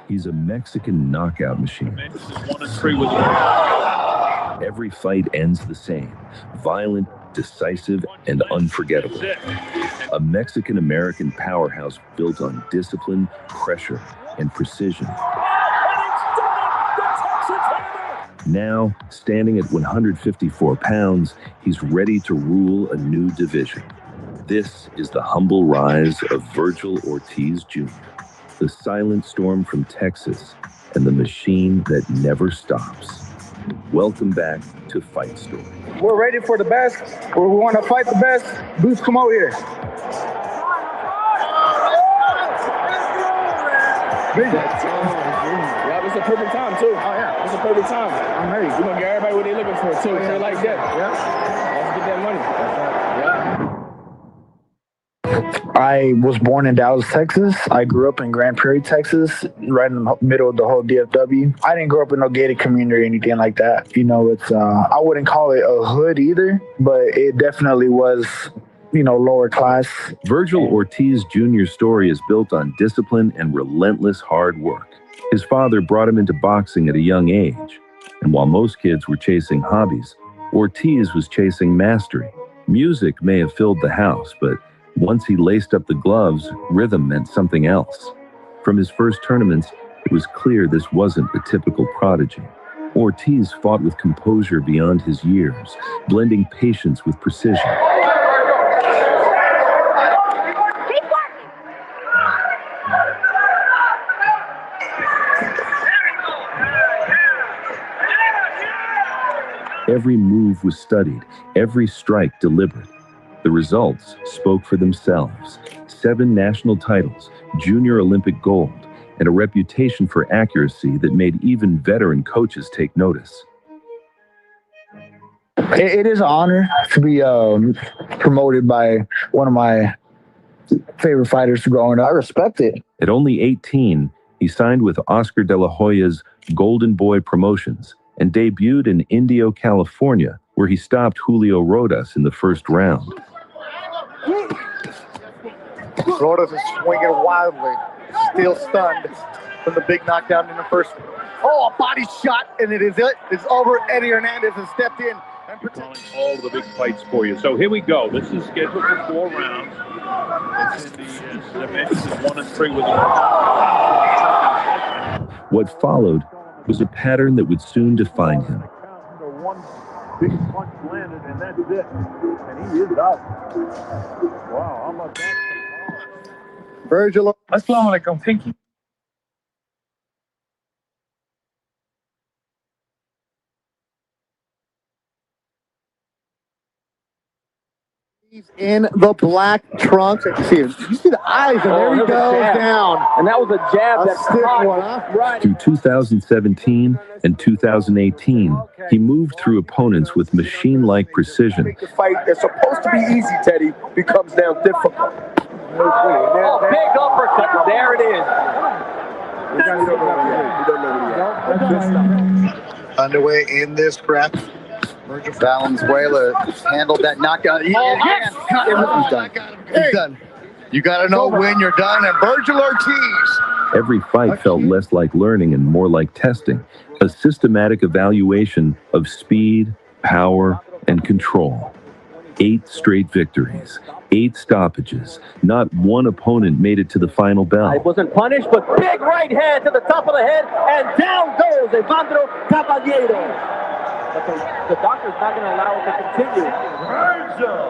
He's a Mexican knockout machine. Every fight ends the same: violent, decisive, and unforgettable. A Mexican-American powerhouse built on discipline, pressure, and precision. Now, standing at 154 pounds, he's ready to rule a new division. This is the humble rise of Virgil Ortiz Jr., the silent storm from Texas, and the machine that never stops. Welcome back to Fight Story. We're ready for the best. We want to fight the best. WHOS, come over here. Yeah, it's a perfect time too. Oh yeah, it's a perfect time. I'm ready. We're gonna get everybody what they're looking for too. Oh, yeah. They like that. Yeah. Let's get that money. I was born in Dallas, Texas. I grew up in Grand Prairie, Texas, right in the middle of the whole DFW. I didn't grow up in no gated community or anything like that. You know, it's I wouldn't call it a hood either, but it definitely was, you know, lower class. Virgil Ortiz Jr.'s story is built on discipline and relentless hard work. His father brought him into boxing at a young age, and while most kids were chasing hobbies, Ortiz was chasing mastery. Music may have filled the house, but once he laced up the gloves, rhythm meant something else. From his first tournaments, it was clear this wasn't the typical prodigy. Ortiz fought with composure beyond his years, blending patience with precision. Every move was studied, every strike deliberate. The results spoke for themselves: 7 national titles, junior Olympic gold, and a reputation for accuracy that made even veteran coaches take notice. It is an honor to be promoted by one of my favorite fighters growing up. I respect it. At only 18, he signed with Oscar De La Hoya's Golden Boy Promotions and debuted in Indio, California, where he stopped Julio Rodas in the first round. Rodas is swinging wildly, still stunned from the big knockdown in the first. Oh, a body shot, and it is it. It's over. Eddie Hernandez has stepped in. Calling all of the big fights for you. So here we go. This is scheduled for 4 rounds. It's in the dimensions of 1 and 3 with What followed was a pattern that would soon define him. One big punch landed, and that's it. And he is out. Wow, how about that? Virgil. Assalamu alaikum. Thank you. He's in the black trunks. You see the eyes, and there he goes down. And that was a jab. A stiff one, huh? Right. Through 2017 and 2018, he moved through opponents with machine-like precision. The fight that's supposed to be easy, Teddy, becomes now difficult. Oh, big uppercut. There it is. Underway in this prep. Valenzuela handled that knockout. He's done. You got to know when you're done. And Virgil Ortiz. Every fight felt less like learning and more like testing, a systematic evaluation of speed, power, and control. 8 straight victories, 8 stoppages. Not one opponent made it to the final bell. I wasn't punished, but big right hand to the top of the head, and down goes Evandro Caballero. But the doctor's not going to allow it to continue. Virgil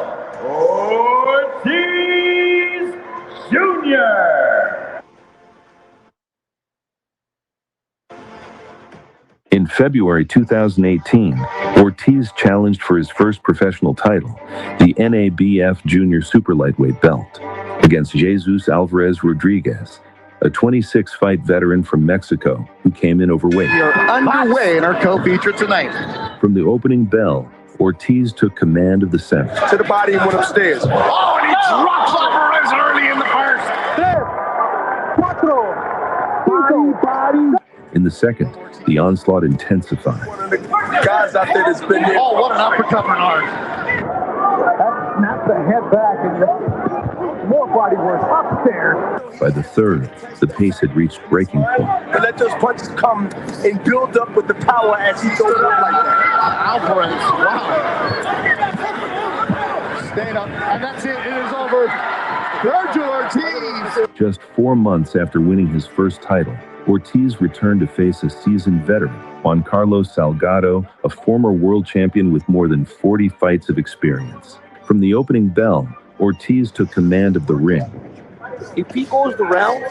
Ortiz Jr. In February 2018, Ortiz challenged for his first professional title, the NABF Junior Super Lightweight belt, against Jesus Alvarez Rodriguez, a 26-fight veteran from Mexico who came in overweight. We are underway in our co-feature tonight. From the opening bell, Ortiz took command of the center. To the body and went upstairs. Oh, and he drops Alvarez early in the first. In the second, the onslaught intensified. One of the guys out there that's been there. Oh, what an uppercut, Bernard. Snap the head back and more body work upstairs. By the third, the pace had reached breaking point. And let those punches come and build up with the power as he goes up like that. Alvarez, wow. Stayed up, and that's it. It is over. Virgil Ortiz. Just 4 months after winning his first title, Ortiz returned to face a seasoned veteran, Juan Carlos Salgado, a former world champion with more than 40 fights of experience. From the opening bell, Ortiz took command of the ring. If he goes the round,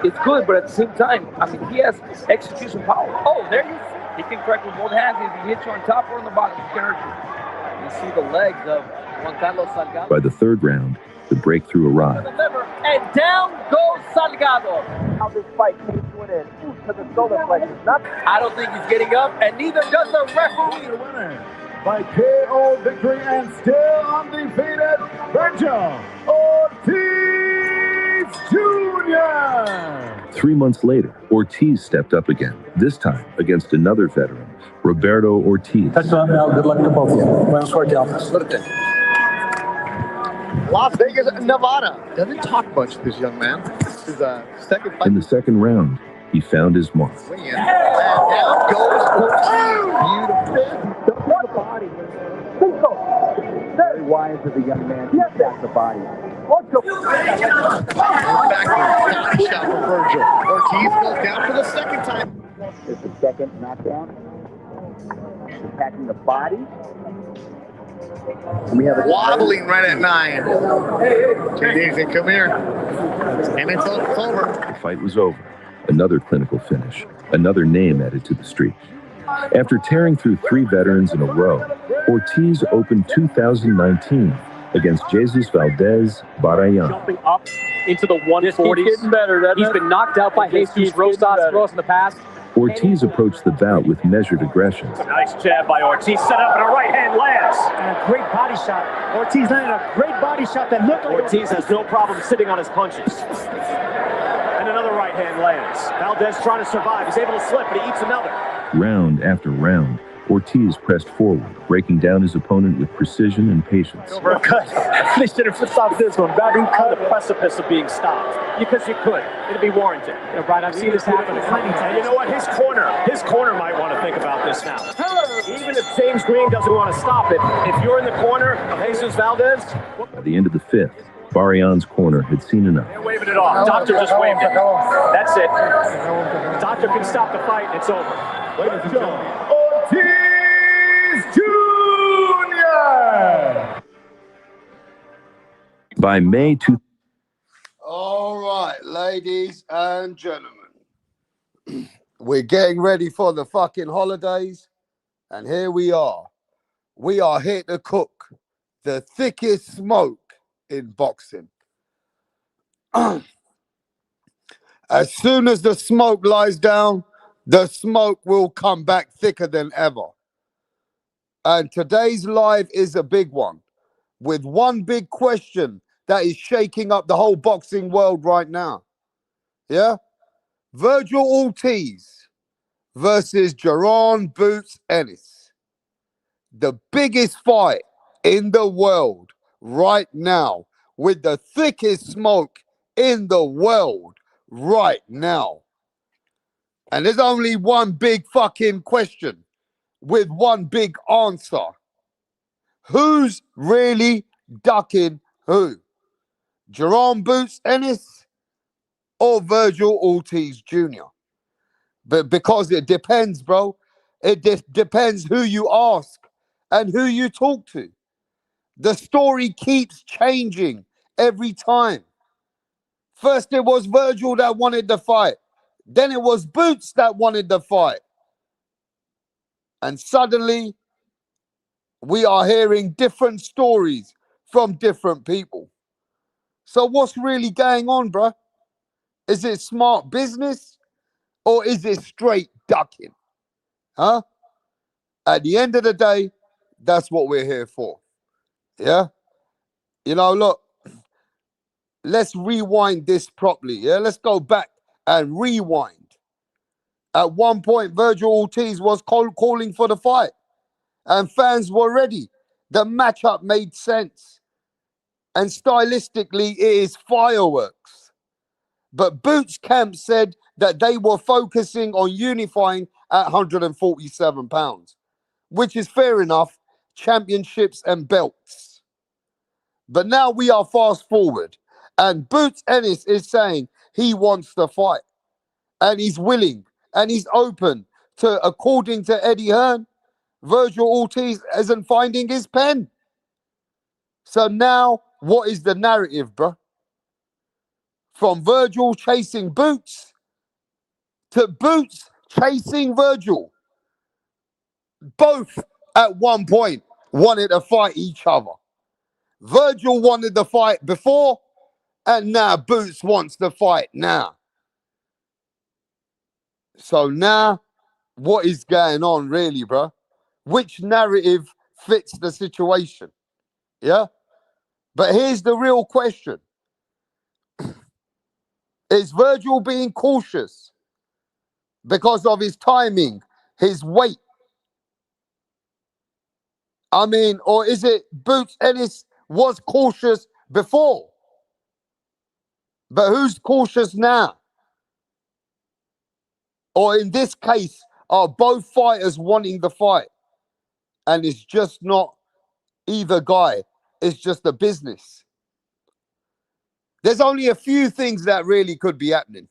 it's good, but at the same time, I mean, he has execution power. Oh, there you see. He can correct with both hands. If he hits you on top or on the bottom, he can hurt you. You see the legs of Juan Carlos Salgado. By the third round, the breakthrough arrived. And down goes Salgado. How this fight came to an end. To the solar plexus. I don't think he's getting up, and neither does the referee. The winner by KO victory and still undefeated, Virgil Ortiz Jr. 3 months later, Ortiz stepped up again, this time against another veteran, Roberto Ortiz. Good luck to both of you. Buena suerte, Alfred. Las Vegas, Nevada. Doesn't talk much, this young man. This is a second fight. In the second round, he found his mark. And down goes Ortiz. Beautiful. The body. Very wise of the young man. He attacks the body. Back shot for Virgil. Ortiz goes down for the second time. It's the second knockdown. Attacking the body. And we have a Wobbling right at 9. JD, come here. And it's over. The fight was over. Another clinical finish. Another name added to the streak. After tearing through 3 veterans in a row, Ortiz opened 2019 against Jesus Valdez Barayan. Jumping up into the 140s. Getting better, He's been knocked out by Jesus Rosas in the past. Ortiz approached the bout with measured aggression. Nice jab by Ortiz, set up and a right hand lands. And a great body shot. Ortiz landed a great body shot that looked like Ortiz has no problem sitting on his punches. And another right hand lands. Valdez trying to survive. He's able to slip, but he eats another. Round after round, Ortiz pressed forward, breaking down his opponent with precision and patience. Overcut. They should have stopped this one. Batting cut the precipice of being stopped. Because you could. It'd be warranted. You know, Brian, I've seen this happen. And you know what? His corner might want to think about this now. Even if James Green doesn't want to stop it, if you're in the corner of Jesus Valdez. By the end of the 5th, Barayan's corner had seen enough. They're waving it off. Doctor just waved it. That's it. Doctor can stop the fight. It's over. Ortiz Jr. By May 2. All right, ladies and gentlemen, we're getting ready for the fucking holidays, and here we are. We are here to cook the thickest smoke in boxing. As soon as the smoke lies down, the smoke will come back thicker than ever. And today's live is a big one, with one big question that is shaking up the whole boxing world right now. Yeah? Virgil Ortiz versus Jaron Boots Ennis. The biggest fight in the world right now, with the thickest smoke in the world right now. And there's only one big fucking question with one big answer. Who's really ducking who? Jaron Boots Ennis or Virgil Ortiz Jr.? But because it depends, bro. It depends who you ask and who you talk to. The story keeps changing every time. First it was Virgil that wanted the fight. Then it was Boots that wanted the fight. And suddenly, we are hearing different stories from different people. So what's really going on, bruh? Is it smart business or is it straight ducking? Huh? At the end of the day, that's what we're here for. Yeah? You know, look, let's rewind this properly. Yeah? Let's go back and rewind. At one point, Virgil Ortiz was calling for the fight, and fans were ready. The matchup made sense. and stylistically it is fireworks. But Boots Camp said that they were focusing on unifying at 147 pounds, which is fair enough, championships and belts. But now we are fast forward, and Boots Ennis is saying he wants to fight, and he's willing, and he's open to, according to Eddie Hearn, Virgil Ortiz isn't finding his pen. So now, what is the narrative, bro? From Virgil chasing Boots to Boots chasing Virgil. Both at one point wanted to fight each other. Virgil wanted the fight before, and now Boots wants the fight now. So now, what is going on really, bro? Which narrative fits the situation? Yeah? But here's the real question. Is Virgil being cautious because of his timing, his weight? I mean, or is it Boots Ennis was cautious before? But who's cautious now? Or in this case, are both fighters wanting the fight? And it's just not either guy, it's just a business. There's only a few things that really could be happening.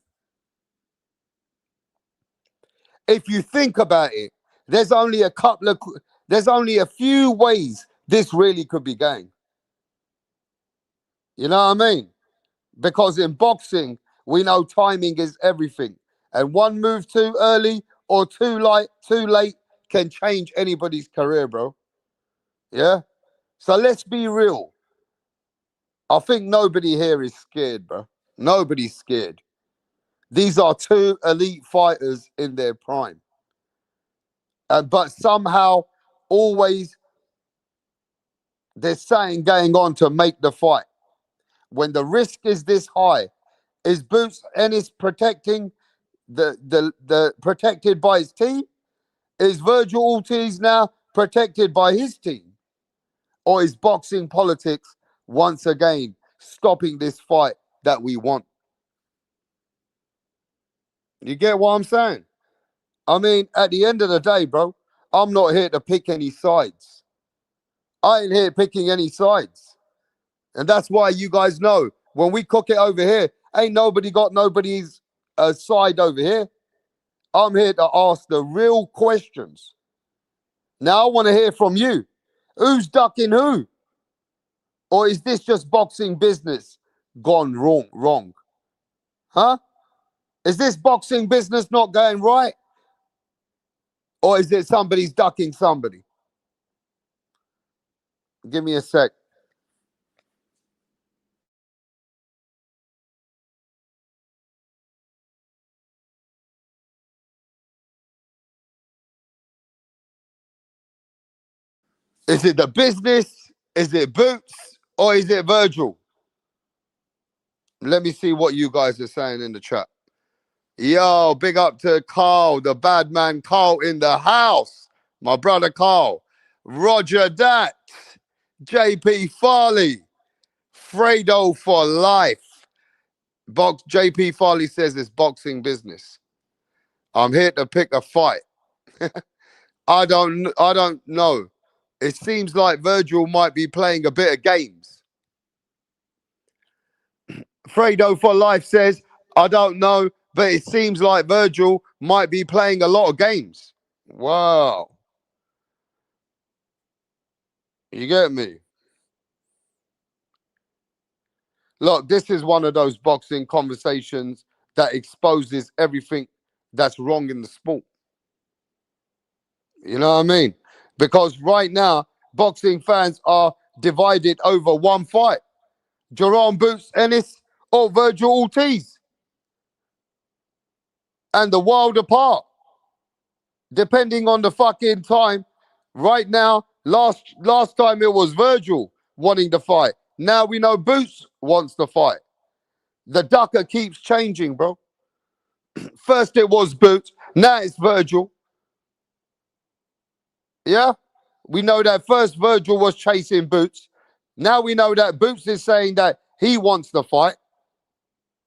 If you think about it, there's only a few ways this really could be going. You know what I mean? Because in boxing, we know timing is everything. And one move too early or too late can change anybody's career, bro. Yeah? So let's be real. I think nobody here is scared, bro. Nobody's scared. These are two elite fighters in their prime. But somehow, always, there's something going on to make the fight. When the risk is this high, is Boots Ennis protecting the protected by his team? Is Virgil Ortiz now protected by his team? Or is boxing politics once again stopping this fight that we want? You get what I'm saying? I mean, at the end of the day, bro, I'm not here to pick any sides. I ain't here picking any sides. And that's why you guys know, when we cook it over here, ain't nobody got nobody's side over here. I'm here to ask the real questions. Now I want to hear from you. Who's ducking who? Or is this just boxing business gone wrong? Huh? Is this boxing business not going right? Or is it somebody's ducking somebody? Give me a sec. Is it the business? Is it Boots? Or is it Virgil? Let me see what you guys are saying in the chat. Yo, big up to Carl, the bad man Carl in the house. My brother Carl. Roger that. JP Farley. Fredo for life. JP Farley says it's boxing business. I'm here to pick a fight. I don't know. It seems like Virgil might be playing a bit of games. Fredo for life says, I don't know, but it seems like Virgil might be playing a lot of games. Wow. You get me? Look, this is one of those boxing conversations that exposes everything that's wrong in the sport. You know what I mean? Because right now, boxing fans are divided over one fight. Jerome Boots Ennis or Virgil Ortiz. And the world apart. Depending on the fucking time. Right now, last time it was Virgil wanting the fight. Now we know Boots wants the fight. The ducker keeps changing, bro. First it was Boots, now it's Virgil. Yeah? We know that first Virgil was chasing Boots. Now we know that Boots is saying that he wants the fight.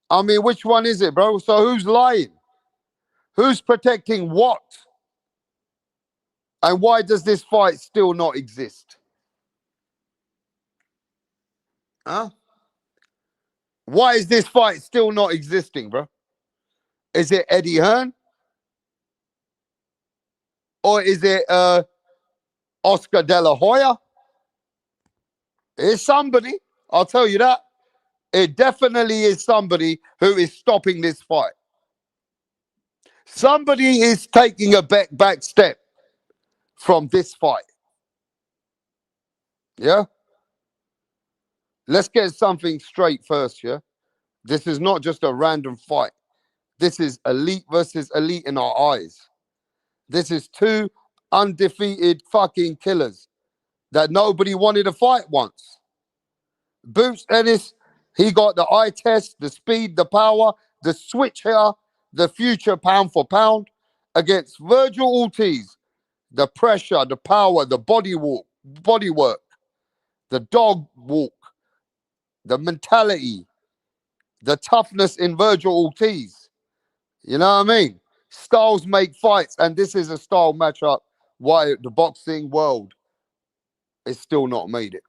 I mean, which one is it, bro? So who's lying? Who's protecting what? And why does this fight still not exist? Huh? Why is this fight still not existing, bro? Is it Eddie Hearn? Or is it Oscar De La Hoya? It's somebody. I'll tell you that. It definitely is somebody who is stopping this fight. Somebody is taking a back step from this fight. Yeah? Let's get something straight first, yeah? This is not just a random fight. This is elite versus elite in our eyes. This is two undefeated fucking killers that nobody wanted to fight once. Boots Ennis, he got the eye test, the speed, the power, the switch here, the future pound for pound against Virgil Ortiz. The pressure, the power, the body work, the dog walk, the mentality, the toughness in Virgil Ortiz. You know what I mean? Styles make fights, and this is a style matchup. Why the boxing world is still not made it.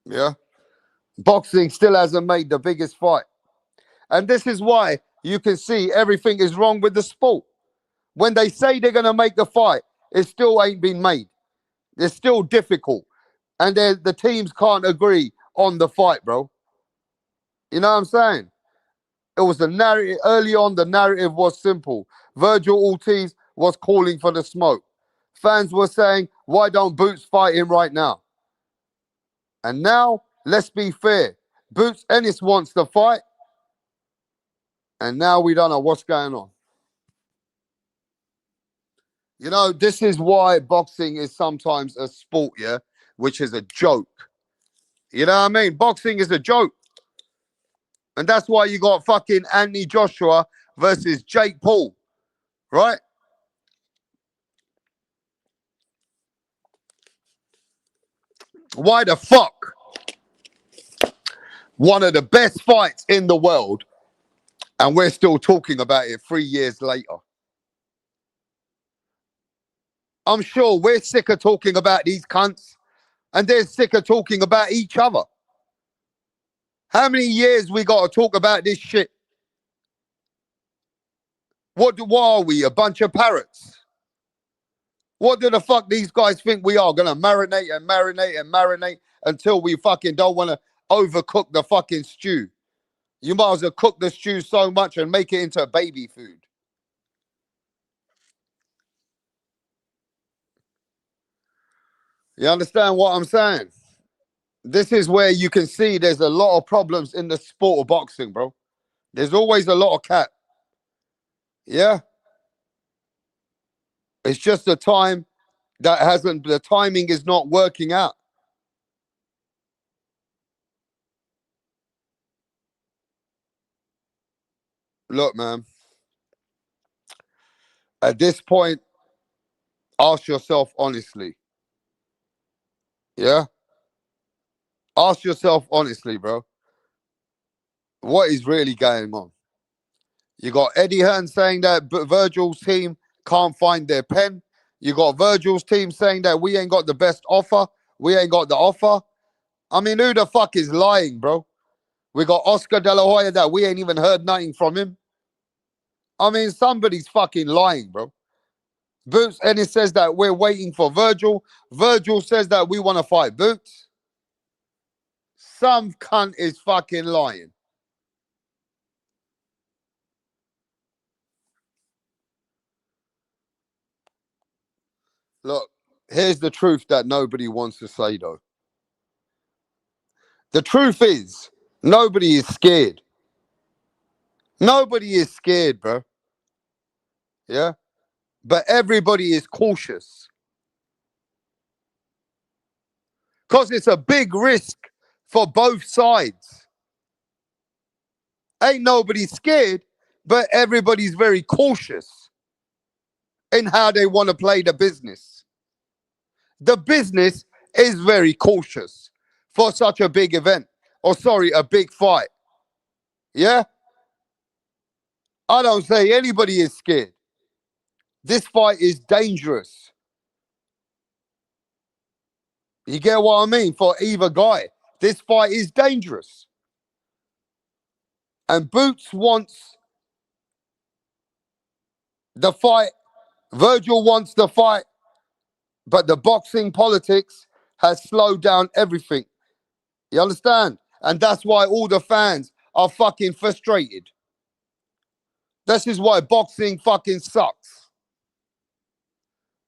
Yeah. Boxing still hasn't made the biggest fight. And this is why you can see everything is wrong with the sport. When they say they're going to make the fight, it still ain't been made. It's still difficult. And the teams can't agree on the fight, bro. You know what I'm saying? It was the narrative. Early on, the narrative was simple. Virgil Ortiz was calling for the smoke. Fans were saying, why don't Boots fight him right now? And now, let's be fair. Boots Ennis wants the fight. And now we don't know what's going on. You know, this is why boxing is sometimes a sport, yeah, which is a joke. You know what I mean? Boxing is a joke. And that's why you got fucking Anthony Joshua versus Jake Paul, right? Why the fuck? One of the best fights in the world, and we're still talking about it 3 years later. I'm sure we're sick of talking about these cunts, and they're sick of talking about each other. How many years we got to talk about this shit? What are we, a bunch of parrots? What do the fuck these guys think we are? Gonna marinate and marinate and marinate until we fucking don't want to overcook the fucking stew. You might as well cook the stew so much and make it into baby food. You understand what I'm saying? This is where you can see there's a lot of problems in the sport of boxing, bro. There's always a lot of cat. Yeah. It's just the time that the timing is not working out. Look, man. At this point, ask yourself honestly. Yeah? Ask yourself honestly, bro. What is really going on? You got Eddie Hearn saying that Virgil's team can't find their pen. You got Virgil's team saying that we ain't got the best offer. We ain't got the offer. I mean, who the fuck is lying, bro? We got Oscar De La Hoya that we ain't even heard nothing from him. I mean, somebody's fucking lying, bro. Boots, and it says that we're waiting for Virgil. Virgil says that we want to fight Boots. Some cunt is fucking lying. Look, here's the truth that nobody wants to say, though. The truth is, nobody is scared. Nobody is scared, bro. Yeah? But everybody is cautious. Because it's a big risk for both sides. Ain't nobody scared, but everybody's very cautious in how they want to play the business. The business is very cautious for such a big event. Or sorry, a big fight. Yeah? I don't say anybody is scared. This fight is dangerous. You get what I mean? For either guy, this fight is dangerous. And Boots wants the fight. Virgil wants the fight. But the boxing politics has slowed down everything. You understand? And that's why all the fans are fucking frustrated. This is why boxing fucking sucks.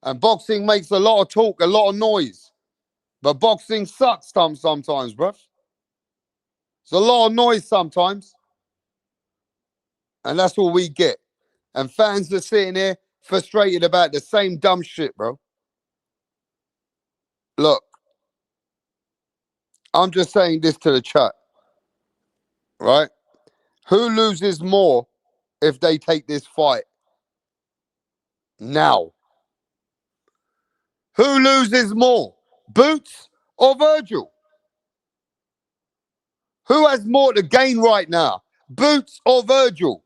And boxing makes a lot of talk, a lot of noise. But boxing sucks sometimes, bruv. It's a lot of noise sometimes. And that's what we get. And fans are sitting there frustrated about the same dumb shit, bro. Look, I'm just saying this to the chat, right? Who loses more if they take this fight now? Who loses more, Boots or Virgil? Who has more to gain right now, Boots or Virgil?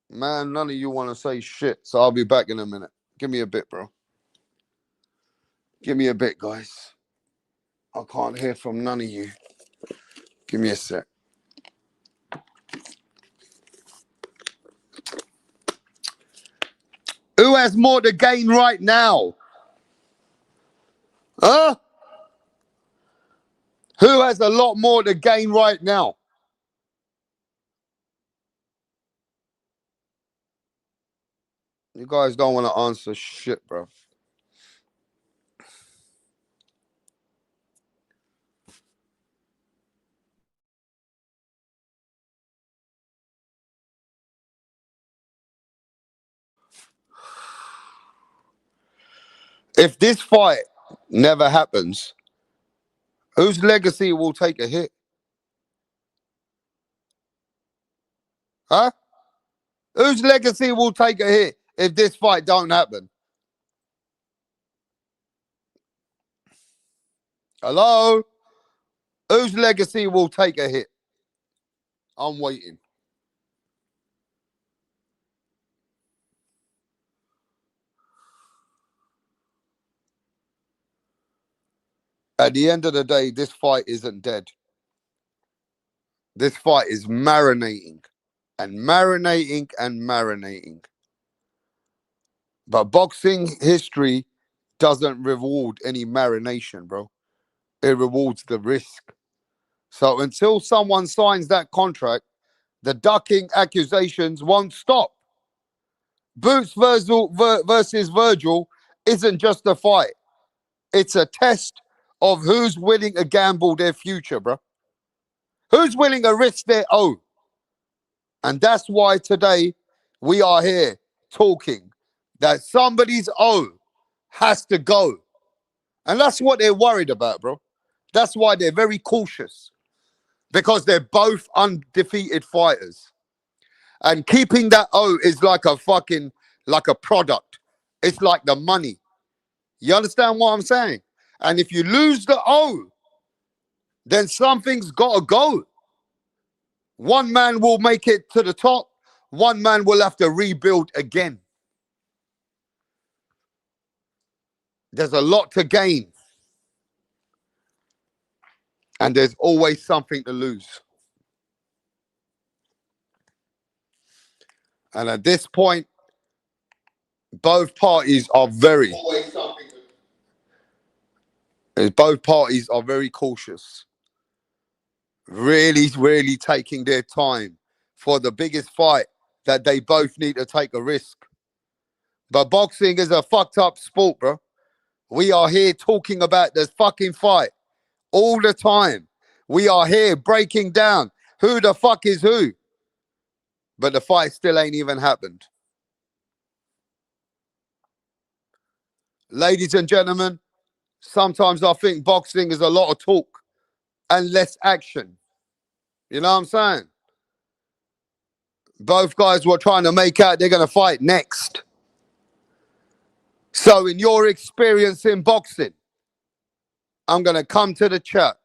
Man, none of you want to say shit, so I'll be back in a minute. Give me a bit, bro. Give me a bit, guys. I can't hear from none of you. Give me a sec. Who has more to gain right now? Huh? Who has a lot more to gain right now? You guys don't want to answer shit, bro. If this fight never happens, whose legacy will take a hit? Huh? Whose legacy will take a hit if this fight don't happen? Hello? Whose legacy will take a hit? I'm waiting. At the end of the day, this fight isn't dead. This fight is marinating and marinating and marinating. But boxing history doesn't reward any marination, bro. It rewards the risk. So until someone signs that contract, the ducking accusations won't stop. Boots versus Virgil isn't just a fight. It's a test of who's willing to gamble their future, bro. Who's willing to risk their own? And that's why today we are here talking that somebody's own has to go. And that's what they're worried about, bro. That's why they're very cautious, because they're both undefeated fighters. And keeping that O is like a product. It's like the money. You understand what I'm saying? And if you lose the O, then something's got to go. One man will make it to the top. One man will have to rebuild again. There's a lot to gain. And there's always something to lose. And at this point, both parties are very cautious. Really, really taking their time for the biggest fight that they both need to take a risk. But boxing is a fucked up sport, bro. We are here talking about this fucking fight all the time. We are here breaking down who the fuck is who. But the fight still ain't even happened. Ladies and gentlemen, sometimes I think boxing is a lot of talk and less action. You know what I'm saying? Both guys were trying to make out they're going to fight next. So in your experience in boxing, I'm going to come to the chat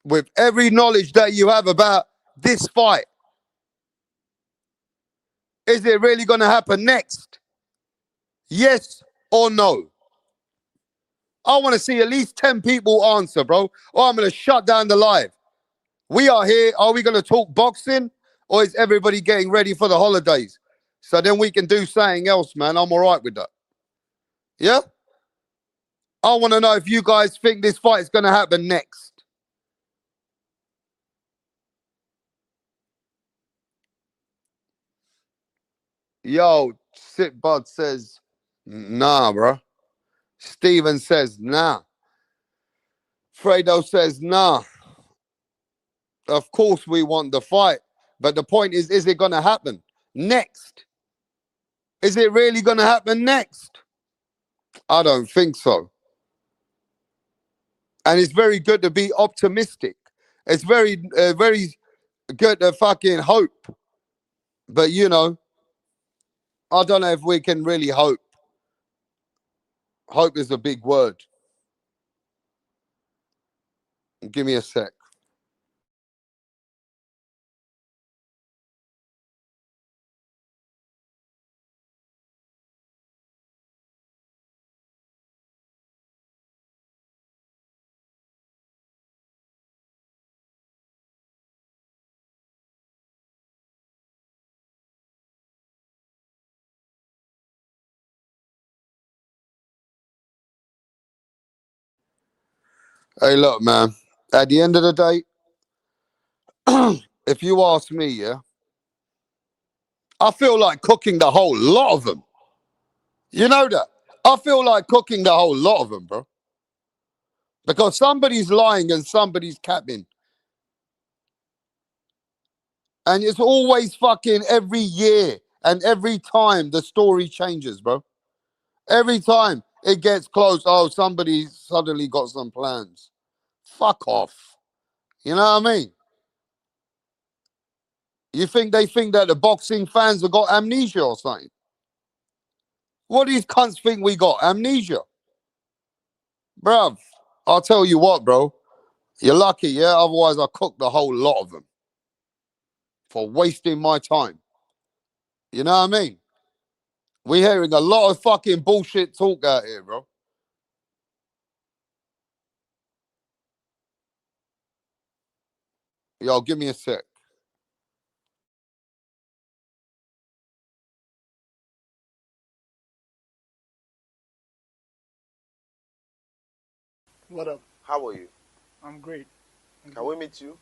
with every knowledge that you have about this fight. Is it really going to happen next? Yes or no? I want to see at least 10 people answer, bro, or I'm going to shut down the live. We are here. Are we going to talk boxing, or is everybody getting ready for the holidays? So then we can do something else, man. I'm all right with that. Yeah? I want to know if you guys think this fight is going to happen next. Yo, Sitbud says, nah, bro. Steven says, nah. Fredo says, nah. Of course we want the fight. But the point is it going to happen next? Is it really going to happen next? I don't think so. And it's very good to be optimistic. It's very good to fucking hope. But, you know, I don't know if we can really hope. Hope is a big word. Give me a sec. Hey, look, man. At the end of the day, if you ask me, yeah, I feel like cooking the whole lot of them. You know that? I feel like cooking the whole lot of them, bro. Because somebody's lying and somebody's capping. And it's always fucking every year and every time the story changes, bro. Every time it gets close, oh, somebody suddenly got some plans. Fuck off. You know what I mean? You think they think that the boxing fans have got amnesia or something? What do these cunts think we got? Amnesia? Bruv, I'll tell you what, bro. You're lucky, yeah? Otherwise, I cooked the whole lot of them for wasting my time. You know what I mean? We're hearing a lot of fucking bullshit talk out here, bro. Yo, give me a sec. What up? How are you? I'm great. Can we meet you?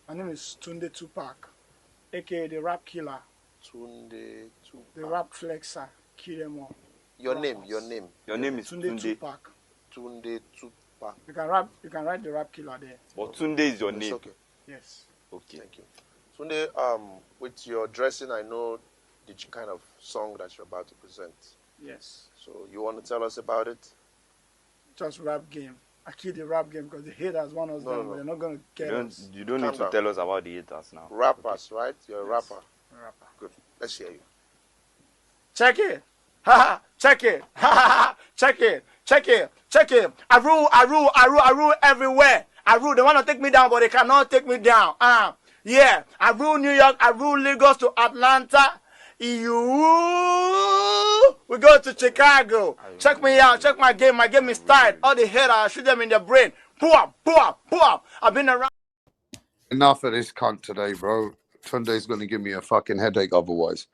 My name is Tunde Tupac, aka the Rap Killer. Tunde Tupac. The Rap Flexer. Kill them all. Your name. Your name is Tunde Tupac. Tunde Tupac. You can write the Rap Killer there. But Tunde is your name. Okay. Yes. Okay. Thank you. Tunde, with your dressing, I know the kind of song that you're about to present. Yes. So you want to tell us about it? Just rap game. I kill the rap game because the haters want us down, but they're not going to get us. You don't need to tell us about the haters now. Rappers, right? You're a rapper. A rapper. Good. Let's hear you. Check it. Ha ha. Check it. Ha ha. Check it. Check it. Check it. I rule everywhere. I rule. They want to take me down, but they cannot take me down. Yeah. I rule New York. I rule Lagos to Atlanta. We go to Chicago. Check me out. Check my game. My game is tight. All the haters, I shoot them in the brain. Boom, boom, boom. I've been around. Enough of this cunt today, bro. Tunde's going to give me a fucking headache otherwise.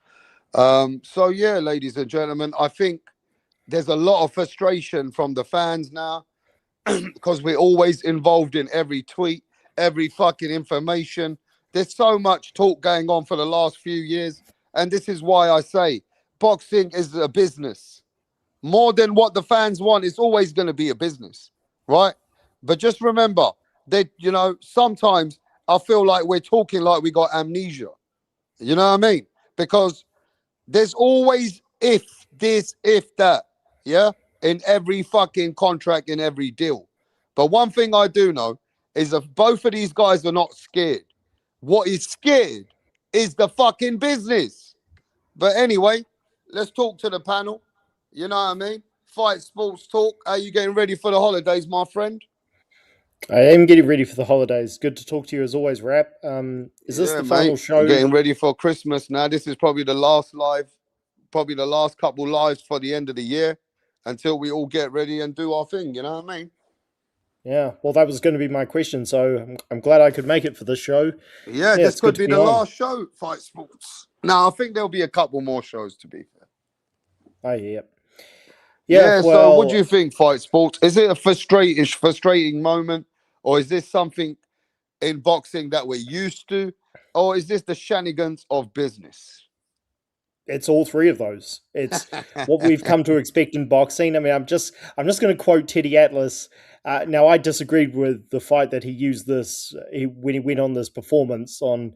So, yeah, ladies and gentlemen, I think there's a lot of frustration from the fans now because we're always involved in every tweet, every fucking information. There's so much talk going on for the last few years. And this is why I say boxing is a business. More than what the fans want, it's always going to be a business, right? But just remember that, you know, sometimes I feel like we're talking like we got amnesia. You know what I mean? Because there's always if this, if that, yeah, in every fucking contract, in every deal. But one thing I do know is if both of these guys are not scared. What is scared is the fucking business. But anyway, let's talk to the panel. You know what I mean? Fight Sports Talk. Are you getting ready for the holidays, my friend? I am getting ready for the holidays. Good to talk to you as always, Rap. Is this Yeah, the final mate. show? Getting ready for Christmas now. This is probably the last live, probably the last couple lives for the end of the year until we all get ready and do our thing. You know what I mean? Yeah, well, that was going to be my question, so I'm glad I could make it for this show. Yeah, Yeah, this it's good could to be be the on. last show, Fight Sports. Now, I think there'll be a couple more shows to be fair. Oh, yeah. Yeah, so what do well, you think, Fight Sports? Is it a frustrating moment, or is this something in boxing that we're used to, or is this the shenanigans of business? it's all three of those. It's what we've come to expect in boxing. I mean, I'm just going to quote Teddy Atlas. Now, I disagreed with the fight that he used when he went on this performance on.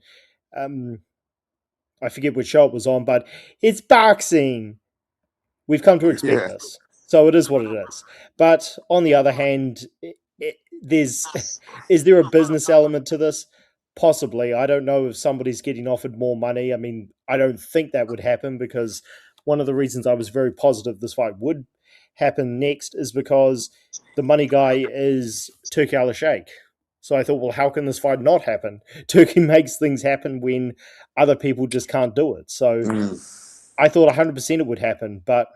I forget which show it was on, but it's boxing. We've come to expect Yeah. this, so it is what it is. But on the other hand, is there a business element to this? Possibly. I don't know if somebody's getting offered more money. I mean, I don't think that would happen because one of the reasons I was very positive this fight would happen next is because the money guy is Turki Al-Sheikh. So I thought, well, how can this fight not happen? Turkey makes things happen when other people just can't do it. So I thought 100% it would happen, but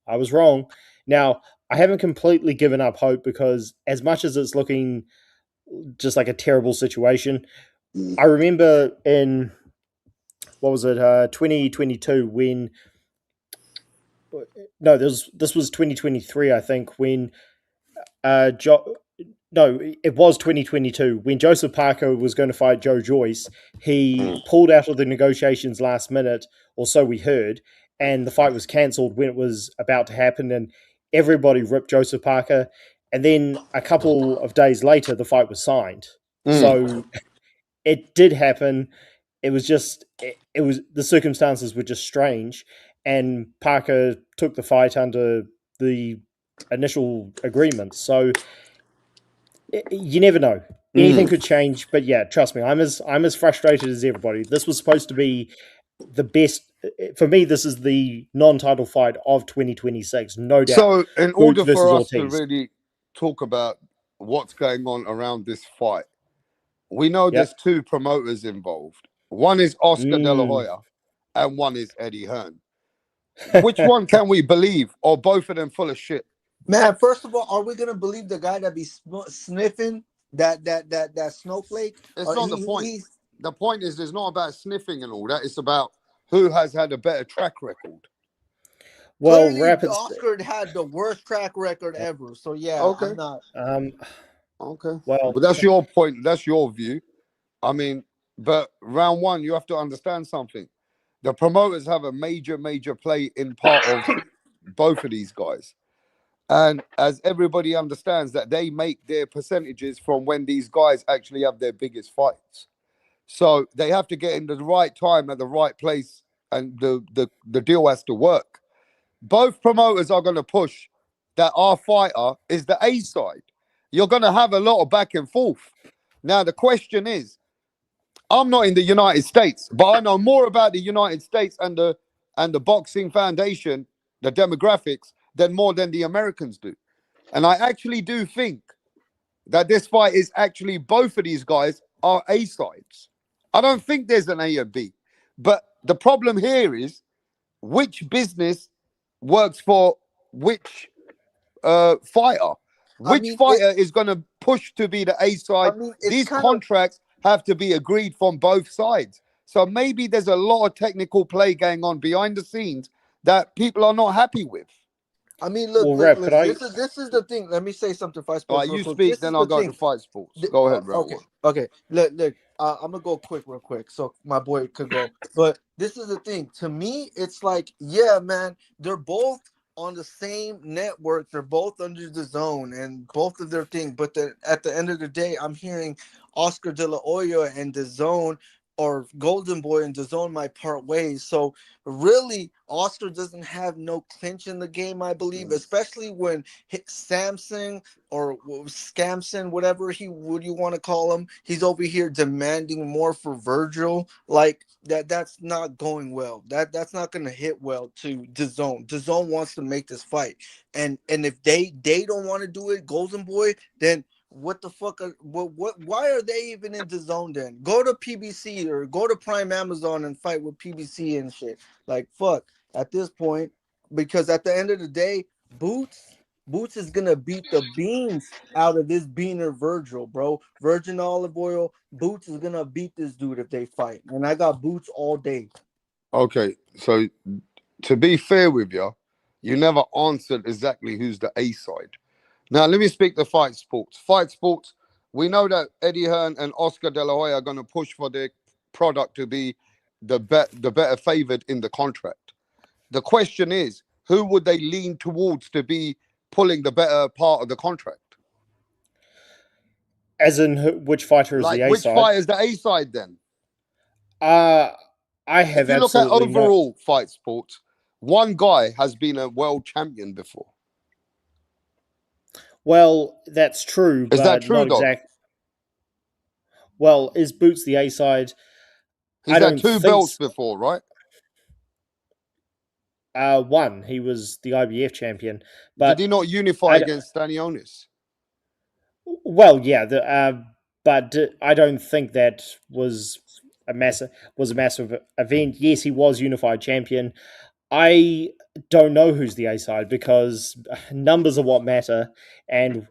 I was wrong. Now, I haven't completely given up hope because as much as it's looking just like a terrible situation, I remember in, what was it, 2022 when, no, this was 2023, I think, when no, it was 2022 when Joseph Parker was going to fight Joe Joyce. He pulled out of the negotiations last minute, or so we heard, and the fight was cancelled when it was about to happen, and everybody ripped Joseph Parker. And then a couple of days later, the fight was signed. So it did happen. It was just, it was, the circumstances were just strange, and Parker took the fight under the initial agreement. So you never know. Anything could change, but yeah, trust me, I'm as frustrated as everybody. This was supposed to be the best for me. This is the non-title fight of 2026, no doubt. So, in order versus for us to Ortiz. really talk about what's going on around this fight, we know Yep. there's two promoters involved. One is Oscar De La Hoya, and one is Eddie Hearn. Which one can we believe, or both of them full of shit? Man, first of all, are we gonna believe the guy that be sniffing that snowflake? It's not the point. The point is, it's not about sniffing and all that. It's about who has had a better track record. Well, clearly, Oscar had the worst track record ever. So yeah, okay. I'm not. Okay. Well, but that's your point. That's your view. I mean, but round one, you have to understand something. The promoters have a major play in part of both of these guys. And as everybody understands that they make their percentages from when these guys actually have their biggest fights. So they have to get in the right time at the right place, and the deal has to work. Both promoters are going to push that our fighter is the A side. You're going to have a lot of back and forth. Now, the question is, I'm not in the United States, but I know more about the United States and the Boxing Foundation, the demographics, more than the Americans do. And I actually do think that this fight is actually both of these guys are A sides. I don't think there's an A and B. But the problem here is which business works for which fighter. Which fighter is going to push to be the A side? These contracts have to be agreed from both sides. So maybe there's a lot of technical play going on behind the scenes that people are not happy with. I mean, look, this is the thing. Let me say something, Fight Sports. All right, you speak, then I'll go to Fight Sports. Go ahead, bro. Okay. Look. I'm gonna go real quick, so my boy could go. But this is the thing. To me, it's like, yeah, man, they're both on the same network. They're both under the zone and both of their thing. But at the end of the day, I'm hearing Oscar De La Hoya and the zone or Golden Boy and DAZN might part ways. So really, Oscar doesn't have no clinch in the game, I believe, especially when Samson or Scamson, whatever would you want to call him, he's over here demanding more for Virgil. Like that's not going well. That's not going to hit well to DAZN. DAZN wants to make this fight, and if they don't want to do it, Golden Boy, then what the fuck? What? Why are they even in the zone? Then go to PBC or go to Prime Amazon and fight with PBC and shit. Like fuck at this point, because at the end of the day, Boots is gonna beat the beans out of this beaner Virgil, bro. Virgin olive oil. Boots is gonna beat this dude if they fight, and I got Boots all day. Okay, so to be fair with you, you never answered exactly who's the A side. Now, let me speak to Fight Sports. Fight Sports, we know that Eddie Hearn and Oscar De La Hoya are going to push for their product to be the better favored in the contract. The question is, who would they lean towards to be pulling the better part of the contract? As in, which fighter is like, the A which side? fighter is the A side then? I have if you look at absolutely overall Fight Sports, one guy has been a world champion before. Well, that's true, Is but that true, not though? exactly. Well, is Boots the A side? He's had two belts before, right? One. He was the IBF champion. But did he not unify against Stanionis? Well, yeah, but I don't think that was a massive event. Yes, he was unified champion. I don't know who's the A side because numbers are what matter, and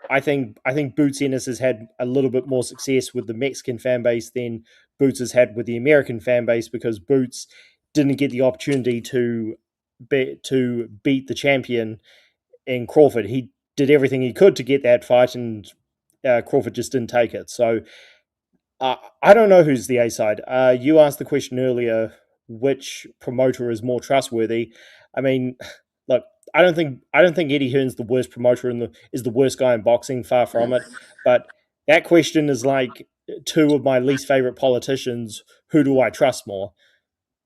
I think Boots Ennis has had a little bit more success with the Mexican fan base than Boots has had with the American fan base because Boots didn't get the opportunity to beat the champion in Crawford. He did everything he could to get that fight, and Crawford just didn't take it. So I don't know who's the A side. You asked the question earlier, which promoter is more trustworthy? I mean, look, I don't think Eddie Hearn's the worst promoter is the worst guy in boxing. Far from it. But that question is like two of my least favorite politicians. Who do I trust more?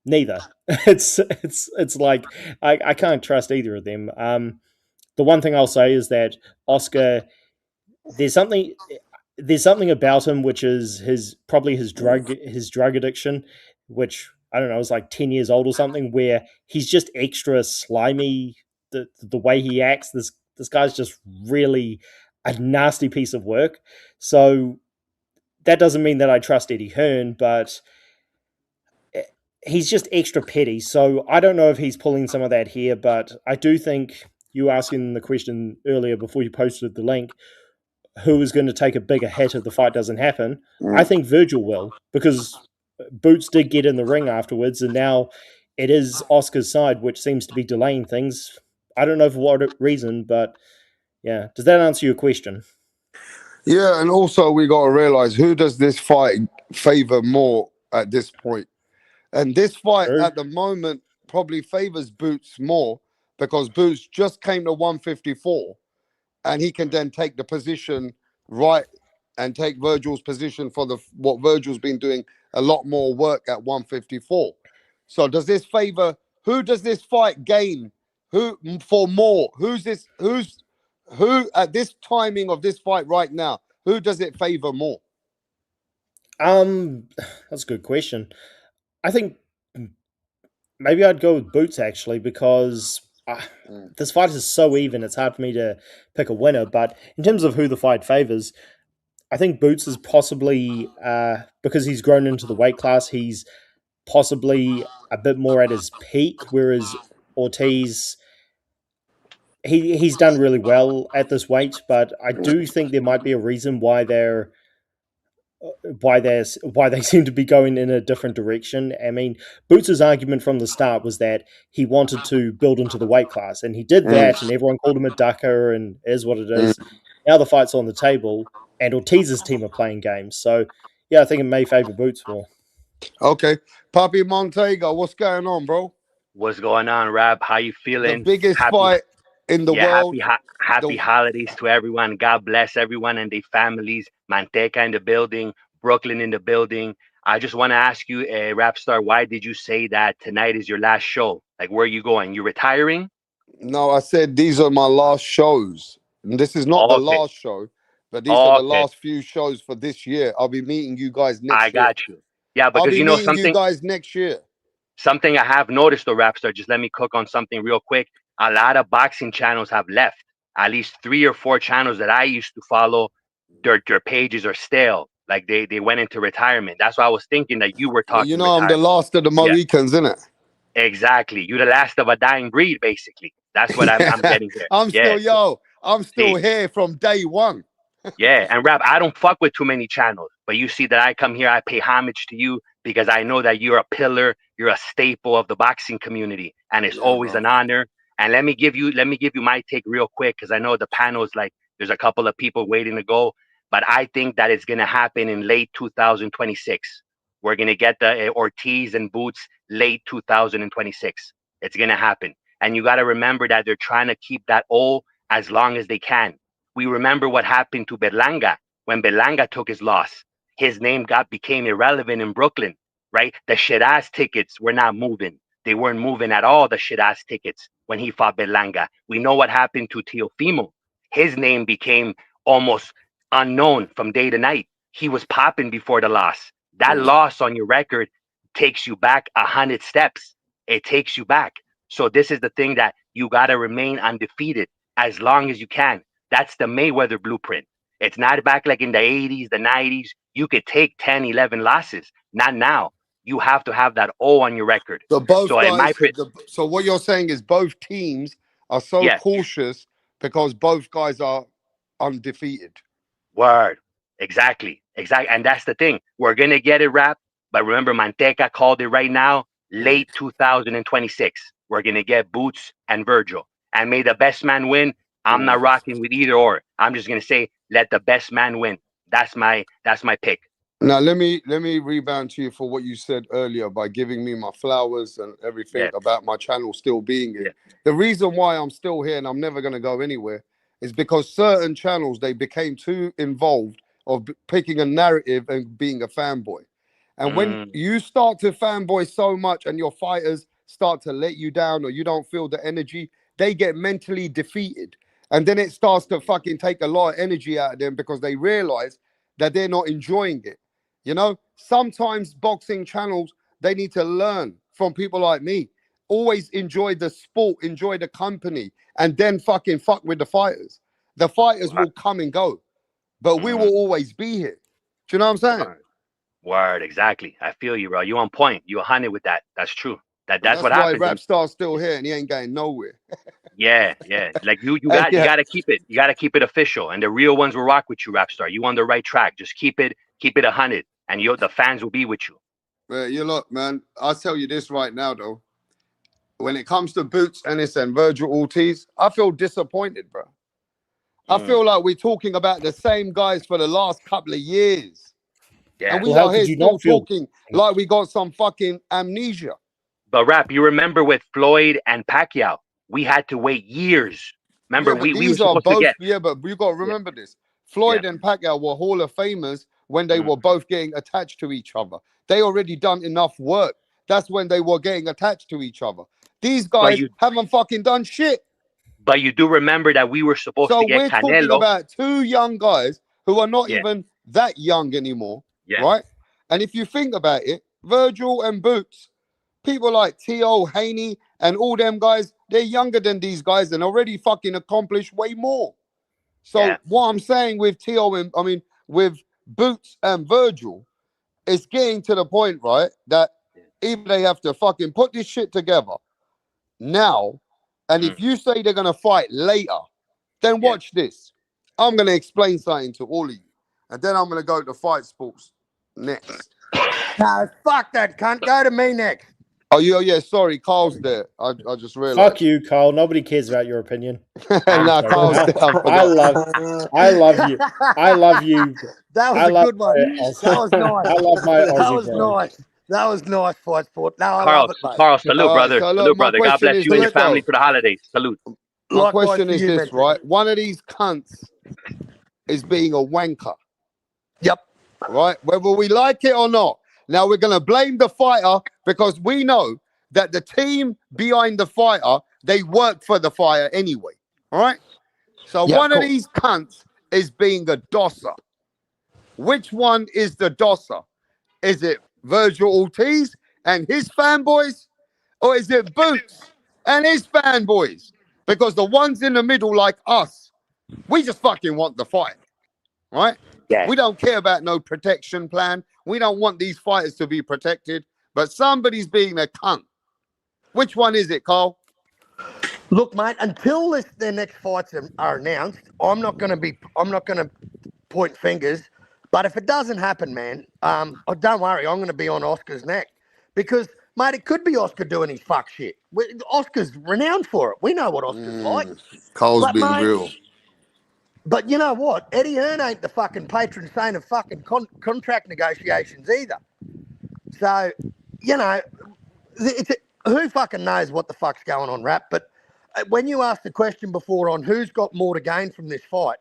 Neither. It's like I can't trust either of them. The one thing I'll say is that Oscar, there's something about him which is his drug addiction, which I don't know, is like 10 years old or something, where he's just extra slimy. The way he acts, this guy's just really a nasty piece of work. So that doesn't mean that I trust Eddie Hearn, but he's just extra petty. So I don't know if he's pulling some of that here, but I do think you asking the question earlier before you posted the link, who is going to take a bigger hit if the fight doesn't happen? I think Virgil will, because Boots did get in the ring afterwards, and now it is Oscar's side, which seems to be delaying things. I don't know for what reason, but yeah. Does that answer your question? Yeah, and also we got to realize, who does this fight favor more at this point? And this fight at the moment probably favors Boots more because Boots just came to 154 and he can then take the position right and take Virgil's position for what Virgil's been doing a lot more work at 154. So does this favor, who does this fight gain? Who for more? Who at this timing of this fight right now, who does it favor more? That's a good question. I think maybe I'd go with Boots actually, because this fight is so even, it's hard for me to pick a winner. But in terms of who the fight favors, I think Boots is possibly, because he's grown into the weight class, he's possibly a bit more at his peak, whereas Ortiz, he's done really well at this weight, but I do think there might be a reason why they seem to be going in a different direction. I mean, Boots' argument from the start was that he wanted to build into the weight class, and he did that, and everyone called him a ducker, and it is what it is. Now the fight's on the table, and Ortiz's team are playing games. So, yeah, I think it may favor Boots more. Okay. Papi Montego, what's going on, bro? What's going on, Rab? How you feeling? The biggest fight in the world. Happy holidays to everyone. God bless everyone and their families. Manteca in the building. Brooklyn in the building. I just want to ask you, Rap Star, why did you say that tonight is your last show? Like, where are you going? You retiring? No, I said these are my last shows. And this is not the Okay. last show, but these are the Okay. last few shows for this year. I'll be meeting you guys I next year. got you. Yeah, I'll because be you know meeting you something. guys next year. Something I have noticed, though, Rapstar, just let me cook on something real quick. A lot of boxing channels have left. At least 3 or 4 channels that I used to follow, their pages are stale. Like they went into retirement. That's why I was thinking that you were Well, you talking know, I'm the retirement. last of the Yeah, Mohicans, innit? exactly. You're the last of a dying breed, basically. That's what I'm getting here. I'm Yeah. still, yo, I'm still See, here from day one. yeah, and Rap, I don't fuck with too many channels, but you see that I come here, I pay homage to you because I know that you're a pillar, you're a staple of the boxing community, and it's Yeah, always bro. an honor. And let me give you my take real quick because I know the panel is like there's a couple of people waiting to go, but I think that it's gonna happen in late 2026. We're gonna get the Ortiz and Boots late 2026. It's gonna happen, and you got to remember that they're trying to keep that O as long as they can. We remember what happened to Berlanga when Berlanga took his loss. His name became irrelevant in Brooklyn, right? The Shiraz tickets were not moving. They weren't moving at all, the Shiraz tickets, when he fought Berlanga. We know what happened to Teofimo. His name became almost unknown from day to night. He was popping before the loss. That loss on your record takes you back 100 steps. It takes you back. So this is the thing that you got to remain undefeated as long as you can. That's the Mayweather blueprint. It's not back like in the 80s, the 90s. You could take 10, 11 losses. Not now. You have to have that O on your record. So both So in my guys, so what you're saying is both teams are so yeah, cautious because both guys are undefeated. word. Exactly. Exactly. And that's the thing. We're gonna get it wrapped. But remember, Manteca called it right now, late 2026. We're gonna get Boots and Virgil. And may the best man win. I'm not rocking with either or. I'm just gonna say let the best man win. That's my pick. Now let me rebound to you for what you said earlier by giving me my flowers and everything Yeah. about my channel still being here. Yeah. The reason why I'm still here and I'm never going to go anywhere is because certain channels they became too involved of picking a narrative and being a fanboy. And when you start to fanboy so much and your fighters start to let you down or you don't feel the energy, they get mentally defeated. And then it starts to fucking take a lot of energy out of them because they realize that they're not enjoying it. You know, sometimes boxing channels, they need to learn from people like me. Always enjoy the sport, enjoy the company, and then fucking fuck with the fighters. The fighters will come and go, but we will always be here. Do you know what I'm saying? Word, exactly. I feel you, bro. You on point. You 100 with that. That's true. And That's that's what why happens. Rapstar's still here and he ain't going nowhere. Yeah, yeah. Like you Hey, you yeah. gotta keep it. You gotta keep it official. And the real ones will rock with you, Rapstar. You on the right track. Just keep it 100. And the fans will be with you. You look, man, I'll tell you this right now, though. When it comes to Boots Ennis and Virgil Ortiz, I feel disappointed, bro. I feel like we're talking about the same guys for the last couple of years. Yeah. And we Well, how are could here you still not feel? talking like we got some fucking amnesia. But Rap, you remember with Floyd and Pacquiao, we had to wait years. Remember, Yeah, but we were these are supposed to both, get but you got to yeah, remember this. yeah. Floyd and Pacquiao were Hall of Famers when they were both getting attached to each other. They already done enough work. That's when they were getting attached to each other. These guys haven't fucking done shit. But you do remember that we were supposed So to get we're talking Canelo. about two young guys who are not Yeah. even that young anymore, Yeah. right? And if you think about it, Virgil and Boots, people like T.O. Haney and all them guys, they're younger than these guys and already fucking accomplished way more. So what I'm saying with T.O. and with Boots and Virgil, it's getting to the point, right, that either they have to fucking put this shit together now, and if you say they're gonna fight later, then watch this. I'm gonna explain something to all of you, and then I'm gonna go to Fight Sports next. Nah, fuck that cunt. Go to me next. Oh yeah, sorry, Carl's there. I just realized. Fuck you, Carl. Nobody cares about your opinion. Nah, Carl's there. I love you. I love you. That was a good one. That was nice. I love my That Aussie was bro. nice. That was nice, Fight Sport. No, I Carl, love it, mate. Carl, salute, brother. So look, Salute, my brother. God question bless is you and your this, family though. for the holidays. Salute. My Likewise question to is you, this, Vincent. right? One of these cunts is being a wanker. Yep. Right? Whether we like it or not. Now we're going to blame the fighter because we know that the team behind the fighter, they work for the fighter anyway. All right. So Yeah, one of cool. these cunts is being a dosser. Which one is the dosser? Is it Virgil Ortiz and his fanboys? Or is it Boots and his fanboys? Because the ones in the middle, like us, we just fucking want the fight. Right? Yeah. We don't care about no protection plan. We don't want these fighters to be protected. But somebody's being a cunt. Which one is it, Carl? Look, mate, until their next fights are announced, I'm not going to point fingers. But if it doesn't happen, man, oh, don't worry, I'm going to be on Oscar's neck because, mate, it could be Oscar doing his fuck shit. Oscar's renowned for it. We know what Oscar's like. Carl's But, being mate, real. But you know what? Eddie Hearn ain't the fucking patron saint of fucking contract negotiations either. So, you know, who fucking knows what the fuck's going on, Rap? But when you asked the question before on who's got more to gain from this fight,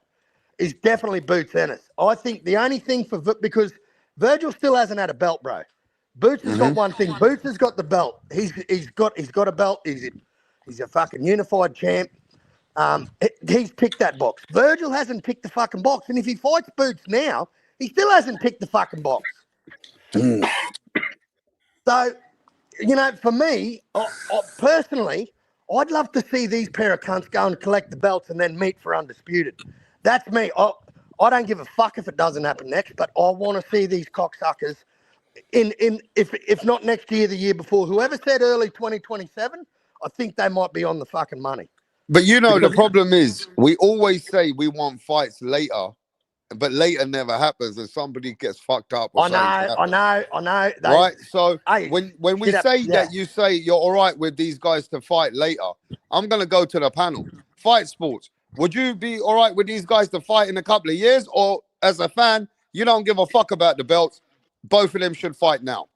is definitely Boots Ennis. I think the only thing because Virgil still hasn't had a belt, bro. Boots has got one thing. Boots has got the belt. He's got a belt. He's a fucking unified champ. He's ticked that box. Virgil hasn't ticked the fucking box, and if he fights Boots now, he still hasn't ticked the fucking box. So, you know, for me, I personally, I'd love to see these pair of cunts go and collect the belts and then meet for undisputed. That's me. I don't give a fuck if it doesn't happen next, but I want to see these cocksuckers if not next year, the year before. Whoever said early 2027, I think they might be on the fucking money. But you know, the problem is we always say we want fights later, but later never happens and somebody gets fucked up. I know. Right? So when we say that you say you're all right with these guys to fight later, I'm going to go to the panel. Fight Sports. Would you be all right with these guys to fight in a couple of years? Or as a fan, you don't give a fuck about the belts? Both of them should fight now.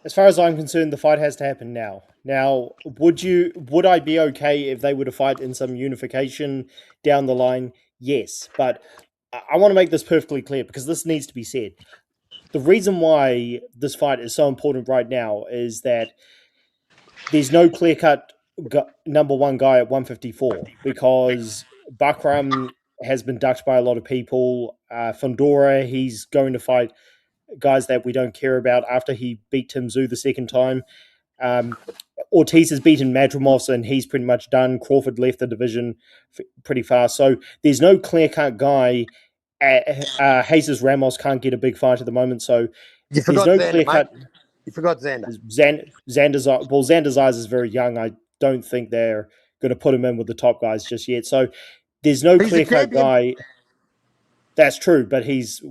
As far as I'm concerned, the fight has to happen now. Now, would I be okay if they were to fight in some unification down the line? Yes, but I want to make this perfectly clear because this needs to be said. The reason why this fight is so important right now is that there's no clear-cut number one guy at 154 because Bakram has been ducked by a lot of people. Fundora, he's going to fight guys that we don't care about after he beat Tim Tszyu the second time. Ortiz has beaten Madrimos and he's pretty much done. Crawford left the division pretty fast. So there's no clear-cut guy. Jesus Ramos can't get a big fight at the moment. So there's no clear-cut. You forgot Xander. Xander's eyes is very young. I don't think they're going to put him in with the top guys just yet. So there's no clear-cut guy. That's true, but he's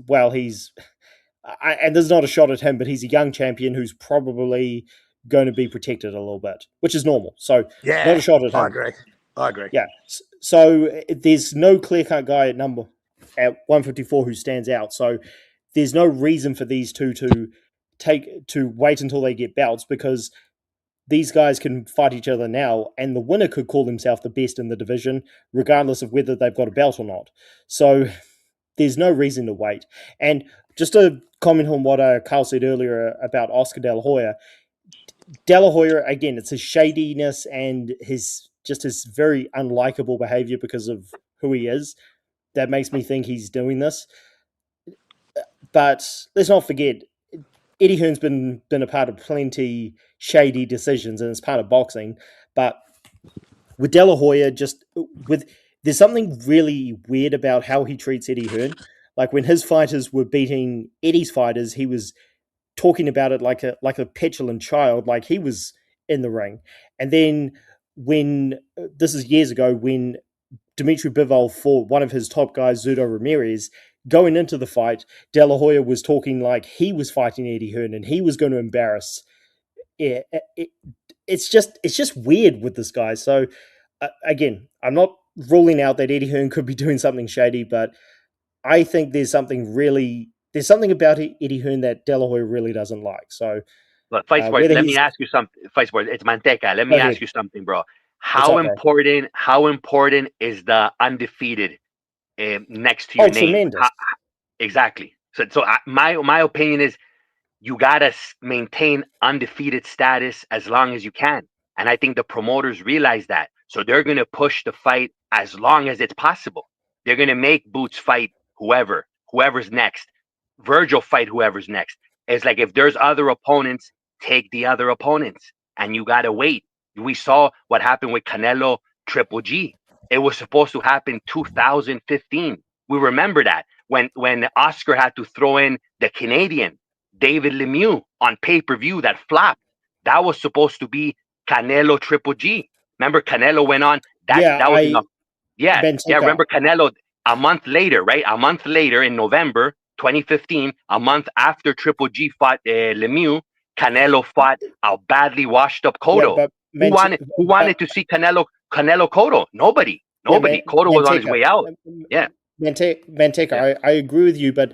and there's not a shot at him, but he's a young champion who's probably going to be protected a little bit, which is normal. So not a shot at him. I agree. Yeah. So there's no clear-cut guy at 154 who stands out. So there's no reason for these two to wait until they get belts because these guys can fight each other now and the winner could call himself the best in the division regardless of whether they've got a belt or not. So there's no reason to wait. And just to comment on what Carl said earlier about Oscar De La Hoya. De La Hoya, again, it's his shadiness and his very unlikable behavior because of who he is that makes me think he's doing this. But let's not forget, Eddie Hearn's been a part of plenty shady decisions and it's part of boxing. But with De La Hoya, there's something really weird about how he treats Eddie Hearn. Like when his fighters were beating Eddie's fighters, he was talking about it like a petulant child, like he was in the ring. And then this is years ago, when Dimitri Bivol fought one of his top guys, Zurdo Ramirez, going into the fight, De La Hoya was talking like he was fighting Eddie Hearn and he was going to embarrass. It's just weird with this guy. So again, I'm not ruling out that Eddie Hearn could be doing something shady, but I think there's something about Eddie Hearn that De La Hoya really doesn't like. So, look, Fight Sport, let me ask you something. Fight Sport, it's Manteca. Let me ask you something, bro. How important is the undefeated next to your name? Tremendous. Exactly. My opinion is you gotta maintain undefeated status as long as you can, and I think the promoters realize that, so they're gonna push the fight as long as it's possible. They're gonna make Boots fight whoever's next. Virgil fight whoever's next. It's like if there's other opponents, take the other opponents, and you gotta wait. We saw what happened with Canelo Triple G. It was supposed to happen 2015. We remember that when Oscar had to throw in the Canadian David Lemieux on pay-per-view that flopped. That was supposed to be Canelo Triple G. Remember Canelo went on that was enough. Yeah. Remember Canelo a month later, right? A month later in November 2015, a month after Triple G fought Lemieux, Canelo fought a badly washed up Cotto. Yeah, Who wanted to see Canelo Cotto? Nobody. Cotto was on his way out. Yeah. Manteca, I agree with you, but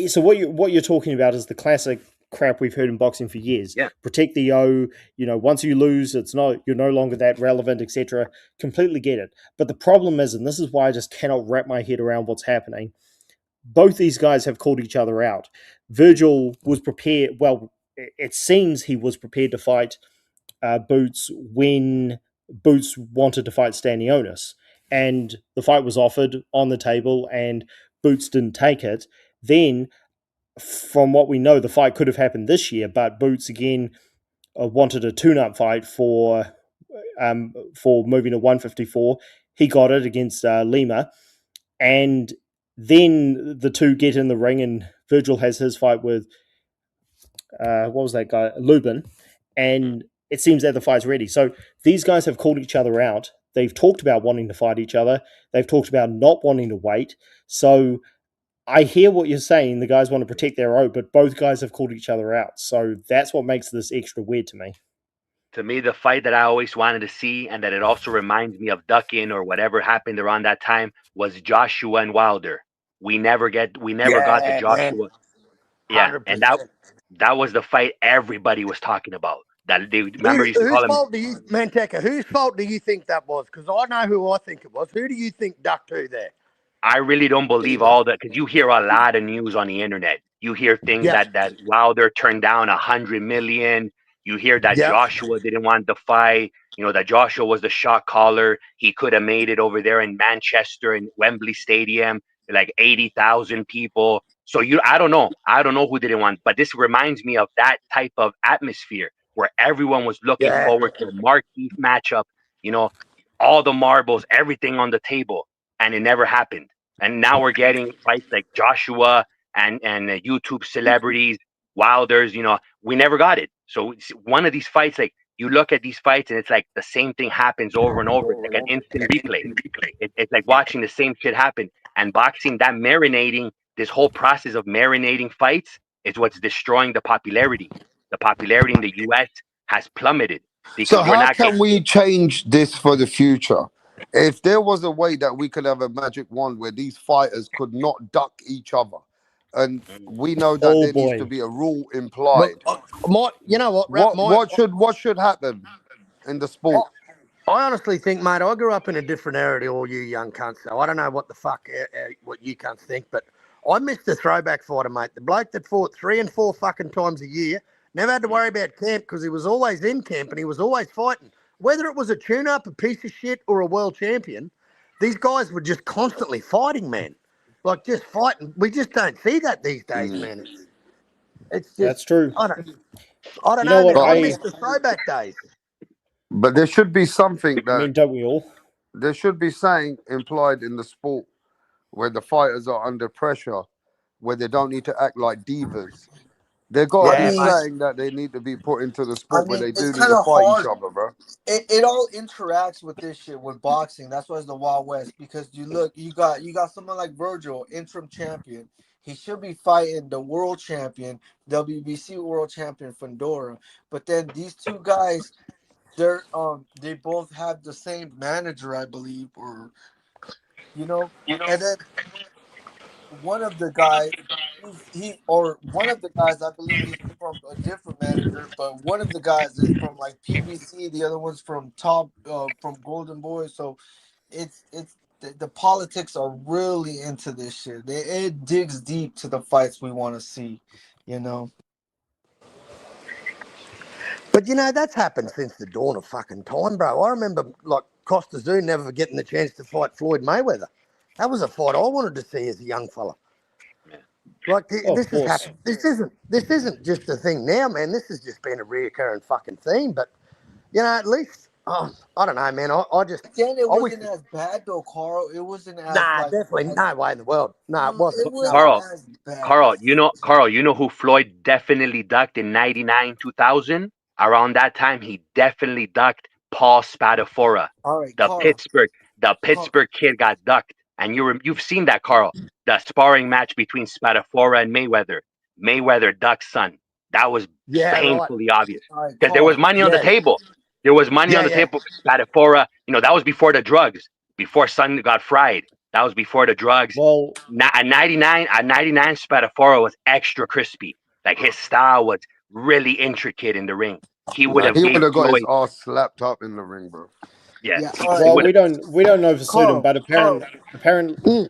so what you're talking about is the classic crap we've heard in boxing for years. Yeah. Protect the O. Once you lose, you're no longer that relevant, etc. Completely get it. But the problem is, and this is why I just cannot wrap my head around what's happening. Both these guys have called each other out. Virgil was prepared. Well, it seems he was prepared to fight Boots when Boots wanted to fight Stanionis, and the fight was offered on the table, and Boots didn't take it. Then, from what we know, the fight could have happened this year, but Boots again wanted a tune-up fight for moving to 154. He got it against Lima, and then the two get in the ring, and Virgil has his fight with what was that guy, Lubin, and it seems that the fight's ready. So these guys have called each other out. They've talked about wanting to fight each other. They've talked about not wanting to wait. So I hear what you're saying. The guys want to protect their own, but both guys have called each other out. So that's what makes this extra weird to me. To me, the fight that I always wanted to see, and that it also reminds me of Duckin or whatever happened around that time, was Joshua and Wilder. We never got the Joshua. Man. Yeah, and that was the fight everybody was talking about. That they remember used to call him. Manteca, whose fault do you think that was? Because I know who I think it was. Who do you think ducked who there? I really don't believe all that, because you hear a lot of news on the internet. You hear things that Wilder turned down $100 million. You hear that Joshua didn't want the fight. That Joshua was the shot caller. He could have made it over there in Manchester in Wembley Stadium, like 80,000 people. So I don't know. I don't know who didn't want, but this reminds me of that type of atmosphere where everyone was looking forward to a marquee matchup. All the marbles, everything on the table, and it never happened. And now we're getting fights like Joshua and YouTube celebrities, Wilders. We never got it. So one of these fights, like you look at these fights and it's like the same thing happens over and over. It's like an instant replay. It's like watching the same shit happen. And boxing, that marinating, this whole process of marinating fights is what's destroying the popularity. The popularity in the US has plummeted. So how can we change this for the future? If there was a way that we could have a magic wand where these fighters could not duck each other, and we know that there needs to be a rule implied. You know what? What should happen in the sport? I honestly think, mate, I grew up in a different era to all you young cunts, so I don't know what the fuck what you cunts think, but I missed the throwback fighter, mate. The bloke that fought 3 and 4 fucking times a year, never had to worry about camp because he was always in camp and he was always fighting. Whether it was a tune-up, a piece of shit, or a world champion, these guys were just constantly fighting, man. Like, just fighting. We just don't see that these days, man. It's just, that's true. I don't know, man. I miss the throwback days. But there should be something that... I mean, don't we all? There should be something implied in the sport where the fighters are under pressure, where they don't need to act like divas. They've got to be saying that they need to be put into the sport where they do need to fight each other, bro. It all interacts with this shit with boxing. That's why it's the Wild West, because you got someone like Virgil, interim champion. He should be fighting the world champion, WBC world champion Fedora. But then these two guys, they both have the same manager, I believe, or and then one of the guys, one of the guys, I believe he's from a different manager, but one of the guys is from like PBC, the other one's from from Golden Boy. So it's the politics are really into this shit. It digs deep to the fights we want to see, you know. But that's happened since the dawn of fucking time, bro. I remember like Costa Zoo never getting the chance to fight Floyd Mayweather. That was a fight I wanted to see as a young fella. Like this has happened. This isn't just a thing now, man. This has just been a reoccurring fucking theme. But at least I don't know, man. I just Then it wasn't as bad though, Carl. It wasn't as definitely no way in the world. No, it wasn't. It wasn't Carl, as bad. Carl, you know who Floyd definitely ducked in 99, 2000? Around that time, he definitely ducked Paul Spadafora. All right, The Carl. Pittsburgh kid got ducked. And you've seen that, Carl. The sparring match between Spadafora and Mayweather. Mayweather ducked son. That was painfully obvious. Because there was money on the table. There was money on the table for Spadafora. That was before the drugs. Before son got fried. That was before the drugs. Well, at 99, Spadafora was extra crispy. Like his style was really intricate in the ring. He would have got his ass slapped up in the ring, bro. Yeah. Well, we don't know for certain, but apparently.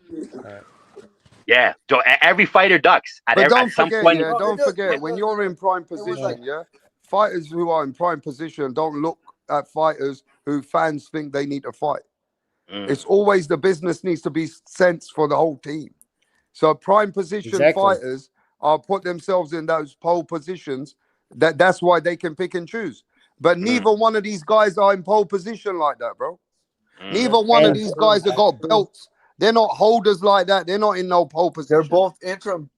Yeah. So every fighter ducks. But don't forget, when you're in prime position, fighters who are in prime position don't look at fighters who fans think they need to fight. It's always the business needs to be sense for the whole team. So prime position fighters are put themselves in those pole positions. That's why they can pick and choose. But neither one of these guys are in pole position like that, bro. Neither one of these guys have got belts. They're not holders like that. They're not in no pole position. They're both interim.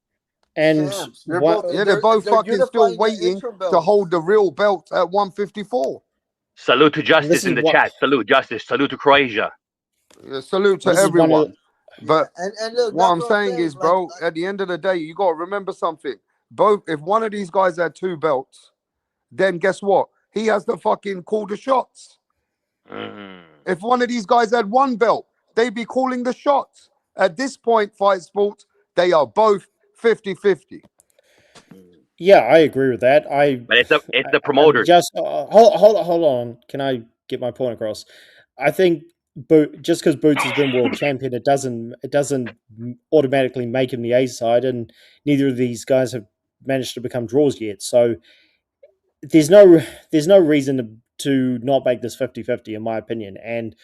And they're both fucking still waiting to hold the real belt at 154. Salute to Justice in the chat. Salute Justice. Salute to Croatia. Yeah, salute to everyone. But look, what I'm saying is, bro, at the end of the day, you got to remember something. If one of these guys had 2 belts, then guess what? He has to fucking call the shots. If one of these guys had 1 belt, they'd be calling the shots. At this point, Fight Sports, they are both 50-50. Yeah, I agree with that. But it's the promoters. Just hold on. Can I get my point across? I think just because Boots has been world champion, it doesn't automatically make him the A side, and neither of these guys have managed to become draws yet. So there's no reason to not make this 50-50 in my opinion. And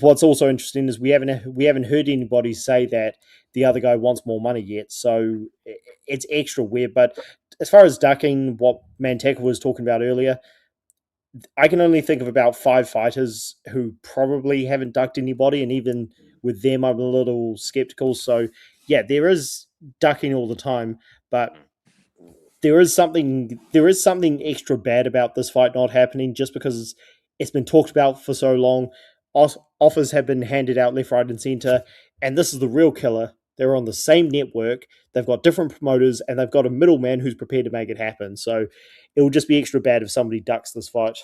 what's also interesting is we haven't heard anybody say that the other guy wants more money yet. So it's extra weird. But as far as ducking, what Manteca was talking about earlier, I can only think of about 5 fighters who probably haven't ducked anybody, and even with them, I'm a little skeptical. So yeah, there is ducking all the time, but there is something extra bad about this fight not happening just because it's been talked about for so long. Offers have been handed out left, right, and center, and this is the real killer. They're on the same network. They've got different promoters, and they've got a middleman who's prepared to make it happen. So it will just be extra bad if somebody ducks this fight.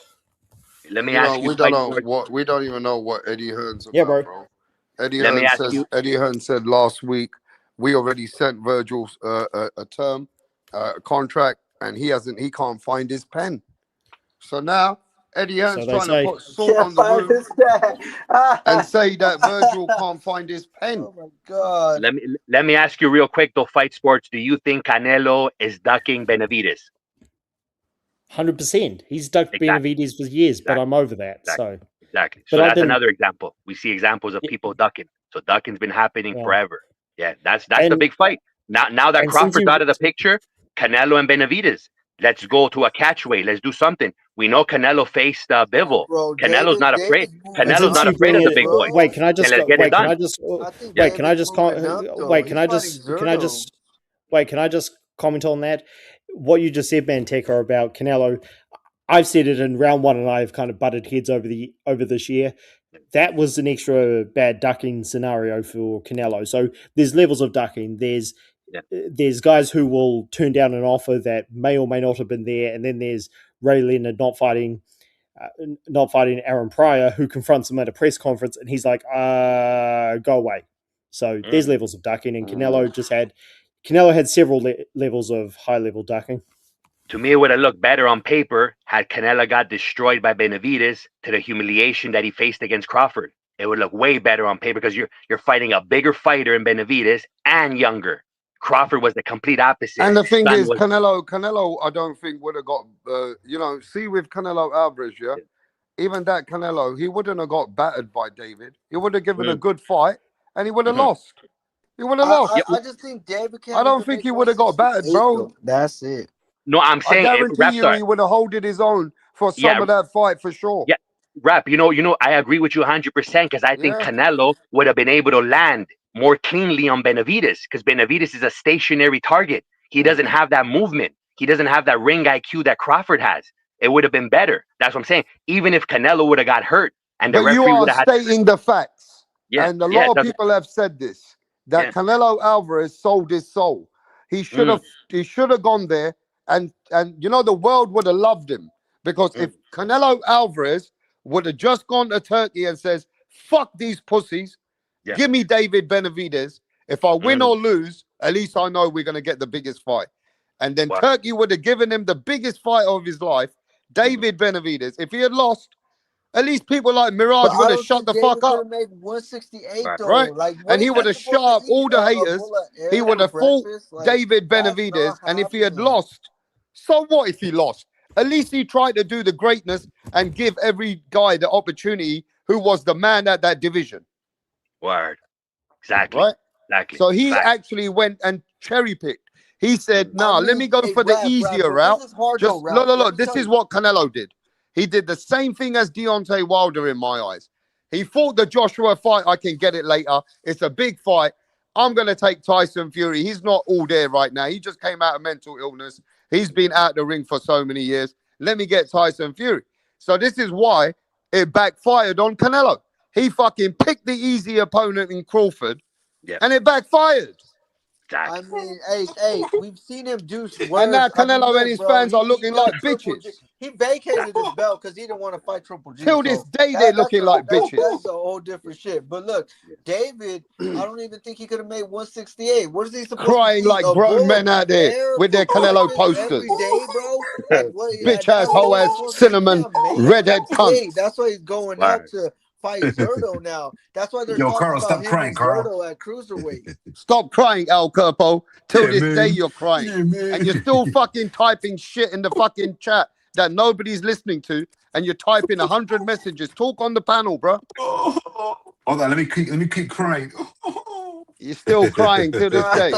Let me ask you. We don't even know what Eddie Hearn's about, bro. Eddie Hearn said last week we already sent Virgil a term, contract, and he can't find his pen. So now Eddie Hearn's trying to put salt on the wound and say that Virgil can't find his pen. Oh my God. Let me ask you real quick though, Fight Sports. Do you think Canelo is ducking Benavidez? 100%. He's ducked Benavidez for years, but I'm over that. Exactly. So that's another example. We see examples of people ducking. So ducking's been happening forever. Yeah, that's the big fight. Now that Crawford's out of the picture, Canelo and Benavidez. Let's go to a catchweight. Let's do something. We know Canelo faced Bivol. Canelo's not afraid. Canelo's not afraid of the big boy. Wait, can I just comment on that? What you just said, Manteca, about Canelo. I've said it in round 1, and I've kind of butted heads over this year. That was an extra bad ducking scenario for Canelo. So there's levels of ducking. There's guys who will turn down an offer that may or may not have been there, and then there's Ray Leonard not fighting Aaron Pryor, who confronts him at a press conference, and he's like, "Go away." So there's levels of ducking, and Canelo had several levels of high level ducking. To me, it would have looked better on paper had Canelo got destroyed by Benavidez to the humiliation that he faced against Crawford. It would look way better on paper because you're fighting a bigger fighter in Benavides and younger. Crawford was the complete opposite. And the thing Son is, was, Canelo, I don't think would have got, see with Canelo Alvarez, yeah, even that Canelo, he wouldn't have got battered by David. He would have given a good fight, and he would have lost. He would have lost. I just think David can't. I don't think he would have got battered, bro. Though. That's it. No, I'm saying I guarantee you, he would have holded his own for some of that fight for sure. Yeah, Rap. You know, I agree with you 100% because I think Canelo would have been able to land more cleanly on Benavides because Benavides is a stationary target. He doesn't have that movement. He doesn't have that ring IQ that Crawford has. It would have been better. That's what I'm saying. Even if Canelo would have got hurt and the But referee you would are have stating the facts. Yeah, And a lot of people have said this, that Canelo Alvarez sold his soul. He should have gone there and you know the world would have loved him because if Canelo Alvarez would have just gone to Turkey and says, fuck these pussies, give me David Benavides. If I win or lose, at least I know we're going to get the biggest fight. And then Turkey would have given him the biggest fight of his life, David Benavides. If he had lost, at least people like Mirage would have shut the fuck up. Made 168 though, right? like, and he would have shut up all the haters. He would have fought David Benavides, and if he had lost, so what if he lost? At least he tried to do the greatness and give every guy the opportunity who was the man at that division. Word. Exactly. Right? Exactly. So he actually went and cherry picked. He said, "Nah, let me go for the easier route." Just look. This is what Canelo did. He did the same thing as Deontay Wilder in my eyes. He fought the Joshua fight. I can get it later. It's a big fight. I'm going to take Tyson Fury. He's not all there right now. He just came out of mental illness. He's been out the ring for so many years. Let me get Tyson Fury. So this is why it backfired on Canelo. He fucking picked the easy opponent in Crawford, and it backfired. I mean, hey, we've seen him do worse. And now Canelo and his fans are looking like bitches. He vacated his belt because he didn't want to fight Triple G. Till this day, they're looking like bitches. That's a whole different shit. But look, David, I don't even think he could have made 168. What is he supposed crying to like grown men out there with their Canelo posters? Every day, bro. Bitch ass, hoe ass, cinnamon, redhead cunt. That's why he's going out to fight Zerto now. That's why they're talking Carl, about stop him crying, and Carl. Zerto at cruiserweight. Stop crying, El Corpo. Till this man. day you're crying. And you're still fucking typing shit in the fucking chat that nobody's listening to. And you're typing 100 messages. Talk on the panel, bro. Hold on, let me keep crying. You're still crying till this day.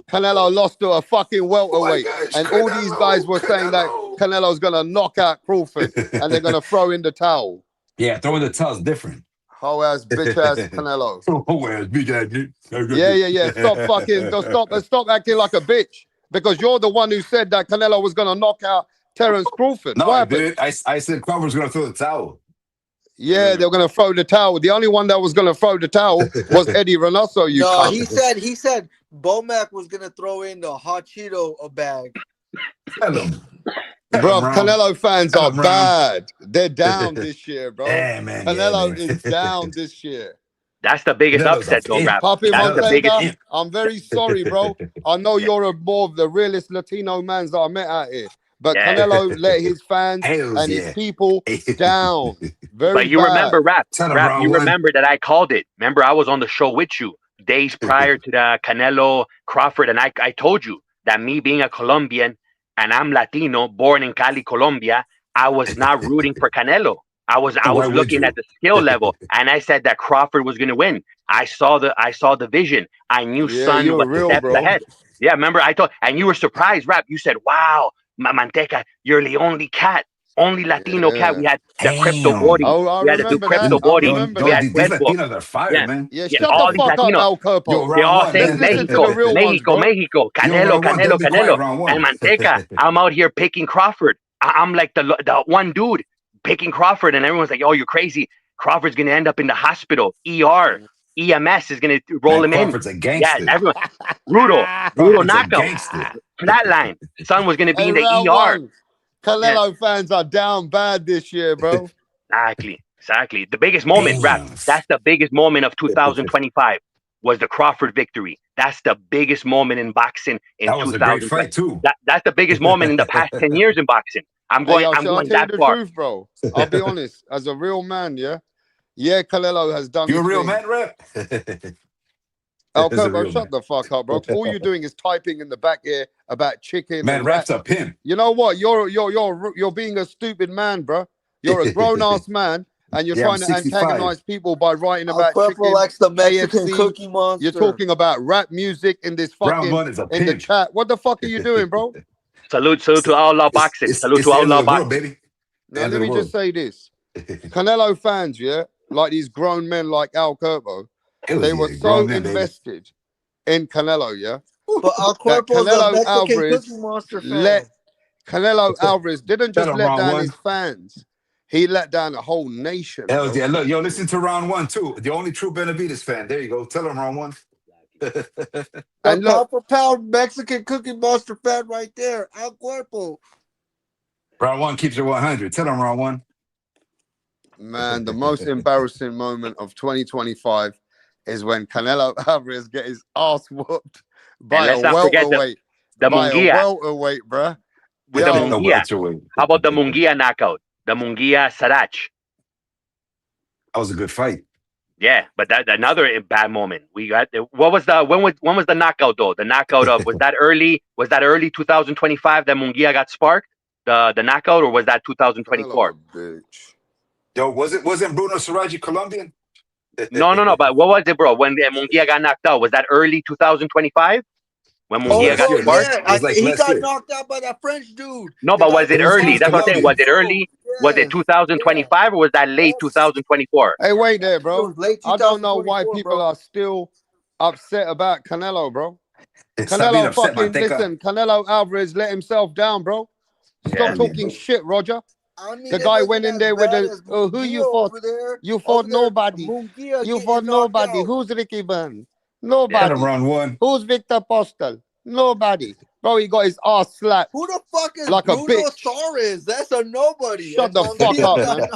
Canelo lost to a fucking welterweight. And all these guys were saying that Canelo's going to knock out Crawford. And they're going to throw in the towel. Yeah, throwing the towel is different. Hoe ass, bitch ass Canelo. Hoe ass, bitch ass. Yeah. Stop acting like a bitch. Because you're the one who said that Canelo was going to knock out Terence Crawford. No, I did. I said Crawford was going to throw the towel. Yeah, they were going to throw the towel. The only one that was going to throw the towel was Eddie Reynoso. He said Bomac was going to throw in the hot Cheeto bag. Tell him. Bro, Canelo fans are bad. They're down this year, bro. Yeah, man. Canelo is down this year. That's the biggest upset, though, Rap. Papi That's the biggest. Montega, I'm very sorry, bro. I know you're more of the realest Latino mans that I met out here. But Canelo let his fans and his people down. But you remember, Rap, you remember that I called it. Remember, I was on the show with you days prior to the Canelo Crawford, and I told you that me being a Colombian and I'm Latino, born in Cali, Colombia, I was not rooting for Canelo. I was looking at the skill level, and I said that Crawford was going to win. I saw the vision. I knew Son was steps ahead. Yeah, remember I told, and you were surprised, Rap. You said, "Wow, Manteca, you're the only cat, only Latino cat." We had the Crypto Body. We had the Crypto Body. We had Latinos are fire, man. Yeah, shut the fuck up, El Corpo. They all say Mexico, Canelo. And Manteca, I'm out here picking Crawford. I'm like the one dude picking Crawford, and everyone's like, "Oh, you're crazy. Crawford's gonna end up in the hospital. ER, EMS is gonna roll him in." Crawford's a gangster. Yeah, everyone. Brutal knockout. Flatline. Son was gonna be in the ER. Canelo fans are down bad this year, bro. Exactly. The biggest moment, Rap. That's the biggest moment of 2025 was the Crawford victory. That's the biggest moment in boxing in 2000. That was a great fight too. That's the biggest moment in the past 10 years in boxing. I'm going I'll tell that you the far. truth, bro. I'll be honest. As a real man, yeah, Yeah, Canelo has done You a his real thing. man, Rep? Al That's a Kerbo, real shut man. the fuck up, bro. All you're doing is typing in the back here about chicken Man, and Rap's rat. a pimp. You know what? You're being a stupid man, bro. You're a grown ass man, and you're Yeah, I'm trying to 65. antagonize people by writing Al about Cuerpo chicken, likes the Mexican KFC. Cookie Monster. You're talking about rap music in this Brown fucking Bun is a in the pimp. chat. What the fuck are you doing, bro? Salute to Outlaw Boxing. Salute It's to the end Outlaw of the world, Boxing. baby. The Now end let of the me world. just say this: Canelo fans, yeah, like these grown men like Al Kerbo, they were so grown men, baby. invested in Canelo, yeah. But Al That Cuerpo's a Canelo Mexican Alvarez Cookie Monster fan. Canelo Alvarez didn't Tell just him let round down one. his fans; he let down a whole nation. Hell Bro. yeah. Look, yo, listen to round one, too. The only true Benavides fan. There you go. Tell him round one. The And look, pound for pound Mexican Cookie Monster fan right there, Al Cuerpo. Round one keeps it 100. Tell him round one. man, the most embarrassing moment of 2025 is when Canelo Alvarez get his ass whooped by a let's not forget welterweight. the By a Munguia. welterweight, bruh. With the Yo, Munguia. How about the Munguia knockout? The Munguia Sarach. That was a good fight. Yeah, but that another bad moment. We got when was the knockout though? The knockout of was that early 2025 that Munguia got sparked? The knockout, or was that 2024? Bitch. Yo, wasn't Bruno Saraji Colombian? No. But what was it, bro? When Munguia got knocked out, was that early 2025? When Munguia got sparked? Yeah, he got knocked out by that French dude. No, but was it early? That's what I'm saying. Was it early? Yes. Was it 2025 or was that late 2024? Hey, wait there, bro. Late I don't know why people are still upset about Canelo, bro. Canelo fucking listen. Canelo Alvarez let himself down, bro. Stop talking shit, Roger. I mean, the guy went in there with the who you fought? You fought nobody. You fought nobody. Who's Ricky Burns? Nobody. Round one. Who's Victor Postel? Nobody. Bro, he got his ass slapped. Who the fuck is like Bruno a bitch. Suarez? That's a nobody. Shut the fuck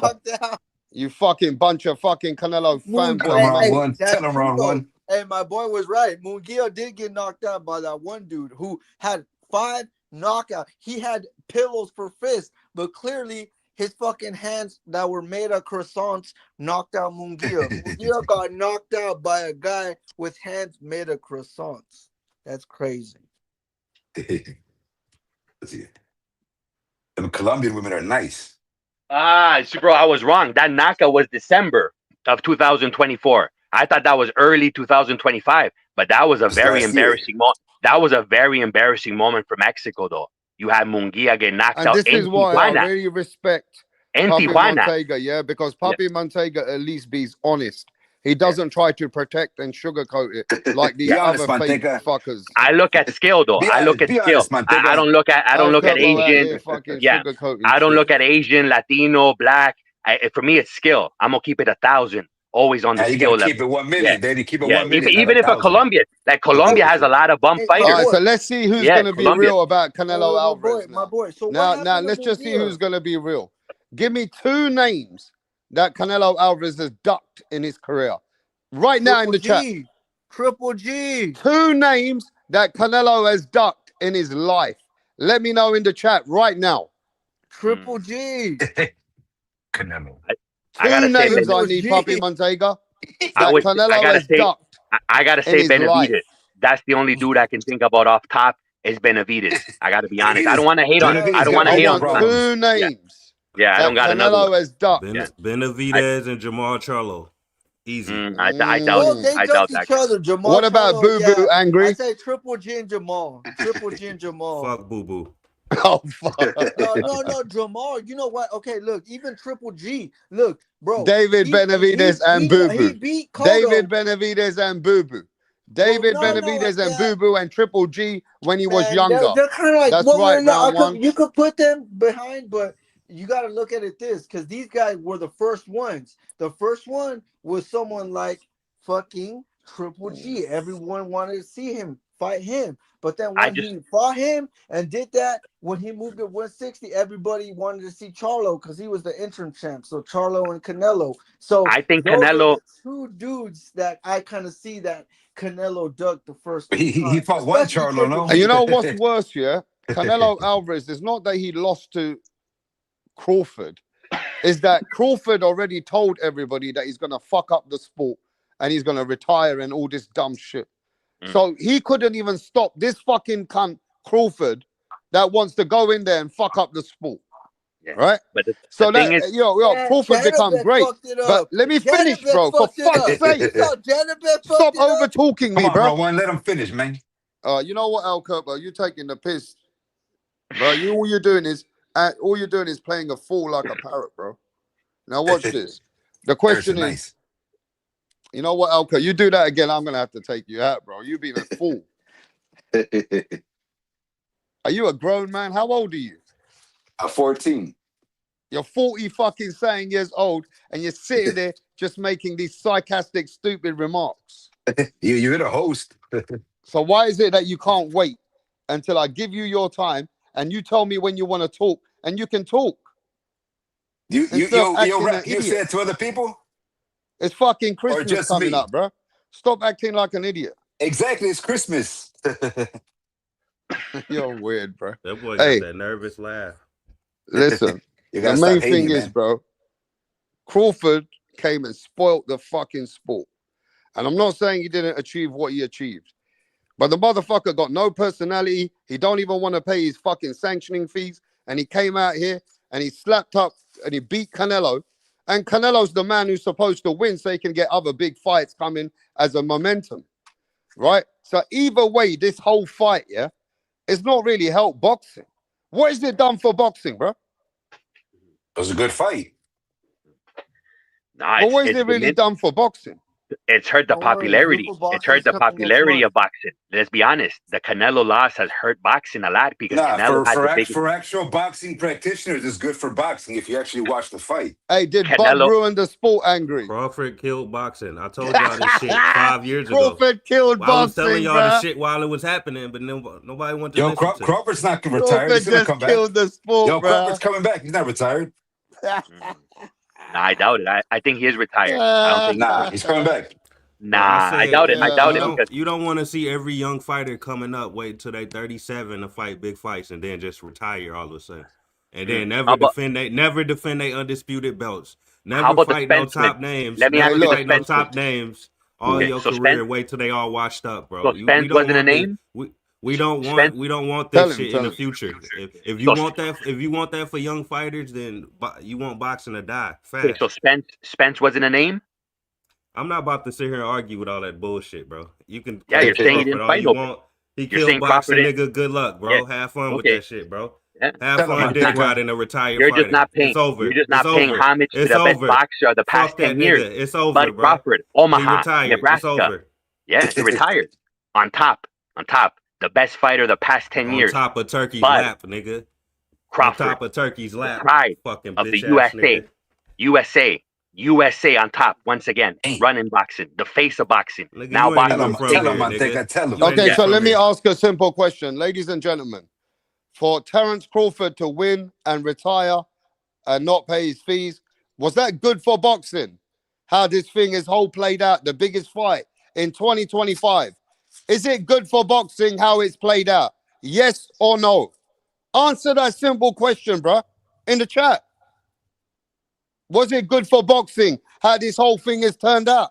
up, man. You fucking bunch of fucking Canelo fanboys. Tell him round one. Hey, my boy was right. Munguia did get knocked out by that one dude who had 5 knockouts. He had pillows for fists, but clearly his fucking hands that were made of croissants knocked out Munguia. Munguia got knocked out by a guy with hands made of croissants. That's crazy. The Colombian women are nice. Bro, I was wrong. That knockout was December of 2024. I thought that was early 2025, but that was a very embarrassing moment. That was a very embarrassing moment for Mexico, though. You had Munguia get knocked out. And this is why I really respect Papi Montega, yeah, because Papi Montega at least be honest. He doesn't try to protect and sugarcoat it like these other fake fuckers. I look at skill, though. I look at skill. I don't look at Asian. Yeah, I don't look at Asian, Latino, black. For me, it's skill. I'm gonna keep it 1,000. Always on the skill level. Keep it 1 minute, baby. Keep it 1 minute. Even if a Colombian, like Colombia has a lot of bum fighters. All right, so let's see who's gonna be real about Canelo Alvarez. My boy. So now let's just see who's gonna be real. Give me 2 names that Canelo Alvarez has ducked in his career. Right now in the chat. Triple G. 2 names that Canelo has ducked in his life. Let me know in the chat right now. Triple G. Canelo. 2 names I need, Papi Montega. I gotta say Benavides. That's the only dude I can think about off top is Benavides. I gotta be honest. I don't want to hate on him. I don't want to hate on 2 names. Yeah, I don't got another one. Has ducked. Benavides and Jamal Charlo. Easy. I doubt that. What about Boo Boo Angry? I say Triple G and Jamal. Triple G and Jamal. Fuck Boo Boo. Oh fuck. No, Jamal. You know what? Okay, look, even Triple G. Look, bro. David Benavides and Boo Boo. He beat Cotto. David Benavides and Boo Boo. David Benavides and Boo Boo and Triple G when he was younger. They're kind of like, that's right. Round one. You could put them behind, but you got to look at it because these guys were the first ones. The first one was someone like fucking Triple G. Everyone wanted to see him fight him. But then when he fought him and did that, when he moved to 160, everybody wanted to see Charlo because he was the interim champ. So Charlo and Canelo. So I think Canelo. 2 dudes that I kind of see that Canelo dug the first. He fought one Charlo, no? And you know what's worse, yeah? Canelo Alvarez, it's not that he lost to Crawford. is that Crawford already told everybody that he's gonna fuck up the sport and he's gonna retire and all this dumb shit. So he couldn't even stop this fucking cunt Crawford that wants to go in there and fuck up the sport. Yeah. Right? But So the that thing is, Crawford become Janabek great. fucked it But up. let me finish, Janabek bro. For fucked it fuck's up. sake. You saw Janabek Stop fucked it over up. talking me, Come on, bro. Rowan, let him finish, man. You know what, Al Kurt, bro? You taking the piss, bro. All you're doing is playing a fool like a parrot, bro. Now watch this. The question is, nice. you know what, Al Kurt? You do that again, I'm gonna have to take you out, bro. You being a fool. Are you a grown man? How old are you? I'm 14. You're 40 fucking saying years old, and you're sitting there just making these sarcastic, stupid remarks. You're the host. So why is it that you can't wait until I give you your time and you tell me when you want to talk and you can talk? You An say idiot. it to other people? It's fucking Or Christmas just coming me? up, bro. Stop acting like an idiot. Exactly, it's Christmas. You're weird, bro. That boy Hey, got that nervous laugh. listen, You the gotta stop main hating, thing is, man. bro, Crawford came and spoilt the fucking sport. And I'm not saying he didn't achieve what he achieved. But the motherfucker got no personality. He don't even want to pay his fucking sanctioning fees. And he came out here and he slapped up and he beat Canelo. And Canelo's the man who's supposed to win so he can get other big fights coming as a momentum. Right? So either way, this whole fight, yeah, it's not really helped boxing. What has it done for boxing, bro? It was a good fight. nah, But what has it's it really done for boxing? It's hurt the Don't worry, popularity. group of It's hurt boxers the coming next popularity month. of boxing. Let's be honest. The Canelo loss has hurt boxing a lot because Nah, Canelo had the biggest. for actual boxing practitioners, it's good for boxing if you actually watch the fight. Hey, did Canelo- Bud ruin the sport, Angry? Crawford killed boxing. I told y'all this shit 5 years ago. Crawford killed Well, I was telling boxing, y'all bro. the shit while it was happening, but nobody wanted to Yo, listen to. Crawford's not retired. Crawford He's gonna just come back. killed the sport, Yo, bro. Crawford's coming back. He's not retired. Nah, I doubt it. I think he is retired. I don't think. Nah, he's coming back. Nah, I doubt it. I doubt it because You don't want to see every young fighter coming up wait till they 37 to fight big fights and then just retire all of a sudden, and then never defend they undisputed belts. Never fight no top names. Let me Never ask you fight no this. top names all Okay, your so career. Spence- Wait till they all washed up, bro. So Spence wasn't a name? We don't Spence- want Tell this him, shit tell in the him. future. If you So- want that for young fighters, then you want boxing to die fast. Okay, so Spence wasn't a name. I'm not about to sit here and argue with all that bullshit, bro. You can Yeah, you're saying he didn't fight you over. want. He You're killed saying boxing, Crawford nigga. Good luck, bro. Yeah. Have fun with Okay. that shit, bro. Yeah. Have fun dick riding a retired You're fighter. just not paying. It's over. You're just not It's paying over. homage to It's the best over. boxer of the past Fuck that 10 nigga. years. It's over, Bud bro. Crawford, He Omaha, retired. Nebraska. It's over. Yeah, he retired. On top, the best fighter of the past 10 On years. top of Turkey's Bud lap, nigga. Crawford, On top of Turkey's lap. pride Fucking of the bitch ass USA. nigga. USA on top once again. Running boxing, the face of boxing. Nigga, Now you ain't boxing. even from here, nigga. Tell him. You ain't Okay, even so from let me here. ask a simple question, ladies and gentlemen. For Terence Crawford to win and retire and not pay his fees, was that good for boxing? How this thing is whole played out, the biggest fight in 2025. Is it good for boxing how it's played out? Yes or no? Answer that simple question, bro, in the chat. Was it good for boxing how this whole thing has turned out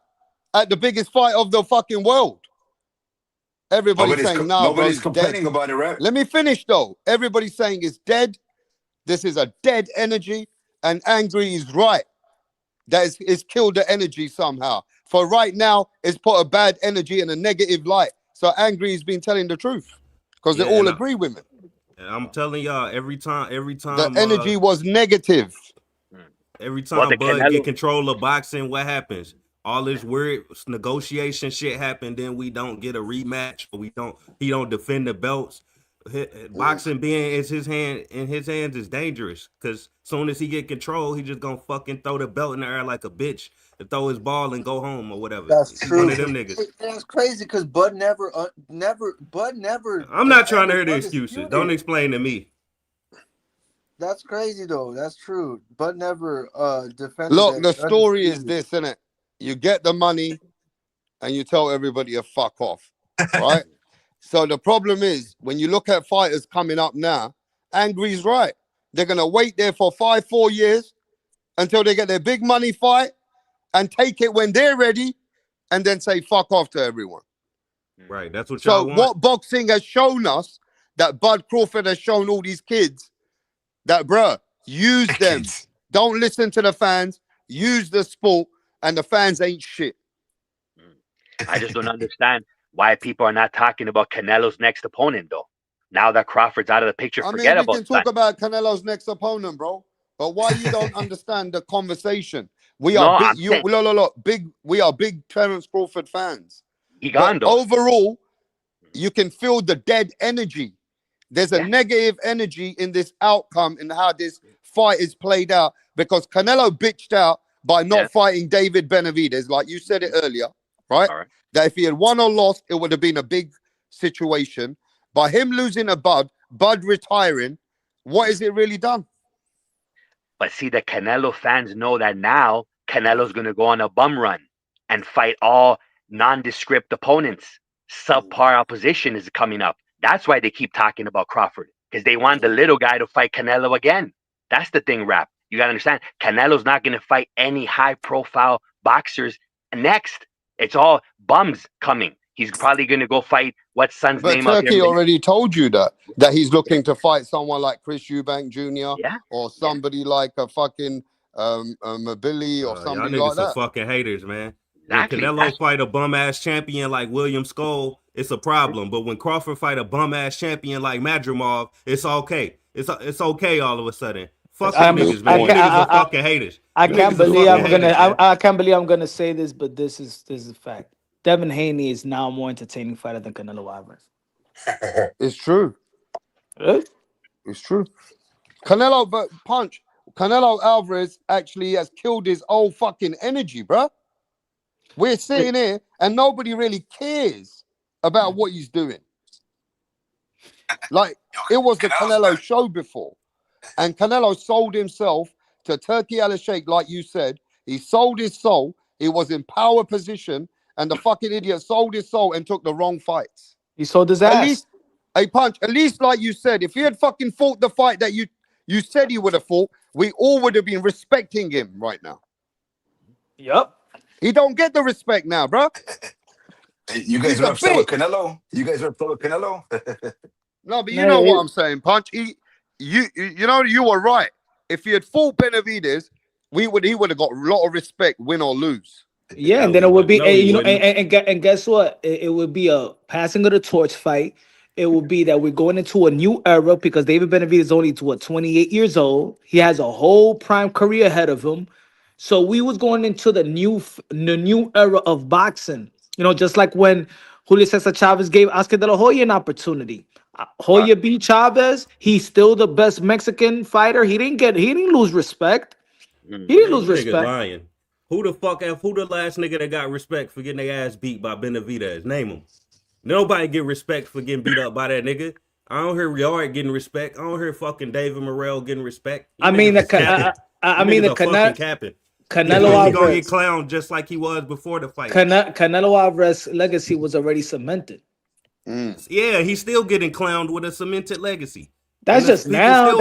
at the biggest fight of the fucking world? Everybody's saying, nah, bro, nobody's it's complaining dead. about it, right? Let me finish, though. Everybody's saying it's dead. This is a dead energy, and Angry is right. That it's killed the energy somehow. For right now, it's put a bad energy in a negative light. So Angry has been telling the truth because they all agree with me. And I'm telling y'all, every time The energy was negative. Every time Bud get control of boxing, what happens? All this weird negotiation shit happen. Then we don't get a rematch. He don't defend the belts. Boxing being in his hands is dangerous because soon as he get control, he just gonna fucking throw the belt in the air like a bitch and throw his ball and go home or whatever. That's He's true. one of them niggas. That's crazy because Bud never. I'm not trying to hear the excuses. Don't explain to me. That's crazy though. That's true. Bud never defended. Look, the story is this, isn't it? You get the money and you tell everybody to fuck off, right? So the problem is when you look at fighters coming up now, Angry's right. They're gonna wait there for 4 years until they get their big money fight and take it when they're ready and then say fuck off to everyone. Right, that's what So y'all want. what boxing has shown us, that Bud Crawford has shown all these kids, that bruh, use them. Don't listen to the fans. Use the sport, and the fans ain't shit. I just don't understand why people are not talking about Canelo's next opponent, though. Now that Crawford's out of the picture, forget we about can talk about Canelo's next opponent, bro. But why you don't understand the conversation? We are big. We are big Terence Crawford fans. But overall, you can feel the dead energy. There's a negative energy in this outcome and how this fight is played out, because Canelo bitched out by not fighting David Benavidez, like you said it earlier, right? That if he had won or lost, it would have been a big situation. By him losing a Bud retiring, what is it really done? But see, the Canelo fans know that now Canelo's going to go on a bum run and fight all nondescript opponents. Subpar opposition is coming up. That's why they keep talking about Crawford, because they want the little guy to fight Canelo again. That's the thing, Rap. You got to understand, Canelo's not going to fight any high-profile boxers next. It's all bums coming. He's probably going to go fight what's son's name? But Turkey already told you that he's looking to fight someone like Chris Eubank Jr. Or somebody like a fucking Mabili or somebody y'all niggas like that. Some fucking haters, man. When Canelo fight a bum ass champion like William Skull, it's a problem. But when Crawford fight a bum ass champion like Madrimov, it's okay. It's okay all of a sudden. Fuck them niggas, man. You niggas are fucking haters. I can't believe I can't believe I'm gonna say this, but this is a fact. Devin Haney is now a more entertaining fighter than Canelo Alvarez. It's true. It's true. Canelo Alvarez actually has killed his old fucking energy, bruh. We're sitting here and nobody really cares about what he's doing. Like, it was the Canelo show before. And Canelo sold himself to Turkey Al-Sheikh, like you said. He sold his soul. He was in power position. And the fucking idiot sold his soul and took the wrong fights. He sold his ass. At least, at least like you said, if he had fucking fought the fight that you said he would have fought, we all would have been respecting him right now. Yep. He don't get the respect now, bro. You guys were upset with Canelo? You guys were upset with Canelo? No, but you know what I'm saying, Punch. You were right. If he had fought Benavidez, he would have got a lot of respect, win or lose. Yeah, and then it would be, and guess what? It would be a passing of the torch fight. It would be that we're going into a new era because David Benavidez is only 28 years old. He has a whole prime career ahead of him. So we was going into the new era of boxing. You know, just like when Julio Cesar Chavez gave Oscar De La Hoya an opportunity. Hoya beat Chavez. He's still the best Mexican fighter. He didn't lose respect. He didn't lose respect. Lying. Who the last nigga that got respect for getting their ass beat by Benavidez? Name him. Nobody get respect for getting beat up by that nigga. I don't hear Yard getting respect. I don't hear fucking David Morrell getting respect. Canelo Alvarez gonna get clowned just like he was before the fight. Canelo Alvarez legacy was already cemented. Yeah, he's still getting clowned with a cemented legacy. That's just now.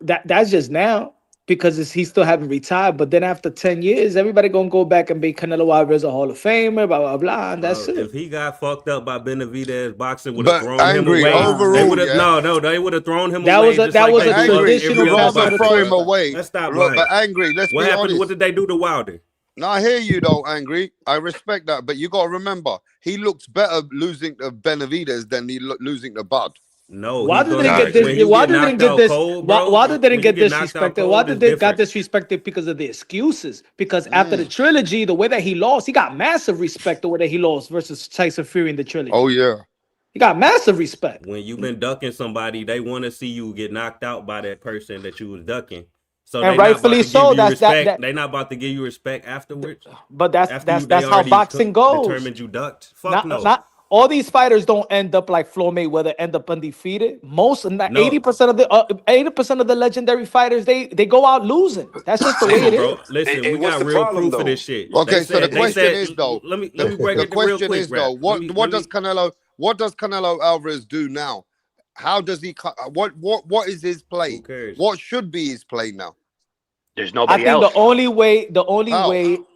That's just now because he still haven't retired. But then after 10 years, everybody gonna go back and be Canelo Alvarez a Hall of Famer, blah blah blah. And that's it. If he got fucked up by Benavidez, boxing would have thrown him away. They would have they would have thrown him away. That was a traditional rather throw him away. Let's stop lying. But Angry, let's what be happened? honest. What did they do to Wilder? No, I hear you though, Angry. I respect that, but you got to remember, he looks better losing to Benavidez than losing to Bud. No, Wilder didn't get this. Wilder didn't get this. Wilder didn't get disrespected. Wilder got disrespected because of the excuses. Because after the trilogy, the way that he lost, he got massive respect the way that he lost versus Tyson Fury in the trilogy. Oh yeah, he got massive respect. When you've been ducking somebody, they want to see you get knocked out by that person that you was ducking. So and rightfully so. They're not about to give you respect afterwards. But that's how boxing goes. Determined you ducked. Fuck no. Not all these fighters don't end up like Floyd Mayweather, end up undefeated. 80% of the legendary fighters they go out losing. That's just the way it is. Listen, we got real proof of this shit. Okay, so the question is though. Let me break it real quick. What does Canelo Alvarez do now? How does he? What is his play? What should be his play now? There's I nobody think else. the only How? way,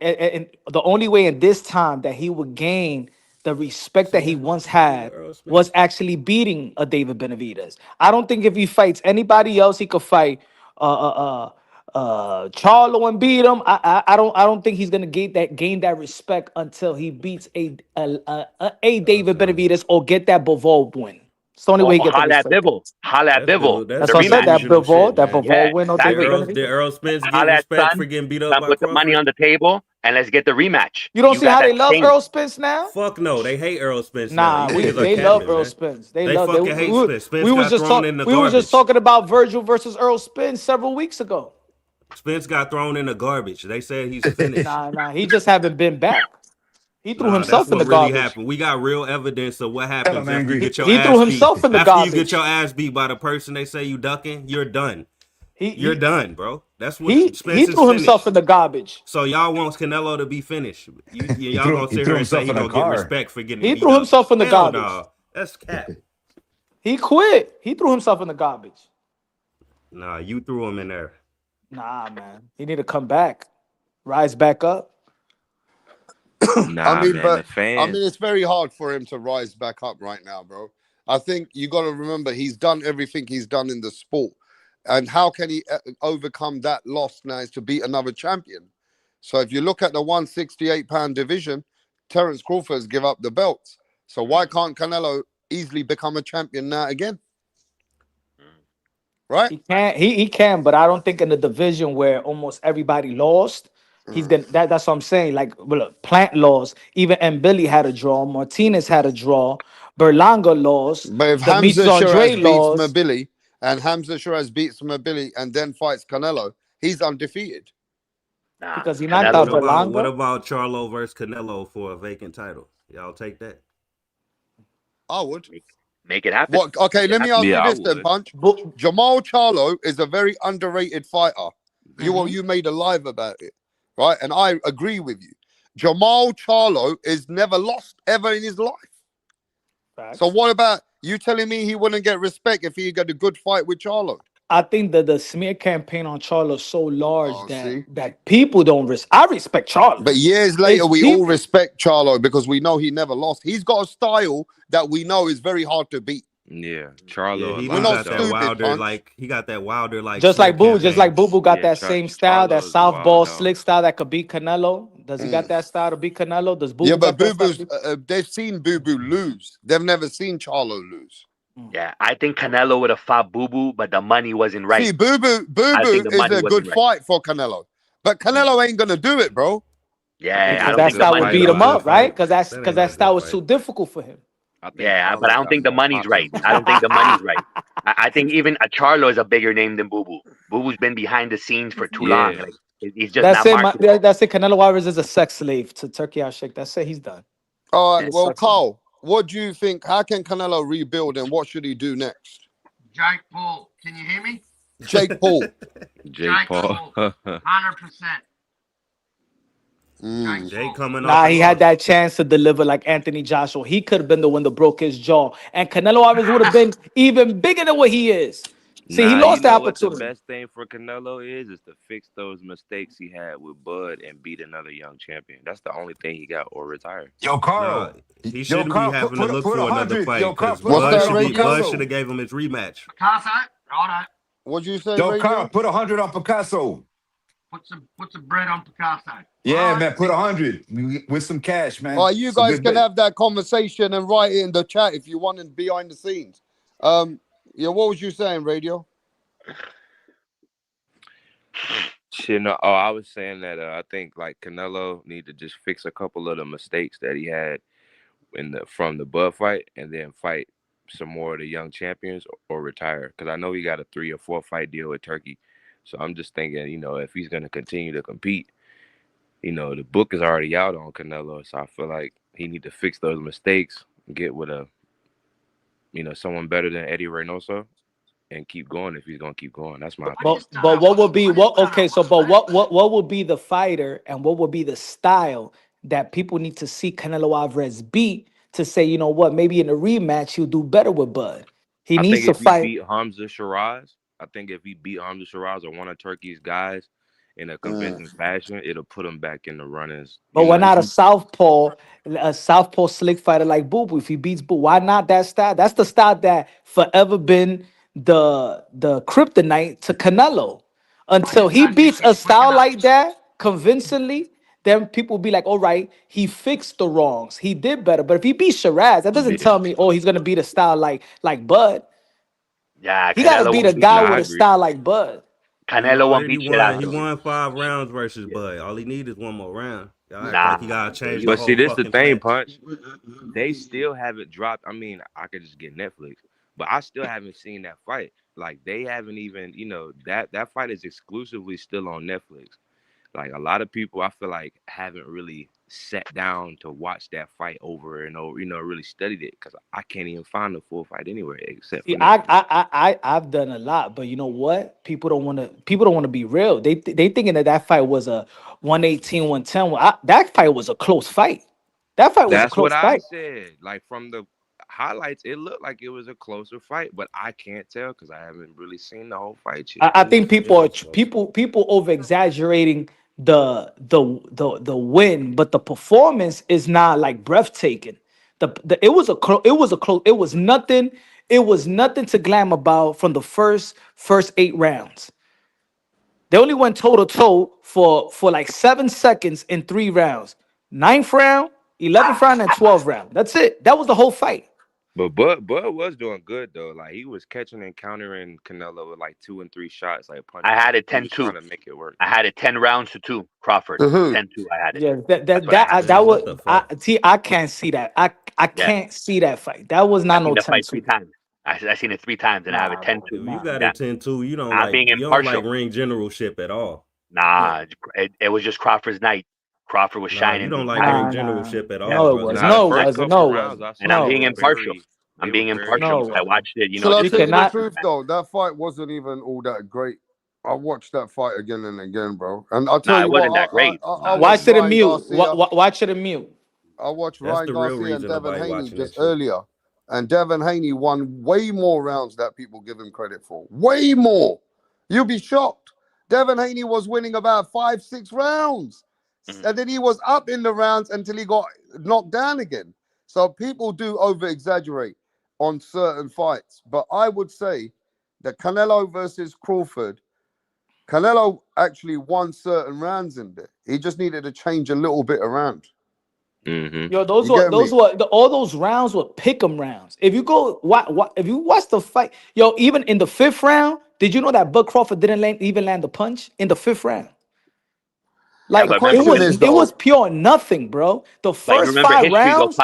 and the only way in this time that he would gain the respect that he once had Earl Spence. was actually beating a David Benavidez. I don't think if he fights anybody else, he could fight Charlo and beat him. I don't think he's gonna gain that respect until he beats a David Benavidez or get that Bivol win. It's the only way Or he get the holla at respect. Bivol. Holla at Bivol for That's the what I said. rematch. That Yeah, Bivol win or Did David exactly. Benavidez. Earl Spence get Holla at respect for son. getting beat up Come by put the money Crawford? on the table and let's get the rematch. You don't You see got how they that love sting. Earl Spence now? Fuck no, they hate Earl Spence now. Nah, You niggas are they love capping, Earl man. Spence. They fucking hate Spence. Spence got thrown in the We was just garbage. talking about Virgil versus Earl Spence several weeks ago. Spence got thrown in the garbage. They said he's finished. Nah, he just haven't been back. He threw Nah, that's himself in the what really garbage. happened. We got real evidence of what happens I'm after you angry. get your He threw ass beat. himself in the After you get garbage. your ass beat by the person they say you ducking, you're done. You're He done, bro. That's what he Spence is threw himself finished. in the garbage. So y'all want Canelo to be finished. He Y'all gonna he sit threw here and say himself he in a gonna get car. respect for getting He beat threw up. himself in the Hell garbage. no. That's cap. He quit. He threw himself in the garbage. Nah, you threw him in there. Nah, man. He need to come back, rise back up. I mean, but I mean, it's very hard for him to rise back up right now, bro. I think you got to remember he's done everything he's done in the sport, and how can he overcome that loss now? Is to beat another champion. So if you look at the 168-pound division, Terence Crawford's give up the belts. So why can't Canelo easily become a champion now again? Right? He can, but I don't think in the division where almost everybody lost, he's gonna that's what I'm saying. Like well, look, Plant lost, even and Billy had a draw, Martinez had a draw, Berlanga lost, But if Demetrius Hamza Andre Shiraz beats lost. Mabili and Hamza Shiraz beats Mabili and then fights Canelo, he's undefeated. Nah, Because he knocked out What Berlanga. about Charlo versus Canelo for a vacant title? Y'all take that? I would. Make it happen. What? Okay, let me ask you this then, Punch. Jamal Charlo is a very underrated fighter. You made a live about it, right? And I agree with you. Jamal Charlo is never lost ever in his life. Facts. So what about you telling me he wouldn't get respect if he got a good fight with Charlo? I think that the smear campaign on Charlo is so large that people don't I respect Charlo. But years later, we all respect Charlo because we know he never lost. He's got a style that we know is very hard to beat. Yeah, Charlo. He We're got not that stupid, wilder, Punch. like he got that wilder, like just like smear Boo campaign. got that same style, that Charlo's a wild southpaw dog. slick style that could beat Canelo. Does he got that style to beat Canelo? Does Boo Yeah, got but that Boo style? Boo's they've seen Boo Boo lose. They've never seen Charlo lose. Yeah, I think Canelo would have fought Boo Boo, but the money wasn't right. See, Boo Boo is a good fight for Canelo, but Canelo ain't gonna do it, bro. Yeah, I Because don't that think the style would money beat him right. up, right? Because that style was too difficult for him. Yeah, but I don't think the money's right. I don't think the money's right. I think even a Charlo is a bigger name than Boo Boo. Boo Boo's been behind the scenes for too long. Like he's just That's not it. marketable. That's it. Canelo Alvarez is a sex slave to Turkey Al Sheikh. That's it. He's done. All right, well, Carl, what do you think? How can Canelo rebuild, and what should he do next? Jake Paul, can you hear me? Jake Paul. Jake Paul. 100%. Jake coming Nah, off. he had that chance to deliver like Anthony Joshua. He could have been the one that broke his jaw, and Canelo Alvarez would have been even bigger than what he is. See, he lost you know the what the opportunity. best thing for Canelo is to fix those mistakes he had with Bud and beat another young champion. That's the only thing he got, or retire. Yo, Carl. He shouldn't Carl, be having put to look put for another 100. fight Yo, Carl, because put 100 on Bud Picasso. should have gave him his rematch. Picasso, righto. What'd you say, Yo, Radio? Carl, put 100 on Picasso. Put some bread on Picasso. Yeah, man, put 100 with some cash, man. All right, you It's a guys good can bet. have that conversation and write it in the chat if you want it behind the scenes. Yeah, what was you saying, Radio? Shit, no. Oh, I was saying that I think like Canelo need to just fix a couple of the mistakes that he had from the Bud fight, and then fight some more of the young champions or retire. Because I know he got a 3 or 4 fight deal with Turkey, so I'm just thinking, if he's gonna continue to compete, the book is already out on Canelo, so I feel like he need to fix those mistakes, get with someone better than Eddie Reynoso, and keep going if he's gonna keep going. That's my opinion. But what would be what would be the fighter and what would be the style that people need to see Canelo Alvarez beat to say, you know what, maybe in a rematch he'll do better with Bud. He I needs think to if he fight. beat Hamza Shiraz, or one of Turkey's guys, in a convincing fashion, it'll put him back in the runnings. But You why know, not a southpaw slick fighter like Boo Boo? If he beats Boo, why not that style? That's the style that forever been the kryptonite to Canelo. Until he beats a style like that convincingly, then people will be like, all right, he fixed the wrongs. He did better. But if he beats Shiraz, that doesn't tell me, oh, he's gonna beat a style like Bud. Yeah, He gotta Canelo beat a won't beat guy nah, I with a agree. style like Bud. He Canelo won't already beat won. Shiraz He though. won 5 rounds versus Bud. All he needs is one more round. Y'all act Nah, like he gotta change the But see, whole this the fucking thing, fight. Punch. They still haven't dropped. I mean, I could just get Netflix, but I still haven't seen that fight. Like they haven't even, that fight is exclusively still on Netflix. Like a lot of people, I feel like haven't really sat down to watch that fight over and over. Really studied it because I can't even find the full fight anywhere except for See, I, Netflix. I, I, I've done a lot, but you know what? People don't want to be real. They thinking that fight was a 118, 110. That fight was a close fight. That fight was a That's what close I fight. said. Like from the highlights, it looked like it was a closer fight, but I can't tell because I haven't really seen the whole fight yet. I think It was close. people over exaggerating the win, but the performance is not like breathtaking. It was a close. It was nothing to glam about from the first 8 rounds. They only went toe to toe for like 7 seconds in 3 rounds. Ninth round, 11th round, and 12th round. That's it. That was the whole fight. But Bud was doing good though. Like he was catching and countering Canelo with like 2 and 3 shots, like I punches. had Like it he was 10-2. trying to make it work. I had it 10 rounds to 2. Crawford. Who? 10-2 I had it. Yeah, That's what I had. that Man, was what the fuck? I can't see that. I Yeah. can't see that fight. That was I not seen no the fight 10-2. 3 times. I seen it 3 times and I have it Nah, bro. 10-2. If you Nah. got Yeah. it 10-2, I'm being you don't like impartial. ring generalship at all. Nah, it was just Crawford's night. Crawford was Nah, you shining the don't like entire ring Nah, time. nah. generalship at Yeah. all, No, it brother. was. Now the No, it first wasn't. couple No, it rounds wasn't. I And saw I'm No, it they being were wasn't. impartial. very I'm they were being very impartial No, because it I controlled. wasn't. watched it. Shall I You tell you the cannot. truth though? That fight wasn't even all that great. I watched that fight again and again, bro. And I'll tell Nah, it you what, wasn't that great. I Nah, it watched Watch wasn't. it in Ryan mute. Garcia. Watch it in mute. I watched That's Ryan the real Garcia and reason Devin nobody Haney watching that just shit. earlier. And Devin Haney won way more rounds that people give him credit for. Way more. You'll be shocked. Devin Haney was winning about 5, 6 rounds. Mhm. And then he was up in the rounds until he got knocked down again. So people do over exaggerate on certain fights. But I would say that Canelo versus Crawford, Canelo actually won certain rounds in there. He just needed to change a little bit around. Mm-hmm. Yo, You get me? all those rounds were pick'em rounds. If you go, if you watch the fight, yo, even in the 5th round, did you know that Bud Crawford didn't even land a punch in the 5th round? Yeah, Like The but remember, question is it was though, pure nothing, bro. The but you first remember five history though. rounds, Punch.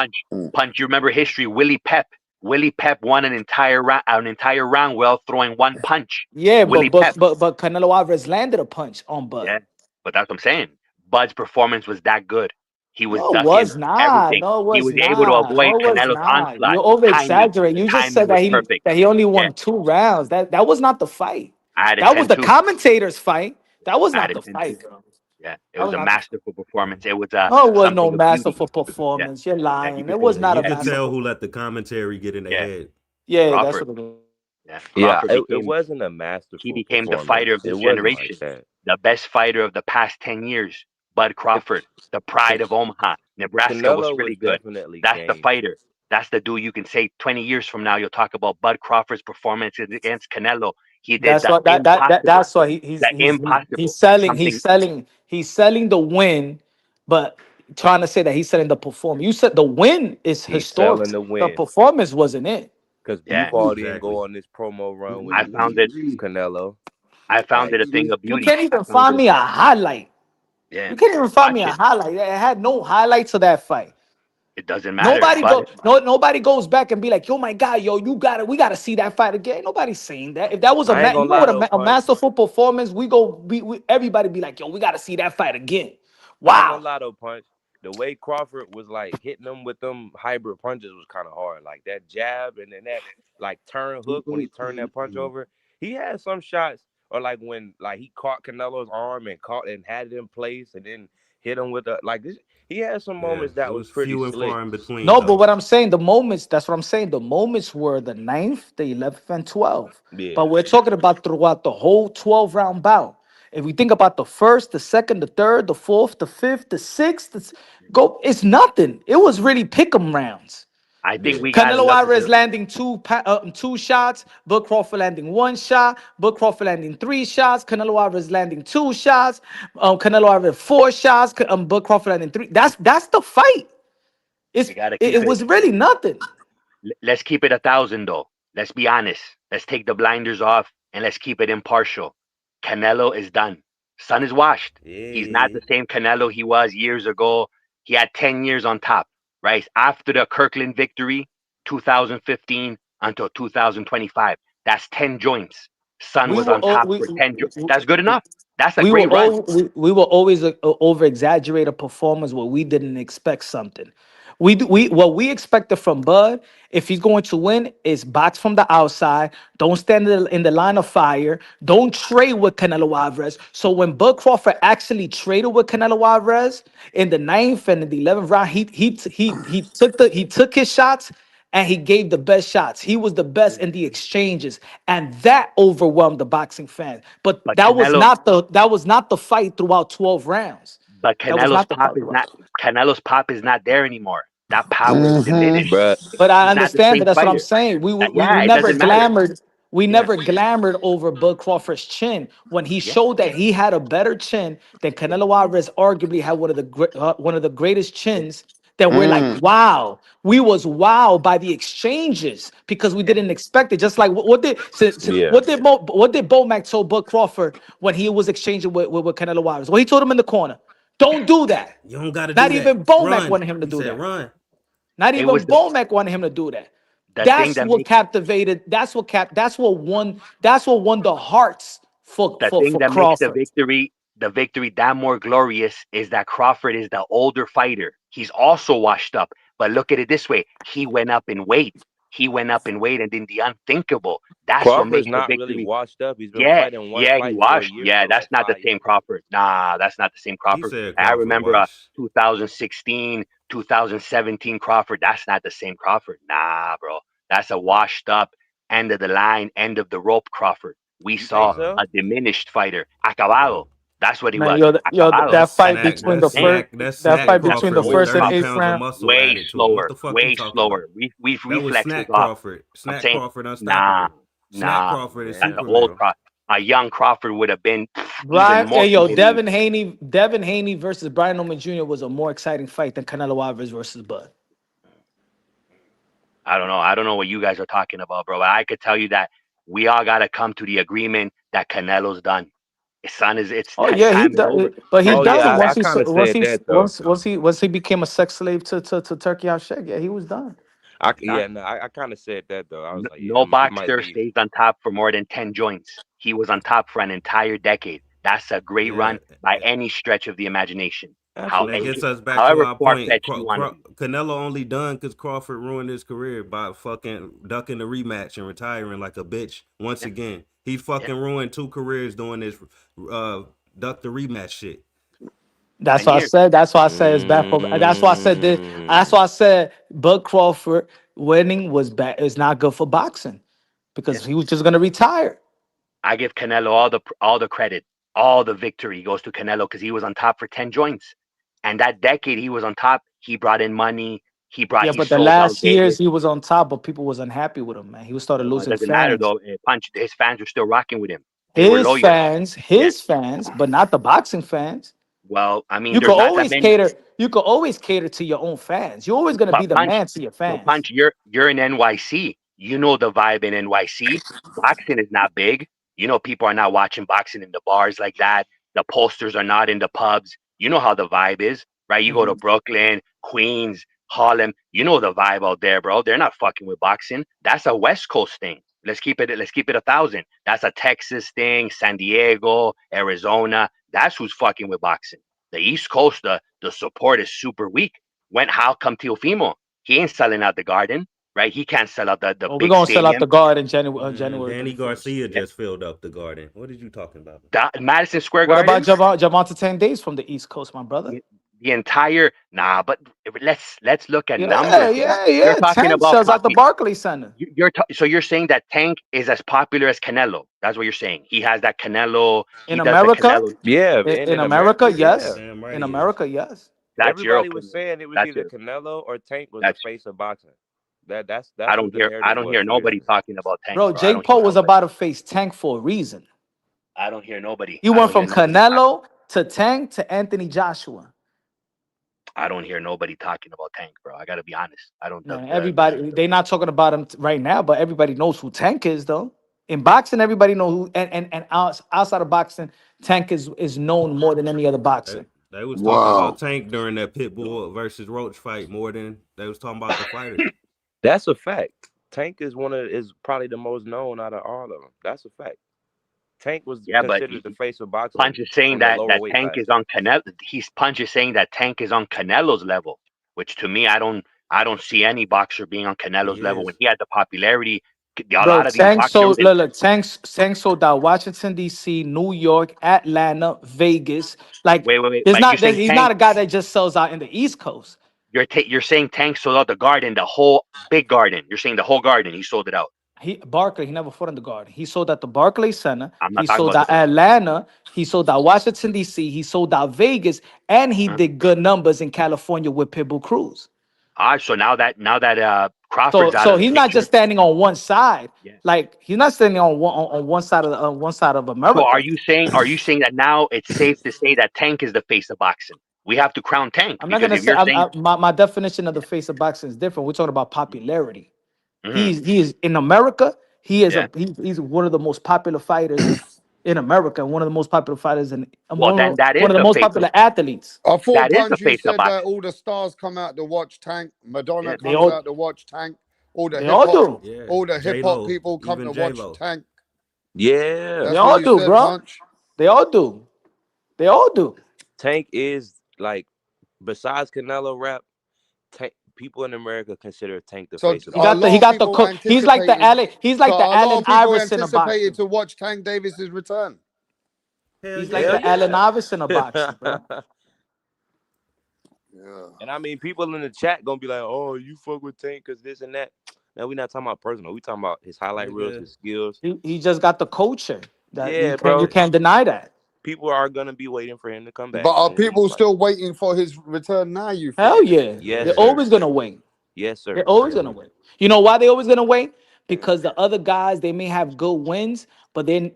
You remember history. Willie Pep. Willie Pep won an entire round while throwing one punch. yeah, Willie Pep. but Canelo Alvarez landed a punch on Bud. Yeah, but that's what I'm saying. Bud's performance was that good. He was No, it ducking was not. everything. No, it He was was able to not. avoid No, it was Canelo's not. onslaught. You over Timing. exaggerate. The You just timing said was perfect. that he only Yeah, won 2 rounds. That was not the fight. I had a That was the 10-2. commentator's fight. That was I had not a the 10-2. fight, bro. Yeah, it That was was a not the. masterful performance. It was No, it was no something of beauty. masterful Yeah, performance. You're yeah, you lying. could It say was that. not You a Yeah, could tell masterful. who let the commentary get in their yeah. head. Yeah, that's Crawford. what it was. Yeah, Yeah, Crawford it became wasn't a he masterful became the fighter performance. of It this wasn't like generation, that. the best fighter of the past 10 years. Bud Crawford, the pride of Omaha. Nebraska was Canelo was really good. definitely That's the game. fighter. That's the dude you can say 20 years from now, you'll talk about Bud Crawford's performance against Canelo. He did That's the what impossible. that's why The he's impossible. selling Something he's selling the win, but trying to say that he's selling the performance. You said the win is He's historic. selling the The win performance wasn't it. because yeah. Buford didn't Exactly. go on this promo run I with found it Canelo. I found Like it a thing of You beauty. can't I even found find it me a highlight. yeah. You can't even find me Watch a it. highlight. It had no highlights of that fight. It doesn't matter. But Nobody goes back and be like, yo, my God, yo, we gotta see that fight again. Nobody's saying that. If that was I ain't you gonna know lie what though, a Punch. masterful performance, everybody be like, yo, we gotta see that fight again. I ain't gonna Wow. lie though, Punch. The way Crawford was like hitting them with them hybrid punches was kind of hard. Like that jab and then that like turn hook when he turned that punch over. He had some shots, or like when like he caught Canelo's arm and caught and had it in place and then hit him with a like this. He had some Yeah, moments that it was was pretty few and slick. far in between No, but though. what I'm saying, the moments, that's what I'm saying. The moments were the 9th, the 11th, and 12th. Yeah. But we're talking about throughout the whole 12 round bout. If we think about the first, the second, the third, the fourth, the fifth, the sixth, it's nothing. It was really pick 'em rounds. I think we gotta Canelo look at Alvarez the. landing two shots, Bud Crawford landing one shot, Bud Crawford landing three shots, Canelo Alvarez landing two shots, Canelo Alvarez four shots, Bud Crawford landing three. That's the fight. We gotta It keep it. was really nothing. Let's keep it 1,000 though. Let's be honest. Let's take the blinders off and let's keep it impartial. Canelo is done. Sun is washed. He's not the same Canelo he was years ago. He had 10 years on top, right? After the Kirkland victory, 2015 until 2025. That's 10 joints. Sun We was were on top all, for 10 joints. That's good enough. That's a we were great run. we will always over exaggerate a performance where we didn't expect something. We what we expected from Bud, if he's going to win, is box from the outside. Don't stand in the line of fire. Don't trade with Canelo Alvarez. So when Bud Crawford actually traded with Canelo Alvarez in the 9th and in the 11th round, he took his shots and he gave the best shots. He was the best in the exchanges, and that overwhelmed the boxing fans. But that was Canelo, not the fight throughout 12 rounds. but That was Canelo's not the fight. pop is not Canelo's pop is not there anymore. That power is Mm-hmm. diminished. But But I He's not the understand, but same that's what I'm fighter. saying. We Yeah, it never doesn't matter. glamored. We Yeah. never glamored over Bud Crawford's chin when he Yeah. showed that he had a better chin than Canelo Alvarez. Arguably had one of the greatest chins. That we're like, wow, we was wow by the exchanges because we didn't expect it. Just like yeah, what did Bomac told Bud Crawford when he was exchanging with Canelo Alvarez? Well, he told him in the corner, don't do that. You don't got to Not do that. even Bomac Run. wanted him to He do said, that. run. Not It even was Bomac wanted him to do that. the thing That's that what makes captivated. That's what won the hearts the for thing that makes Crawford. the victory that more glorious is that Crawford is the older fighter. He's also washed up. But look at it this way. He went up in weight. He went up in weight and did the unthinkable. That's what Crawford's makes the not really victory. washed up. He's been Yeah, fighting one yeah, he fight 4 washed. years Yeah, or that's like not the 5 same years. Crawford. Nah, that's not the same He Crawford. said I Crawford remember washed. 2016, 2017 Crawford. That's not the same Crawford. Nah, bro. That's a washed up, end of the line, end of the rope Crawford. We You think saw so? a diminished fighter. Acabado. That's what he Man, was. Acabado. that That's fight snack. between the That's first, snack. That's that snack fight Not between Crawford the with slower first and 30 eighth Crawford. pounds of round. muscle Way added to it. What slower. the fuck you Way talking about? slower. We That was reflexes snack off. Crawford. I'm Snack saying, Crawford nah, unstoppable. Snack nah. Crawford is That's Damn. an old Superman. Crawford. A young Crawford would have been even Brian, more Devin humiliated. Haney versus Brian Norman Jr. was a more exciting fight than Canelo Alvarez versus Bud. I don't know. I don't know what you guys are talking about, bro. But I could tell you that we all got to come to the agreement that Canelo's done. His son is. Oh yeah, he Time is over. done, but he Oh Respect. done it yeah, I once kind of said that though. once he became a sex slave to Turkey Al Sheikh. Yeah, he was done. Yeah, no, I kind of said that though. I was like, yeah, No he might boxer be. stays on top for more than 10 joints. He was on top for an entire decade. That's a great Yeah. run by any stretch of the imagination. And that gets us back to However our far point. fetched you want to be. Canelo only done because Crawford ruined his career by fucking ducking the rematch and retiring like a bitch once again. He fucking ruined 2 careers doing this duck the rematch shit. That's why I said. That's why I said it's bad for. That's why I said this. That's why I said Bud Crawford winning was bad. It's not good for boxing because he was just gonna retire. I give Canelo all the credit, all the victory goes to Canelo because he was on top for 10 joints. And that decade he was on top, he brought in money. He Yeah, but the sold out last years Vegas. he was on top, but people was unhappy with him, man. He was started Well, it losing doesn't matter fans. though. Punch, his fans were still rocking with him. They were loyal. His fans, but not the boxing fans. Well, I mean, You could there's not that always many. cater. You could always cater to your own fans. You're always gonna be But the man to your fans. Punch, you're in NYC. You know the vibe in NYC. Boxing is not big. You know people are not watching boxing in the bars like that. The posters are not in the pubs. You know how the vibe is, right? You go to Brooklyn, Queens, Harlem. You know the vibe out there, bro. They're not fucking with boxing. That's a West Coast thing. Let's keep it 1,000. That's a Texas thing, San Diego, Arizona. That's who's fucking with boxing. The East Coast, the support is super weak. How come Teofimo? He ain't selling out the Garden, right? He can't sell out the Well, we're big gonna sell out the stadium. guard in January Danny 31st. Garcia just filled up the Garden. What are you talking about? Madison Square What Garden? about Javante 10 days from the East Coast, my brother? the entire but let's look at Yeah, numbers, bro. yeah, You're yeah. talking Tank about sells out the Barclays Center. so you're saying that Tank is as popular as Canelo. That's what you're saying. He has that Canelo. He In does the America, Canelo. Yeah, and in in America, America, yeah. yes. Damn right In he is. America, yes. That's your Everybody was opinion. saying it was That's either your. Canelo or Tank was the That's. face of boxing. That's what the I narrative don't was hear for years. nobody talking about Tank, Bro, bro. I Jake don't hear Paul was nobody. about to face Tank for a reason. I don't hear nobody. He I went don't hear from nobody talking. Canelo to Tank to Anthony Joshua. I don't hear nobody talking about Tank, bro. I gotta be honest. I don't. Man, everybody, they're not talking about him right now, but everybody knows who Tank is, though. In boxing, everybody knows who, and outside of boxing, Tank is known more than any other boxer. They was talking about Wow. Tank during that Pitbull versus Roach fight more than they was talking about the fighters. That's a fact. Tank is probably the most known out of all of them. That's a fact. Tank was Yeah, but considered the face of boxing Punch is saying from the that lower that weight Tank is classes. on Canelo. Punch is saying that Tank is on Canelo's level, which to me, I don't see any boxer being on He Canelo's level when is. he had the popularity. A Bro, lot of these Tank boxers, sold, look, look, Tank sold out Washington D.C., New York, Atlanta, Vegas. Like, wait, but you saying he's not Tank? a guy that just sells out in the East Coast. You're saying Tank sold out the Garden, the whole big Garden. You're saying the whole Garden. He sold it out. He never fought in the Garden. He sold out the Barclays Center. I'm He not talking sold about the. out Atlanta. He sold out Washington D.C. He sold out Vegas, and he Huh? did good numbers in California with Pitbull Cruz. All right, so now that Crawford's So out of the he's not just picture, standing on one side. yeah. Like he's not standing on one side of one side of So America. are you saying that now it's safe to say that Tank is the face of boxing? We have to crown Tank I'm not because gonna if say you're saying, my definition of the face of boxing is different. We're talking about popularity. mhm, He is in America. He is yeah, he's one of the most popular fighters in America. One of the most popular fighters in well then that one is of the the most face of popular athletes. I thought that is the Punch, you face of said that boxing. all the stars come out to watch Tank. Madonna Yeah, They comes all out to watch Tank. All the they hip all hop, do. Yeah, all the hip J hop Lo, people come even to J watch Lo. Tank. Yeah, They That's what all you do, said, bro. Punch. They all do. They all do. Tank is like besides Canelo rap, Tank, people in America consider Tank the So face of a boxing. lot of people anticipated. He's So like a the lot Allen of people Iverson of anticipated boxing. to watch Tank Davis's return. Hell He's like Hell the yeah. Allen yeah. Iverson of boxing, bro. Yeah. And I mean, people in the chat gonna be like, "Oh, you fuck with Tank because this and that." Now we not talking about personal. We talking about his highlight reels, Nigga. his skills. He just got the culture that Yeah, you bro. can't deny that. People are gonna be waiting for him to come But back are in these people fights. still waiting for his return now, you think? Hell yeah. Yes, They're sir. always gonna win. Yes, They're sir. always gonna win. You know why they always gonna win? Because the other guys they may have good wins, but then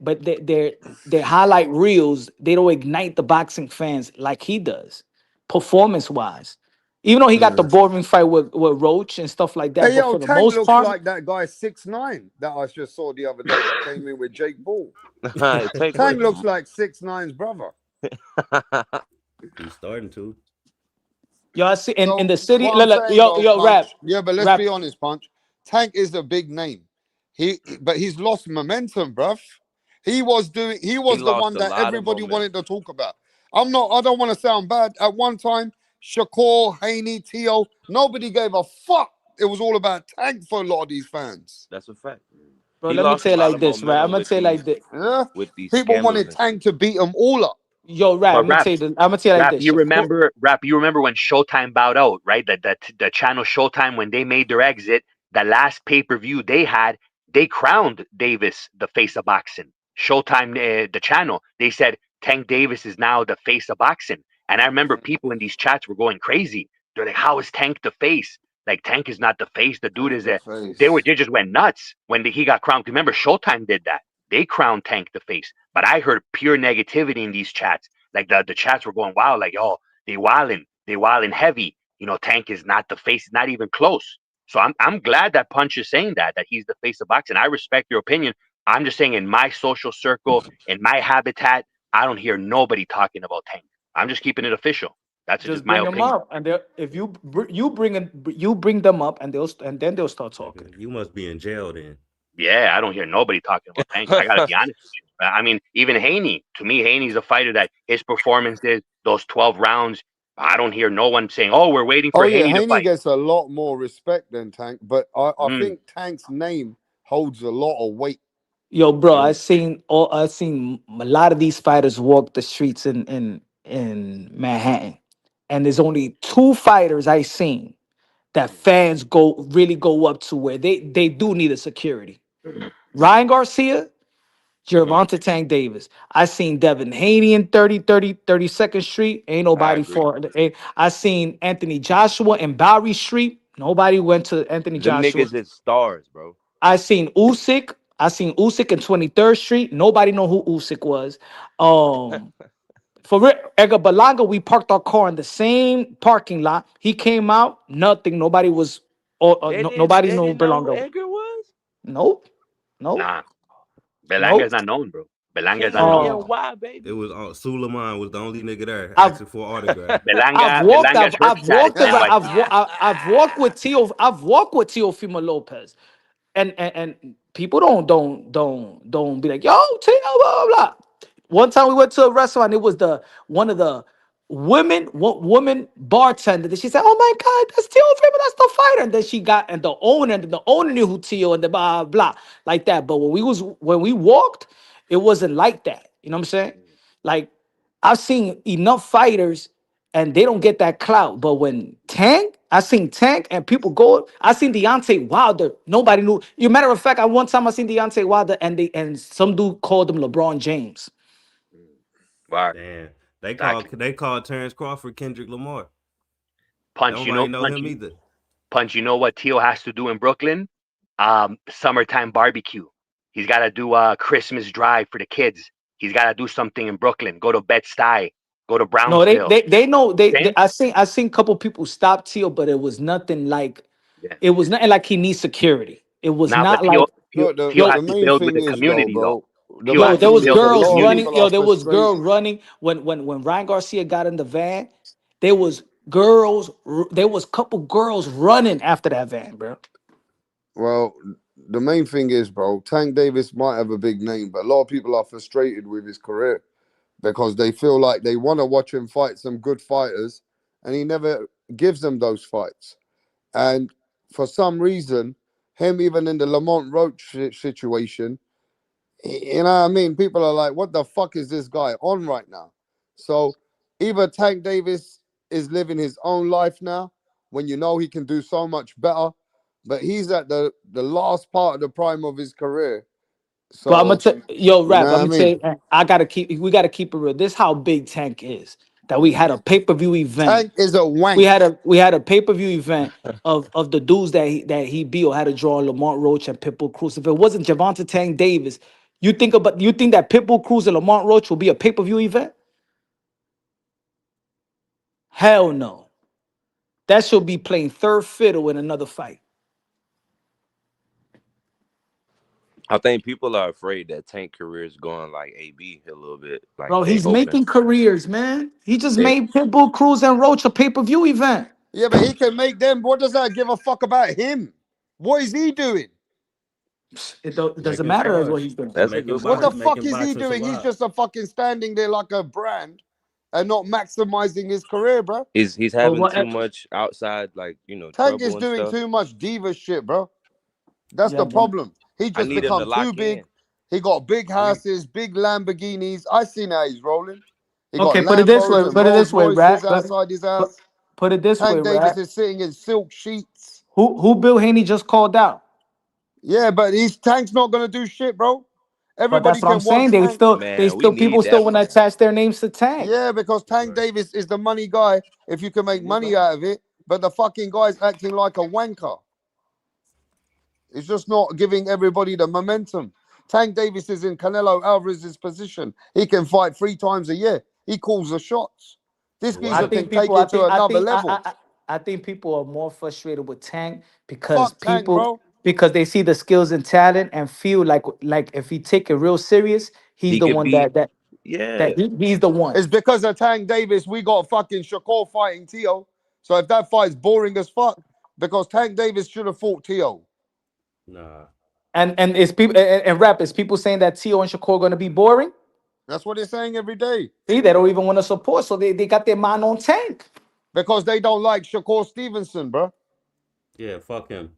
their highlight reels they don't ignite the boxing fans like he does, performance wise. Even though he got the Mm. boring fight with Roach and stuff like that, Hey, but yo, for the Tank most looks part, like that guy 6'9" that I just saw the other day that came in with Jake Paul. Tank Tank looks like 6'9's brother. He's starting to. yo, I see in So the city. what I'm Look, saying yo, though, yo, rap, Punch. Yeah, but let's rap. be honest, Punch. Tank is a big name. But he's lost momentum, bruv. He was He the lost one a that lot of everybody wanted momentum. to talk about. I don't want to sound bad. At one time, Shakur, Haney, Tio, nobody gave a fuck. It was all about Tank for a lot of these fans. That's a fact. Bro, He let me lost a tell you lot like of this, right? I'm momentum gonna tell you like this. Yeah. with these People scandals wanted and shit. Tank to beat them all up. Yo, rap. but rap, I'm gonna tell you like this. Shakur, you remember when Showtime bowed out, right? The channel Showtime when they made their exit, the last pay per view they had, they crowned Davis the face of boxing. Showtime, the channel, they said Tank Davis is now the face of boxing, and I remember people in these chats were going crazy. They're like, "How is Tank the face? Like Tank is not the face. The dude Tank is the a." They face. just went nuts when he got crowned. Remember, Showtime did that. They crowned Tank the face, but I heard pure negativity in these chats. Like the chats were going, wow, like, oh, they wilding heavy. You know, Tank is not the face, not even close. So I'm glad that Punch is saying that he's the face of boxing. I respect your opinion. I'm just saying in my social circle, in my habitat, I don't hear nobody talking about Tank. I'm just keeping it official. That's just just my bring them opinion. up, and they if you bring them up, and then they'll start talking. You must be in jail then. Yeah, I don't hear nobody talking about Tank. I gotta be honest with you. I mean, even Haney. To me, Haney's a fighter that his performances, those 12 rounds, I don't hear no one saying, "Oh, we're waiting Oh for yeah, Haney to Haney fight." gets a lot more respect than Tank, but I Mm, think Tank's name holds a lot of weight. Yo, bro, mm. I seen a lot of these fighters walk the streets in Manhattan, and there's only 2 fighters I seen that fans really go up to where they do need a security. Ryan Garcia, Gervonta Tank Davis. I seen Devin Haney in 32nd Street. Ain't I nobody agree. for it. I seen Anthony Joshua in Bowery Street. Nobody went to Anthony Them Joshua. niggas is stars, bro. I seen Usyk. I seen Usyk in 23rd Street. Nobody know who Usyk was. For real, Edgar Balanga, we parked our car in the same parking lot. He came out, nothing. Nobody was, nobody They knew didn't know who Berlanga. Edgar was. Nope, nope, Nah, Belanga nope. is not known, bro. Belanga is not known. KCNY, It baby. was Suleiman was the only nigga there I've asking for autograph. Belanga church I've side is walked around. NYC. I've walked with Teofimo Lopez, and people don't be like, yo, Tio, blah blah blah. One time we went to a restaurant. It was one of the woman bartender. That she said, "Oh my God, that's Teofimo, that's the fighter." And then she got and the owner knew who Tio and the blah blah like that. But when we walked, it wasn't like that. You know what I'm saying? Like I've seen enough fighters and they don't get that clout. But when I seen Tank and people go, I seen Deontay Wilder. Nobody knew. You matter of fact, one time I seen Deontay Wilder and some dude called him LeBron James. Damn. They Exactly. called Terrence Crawford Kendrick Lamar. Punch, Nobody know him either. Punch, you know what Tio has to do in Brooklyn? Summertime barbecue. He's got to do a Christmas drive for the kids. He's got to do something in Brooklyn. Go to Bed-Stuy. Go to No, Brownsville. they know Okay? I seen a couple people stop Tio, but it was nothing like Yeah. it was nothing like he needs security. It was Nah, but not like Look, Tio yo has the to main build with thing the is though, community, though. bro. The Tio main has to there thing was is build with a the girls lot of community. running. people are There was girls frustrated. running when Ryan Garcia got in the van. There was girls. There was couple girls running after that van, bro. Well, the main thing is, bro, Tank Davis might have a big name, but a lot of people are frustrated with his career because they feel like they want to watch him fight some good fighters, and he never gives them those fights. And for some reason, him even in the Lamont Roach situation, you know what I mean? People are like, what the fuck is this guy on right now? So either Tank Davis is living his own life now when you know he can do so much better, but he's at the last part of the prime of his career. But I'm gonna So, you know rap. what I'm I gonna tell mean? you, we gotta keep it real. This how big Tank is. That we had a pay-per-view event. Tank is a We wank. had a pay-per-view event of the dudes that he beat or had to draw Lamont Roach and Pitbull Cruz. If it wasn't Gervonta Tank Davis, you think that Pitbull Cruz and Lamont Roach will be a pay-per-view event? Hell no. That should be playing third fiddle in another fight. I think people are afraid that Tank career is going like AB a little bit. Like Bro, they he's hoping making careers, man. He just they made Pitbull Cruz and Roach a pay-per-view event. Yeah, but he can make them. What does that give a fuck about him? What is he doing? It doesn't Making matter as what stars. he's doing. that's a Making good What point. the box, fuck making is he boxing doing? He's survive. just a fucking standing there like a brand and not maximizing his career, bro. He's But having too what? much outside, like Tank is trouble and doing stuff. too much diva shit, bro. That's Yeah, the but problem. He I just need him to become too lock in. big. He got big houses, big Lamborghinis. I seen how he's rolling. He got okay. Put it this way. Lambos and Put it Rolls this way, Royces Rat. outside his Put, house. put it this way, Tank Davis Rat. is sitting in silk sheets. Who Bill Haney just called out? Yeah, but he's Tank's not gonna do shit, bro. But Everybody that's what I'm can watch saying. Tank. Man, we People need still that want to one. attach their names to Tank. Yeah, because Tank Davis is the money guy if you can make money out of it. But the fucking guy's acting like a wanker. It's just not giving everybody the momentum. Tank Davis is in Canelo Alvarez's position. He can fight 3 times a year. He calls the shots. This I geezer Wow. can think take people. it to another level. I think people are more frustrated with Tank Fuck Tank, bro. because they see the skills and talent and feel like if he take it real serious, he's He the could one be, that yeah. he's the one. It's because of Tank Davis we got fucking Shakur fighting Tio. So if that fight's boring as fuck, because Tank Davis should have fought Tio. Nah. And it's people and rap is people saying that Tio and Shakur are gonna be boring. That's what they're saying every day. See, they don't even want to support, so they got their mind on Tank. Because they don't like Shakur Stevenson, bro. Yeah, fuck him.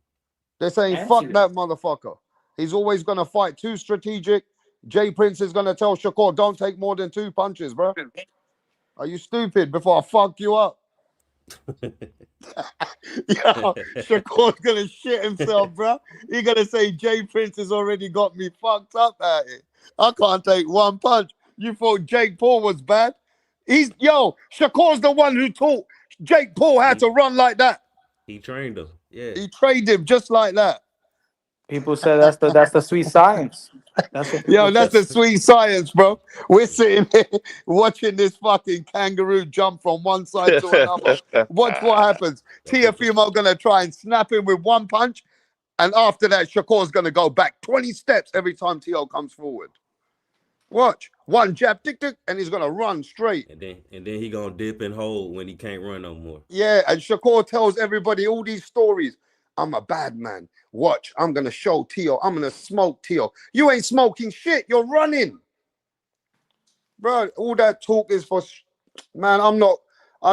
They're saying, fuck that motherfucker. He's always going to fight too strategic. Jay Prince is going to tell Shakur, don't take more than 2 punches, bro. Are you stupid before I fuck you up? Yo, Shakur's gonna shit himself, bro. He gonna say Jay Prince has already got me fucked up out here. I can't take one punch. You thought Jake Paul was bad? Shakur's the one who taught Jake Paul how to run like that. He trained him. Yeah. He trained him just like that. People say that's the sweet science. That's what people Yo, say. that's the sweet science, bro. We're sitting here watching this fucking kangaroo jump from one side to another. Watch what happens. Tiafimo gonna try and snap him with one punch, and after that, Shakur's gonna go back 20 steps every time Tio comes forward. Watch. One jab, tick, tick, and he's gonna run straight. And then he gonna dip and hold when he can't run no more. Yeah, and Shakur tells everybody all these stories. I'm a bad man. Watch, I'm gonna show Tio. I'm gonna smoke Tio. You ain't smoking shit. You're running, bro. All that talk is for, man. I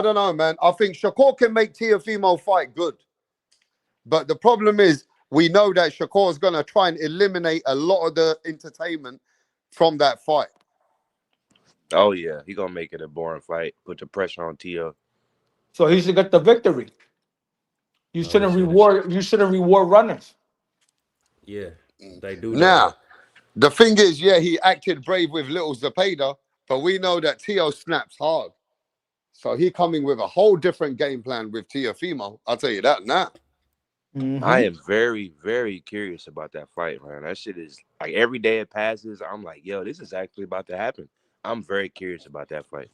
don't know, man. I think Shakur can make Tiafimo fight good, but the problem is we know that Shakur is gonna try and eliminate a lot of the entertainment from that fight. Oh yeah, he gonna make it a boring fight. Put the pressure on Tio. So he should get the victory. You shouldn't reward runners. Yeah, they do that. Now, the thing is, yeah, he acted brave with little Zepeda, but we know that Tio snaps hard. So he coming with a whole different game plan with Tiafimo. I'll tell you that now. Mm-hmm. I am very, very curious about that fight, man. That shit is like every day it passes, I'm like, yo, this is actually about to happen. I'm very curious about that fight.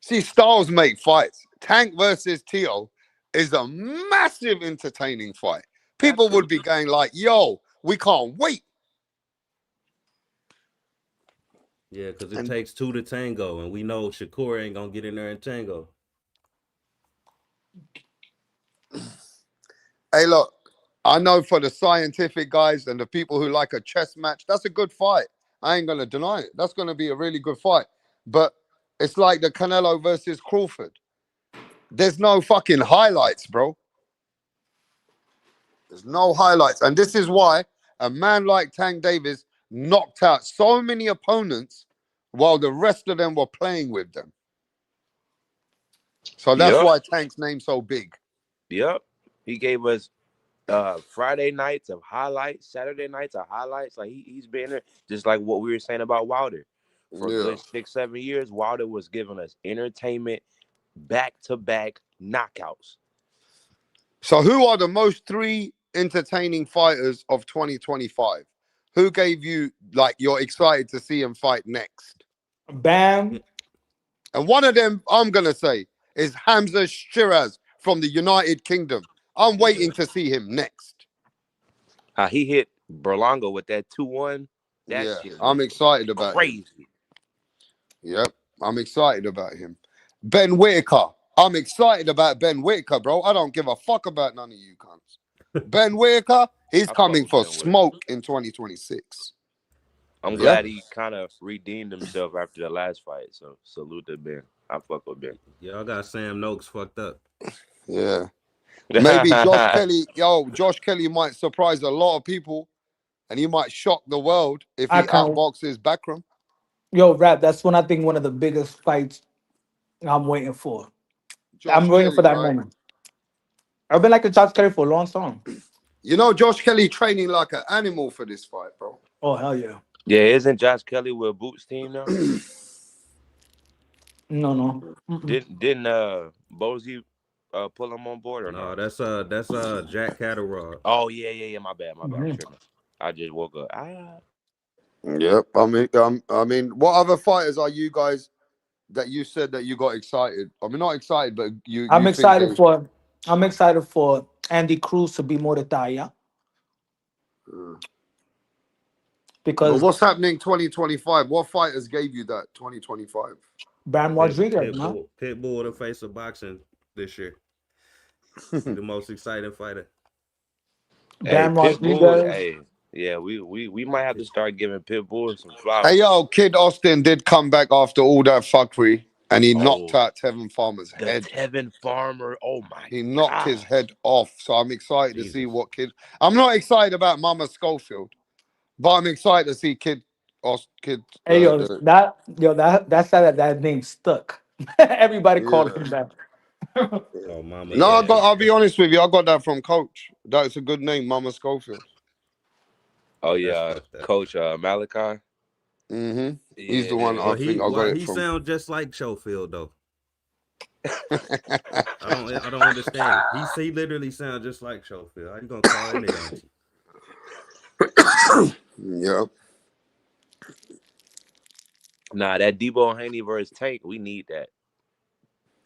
See, styles make fights. Tank versus Tio is a massive entertaining fight. People would be going like, yo, we can't wait. Yeah, because it takes two to tango, and we know Shakur ain't gonna get in there and tango. Hey, look, I know for the scientific guys and the people who like a chess match, that's a good fight. I ain't gonna deny it. That's gonna be a really good fight. But it's like the Canelo versus Crawford. There's no fucking highlights, bro. There's no highlights. And this is why a man like Tank Davis knocked out so many opponents while the rest of them were playing with them. So that's why Tank's name's so big. Yep. He gave us Friday nights of highlights, Saturday nights of highlights. Like he's been there, just like what we were saying about Wilder. For a good 6-7 years, Wilder was giving us entertainment, back-to-back knockouts. So who are the most three entertaining fighters of 2025? Who gave you, like, you're excited to see him fight next? Bam. And one of them, I'm going to say, is Hamza Shiraz from the United Kingdom. I'm waiting to see him next. He hit Berlanga with that 2-1. That shit I'm excited about crazy. him. Yep, I'm excited about him. Ben Whitaker. I'm excited about Ben Whitaker, bro. I don't give a fuck about none of you cunts. Ben Whitaker, he's coming for smoke in 2026. I'm glad he kind of redeemed himself after the last fight. So salute to Ben. I fuck with Ben. Yeah, I got Sam Noakes fucked up. Yeah. Maybe Josh Kelly might surprise a lot of people and he might shock the world if he outboxes Backram. Yo, Rap, that's one of the biggest fights I'm waiting for. I'm waiting for that moment. I've been liking Josh Kelly for a long time. You know, Josh Kelly training like an animal for this fight, bro. Oh, hell yeah. Yeah, isn't Josh Kelly with Boots team now? No. Didn't Bozy pull him on board or no? That's Jack Catterall. Oh yeah. My bad. I just woke up. Yep. I mean, what other fighters are you guys that you said that you got excited? I mean, not excited, but you. I'm excited for Andy Cruz to be Moretaya. Because what's happening 2025? What fighters gave you that 2025? Bam Rodriguez, no? Pitbull the face of boxing this year. The most exciting fighter. Bam Rodriguez. Yeah, we might have to start giving Pitbull some flowers. Hey, yo, Kid Austin did come back after all that fuckery, and he knocked out Tevin Farmer's head. Tevin Farmer, oh my He knocked his head off, so I'm excited to see what Kid... I'm not excited about Mama Schofield, but I'm excited to see Kid... Hey, that name stuck. Everybody called Yeah. him that. Oh, Mama No, Schofield. I'll be honest with you. I got that from Coach. That's a good name, Mama Schofield. Oh That's yeah, fucked up. Coach Malachi. Mm-hmm. He's Yeah, the one I But think I got it he from. sound just like Schofield though. I don't understand it. He literally sounds just like Schofield. How you gonna call that nigga auntie? Yeah. Nah, that Debo Haney versus Tank, we need that.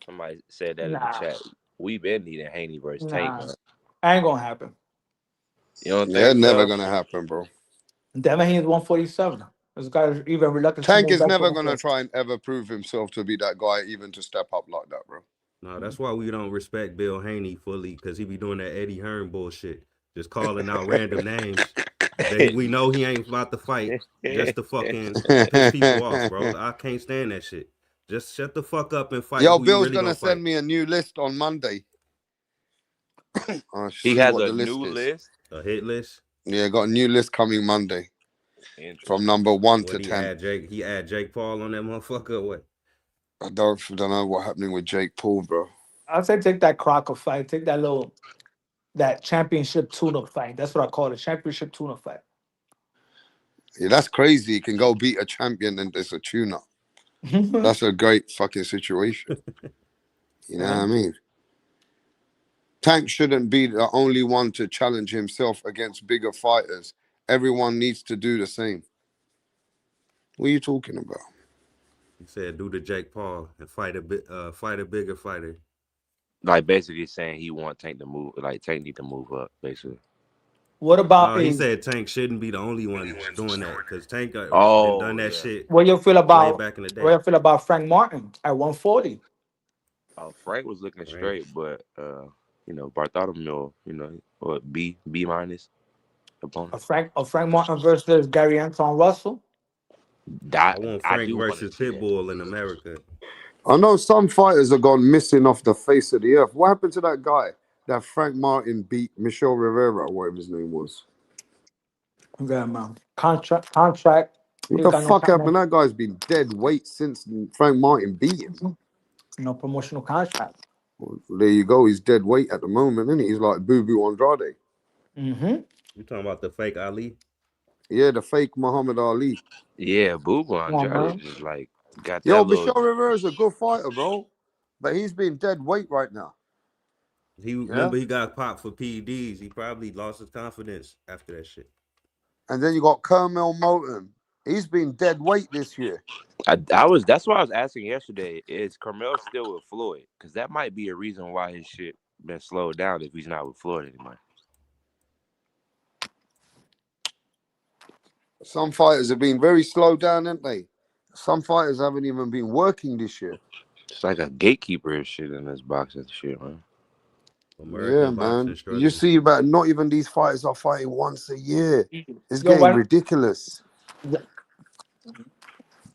Somebody said that in the Nah, chat. We've been needing Haney versus Tank, nah, man. ain't gonna happen. You don't Yeah, think never so? gonna happen, bro. Devin Haney is 147. This guy's even reluctant to Tank move is back to never gonna 140. try and ever prove himself to be that guy, even to step up like that, bro. No, that's why we don't respect Bill Haney fully, because he be doing that Eddie Hearn bullshit. Just calling out random names that we know he ain't about to fight just to fucking piss people off, bro. I can't stand that shit. Just shut the fuck up and fight Yo, who you Bill's really gonna gonna fight. send me a new list on Monday. I'll He see has what a the new list is. list. A hit list. Yeah, got a new list coming Monday from Interesting. number 1 What to 10. He add Jake Paul on that motherfucker or what? I don't know what's happening with Jake Paul, bro. I'd say take that Crocker fight. Take that championship tuna fight. That's what I call it. Championship tuna fight. Yeah, that's crazy. He can go beat a champion and there's a tuna. That's a great fucking situation. You know what I mean? Tank shouldn't be the only one to challenge himself against bigger fighters. Everyone needs to do the same. What are you talking about? He said do the Jake Paul and fight a bigger fighter. Like basically saying he want Tank to move, like Tank need to move up, basically. What about No, he said Tank shouldn't be the only one doing that, because Tank been done Oh that yeah. shit what you feel way about back in the what day. you feel about Frank Martin at 140? Frank was looking Frank. straight, but Bartholomew, or B minus opponent. A Frank Martin versus Gary Anton Russell. I want I Frank do want to versus see that. Pitbull in America. I know some fighters have gone missing off the face of the earth. What happened to that guy that Frank Martin beat, Michel Rivera, or whatever his name was? Yeah, man. Contract. What He the got fuck happened? That guy's been dead weight since Frank Martin beat him. no promotional contract. Well, there you go. He's dead weight at the moment, isn't he? He's like Boo Boo Andrade. Mm-hmm. You talking about the fake Ali? Yeah, the fake Muhammad Ali. Yeah, Boo Come on, Andrade man. just like got Yo, that little. Michel Rivera's a good fighter, bro. But he's been dead weight right now. He Yeah. remember he got popped for PEDs. He probably lost his confidence after that shit. And then you got Kermel Moulton. He's been dead weight this year. That's why I was asking yesterday. Is Carmel still with Floyd? Because that might be a reason why his shit been slowed down if he's not with Floyd anymore. Some fighters have been very slow down, haven't they? Some fighters haven't even been working this year. It's like a gatekeeper and shit in this boxing shit, man. Yeah, American boxing man. You struggling. see, about not even these fighters are fighting once a year. It's Yo, getting what? ridiculous.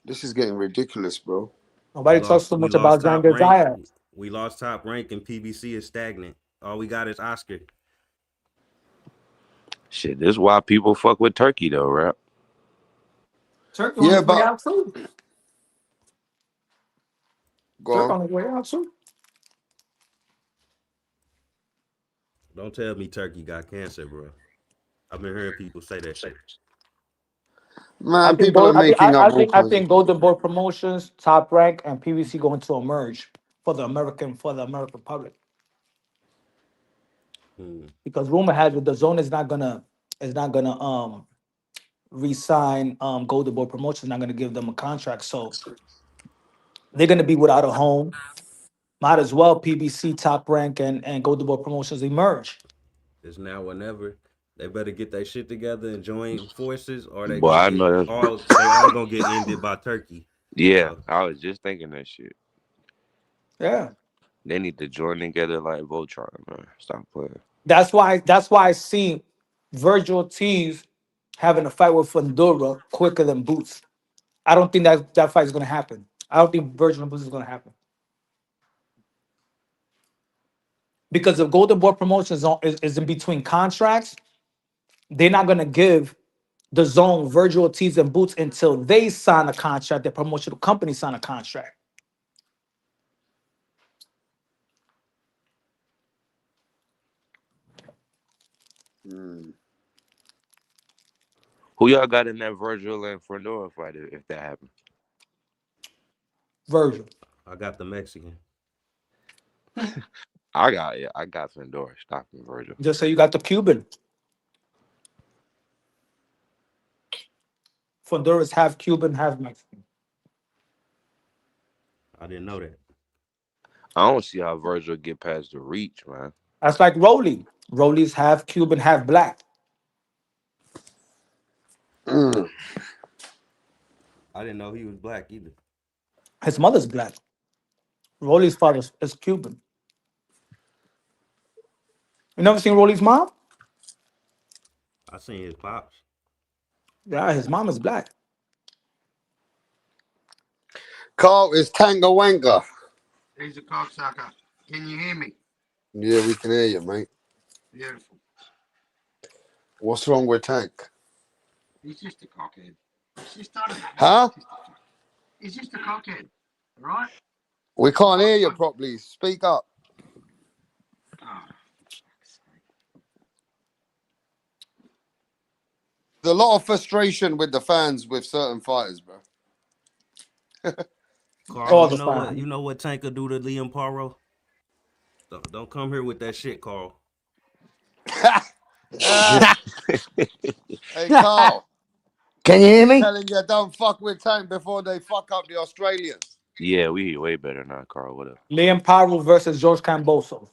This is getting ridiculous, bro. Nobody talks so We much lost about top Xander rank. Zayas. We lost top rank, and PBC is stagnant. All we got is Oscar. Shit, this is why people fuck with Turkey though, right? Turkey on his way out too. Go on his way out too. Don't tell me Turkey got cancer, bro. I've been hearing people say that shit. Man, people are making up all I kinds think of. Golden Boy Promotions, Top Rank, and PBC going to emerge for the American public. Because rumor has it the zone is not gonna re-sign Golden Boy Promotions, not gonna give them a contract. So they're gonna be without a home. Might as well PBC, Top Rank, and Golden Boy Promotions emerge. It's now or never. They better get their shit together and join forces, or they Boy, gonna I get know that's all gonna get ended by Turkey. yeah. I was just thinking that shit. Yeah. They need to join together like Voltron, man. Stop playing. That's why I see Virgil Ortiz having a fight with Fundora quicker than Boots. I don't think that fight is gonna happen. I don't think Virgil and Boots is gonna happen. Because if Golden Boy Promotions is in between contracts, they're not gonna give the zone Virgil Ortiz and Boots until they sign a contract, the promotional company sign a contract. Who y'all got in that Virgil and Fedora fight if that happens? Virgil. I got the Mexican. I got Fedora stopping Virgil. Just say you got the Cuban. Honduras half Cuban, half Mexican. I didn't know that. I don't see how Virgil get past the reach, man. That's like Rolly. Rolly's half Cuban, half black. I didn't know he was black either. His mother's black. Rolly's father is Cuban. You never seen Rolly's mom? I seen his pops. Yeah, his mom is black. Carl is Tangawanga. He's a cocksucker. Can you hear me? Yeah, we can hear you, mate. Beautiful. What's wrong with Tank? He's just a cockhead. He's just started. Huh? He's just a cockhead, right? We can't hear you properly. Speak up. There's a lot of frustration with the fans with certain fighters, bro. Carl, you know what Tank could do to Liam Paro? Don't come here with that shit, Carl. Hey, Carl. Can you hear me? Telling you don't fuck with Tank before they fuck up the Australians. Yeah, we way better now, Carl. What up? Liam Paro versus George Camboso.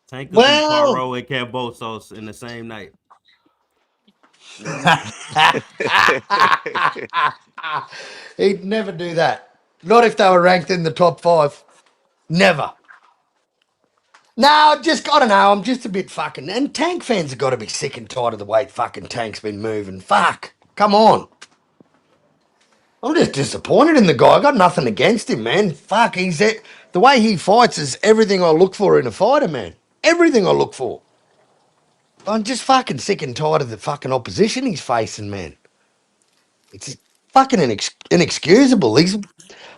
Tank could beat Paro and Cambosos in the same night. He'd never do that. Not if they were ranked in the top 5. Never. No, I don't know. I'm just a bit fucking. And Tank fans have got to be sick and tired of the way fucking Tank's been moving. Fuck. Come on. I'm just disappointed in the guy. I got nothing against him, man. Fuck, the way he fights is everything I look for in a fighter, man. Everything I look for. I'm just fucking sick and tired of the fucking opposition he's facing, man. It's fucking inexcusable.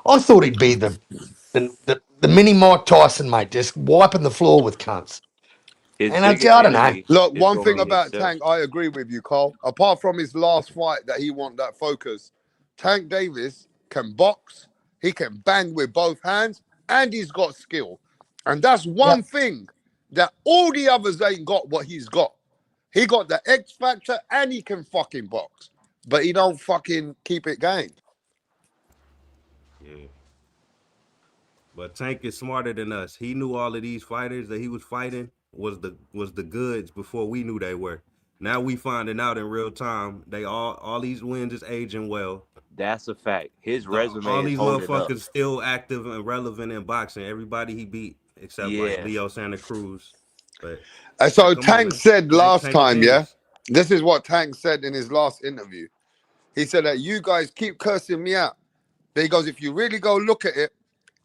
I thought he'd be the mini Mike Tyson, mate, just wiping the floor with cunts. And I don't know. Look, one thing about Tank, I agree with you, Carl. Apart from his last fight that he want that focus, Tank Davis can box, he can bang with both hands, and he's got skill. And that's one thing that all the others ain't got what he's got. He got the X factor and he can fucking box. But he don't fucking keep it going. Yeah. But Tank is smarter than us. He knew all of these fighters that he was fighting was the goods before we knew they were. Now we finding out in real time they all these wins is aging well. That's a fact. His resume all is these holding motherfuckers up. still active and relevant in boxing. Everybody he beat except like Leo Santa Cruz. But So come Tank on, said last Tank time, yeah? genius. This is what Tank said in his last interview. He said that you guys keep cursing me out. He goes, if you really go look at it,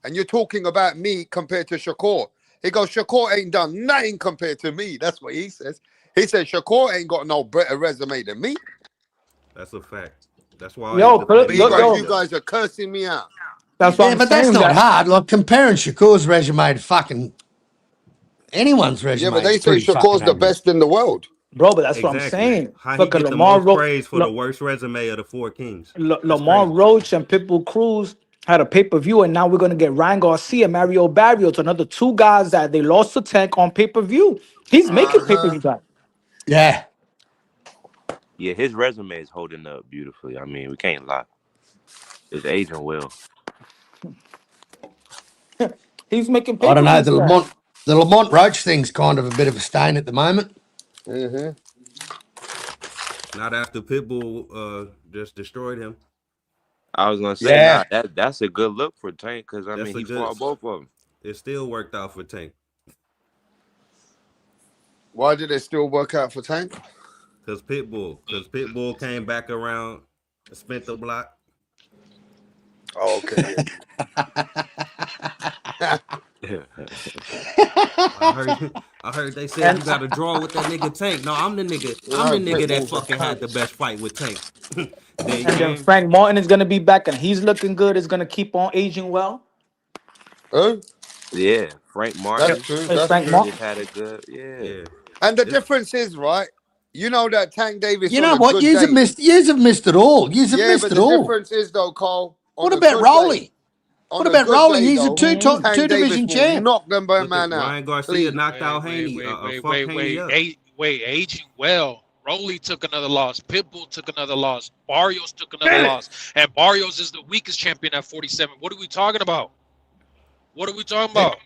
and you're talking about me compared to Shakur. He goes, Shakur ain't done nothing compared to me. That's what he says. He said, Shakur ain't got no better resume than me. That's a fact. That's why you guys are cursing me out. But that's not hard. Like comparing Shakur's resume to fucking anyone's resume. Yeah, but they say Shakur's the best in the world. Bro, but that's what I'm saying. How he Fucking get the Lamar most praise for the worst resume of the 4 kings? Lamar Roach and Pitbull Cruz had a pay-per-view, and now we're gonna get Ryan Garcia, Mario Barrios, another 2 guys that they lost to Tank on pay-per-view. He's making pay-per-view guys. Yeah. Yeah, his resume is holding up beautifully. I mean, we can't lie. It's aging well. He's making I don't know. pay-per-view. The Lamont Roach thing's kind of a bit of a stain at the moment. Mm-hmm. Not after Pitbull just destroyed him. I was gonna say, that's a good look for Tank because I mean he fought both of them. It still worked out for Tank. Why did it still work out for Tank? Because Pitbull came back around and spent the block. Oh, okay. I heard they said you got to draw with that nigga Tank. No, I'm the nigga. I'm the nigga that fucking had the best fight with Tank. Then Frank Martin is gonna be back, and he's looking good. Is gonna keep on aging well. Yeah, Frank Martin. That's true. Frank Martin had a good. Yeah. And the difference is, right? You know that Tank Davis You on know a what? good day. Yous have missed it all. Yous have Yeah, missed but it the all. difference is though, Cole, What on a about good day, Rowley? What about Rowley? He's a two Tank Davis division will champ. knock them by Look at man out. Ryan Garcia Clean. knocked out Haney, fucked Haney up. Aging well. Rolly took another loss. Pitbull took another loss. Barrios took another Damn it. loss. And Barrios is the weakest champion at 47. What are we talking about? What are we talking about?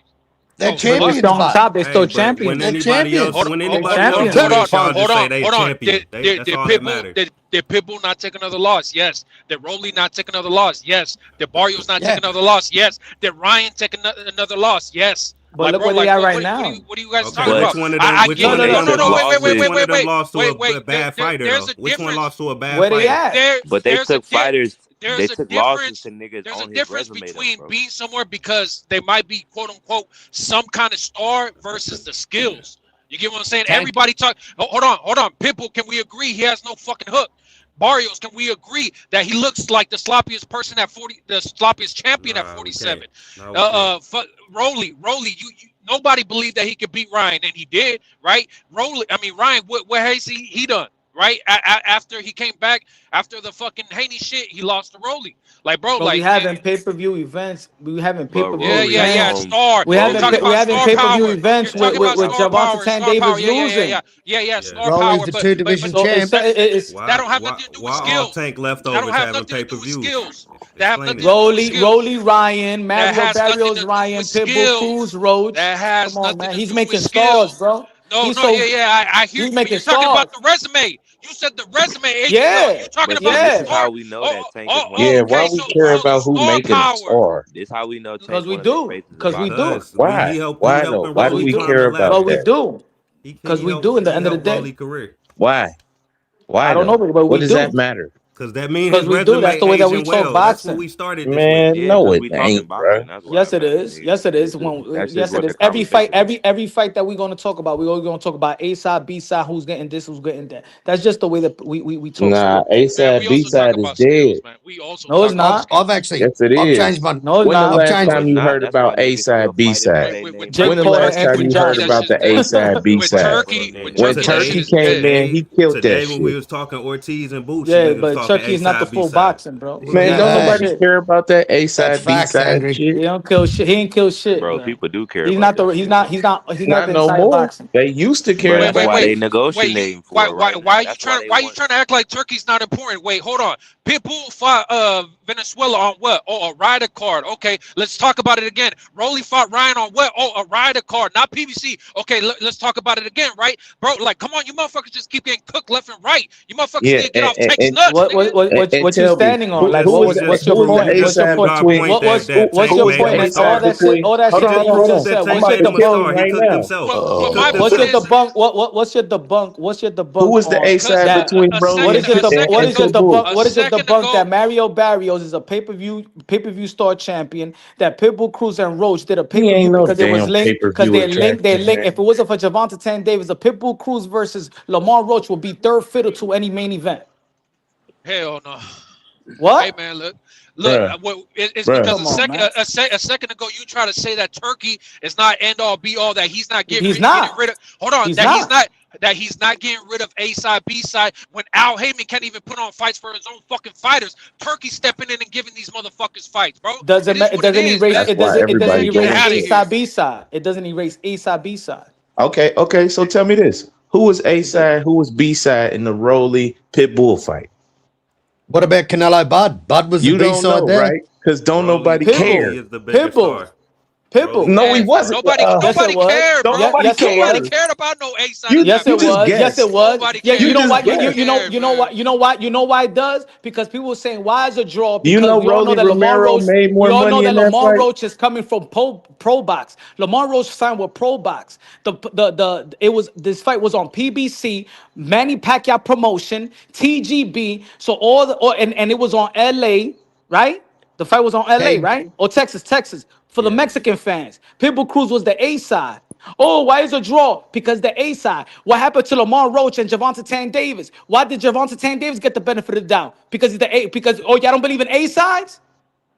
They're Oh, But they champions, still on but top. They still Hey, but champions. when they're anybody else, champions. when They anybody else champions. do hold on, this, y'all just say they hold on. champion. Did That's all that Pitbull matters. did Pitbull not take another loss? Yes. Did Rolly not take another loss? Yes. Did Barrios not Yeah. take another loss? Yes. Did Ryan take another loss? Yes. But Like, look bro, where they like, are right what now. are you guys Okay, talking which about? one of them? I Which get one it. of them? No, wait. Which one of them lost to a bad fighter There's though? a Which one difference. lost to a bad Where they fighter? at? But they took fighters. They There's a took losses difference. to niggas There's a on his difference resume, between though, bro. being somewhere because they might be quote unquote some kind of star versus the skills. You get what I'm saying? Everybody talk. Hold on. Pitbull, can we agree he has no fucking hook? Barrios, can we agree that he looks like the sloppiest person at 40, the sloppiest champion at 47? Rolly, you nobody believed that he could beat Ryan, and he did, right? Ryan, what has he done? Right after he came back after the fucking Haney shit, he lost to Rolly. Like, bro, But we like having pay-per-view events. We having pay-per-view yeah, events. star. We You're having talking about star pay-per-view power. events You're talking about with star Javante power. Tank Star power. Davis losing. Yeah, star Rowley's power. the But two division So champ. it's that don't have nothing to do with Why all skills. Tank That leftovers don't have having nothing to do with pay-per-views? skills. That have nothing to Explain do with that. skills. Rolly, Ryan, That Mario has nothing Barrios, to do Ryan, with Pitbull, skills. Cruz, Roach. That has Come on, nothing man. to He's do making with stars, skills. bro. No, He's so I hear he's you, but making you're talking stars. about the resume. You said the resume aging well. Yeah, You talking But see, about this the is star? how we know that Tank is one Oh, of the okay. greatest of all So time. star power. This how we know because Tank we one of the do, greatest of because all we time. do, He helping because Rolly we climb the do, ladder. but we do, He because we helped do. In the end of the help day, Rolly career. I don't know, but we do. Cause that mean Because his we do. That's resume the way that we aging talk well. That's what boxing. we started this with. Yeah, because we talking boxing. That's why, Yes, it man. is. Yes, it is. That's just Yes, it what the is. Every fight, conversation is. every fight that we're going to talk about, we're going to talk about A side, B side, who's getting this, who's getting that. That's just the way that we talk sports. Man, we also talk about skills, man. We also No, it's talk about not. skills. I've changed my. No, it's not. I've changed No, it's not. That's why niggas still fighting for their name. Jake Paul and Anthony Joshua. With Turkey, that shit is dead. Today when we was talking Ortiz and Boots, Yeah, niggas but talking Turkey is not the A-side, full B-side. boxing, bro. Man, don't nobody care about that A side, B side shit. He don't kill shit. He ain't kill shit, Bro, man. people do care He's about not the. that He's shit, not. bro. He's not the entire boxing. But that's why they negotiating for it right now. Why you That's trying? why Why you trying to act like Turkey's not important? Wait, hold on. Pitbull fought Venezuela on what? Oh, a rider card. Okay, let's talk about it again. Rolly fought Ryan on what? Oh, a rider card, not PBC. Okay, let's talk about it again, right, bro? Like, come on, you motherfuckers just keep getting cooked left and right. You motherfuckers need to get off Tank's nuts. What you standing on? Like, what's your point? What's your point? What's your point? And all that shit. All that shit that you just said. What's your debunk? He cooked himself. What's your debunk? What's your debunk? What's your debunk? Who was the A side between Rolly What is your and what is your debunk? What is your second debunk ago- that Mario Barrios is a pay-per-view star champion? That Pitbull Cruz and Roach did a pay-per-view ain't no because it was damn linked. Because pay-per-view they're linked. They're attraction, linked. man. If it wasn't for Javante Tank Davis, a Pitbull Cruz versus Lamar Roach would be third fiddle to any main event. Hell no. What? Hey man, look. Bruh. It's Bruh. because Come a second ago you try to say that Turkey is not end all be all, that he's not getting, He's not. getting rid of. Hold on, He's that he's not getting rid of A side, B side. When Al Heyman can't even put on fights for his own fucking fighters, Turkey stepping in and giving these motherfuckers fights, bro. It doesn't erase it doesn't erase outta A here. side B side. It doesn't erase A side B side. Okay. So tell me this: who was A side? Who was B side in the Rolly Pitbull fight? What about Canelo Bud? Bud was You the B don't know, side there, right? Because don't nobody Pitbull. care. Is the biggest star. Pitbull. No, he wasn't. Nobody cared, bro. Nobody Nobody cared. cared about no A side. Yes, it was. Yes, it was. Nobody Yeah, cared. you know why? Nobody You know cared, why? You know why? You know why it does? Because people were saying, "Why is a draw?" Because You know we all know Rolly that Lamar Romero Roach. made more We all know money that in that Lamar fight? Roach is coming from Pro Box. Lamar Roach signed with Pro Box. This fight was on PBC, Manny Pacquiao promotion, TGB. So and it was on LA, right? The fight was on LA, Hey. right? Or Texas. For the Mexican fans, Pitbull Cruz was the A side. Oh, why is a draw? Because the A side. What happened to Lamar Roach and Javante Tank Davis? Why did Javante Tank Davis get the benefit of the doubt? Because he's the A. Because y'all don't believe in A sides?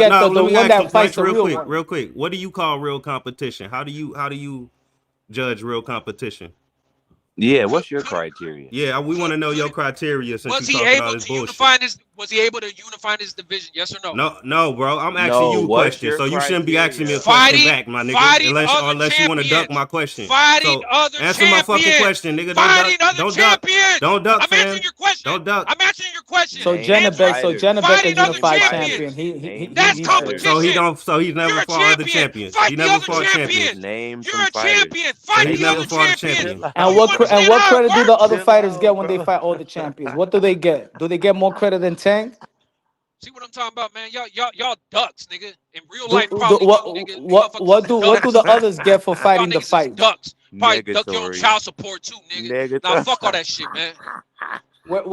get no. the Let me one ask him, that fights Punch, the real one. real quick. What do you call real competition? How do you judge real competition? Yeah, what's your criteria? Yeah, we want to know your criteria since Was you he talking all able this to bullshit. unify his? Was he able to unify his division? Yes or no? No, bro. I'm asking you a what's question, your so you shouldn't be asking me a Fighting, question back, my nigga. fighting other Unless you want to duck champions. my question. Fighting So other answer my fucking champions. question, nigga. Fighting other Don't duck. champions. Don't duck, I'm fam. answering your question. Don't duck. I'm answering your question. So Janabek Fighting is other unified champions. champion. That's He's competition. So he's never You're a fought other champion. champions. Fight He the never other fought champions. champions. You're a champion. So Fight he's the never other fought a champions. champion. And You what understand how it credit do the works? other fighters get when they fight all the champions? What do they get? Do they get more credit than Tank? See what I'm talking about, man? Y'all ducks, nigga. In real Do, life, do, probably what, you, nigga. what do the Ducks. others get for Y'all fighting the niggas is fight? ducks. Probably duck your own Negatory. child support too, nigga. Now fuck all that shit, man. What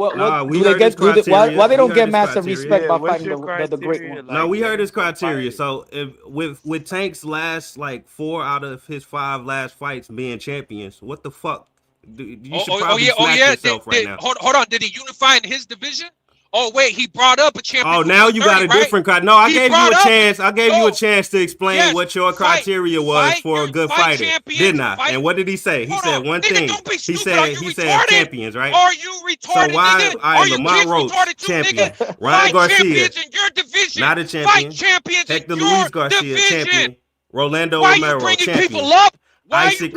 we do they heard his get? Why criteria. they We don't heard get his massive criteria. respect by what's fighting your the great criteria? one? No, Like, we heard his go criteria. fight. So if with Tank's last like 4 out of his 5 last fights being champions, what the fuck? You should probably smack yourself right now. Hold on. Did he unify in his division? Oh wait, he brought up a champion. Oh, now you got a different criteria. No, I gave you a chance. I gave you a chance to explain what your criteria was for a good fighter, didn't I? And what did he say? He said one thing. He said champions, right? Are you retarded? So why? All right, Lamont Roach, champion. Ryan Garcia, in your division. not a champion. Fight champions Hector in your Luis Garcia, division. champion. Rolando Why you Romero, bringing champion. people up? Isaac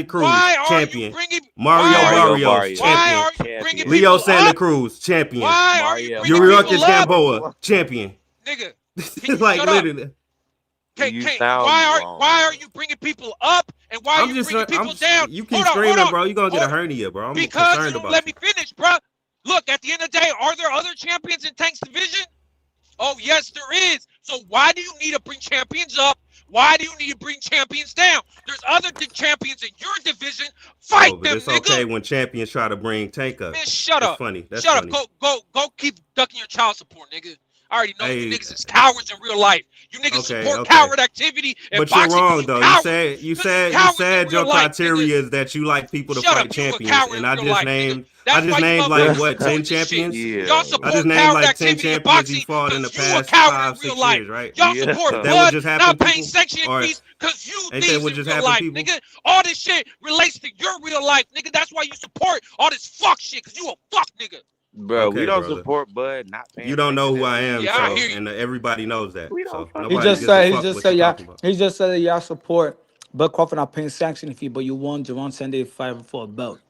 Cruz, champion. Mario Barrios, champion. Why are you bringing Leo people Santa up? Cruz, champion. Why are you bringing Yuriorkis people up? Gamboa, champion. Nigga, like shut literally. Why are you bringing people up and why are you bringing people down? You keep screaming, bro. You're going to get a hernia, bro. I'm because concerned you don't about let me finish, bro. Look, at the end of the day, are there other champions in Tank's division? Oh, yes, there is. So why do you need to bring champions up? Why do you need to bring champions down? There's other champions in your division. Fight them, it's nigga. okay when champions try to bring Tank up. Man, shut up. Funny. That's shut funny. up. Go keep ducking your child support, nigga. I already know you niggas is cowards in real life. You niggas support coward activity and but boxing. You're wrong though. You said your criteria is that you like people to fight champions, and I just named like what 10 champions. Y'all support I just named coward like 10 activity and champions boxing he fought in the because you a past coward 5-6 in real life. years, right? Y'all support That blood, what just happened, not paying people? sanctioning Or fees because you ain't thieves that what in just real happened, life, people? nigga. All this shit relates to your real life, nigga. That's why you support all this fuck shit because you a fuck nigga. Bro, we don't brother. support Bud. Not paying. You don't know who I am, Yeah, so, I hear you. and everybody knows that. So He just said y'all. He just said that y'all support Bud Crawford not paying sanction fee, but you won Javon Sunday fight for a belt.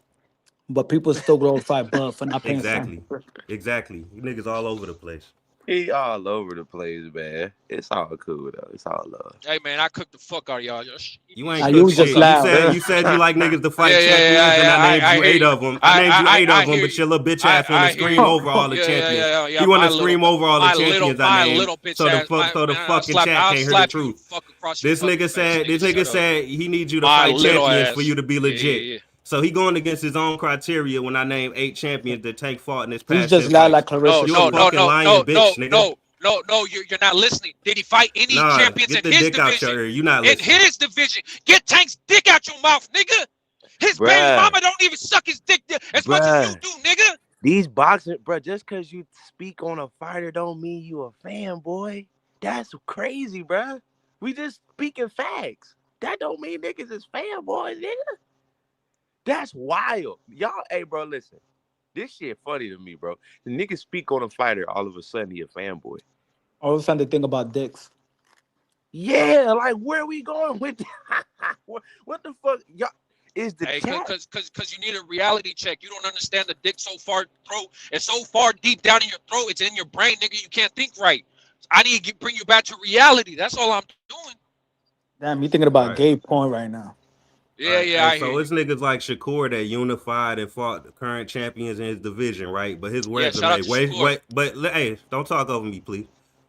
But people still glorify Bud for not paying sanction. Exactly. You niggas all over the place. He all over the place, man. It's all cool though. It's all love. Hey man, I cooked the fuck out of y'all. You ain't cooked shit. You said you like niggas to fight champions, and I named you 8 of them. I named you 8 of them, but your little bitch ass want to scream over all the champions. You want to scream over all the champions I named, so the fucking chat can't hear the truth. This nigga said he needs you to fight champions for you to be legit. So he going against his own criteria when I named 8 champions that Tank fought in this past. He just lied like Clarissa. You a fucking lying bitch, nigga. No, you're not listening. Did he fight any champions in his division? You're not listening. In his division. Get Tank's dick out your mouth, nigga. His baby mama don't even suck his dick as much as you do, nigga. These boxers, bro, just because you speak on a fighter don't mean you a fanboy. That's crazy, bro. We just speaking facts. That don't mean niggas is fanboys, nigga. That's wild. Y'all, hey, bro, listen. This shit funny to me, bro. The nigga speak on a fighter, all of a sudden he a fanboy. All of a sudden they think about dicks. Yeah, like where are we going with that? What the fuck? Y'all is the because you need a reality check. You don't understand the dick so far throat. It's so far deep down in your throat. It's in your brain, nigga. You can't think right. I need to bring you back to reality. That's all I'm doing. Damn, you thinking about gay porn right now. Yeah, so it's niggas like Shakur that unified and fought the current champions in his division, right? But his resume, but hey, don't talk over me, please.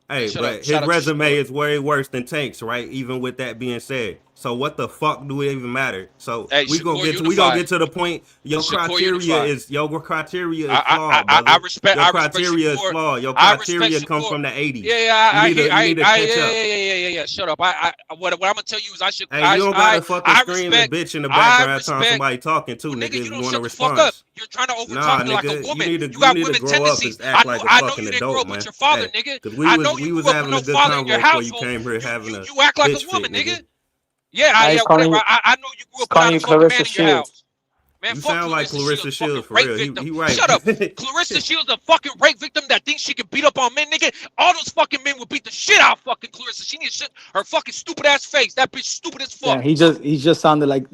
Hey, but his resume is way worse than Tank's, right? Even with that being said, so what the fuck do it even matter? So we gonna get to the point. Your criteria is flawed, brother. I respect. Your criteria is flawed. Your criteria come from the 80s. Yeah. Shut up. What I'm gonna tell you is I should. Hey, you don't gotta fucking scream and bitch in the background time somebody talking to, nigga. If you want to respond. You're trying to overtalk me like a woman. You need to grow up and act like a fucking adult, man. With your father, nigga. We was having a good convo before you came here having a. You act like a woman, nigga. Yeah, whatever. I know you grew up without a fucking man in your house. Man, you sound like Clarissa Shields for real. He right. Shut up. Clarissa Shields, a fucking rape victim that thinks she can beat up on men, nigga. All those fucking men would beat the shit out of fucking Clarissa. She needs to shit her fucking stupid ass face. That bitch stupid as fuck. Yeah, he just sounded like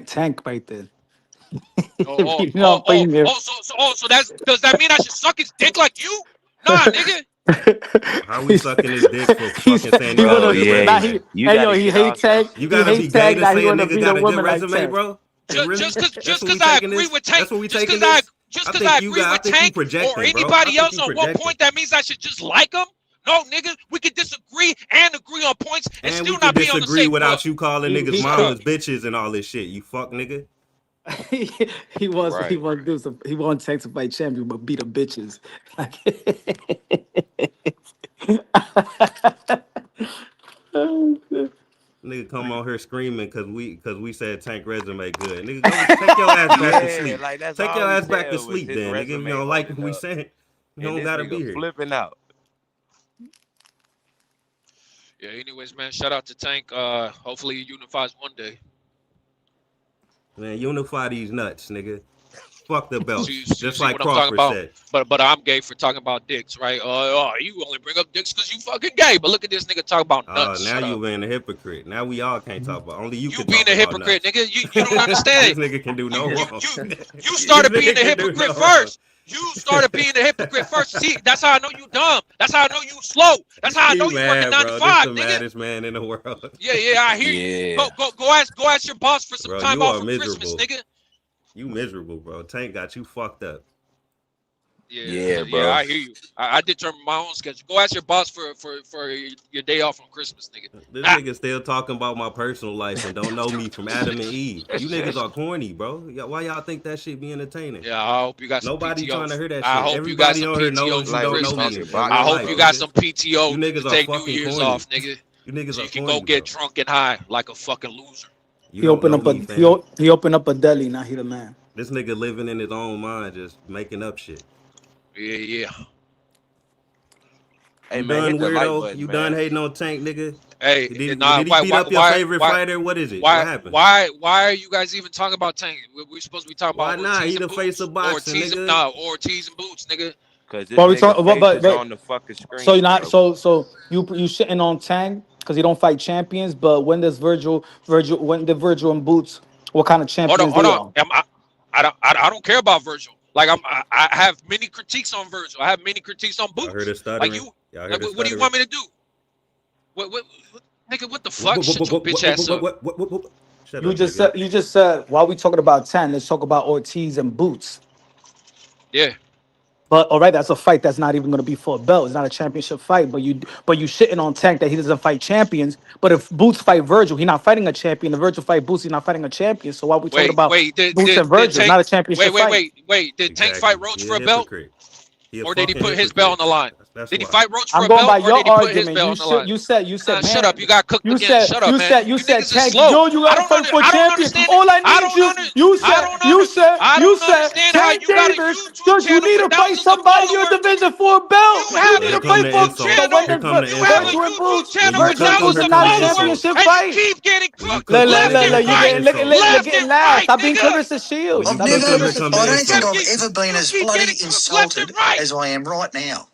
Tank right there. So does that mean I should suck his dick like you? Nah, nigga. How we sucking his dick for fucking saying he hate Tank. You gotta be gay to say a nigga got a good resume, bro. Just because I agree with Tank. Just because I agree with Tank or anybody else on one point, that means I should just like them? No, nigga, we could disagree and agree on points and still not be on the same without you calling niggas mamas could. bitches and all this shit. You fuck nigga. he wants to do some. He wants Tank to fight champion, but beat the bitches. Nigga come on here screaming because we said Tank resume good. Nigga, go take your ass back to sleep. Like, that's take all your he ass back said to was sleep his then, nigga. If you resume don't like what holding we up. saying, you And don't this gotta nigga be here. flipping out. Yeah, anyways, man, shout out to Tank. Hopefully he unifies one day. Man, unify these nuts, nigga. Fuck the belts. See Just like what I'm talking Crawford about? said. But I'm gay for talking about dicks, right? You only bring up dicks because you fucking gay. But look at this nigga talk about nuts. Now you being a hypocrite. Now we all can't talk about. Only you can being talk a hypocrite, about nigga. You don't understand. This nigga can do no wrong. You started This being nigga a can do hypocrite no wrong. first. You started being a hypocrite first. See, that's how I know you dumb. That's how I know you slow. That's how I know you working 9 to 5, bro. This the nigga. maddest man in the world. Yeah, I hear you. Go ask your boss for some Bro, time you off are for miserable. Christmas, nigga. You miserable, bro. Tank got you fucked up. Yeah, I hear you. I determine my own schedule. Go ask your boss for your day off on Christmas, nigga. This nigga still talking about my personal life and don't know me from Adam and Eve. You niggas are corny, bro. Why y'all think that shit be entertaining? Yeah, I hope you got some Nobody PTO. trying to hear that shit. I hope Everybody you got on some here PTO knows you don't know me. I hope you got some PTO You niggas to are take New fucking Year's corny. off, nigga. You niggas So are you can corny, go get drunk and high like a fucking loser. He opened up he opened up a deli. Now he the man. This nigga living in his own mind, just making up shit. Yeah. Hey, You man, done hit the like weirdo? button, you man. done hating on Tank, nigga? Hey, did he nah, beat up your favorite fighter? What is it? What happened? Why are you guys even talking about Tank? We're supposed to be talking Why about not? Ortiz He and the face Boots. of boxing, nigga. Ortiz and Boots, nigga. Because this Well, we nigga talk, face is but on the fucking screen. so you're not bro. so you shitting on Tank because he don't fight champions. But when does Virgil and Boots, what kind of champions Hold they on. are? I don't care about Virgil. Like I have many critiques on Virgil. I have many critiques on Boots. I heard it stuttering. Like you, Y'all like, heard what do you want me to do? What nigga? What the fuck? Shut your bitch ass up. You just said while we talking about Tank, let's talk about Ortiz and Boots. Yeah. But all right, that's a fight that's not even going to be for a belt. It's not a championship fight. But you shitting on Tank that he doesn't fight champions. But if Boots fight Virgil, he's not fighting a champion. If Virgil fight Boots, he's not fighting a champion. So why are we talking about Boots and Virgil? It's not a championship fight. Wait. Did Tank fight Roach for a belt? Or did he put his belt on the line? Did he fight Roach for a belt? Or did he put his belt on the line? You said, shut up. You got cooked again. Shut up, man. You said, niggas is Tank, slow. you gotta fight for champion. All I need you said, Tank Davis, you need to fight somebody in your division for a belt. You need to fight for Virgil and Boots. Virgil and Boots is not a championship fight. Keep getting cooked. Look, getting loud. Stop being Clarissa Shields. I don't think I've ever been as bloody insulted as I am right now.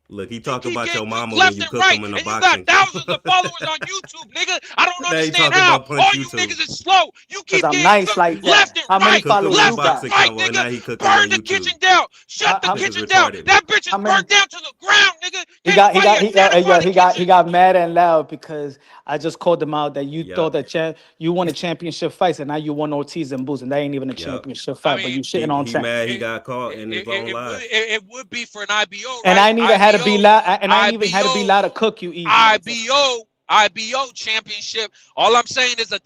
Look, he talk about your mama left when you and cook right, him in the and you boxing. got thousands of followers on YouTube, nigga. I don't Now he understand talking how. about punch All you YouTube. niggas is slow. You keep I'm getting nice cooked like that. left and How many right, followers left you got? and right, Now nigga. he cooking on Burn the YouTube. kitchen down. Shut the kitchen down. retarded. That bitch is burnt down to the ground, nigga. He got mad and loud because I just called him out that you thought that you won a championship fight, and now you won Ortiz and Boots, and that ain't even a championship fight. But you shitting on He Tank. mad he got caught in his own life. It would be for an IBO, right? And I ain't even had to be loud. And I ain't even had to be loud to cook you either. IBO championship. All I'm saying is the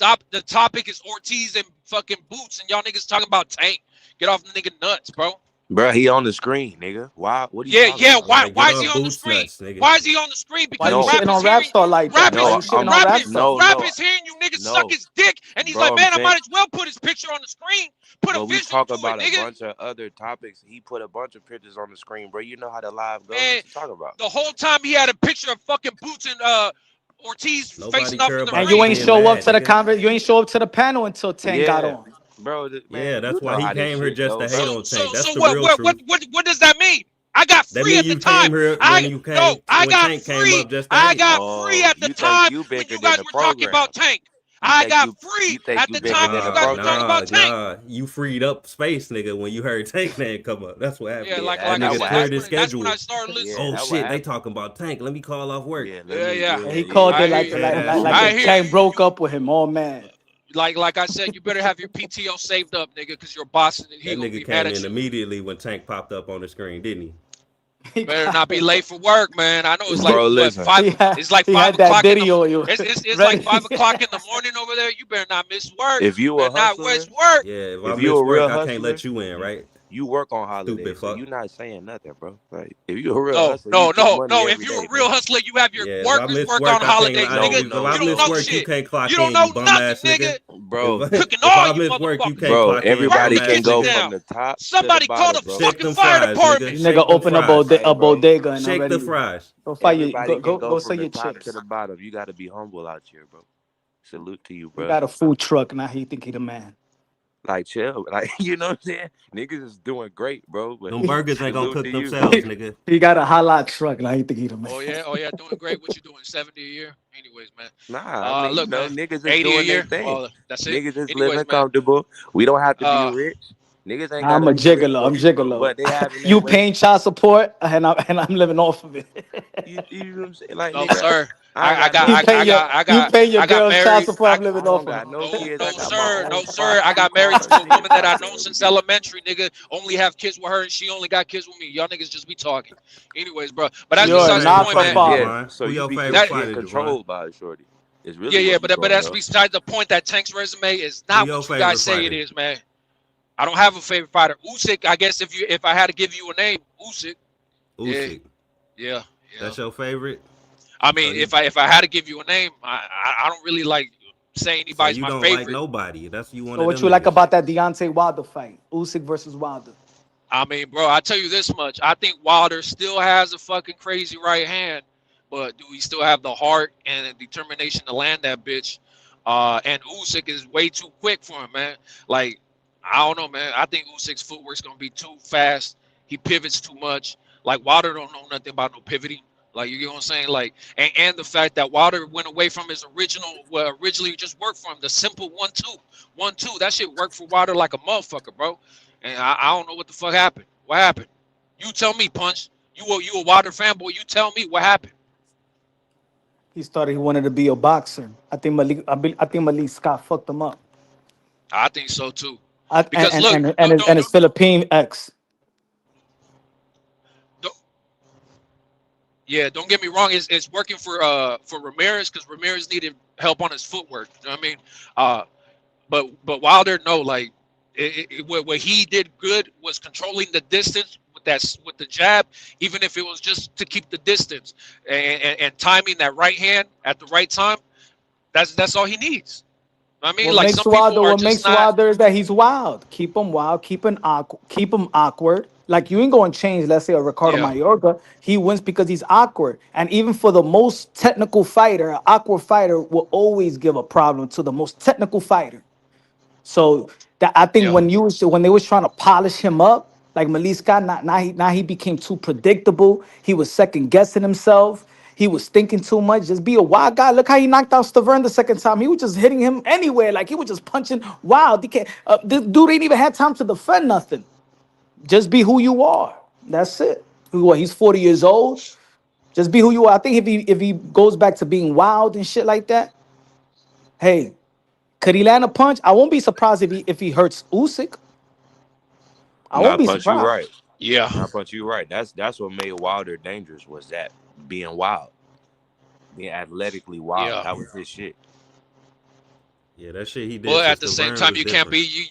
topic is Ortiz and fucking Boots, and y'all niggas talking about Tank. Get off the nigga nuts, bro. Bro, he on the screen, nigga. Why? What are you talking about? Why is he on the screen? Why is he on the screen? Because why you shitting on Rap Star like that? Rap is hearing you niggas suck his dick, and he's like, man, I might as well put his picture on the screen. Put a we visual talk to about it, a nigga. bunch of other topics. He put a bunch of pictures on the screen, bro. You know how the live goes. Man, What you talking about? the whole time he had a picture of fucking Boots and Ortiz facing off in the ring. And you ain't show up to the conference. You ain't show up to the panel until Tank got on. Bro, man, that's why he came here just to hate on Tank. That's the what, real what, truth. what does that mean? I got free at the time. I got free. I got free at the time when you guys were talking about Tank. I got free at the time when you guys were talking about Tank. You freed up space, nigga, when you heard Tank name come up. That's what happened. Yeah, like that I nigga said, cleared his schedule. that's when I started listening. Oh shit, they talking about Tank. Let me call off work. Yeah. He called it like Tank broke up with him, all mad. like I said, you better have your PTO saved up, nigga, because you're bossing and he That gonna nigga be mad came at in you. immediately when Tank popped up on the screen, didn't he? Better not be late for work, man. I know it's like Bro, what listen. 5. It's like he 5 had that o'clock in the. video. You It's ready? like 5 o'clock in the morning over there. You better not miss work. If you a Better not hustler, miss work. Yeah, if I if you miss a real work, I can't hustler, let you in, right? you work on Stupid holidays, so fuck. you not saying nothing, bro. Like if you a real No, hustler, you no, get no, money no. If every you're day, a real bro. hustler, you have your Yeah, if I workers miss work work, on I can't. holidays, No, nigga. If I You don't miss know work, you shit. can't clock You don't in, you know bum nothing, ass nigga. nigga. bro. Cooking If all I you miss work, you motherfuckers. can't Bro, clock in, you Burn everybody bum the can ass kitchen go nigga. from down. the top to the Somebody call bottom, the bro. Shake fucking them fire fries, nigga. department. This nigga Shake them open fries. Hey, a bro. bodega and Shake the already fries. go find your Everybody can go go sell from the your top to chips. the bottom. You got to be humble out here, bro. Salute to you, He bro. got a food truck now. He think he the man. Like chill, like you know what I'm saying. Niggas is doing great, bro. But Them burgers ain't gonna salute cook to you. themselves, nigga. He got a halal truck now. He think he the man. Oh yeah, doing great. What you doing? 70 a year. Anyways, man. Nah, I mean, you Look, know, man. niggas is 80 a doing their year. thing. Well, that's it. Niggas is living Anyways, man. comfortable. We don't have to be rich. Niggas ain't I'm gotta a be rich, gigolo. I'm but gigolo. they having their You way. paying child support and I'm living off of it. You know what I'm saying? Like No, nigga, sir. I ain't got got no You I, paying I kids. your got I you got paying your I got girl's child married. support. I'm I living off don't of got it. no No, kids. I no, got my sir. own No, sir. spot, I two got married cars, to a woman that nigga. I've Man, known we since good. elementary, nigga. Only have kids with her, and she only got kids with me. Y'all niggas just be talking. Anyways, bro. But Who that's your You're besides the favorite not point, the man. fighter, father. Yeah, Javon? so Who you your be favorite That getting fighter, Javon? controlled by a shorty. Is yeah, really yeah. what be But going that's on. besides the point. That Tank's resume is Who not your what you guys favorite say it fighter? is, man. I don't have a favorite fighter. Usyk, I guess if I had to give you a name, Usyk. Yeah, Usyk. yeah. That's your favorite? I So mean, you if I had to give you a name, I don't really like say so anybody's you my don't like favorite. nobody. That's you one So of what them you like niggas. about that Deontay Wilder fight? Usyk versus Wilder. I mean, bro, I tell you this much. I think Wilder still has a fucking crazy right hand, but do he still have the heart and the determination to land that bitch? And Usyk is way too quick for him, man. Like, I don't know, man. I think Usyk's footwork's gonna be too fast. He pivots too much. Like Wilder don't know nothing about no pivoting. Like you get what I'm saying? Like, and the fact that Wilder went away from his originally just worked for him, the simple 1-2. 1-2. That shit worked for Wilder like a motherfucker, bro. And I don't know what the fuck happened. What happened? You tell me, Punch. You a Wilder fanboy. You tell me what happened. He started. He wanted to be a boxer. I think Malik Scott fucked him up. I think so too. I, Because look, and his Philippine ex. yeah, don't get me wrong. It's working for Ramirez because Ramirez needed help on his footwork. You know what I mean? But Wilder, no, like what he did good was controlling the distance with the jab, even if it was just to keep the distance and timing that right hand at the right time. That's all he needs. I mean, like some people are What just makes not. Wilder is that he's wild. Keep him wild. Keep him awkward. Like you ain't going to change. Let's say a Ricardo Yeah, Mayorga. He wins because he's awkward. And even for the most technical fighter, an awkward fighter will always give a problem to the most technical fighter. So that I think yeah, when they was trying to polish him up, like Malik Scott, now he became too predictable. He was second guessing himself. He was thinking too much. Just be a wild guy. Look how he knocked out Stavern the second time. He was just hitting him anywhere. Like he was just punching wild. This dude ain't even had time to defend nothing. Just be who you are. That's it. He's 40 years old. Just be who you are. I think if he goes back to being wild and shit like that, hey, could he land a punch? I won't be surprised if he hurts Usyk. I won't Not be punch you surprised. right. yeah. Not punch you right. That's what made Wilder dangerous was that being wild, being athletically wild. Yeah. That was his shit. Yeah, that shit he did But to at the same Stavern time, was you can't different. be you.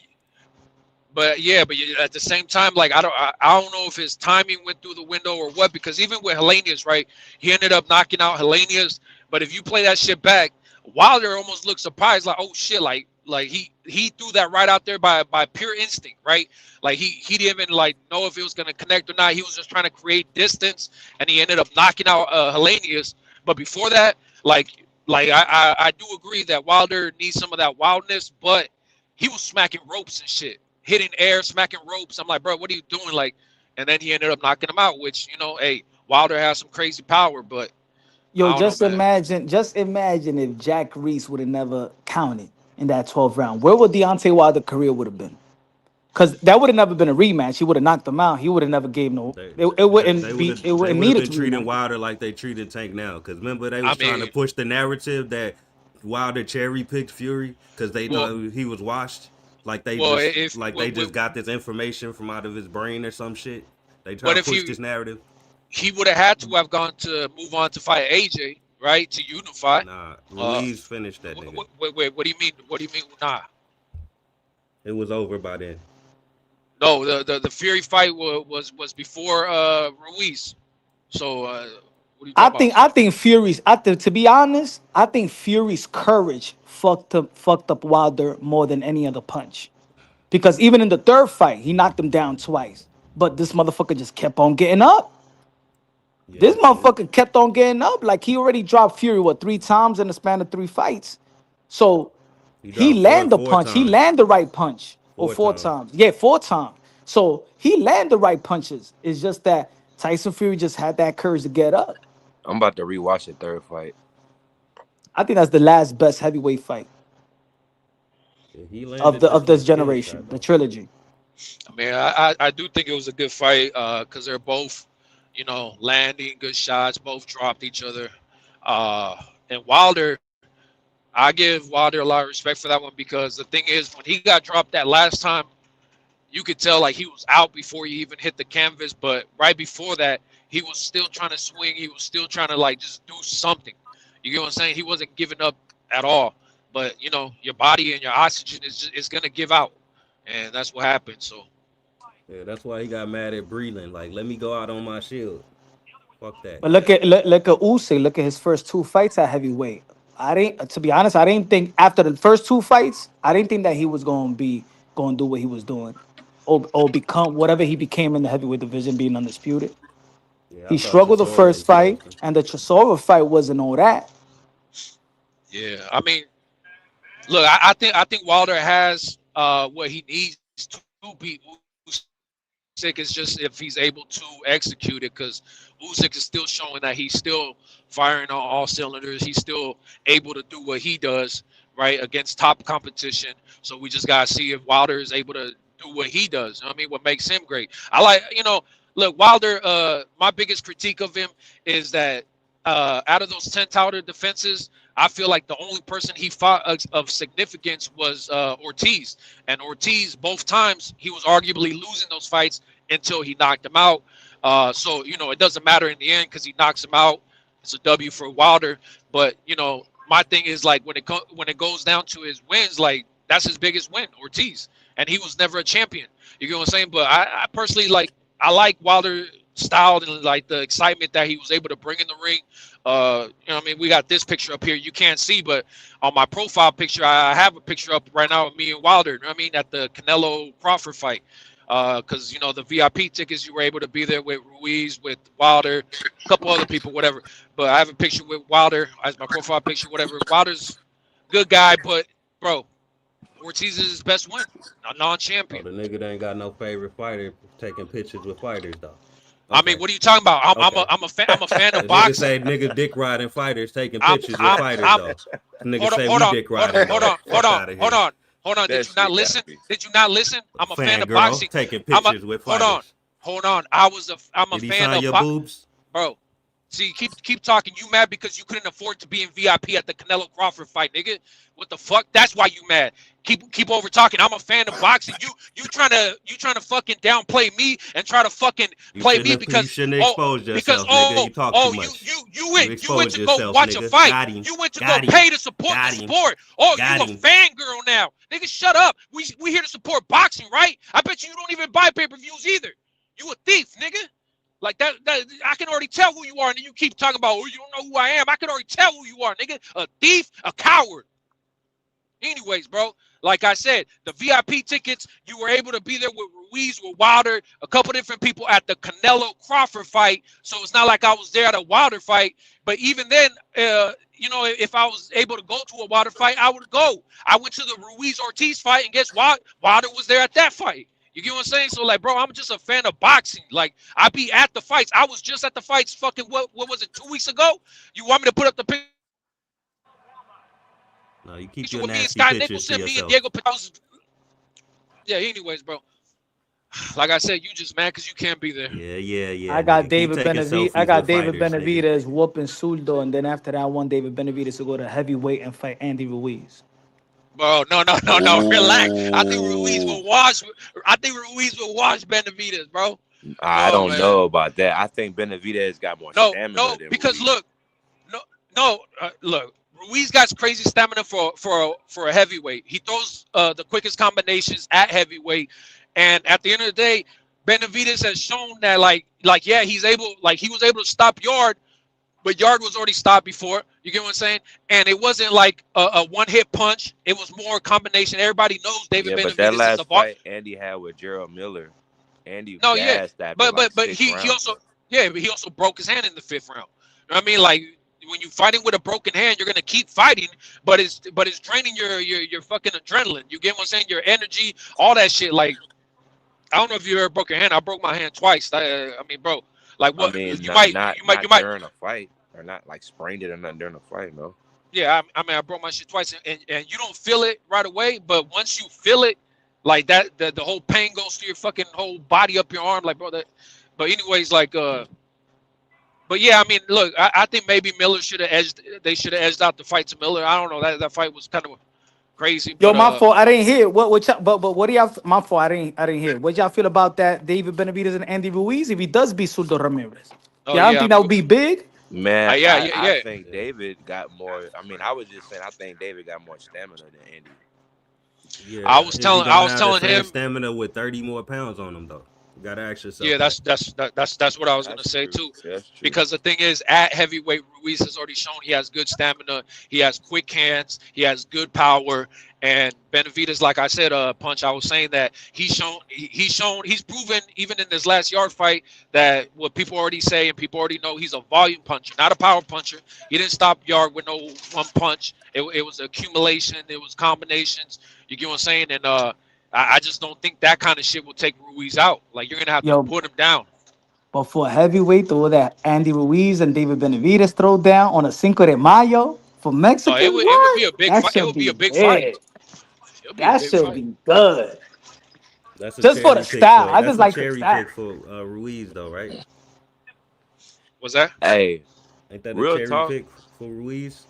But yeah, at the same time, like I don't know if his timing went through the window or what. Because even with Hellenius, right, he ended up knocking out Hellenius. But if you play that shit back, Wilder almost looked surprised, like, oh shit, like he threw that right out there by pure instinct, right? Like he didn't even like know if it was gonna connect or not. He was just trying to create distance, and he ended up knocking out Hellenius. But before that, like I do agree that Wilder needs some of that wildness, but he was smacking ropes and shit, hitting air, smacking ropes. I'm like, bro, what are you doing? Like, and then he ended up knocking him out, which, you know, hey, Wilder has some crazy power, but Yo, I don't know, man. just imagine if Jack Reese would have never counted in that 12th round. Where would Deontay Wilder's career would have been? Because that would have never been a rematch. He would have knocked him out. He would have never gave no. It wouldn't be. It They wouldn't would have need been a treating rematch. Wilder like they treated Tank now. Because remember, they I was trying to mean, push the narrative that Wilder cherry picked Fury because they thought he was washed? Like they just got this information from out of his brain or some shit. They try to push this narrative. He would have had to have gone to move on to fight AJ, right? To unify. Nah, Ruiz finished that nigga. Wait, what do you mean? What do you mean? Nah. It was over by then. No, the Fury fight was before Ruiz. So what are you talking about? I think Fury's. To be honest, I think Fury's courage fucked up Wilder more than any other punch, because even in the third fight, he knocked him down twice, but this motherfucker just kept on getting up. Yeah, this motherfucker kept on getting up. Like, he already dropped Fury 3 times in the span of 3 fights. So he landed the punch. He landed the right punch. Or 4 times. Yeah, 4 times. So he landed the right punches. It's just that Tyson Fury just had that courage to get up. I'm about to rewatch the third fight. I think that's the last best heavyweight fight of this generation, the trilogy. I mean, I do think it was a good fight because they're both, landing good shots. Both dropped each other. And Wilder, I give Wilder a lot of respect for that one, because the thing is, when he got dropped that last time, you could tell like he was out before he even hit the canvas. But right before that, he was still trying to swing. He was still trying to like just do something. You get what I'm saying? He wasn't giving up at all. But your body and your oxygen is gonna give out, and that's what happened. So yeah, that's why he got mad at Breland. Like, let me go out on my shield. Fuck that. But look at Usyk. Look at his first 2 fights at heavyweight. To be honest, I didn't think after the first 2 fights, I didn't think that he was going to do what he was doing, or become whatever he became in the heavyweight division, being undisputed. Yeah, he struggled the first fight, and the Chisora fight wasn't all that. Yeah, I mean, look, I think Wilder has what he needs to beat Usyk. Is just if he's able to execute it, because Usyk is still showing that he's still firing on all cylinders. He's still able to do what he does, right, against top competition. So we just gotta see if Wilder is able to do what he does. I mean, what makes him great. I like, look, Wilder. My biggest critique of him is that out of those 10 touted defenses, I feel like the only person he fought of significance was Ortiz. And Ortiz, both times, he was arguably losing those fights until he knocked him out. So, it doesn't matter in the end because he knocks him out. It's a W for Wilder. But, my thing is, like, when it goes down to his wins, like, that's his biggest win, Ortiz. And he was never a champion. You get what I'm saying? But I personally, like, I like Wilder style and like the excitement that he was able to bring in the ring. I mean, we got this picture up here. You can't see, but on my profile picture, I have a picture up right now of me and Wilder. You know what I mean? At the Canelo Crawford fight. Because, the VIP tickets, you were able to be there with Ruiz, with Wilder, a couple other people, whatever. But I have a picture with Wilder as my profile picture, whatever. Wilder's a good guy, but, bro, Ortiz is his best win, a non-champion. The nigga ain't got no favorite fighter taking pictures with fighters, though. Okay. I mean, what are you talking about? I'm a fan of boxing. Niggas say niggas dick riding fighters taking pictures with fighters, though. Niggas say we dick riding. Hold on. Did you not listen? I'm a fan of boxing. Taking pictures with fighters. Hold on. I'm a fan of boxing. Bro, see, keep talking. You mad because you couldn't afford to be in VIP at the Canelo Crawford fight, nigga? What the fuck? That's why you mad. Keep over talking. I'm a fan of boxing. You trying to fucking downplay me and try to fucking play me because you shouldn't expose yourself, nigga. You talk too much. You went to go watch a fight. You went to go pay to support the sport. Oh, you a fangirl now. Nigga, shut up. We here to support boxing, right? I bet you don't even buy pay-per-views either. You a thief, nigga. Like that I can already tell who you are, and you keep talking about, oh, you don't know who I am. I can already tell who you are, nigga. A thief, a coward. Anyways, bro, like I said, the VIP tickets, you were able to be there with Ruiz, with Wilder, a couple different people at the Canelo Crawford fight. So it's not like I was there at a Wilder fight. But even then, if I was able to go to a Wilder fight, I would go. I went to the Ruiz Ortiz fight, and guess what? Wilder was there at that fight. You get what I'm saying? So, like, bro, I'm just a fan of boxing. Like, I be at the fights. I was just at the fights fucking, what was it, 2 weeks ago? You want me to put up the picture? No, you keep your nasty pictures to yourself. Yeah, anyways, bro. Like I said, you just mad because you can't be there. Yeah, I got nigga. Keep David taking Benavidez. I selfies got with David fighters, nigga. Benavidez whooping Suldo, and then after that, I want David Benavidez to go to heavyweight and fight Andy Ruiz. Bro, no. Relax. I think Ruiz will wash. I think Ruiz will wash Benavidez, bro. I No, don't man. know about that. I think Benavidez got more No, stamina than because Ruiz. look. Ruiz got crazy stamina for a heavyweight. He throws the quickest combinations at heavyweight, and at the end of the day, Benavidez has shown that yeah, he was able to stop Yard, but Yard was already stopped before. You get what I'm saying? And it wasn't like a one-hit punch. It was more combination. Everybody knows David Yeah, but that Benavidez is a last ball. fight Andy had with Gerald Miller, Andy No, yeah, gassed after but like but six he rounds. also but he also broke his hand in the 5th round. You know what I mean? Like when you're fighting with a broken hand, you're gonna keep fighting, but it's draining your fucking adrenaline. You get what I'm saying? Your energy, all that shit. Like I don't know if you ever broke your hand. I broke my hand twice. I mean, bro, like I what mean, you not might. during a fight, or not like sprained it or nothing during a fight, no. Yeah, I mean, I broke my shit twice, and you don't feel it right away, but once you feel it, like that, the whole pain goes through your fucking whole body up your arm, like bro. But anyways, but yeah, I mean, look, I think maybe Miller should have edged. They should have edged out the fight to Miller. I don't know, that fight was kind of crazy, Yo, but my fault. I didn't hear but what do y'all? My fault. I didn't hear. What y'all feel about that? David Benavidez and Andy Ruiz if he does beat Suldo Ramirez. oh Yeah, I don't yeah, I think that mean, would be big. Man, I yeah. think David got more. I mean, I was just saying, I think David got more stamina than Andy. Yeah, I was is he gonna have the telling same him. stamina with 30 more pounds on him though? You gotta ask yourself. Yeah, that. that's what I was gonna That's say true. too. That's true. Because the thing is, at heavyweight, Ruiz has already shown he has good stamina, he has quick hands, he has good power, and Benavidez, like I said, Punch, I was saying that he's proven even in this last Yard fight that what people already say and people already know, he's a volume puncher, not a power puncher. He didn't stop Yard with no one punch. It was accumulation, it was combinations. You get what I'm saying? And I just don't think that kind of shit will take Ruiz out. Like you're gonna have to Yo, put him down. but for a heavyweight, though, that Andy Ruiz and David Benavidez throw down on a Cinco de Mayo for No, Mexican, it would be what? a big That fight. It should would be be a big fight. big. It'll be a That big should fight. be good. That's a Just for the cherry pick style. for I just like the style. Ruiz though, right? Was that? Hey, ain't that a real cherry talk? pick for Ruiz?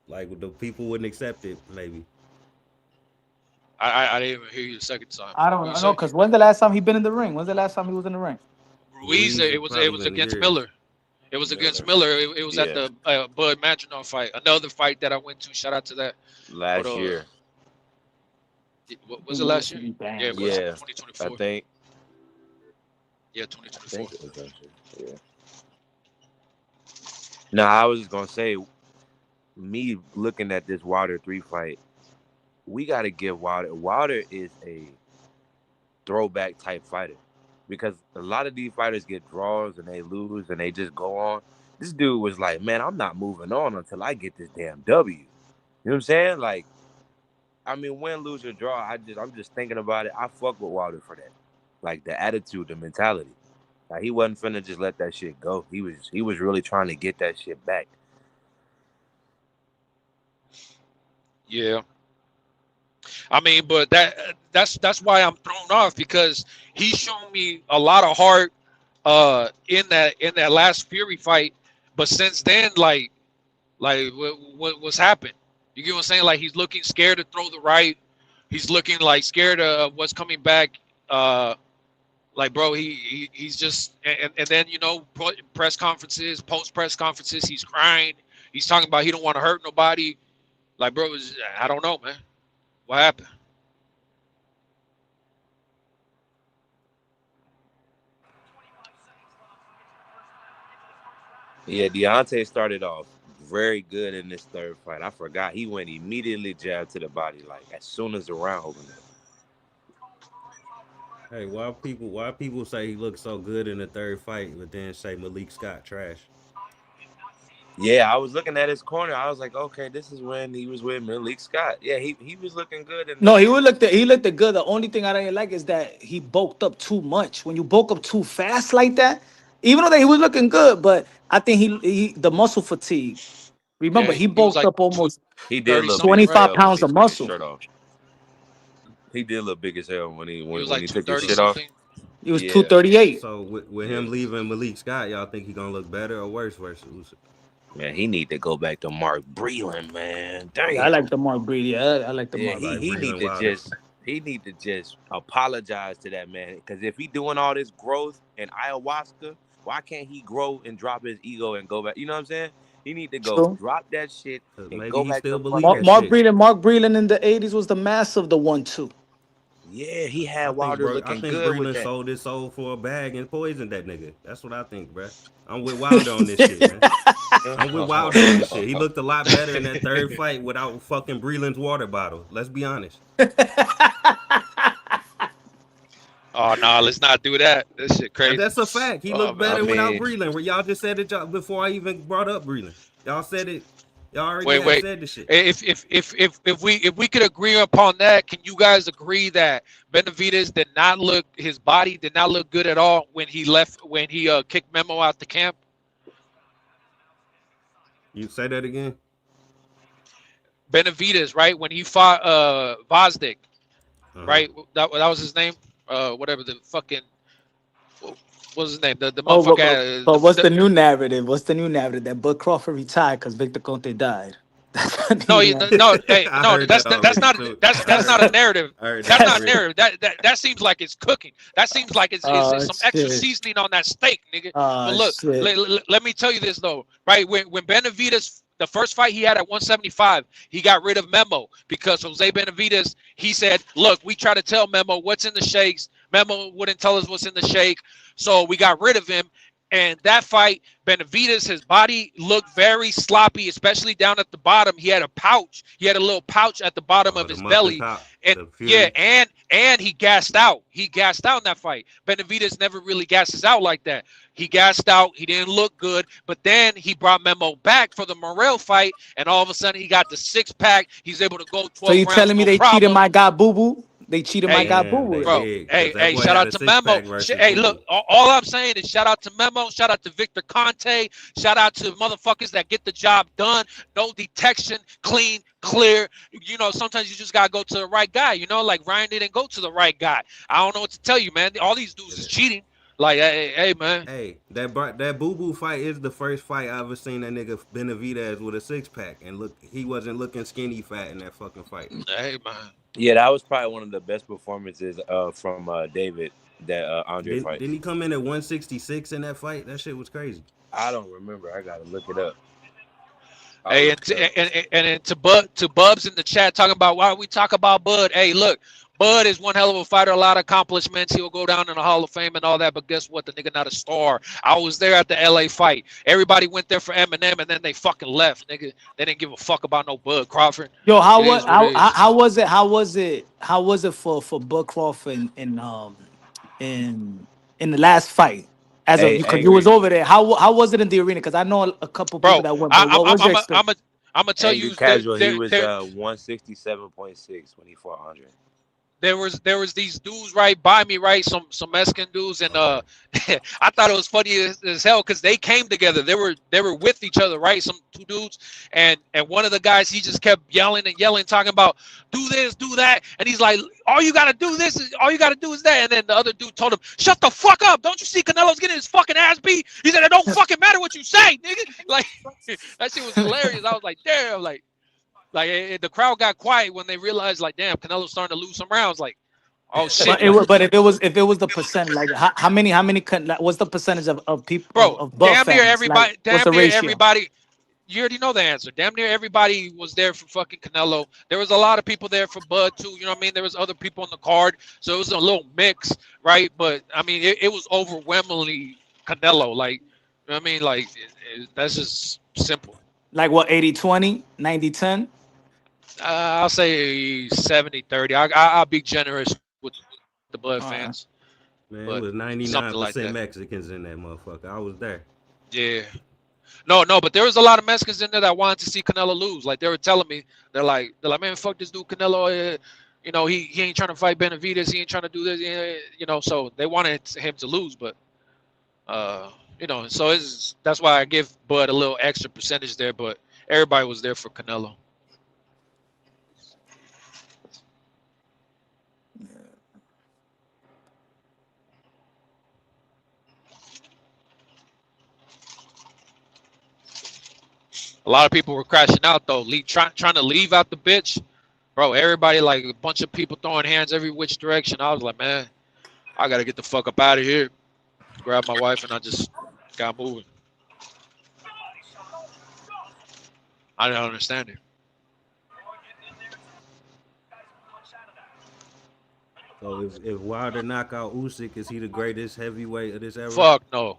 Like the people wouldn't accept it, maybe. I didn't even hear you the second time. I What you don't know, say? because when's the last time he been in the ring? When's the last time he was in the ring? Ruiz, has it probably was been against years. Miller. It was against Miller. It was at Yeah. the Bud Maginot fight. Another fight that I went to. Shout out to that. Last But, year. What was it last year? Yeah, it was Yeah, 2024. I think. Yeah, I 2024. think it was last year. Yeah. No, I was just gonna say, me looking at this Wilder 3 fight, we got to give Wilder. Wilder is a throwback type fighter because a lot of these fighters get draws and they lose and they just go on. This dude was like, man, I'm not moving on until I get this damn W. You know what I'm saying? Like, I mean, win, lose, or draw, I'm just thinking about it. I fuck with Wilder for that. Like the attitude, the mentality. Like he wasn't finna just let that shit go. He was really trying to get that shit back. Yeah. I mean, but that's why I'm thrown off because he's shown me a lot of heart in that last Fury fight, but since then, like what's happened? You get what I'm saying? Like he's looking scared to throw the right. He's looking like scared of what's coming back. Like bro, he's just and then press conferences, post press conferences, he's crying. He's talking about he don't want to hurt nobody. Like bro, I don't know, man. What happened? Yeah, Deontay started off very good in this third fight. I forgot he went immediately jabbed to the body, like as soon as the round opened up. Hey, why people say he looked so good in the third fight, but then say Malik Scott trash? Yeah, I was looking at his corner. I was like, okay, this is when he was with Malik Scott. Yeah, he was looking good in No, the. he looked good. The only thing I didn't like is that he bulked up too much. When you bulk up too fast like that, even though that he was looking good, but I think he the muscle fatigue. Remember, Yeah, he he was bulked like up almost He did 30 look something, big as right? 25 hell when pounds he of took his muscle. shirt off. He did look big as hell when He was when like he took his 230 shit off. something. He was Yeah. 238. So with Yeah. him leaving Malik Scott, y'all think he gonna look better or worse versus Usyk? Man, he need to go back to Mark Breland, man. Yeah, I Damn. like the Mark Brady. I like the Yeah, Mark Like he Brady. need Breland to Wilder. just apologize to that man. Because if he doing all this growth and ayahuasca, why can't he grow and drop his ego and go back? You know what I'm saying? He need to go True. drop that shit and Maybe go he back still to believe fucking. that shit. Mark Breland in the 80s was the mass of the 1-2. Yeah, he had I Wilder looking think good with Breland that. sold his soul for a bag and poisoned that nigga. That's what I think, bruh. I'm with Wilder on this shit, man. I'm with Wilder on this shit. He looked a lot better in that third fight without fucking Breland's water bottle. Let's be honest. Oh no, let's not do that. This shit crazy. That's a fact. He Oh looked man. better without Breland. Where y'all just said it before I even brought up Breland. Y'all said it. Y'all already have Wait. said the shit. If we could agree upon that, can you guys agree that Benavidez his body did not look good at all when he kicked Memo out the camp? You say that again? Benavidez, right? When he fought Vosdick, right? That was his name. Whatever the fucking what was his name? The motherfucker. But what's the new narrative? What's the new narrative? That Bud Crawford retired because Victor Conte died. No, hey, no, that's not a narrative. That's not a narrative. That seems like it's cooking. That seems like it's some extra seasoning on that steak, nigga. But look, let me tell you this though, right? When Benavidez, the first fight he had at 175, he got rid of Memo because Jose Benavidez, he said, look, we try to tell Memo what's in the shakes. Memo wouldn't tell us what's in the shake, so we got rid of him. And that fight, Benavidez, his body looked very sloppy, especially down at the bottom. He had a pouch. He had a little pouch at the bottom of his belly. And and he gassed out. He gassed out in that fight. Benavidez never really gasses out like that. He gassed out. He didn't look good. But then he brought Memo back for the Morrell fight, and all of a sudden he got the six-pack. He's able to go 12 So you rounds, telling me no they problem. cheated my guy Boo Boo? They cheated my guy Boo Boo. Bro, hey, shout out to Memo. Hey, look, all I'm saying is shout out to Memo, shout out to Victor Conte, shout out to motherfuckers that get the job done. No detection, clean, clear. You know, sometimes you just gotta go to the right guy. You know, like Ryan didn't go to the right guy. I don't know what to tell you, man. All these dudes is cheating. Like, hey, man. Hey, that Boo Boo fight is the first fight I ever seen that nigga Benavidez with a six-pack, and he wasn't looking skinny fat in that fucking fight. Hey, man. Yeah, that was probably one of the best performances from David that Andre fight. Didn't he come in at 166 in that fight? That shit was crazy. I don't remember. I gotta look it up. Hey, and to Bubs in the chat talking about why we talk about Bud. Hey, look, Bud is one hell of a fighter, a lot of accomplishments. He'll go down in the Hall of Fame and all that. But guess what? The nigga not a star. I was there at the LA fight. Everybody went there for Eminem, and then they fucking left, nigga. They didn't give a fuck about no Bud Crawford. Yo, how was it for Bud Crawford in the last fight? Because you was over there. How was it in the arena? Because I know a couple people that went. What was your experience? I'm gonna tell you, casual. He was 167.6 when he fought Andre. There was these dudes right by me, right? Some Mexican dudes, and I thought it was funny as hell because they came together. They were with each other, right? Some two dudes, and one of the guys, he just kept yelling and yelling, talking about do this, do that, and he's like, all you gotta do this, all you gotta do is that, and then the other dude told him, shut the fuck up! Don't you see Canelo's getting his fucking ass beat? He said, it don't fucking matter what you say, nigga. Like that shit was hilarious. I was like, damn, like the crowd got quiet when they realized, like, damn, Canelo's starting to lose some rounds. Like, oh shit. But if it was the percent, like how many what's the percentage of people? Bro, of damn near everybody. Like, what's the ratio? Everybody. You already know the answer. Damn near everybody was there for fucking Canelo. There was a lot of people there for Bud too. You know what I mean? There was other people on the card, so it was a little mix, right? But I mean, it was overwhelmingly Canelo. Like, you know what I mean? Like, that's just simple. Like what? 80-20, 90-10. I'll say 70-30. I'll be generous with the Bud fans. Man, it was 99% like Mexicans in that motherfucker. I was there. Yeah. No, but there was a lot of Mexicans in there that wanted to see Canelo lose. Like, they were telling me, they're like, man, fuck this dude Canelo. You know, he ain't trying to fight Benavidez. He ain't trying to do this. You know, so they wanted him to lose, but you know, so that's why I give Bud a little extra percentage there. But everybody was there for Canelo. A lot of people were crashing out though, trying to leave out the bitch. Bro, everybody, like a bunch of people throwing hands every which direction. I was like, man, I gotta get the fuck up out of here. Grabbed my wife and I just got moving. I didn't understand it. So if Wilder knock out Usyk, is he the greatest heavyweight of this era? Fuck no.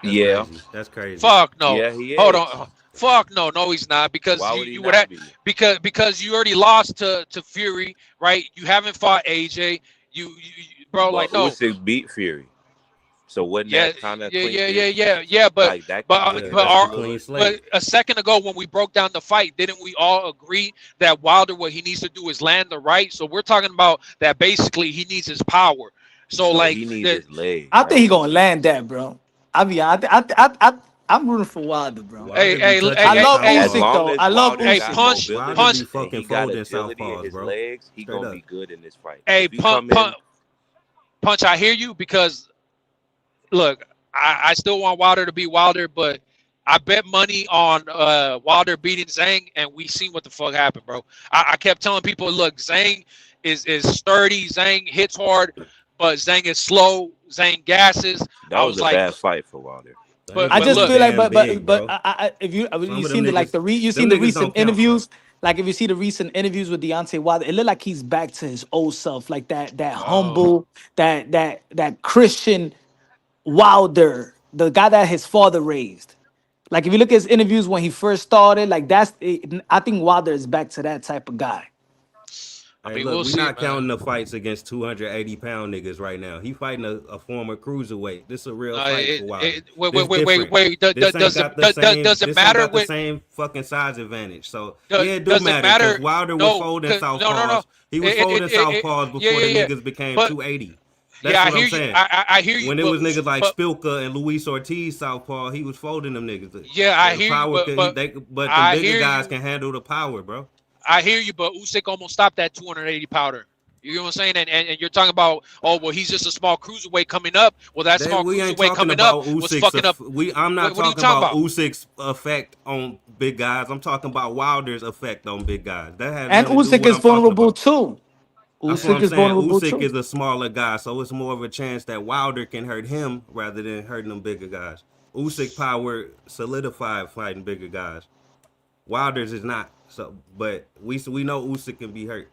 That's crazy. That's crazy. Fuck no. Yeah, he Hold is. on. Fuck no. No, he's not, because Why would he you would not have, be? because you already lost to Fury, right? You haven't fought AJ. You bro, But like no. Usyk beat Fury. So wouldn't that kind of Yeah, but like that? but a second ago when we broke down the fight, didn't we all agree that Wilder, what he needs to do is land the right? So we're talking about that basically he needs his power. So like he needs his leg. I think he gonna land that, bro. I'm rooting for Wilder, bro. Hey, I love Usyk though. I love Usyk. Usyk. Punch. And he got agility in his legs. He gonna be good in this fight. Hey, punch. I hear you, because look, I still want Wilder to be Wilder, but I bet money on Wilder beating Zhang, and we seen what the fuck happened, bro. I kept telling people, look, Zhang is sturdy, Zhang hits hard, but Zhang is slow, Zhang gasses. That was a bad fight for Wilder. But I just look, feel like, if you seen the recent interviews, like if you see the recent interviews with Deontay Wilder, it looked like he's back to his old self, like that humble, that Christian Wilder, the guy that his father raised. Like if you look at his interviews when he first started, like I think Wilder is back to that type of guy. I mean, look, we're not counting the fights against 280-pound niggas right now. He fighting a former cruiserweight. This is a real fight for Wilder. Wait. Does it matter with the same fucking size advantage? So it do matter, because Wilder was folding southpaws. He was folding southpaws before the niggas became 280. That's what I'm saying. I hear you. When it was niggas like Spilka and Luis Ortiz southpaw, he was folding them niggas. Yeah, I hear you. But the bigger guys can handle the power, bro. I hear you, but Usyk almost stopped that 280 pounder. You know what I'm saying? And you're talking about, oh, well, he's just a small cruiserweight coming up. Well, that small cruiserweight coming up was fucking up. I'm not talking about Usyk's effect on big guys. I'm talking about Wilder's effect on big guys. That has and Usyk is vulnerable too. Usyk is a smaller guy, so it's more of a chance that Wilder can hurt him rather than hurting them bigger guys. Usyk power solidified fighting bigger guys. Wilder's is not. So, but we know Usyk can be hurt.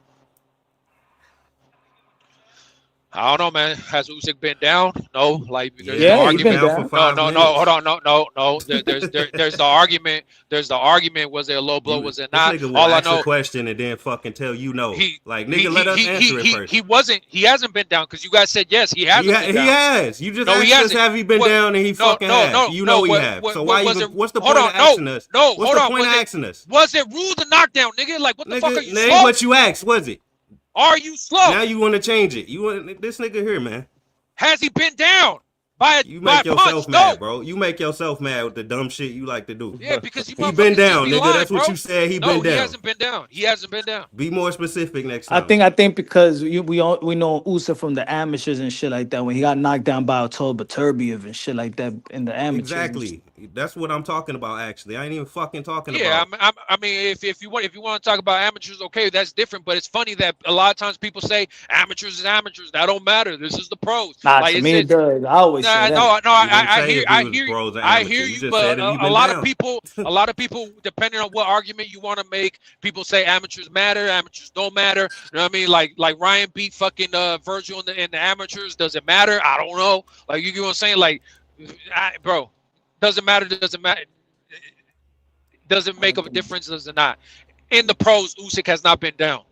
I don't know, man. Has Usyk been down? No, like there's the argument. No, hold on, no. There's the argument. There's the argument. Was there a low blow? Was it not? This nigga will All I ask know. A question and then fucking tell you no. Let us answer it first. He hasn't been down, because you guys said yes. He hasn't. Been down. He has. You just asked us, have he been down, and he fucking has. You know he have. So why? What's the point of asking us? What's the point of asking us? Was it ruled a knockdown, nigga? Like what the fuck are you? Name what you asked. Was it? Are you slow? Now you want to change it. You want this nigga here, man. Has he been down by a You make yourself punch? mad, bro. You make yourself mad with the dumb shit you like to do. Yeah, because he been down, nigga. Lying, That's what you said. He been down. He hasn't been down. He hasn't been down. Be more specific next time. I think because we know Usyk from the amateurs and shit like that, when he got knocked down by October Turbiev and shit like that in the amateurs. Exactly. That's what I'm talking about. Actually, I ain't even fucking talking about. Yeah, I mean, if you want to talk about amateurs, okay, that's different. But it's funny that a lot of times people say amateurs is amateurs. That don't matter. This is the pros. Nah, to me it does. I always say that. No, I hear you. But a lot of people, depending on what argument you want to make, people say amateurs matter, amateurs don't matter. You know what I mean? Like Ryan beat fucking Virgil in the amateurs. Does it matter? I don't know. Like you get what I'm saying? Like, bro. Doesn't matter. Doesn't matter. Doesn't make a difference. Does it not? In the pros, Usyk has not been down.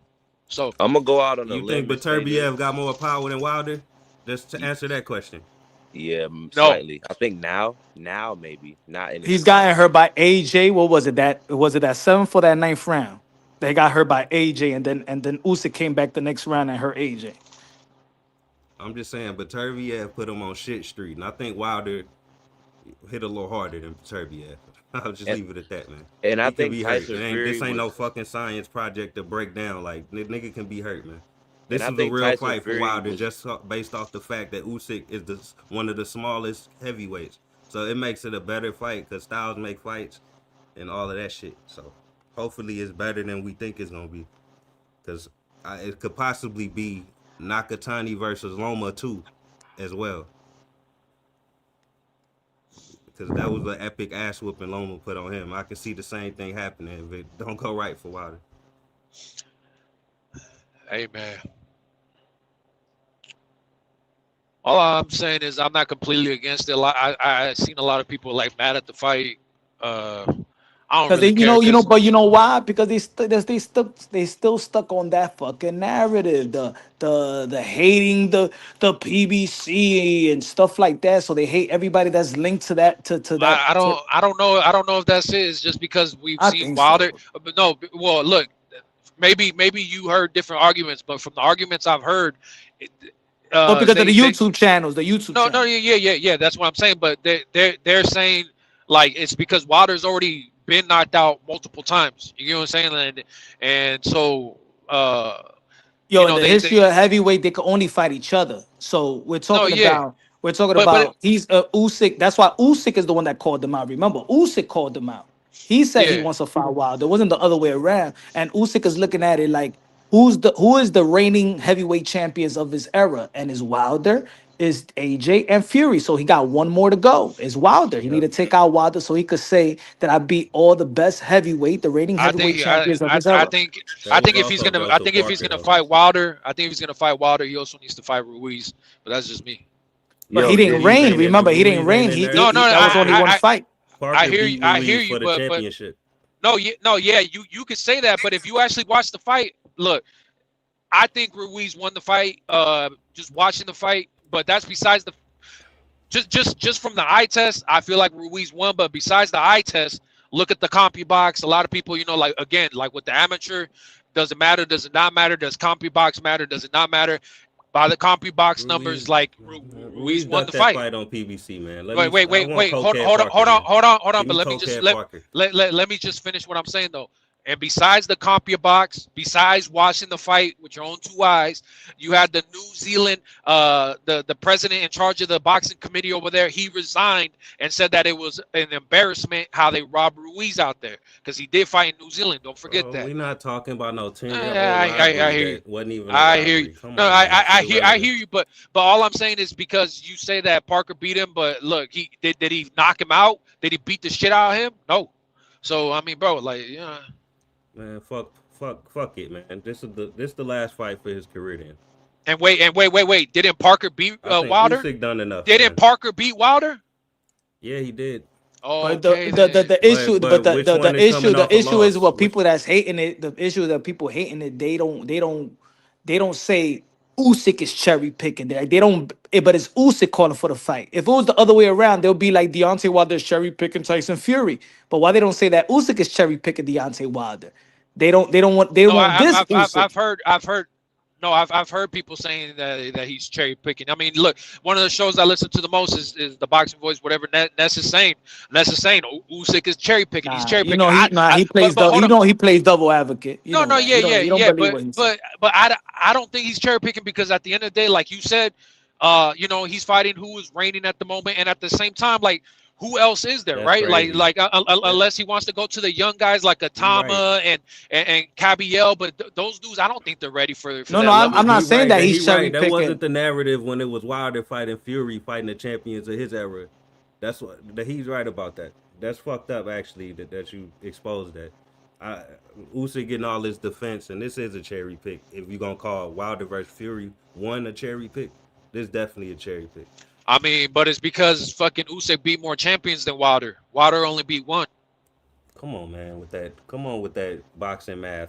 So I'm gonna go out on a limb. You think Beterbiev got more power than Wilder? Just to answer that question. Yeah, slightly. I think now maybe not. He's gotten hurt by AJ. What was it? That 7th or that 9th round? They got hurt by AJ, and then Usyk came back the next round and hurt AJ. I'm just saying, Beterbiev put him on shit street, and I think Wilder hit a little harder than Beterbiev. I'll just leave it at that, man. And I think this ain't no fucking science project to break down. Like, nigga can be hurt, man. This is a real fight for Wilder, just based off the fact that Usyk is one of the smallest heavyweights. So it makes it a better fight, because styles make fights. and all of that shit. So hopefully it's better than we think it's gonna be, because it could possibly be Nakatani versus Loma too, as well. Because that was an epic ass whooping Loma put on him. I can see the same thing happening if it don't go right for Wilder. Hey, man. All I'm saying is I'm not completely against it. I seen a lot of people like mad at the fight. I don't Because really care. Cause but you know why? Because they still stuck on that fucking narrative, the hating the PBC and stuff like that. So they hate everybody that's linked to that to that. I don't know. I don't know if that's it. It's just because we've I seen think Wilder. so. But no, well, look, maybe you heard different arguments, but from the arguments I've heard, Or because of the they YouTube channels, the YouTube no, channel. yeah. That's what I'm saying. But they're saying like it's because Wilder's already been knocked out multiple times. You know what I'm saying? And so Yo, you in know the history of heavyweight, they could only fight each other. So no, yeah, we're talking but about he's Usyk. That's why Usyk is the one that called them out. Remember, Usyk called them out. He said he yeah. wants to fight Wilder. It wasn't the other way around. And Usyk is looking at it like who is the reigning heavyweight champions of his era? And is Wilder, is AJ and Fury. So he got one more to go. Is Wilder. He need to take out Wilder so he could say that I beat all the best heavyweight, the reigning heavyweight champions of his era. I think if he's gonna fight Wilder, I think if he's gonna fight Wilder, he also needs to fight Ruiz. But that's just me. But he didn't reign. Remember, he didn't reign. No, That was only one fight. I hear you, but yeah, you could say that, but if you actually watch the fight, look, I think Ruiz won the fight. Just watching the fight, but that's besides the just from the eye test. I feel like Ruiz won, but besides the eye test, look at the CompuBox. A lot of people, like again, like with the amateur, does it matter? Does it not matter? Does CompuBox matter? Does it not matter? By the CompuBox numbers, like Ruiz won the fight. On PBC, man. Wait. Hold on. But let me just finish what I'm saying though. And besides the CompuBox, besides watching the fight with your own two eyes, you had the New Zealand, the president in charge of the boxing committee over there. He resigned and said that it was an embarrassment how they robbed Ruiz out there because he did fight in New Zealand. Don't forget that. We're not talking about no 10-year-old. I hear you. Wasn't even. I hear you. No, I hear you. But all I'm saying is because you say that Parker beat him, but look, he did he knock him out? Did he beat the shit out of him? No. So I mean, bro, like yeah. Man, fuck it, man. This is the last fight for his career then. And wait. Didn't Parker beat Wilder? Usyk done enough. Didn't Parker beat Wilder? Yeah, he did. Oh, but the issue is what people that's hating it. The issue that people hating it. They don't say Usyk is cherry picking. They don't. But it's Usyk calling for the fight. If it was the other way around, they'll be like Deontay Wilder cherry picking Tyson Fury. But why they don't say that Usyk is cherry picking Deontay Wilder? They don't want this. I've heard people saying that he's cherry picking. I mean, look, one of the shows I listen to the most is the Boxing Voice, whatever Ness is saying. Ness is saying Usyk is cherry picking. He's cherry picking. He plays double advocate. But I don't think he's cherry picking because at the end of the day, like you said, he's fighting who is reigning at the moment, and at the same time, like. Who else is there, right? Crazy. Unless he wants to go to the young guys like Atama and Cabiel, but those dudes, I don't think they're ready for no, I'm not saying that he's cherry picking. That wasn't the narrative when it was Wilder fighting Fury, fighting the champions of his era. That's what he's right about that. That's fucked up, actually, that you exposed that. Usyk getting all his defense, and this is a cherry pick. If you're gonna call Wilder versus Fury one a cherry pick, this is definitely a cherry pick. I mean, but it's because fucking Usyk beat more champions than Wilder. Wilder only beat one. Come on, man, with that boxing math.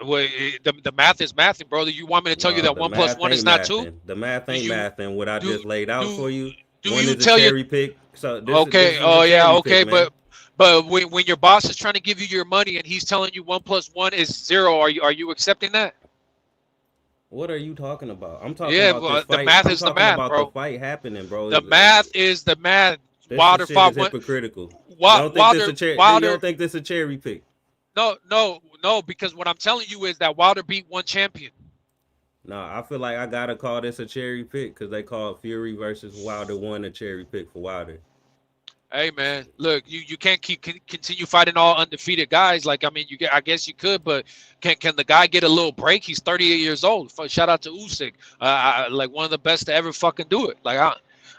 Well, the math is mathing, brother. You want me to tell you that 1 + 1 is not 2? The math ain't mathing. What I just laid out for you. Do one you is tell a cherry pick? So okay. But when your boss is trying to give you your money and he's telling you 1 + 1 is 0, are you accepting that? What are you talking about? I'm talking about the math is the math, bro. The fight happening, bro. The math is the math. Wilder fought one. Hypocritical. You Wilder. don't think this a cherry pick? No. Because what I'm telling you is that Wilder beat one champion. No, I feel like I gotta call this a cherry pick because they called Fury versus Wilder 1 a cherry pick for Wilder. Hey man, look, you can't continue fighting all undefeated guys. Like I mean, I guess you could, but can the guy get a little break? He's 38 years old. Shout out to Usyk, like one of the best to ever fucking do it. Like I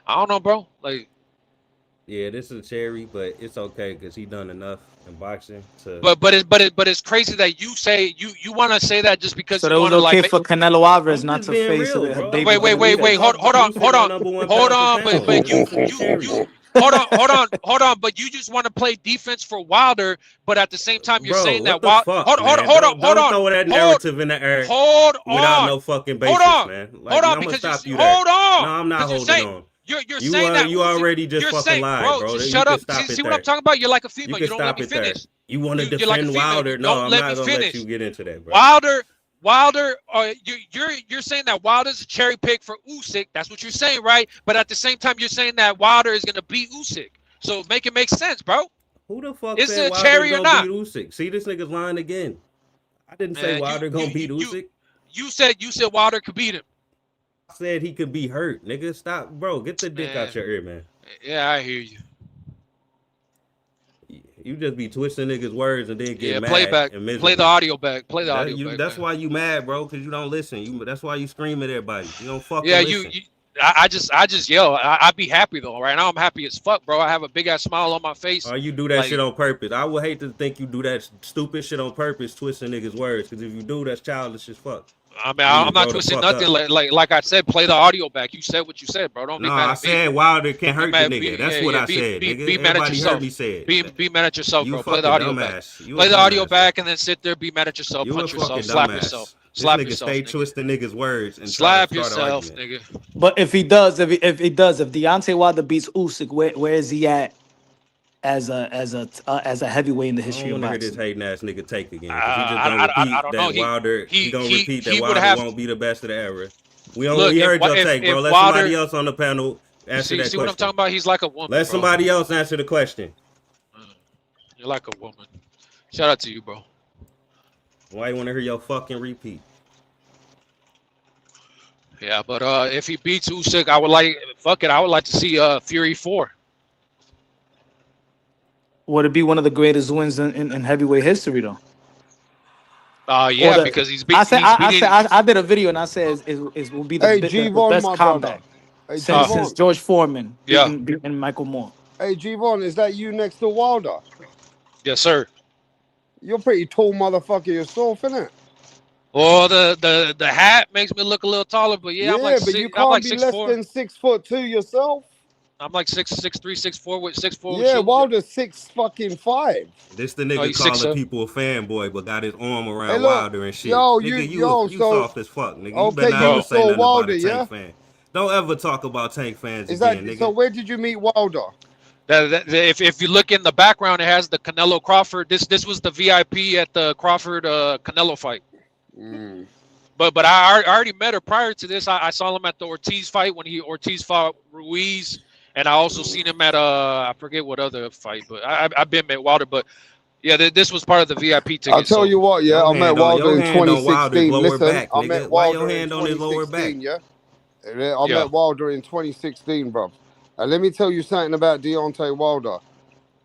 don't know, bro. Like Yeah, this is Cherry, but it's okay because he done enough in boxing to. But it's crazy that you say you want to say that just because So you that was want to okay like. for Canelo Alvarez I'm not just to being face real, her bro. baby. Wait. Hold on. But you just want to play defense for Wilder, but at the same time you're Bro, saying what that the fuck, man? Don't throw that narrative in the air without no fucking basis, man. Like, I'm gonna stop you there. No, I'm not holding on. You're saying that you already just fucking lied, bro. Just You shut can up. stop it See there. what I'm talking about? You're like a female. You You can don't let stop me it there. finish. You want to You're like a defend female. Wilder? You No, don't I'm let not me gonna finish. let you get into that, bro. Wilder, you're saying that Wilder's a cherry pick for Usyk. That's what you're saying, right? But at the same time, you're saying that Wilder is gonna beat Usyk. So make it make sense, bro. Who the fuck Is said it a Wilder cherry or gonna not? beat Usyk? See, this nigga's lying again. I didn't say Man, Wilder gonna beat Usyk. You said Wilder could beat him. I said he could be hurt, nigga. Stop, bro. Get the dick out your ear, man. Yeah, I hear you. You just be twisting niggas' words and then get mad play back. and miserable. Play the audio back. Play the audio back. That's why you mad, bro, because you don't listen. That's why you scream at everybody. You don't fucking listen. I just yell. I'd be happy though. Right now I'm happy as fuck, bro. I have a big ass smile on my face. Or you do that shit on purpose. I would hate to think you do that stupid shit on purpose, twisting niggas' words. Because if you do, that's childish as fuck. I mean, I'm not twisting nothing. Like I said, play the audio back. You said what you said, bro. Don't be mad at me. I said Wilder can hurt the nigga. That's what I said, nigga. Be mad at Everybody yourself. heard me say it. Be mad at yourself, bro. Play the audio back. You play the audio back and then sit there, be mad at yourself, You punch a yourself, fucking slap dumbass. yourself. This Slap nigga yourself. stay Nigga. twisting niggas' words and Slap try to start yourself, an argument. nigga. But if Deontay Wilder beats Usyk, where is he at as a heavyweight in the history of boxing? I don't want to hear this hating ass nigga take again. He just gonna repeat that Wilder. He gonna repeat that Wilder won't be the best of the era. We heard your take, bro. Let somebody else on the panel answer that question. See what I'm talking about? He's like a woman. Let somebody else answer the question. You're like a woman. Shout out to you, bro. Why you want to hear your fucking repeat? Yeah, but if he beats Usyk, I would like to see Fury 4. Would it be one of the greatest wins in heavyweight history, though? Yeah, because he's beating. I did a video and I said it will be the best comeback since George Foreman beating Michael Moore. Hey, G-Von, is that you next to Wilder? Yes, sir. You're a pretty tall motherfucker yourself, innit? Well, the hat makes me look a little taller, but I'm like but you can't be less than 6'2" yourself. I'm like 6'3", 6'4" with 6'4". Yeah, Wilder's 6'5". This the nigga calling people a fanboy, but got his arm around look, Wilder and shit. Yo, nigga, you soft as fuck, nigga. Okay, you better not say nothing Wilder, about a Tank fan. Don't ever talk about Tank fans again, nigga. So where did you meet Wilder? If you look in the background, it has the Canelo Crawford. This was the VIP at the Crawford Canelo fight. But I already met her prior to this. I saw him at the Ortiz fight when Ortiz fought Ruiz, and I also seen him at I forget what other fight, but I've been met Wilder. But yeah, this was part of the VIP ticket. I'll tell you what, I met Wilder in 2016. Listen, I met Wilder in 2016. Yeah, I met Wilder in 2016, bro. And let me tell you something about Deontay Wilder.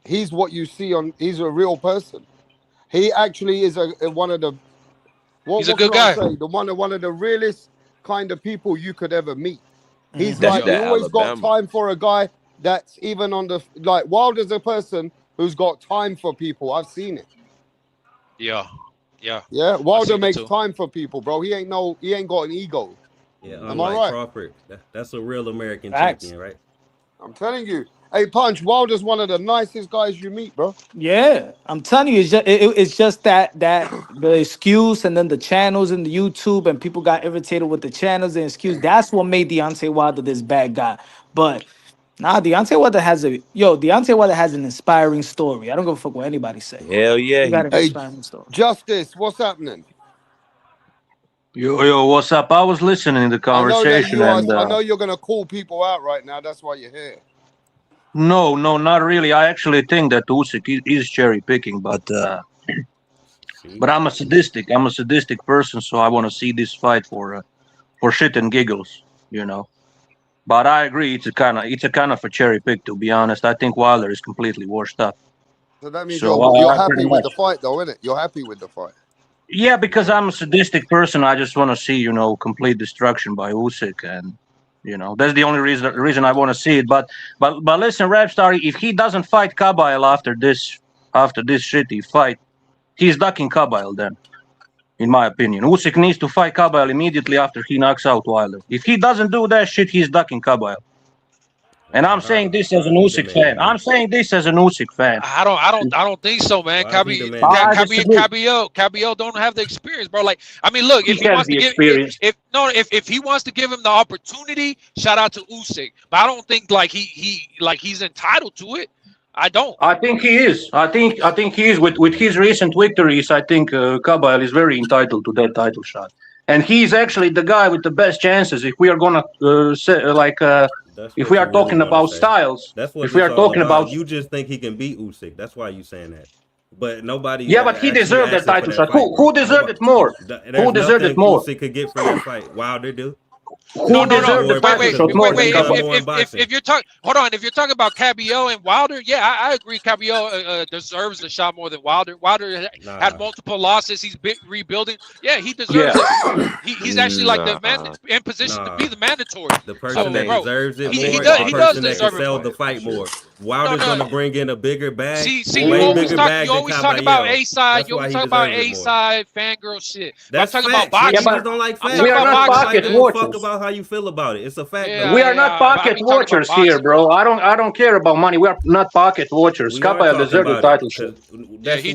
He's what you see he's a real person. He actually is one of the. He's a good guy. One of the realest kind of people you could ever meet. He's he always got time for a guy that's even on the Wilder's a person who's got time for people. I've seen it. Yeah. Wilder makes time for people, bro. He ain't got an ego. Yeah, am I right? Crawford, that's a real American champion, right? I'm telling you. Hey, Punch, Wilder's one of the nicest guys you meet, bro. Yeah, I'm telling you, it's just that the excuse and then the channels and the YouTube and people got irritated with the channels and excuse. That's what made Deontay Wilder this bad guy. But Deontay Wilder has an inspiring story. I don't give a fuck what anybody say. Hell yeah. He got an inspiring story. Justice, what's happening? Yo, what's up? I was listening to the conversation. I know you're gonna call people out right now. That's why you're here. No, not really. I actually think that Usyk is cherry picking, but I'm a sadistic person, so I want to see this fight for shit and giggles, you know. But I agree, it's a kind of a cherry pick, to be honest. I think Wilder is completely washed up. So that means So you're I pretty happy with much. the fight, though, isn't it? You're happy with the fight. Yeah, because I'm a sadistic person. I just want to see, complete destruction by Usyk, and that's the only reason I want to see it. But listen, Rapstar, if he doesn't fight Kabayel after this shitty fight, he's ducking Kabayel then, in my opinion. Usyk needs to fight Kabayel immediately after he knocks out Wilder. If he doesn't do that shit, he's ducking Kabayel. And I'm saying this as an Usyk fan. I don't think so, man. Cabello don't have the experience, bro. Like, I mean, look, if he wants to give if he wants to give him the opportunity, shout out to Usyk. But I don't think like he's entitled to it. I don't. I think he is. I think he is with his recent victories. I think Kabayel is very entitled to that title shot, and he's actually the guy with the best chances. If we are gonna if we are talking about styles, that's what if we are talking about, you just think he can beat Usyk. That's why you saying that. But nobody. Yeah, but he deserved that title shot. Who deserved it more? Who deserved it more? Usyk could get from that fight. Wilder do. No. Wait. If you're talking, hold on. If you're talking about Cabello and Wilder, yeah, I agree. Cabello deserves the shot more than Wilder. Wilder had multiple losses. He's rebuilding. Yeah, he deserves it. He's actually like the man in position to be the mandatory. The person that deserves it more. He deserve does it. That can sell the fight more. Wilder's going to bring in a bigger bag. See, you always talk about A side. You always talk about A side fangirl shit. That's I'm talking facts. about boxing. You just don't like facts. We are not pocket watchers. Fuck about how you feel about it. It's a fact. We are not pocket watchers here, bro. I don't care about money. We are not pocket watchers. Kabayel deserves the title shot. He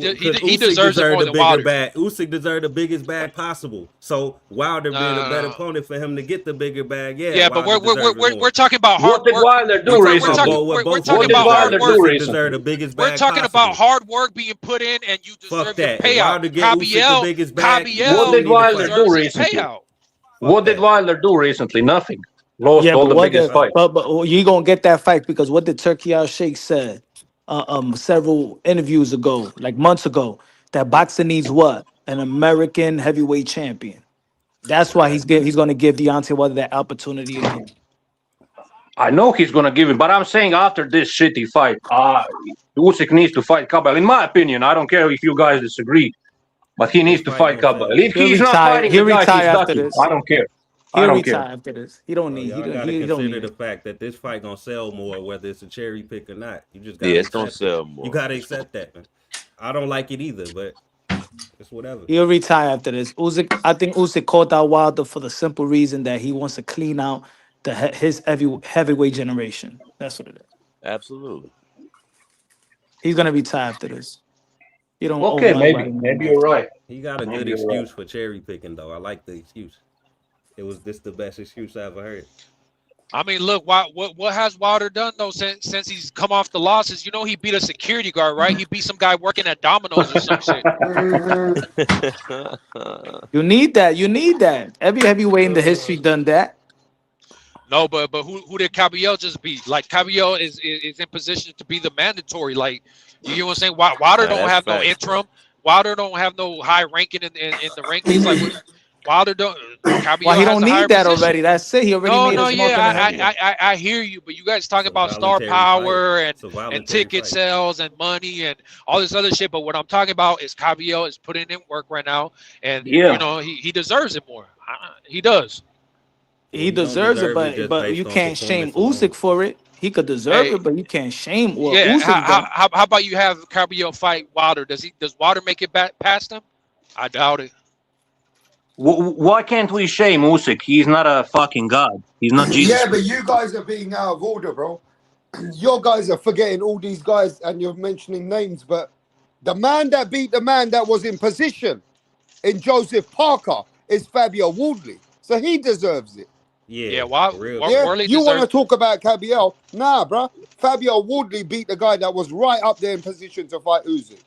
deserves it more than Wilder. Usyk deserved the biggest bag possible. So Wilder being a better opponent for him to get the bigger bag. Yeah, but we're talking about hard work. What did Wilder do recently? We're talking about hard work. We're talking about hard work being put in, and you deserve your payout. What did Wilder do recently? What did Wilder do recently? Nothing. Lost all the biggest fights. But you gonna get that fight because what the Turkey Al Sheikh said several interviews ago, like months ago, that boxing needs what? An American heavyweight champion. That's why he's going to give Deontay Wilder that opportunity again. I know he's going to give him, but I'm saying after this shitty fight, Usyk needs to fight Kabayel. In my opinion, I don't care if you guys disagree, but he needs to fight Kabayel. If he's not fighting the guy, he's ducking. I don't care. I don't care. After this, he don't need. He gotta consider the fact that this fight gonna sell more, whether it's a cherry pick or not. You just gotta it's gonna sell more. You gotta accept that, man. I don't like it either, but it's whatever. He'll retire after this. I think Usyk called out Wilder for the simple reason that he wants to clean out his heavyweight generation. That's what it is. Absolutely. He's gonna retire after this. You don't. Okay, maybe you're right. He got a good excuse for cherry picking, though. I like the excuse. This the best excuse I ever heard. I mean, look, what has Wilder done though since he's come off the losses? You know, he beat a security guard, right? He beat some guy working at Domino's or some shit. You need that. Every heavyweight in the history done that. No, but who did Cabello just beat? Like Cabello is in position to be the mandatory. Like, you know what I'm saying? Wilder don't have no interim. Wilder don't have no high ranking in the rankings. Like Wilder don't. Well, he don't need that already. That's it. He already made his mark. I hear you, but you guys talking about star power and ticket sales and money and all this other shit. But what I'm talking about is Cabello is putting in work right now, and you know he deserves it more. He does. He deserves it, but you can't shame Usyk for it. He could deserve it, but you can't shame what Usyk done. How about you have Cabello fight Wilder? Does Wilder make it back past him? I doubt it. Why can't we shame Usyk? He's not a fucking god. He's not Jesus. Yeah, but you guys are being out of order, bro. Your guys are forgetting all these guys, and you're mentioning names, but the man that beat the man that was in position in Joseph Parker is Fabio Wardley, so he deserves it. You want to talk about Cabello? Nah, bro. Fabio Wardley beat the guy that was right up there in position to fight Usyk.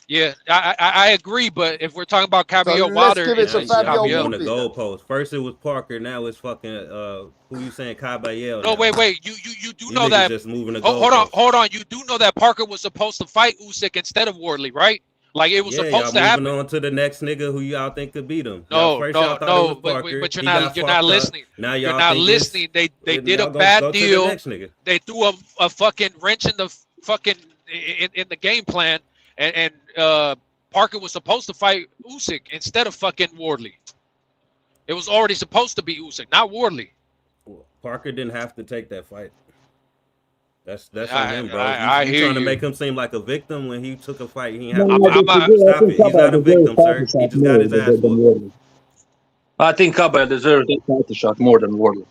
Yeah, I agree, but if we're talking about Cabello Wilder, it's on the goalpost. First it was Parker, now it's fucking who you saying Cabello? No, wait, you do know that. Just moving the hold on. You do know that Parker was supposed to fight Usyk instead of Wardley, right? Like it was Yeah, supposed y'all to moving happen. on to the next nigga who y'all think could beat him. Y'all No, first y'all no, thought it was no. Parker. But He got you're not fucked up. listening. Now You're y'all not think it's listening. They did a y'all bad go to the deal. next nigga. They threw a fucking wrench in the fucking in the game plan, and Parker was supposed to fight Usyk instead of fucking Wardley. It was already supposed to be Usyk, not Wardley. Parker didn't have to take that fight. That's on him, bro. I You hear trying to you. make him seem like a victim when he took a fight. He ain't No, have to I take. disagree. I Stop think it. He's not a Cabal deserves victim, title sir. He shot just got more his ass than whooped. Wardley. I think Cabal deserves that title shot more than Wardley.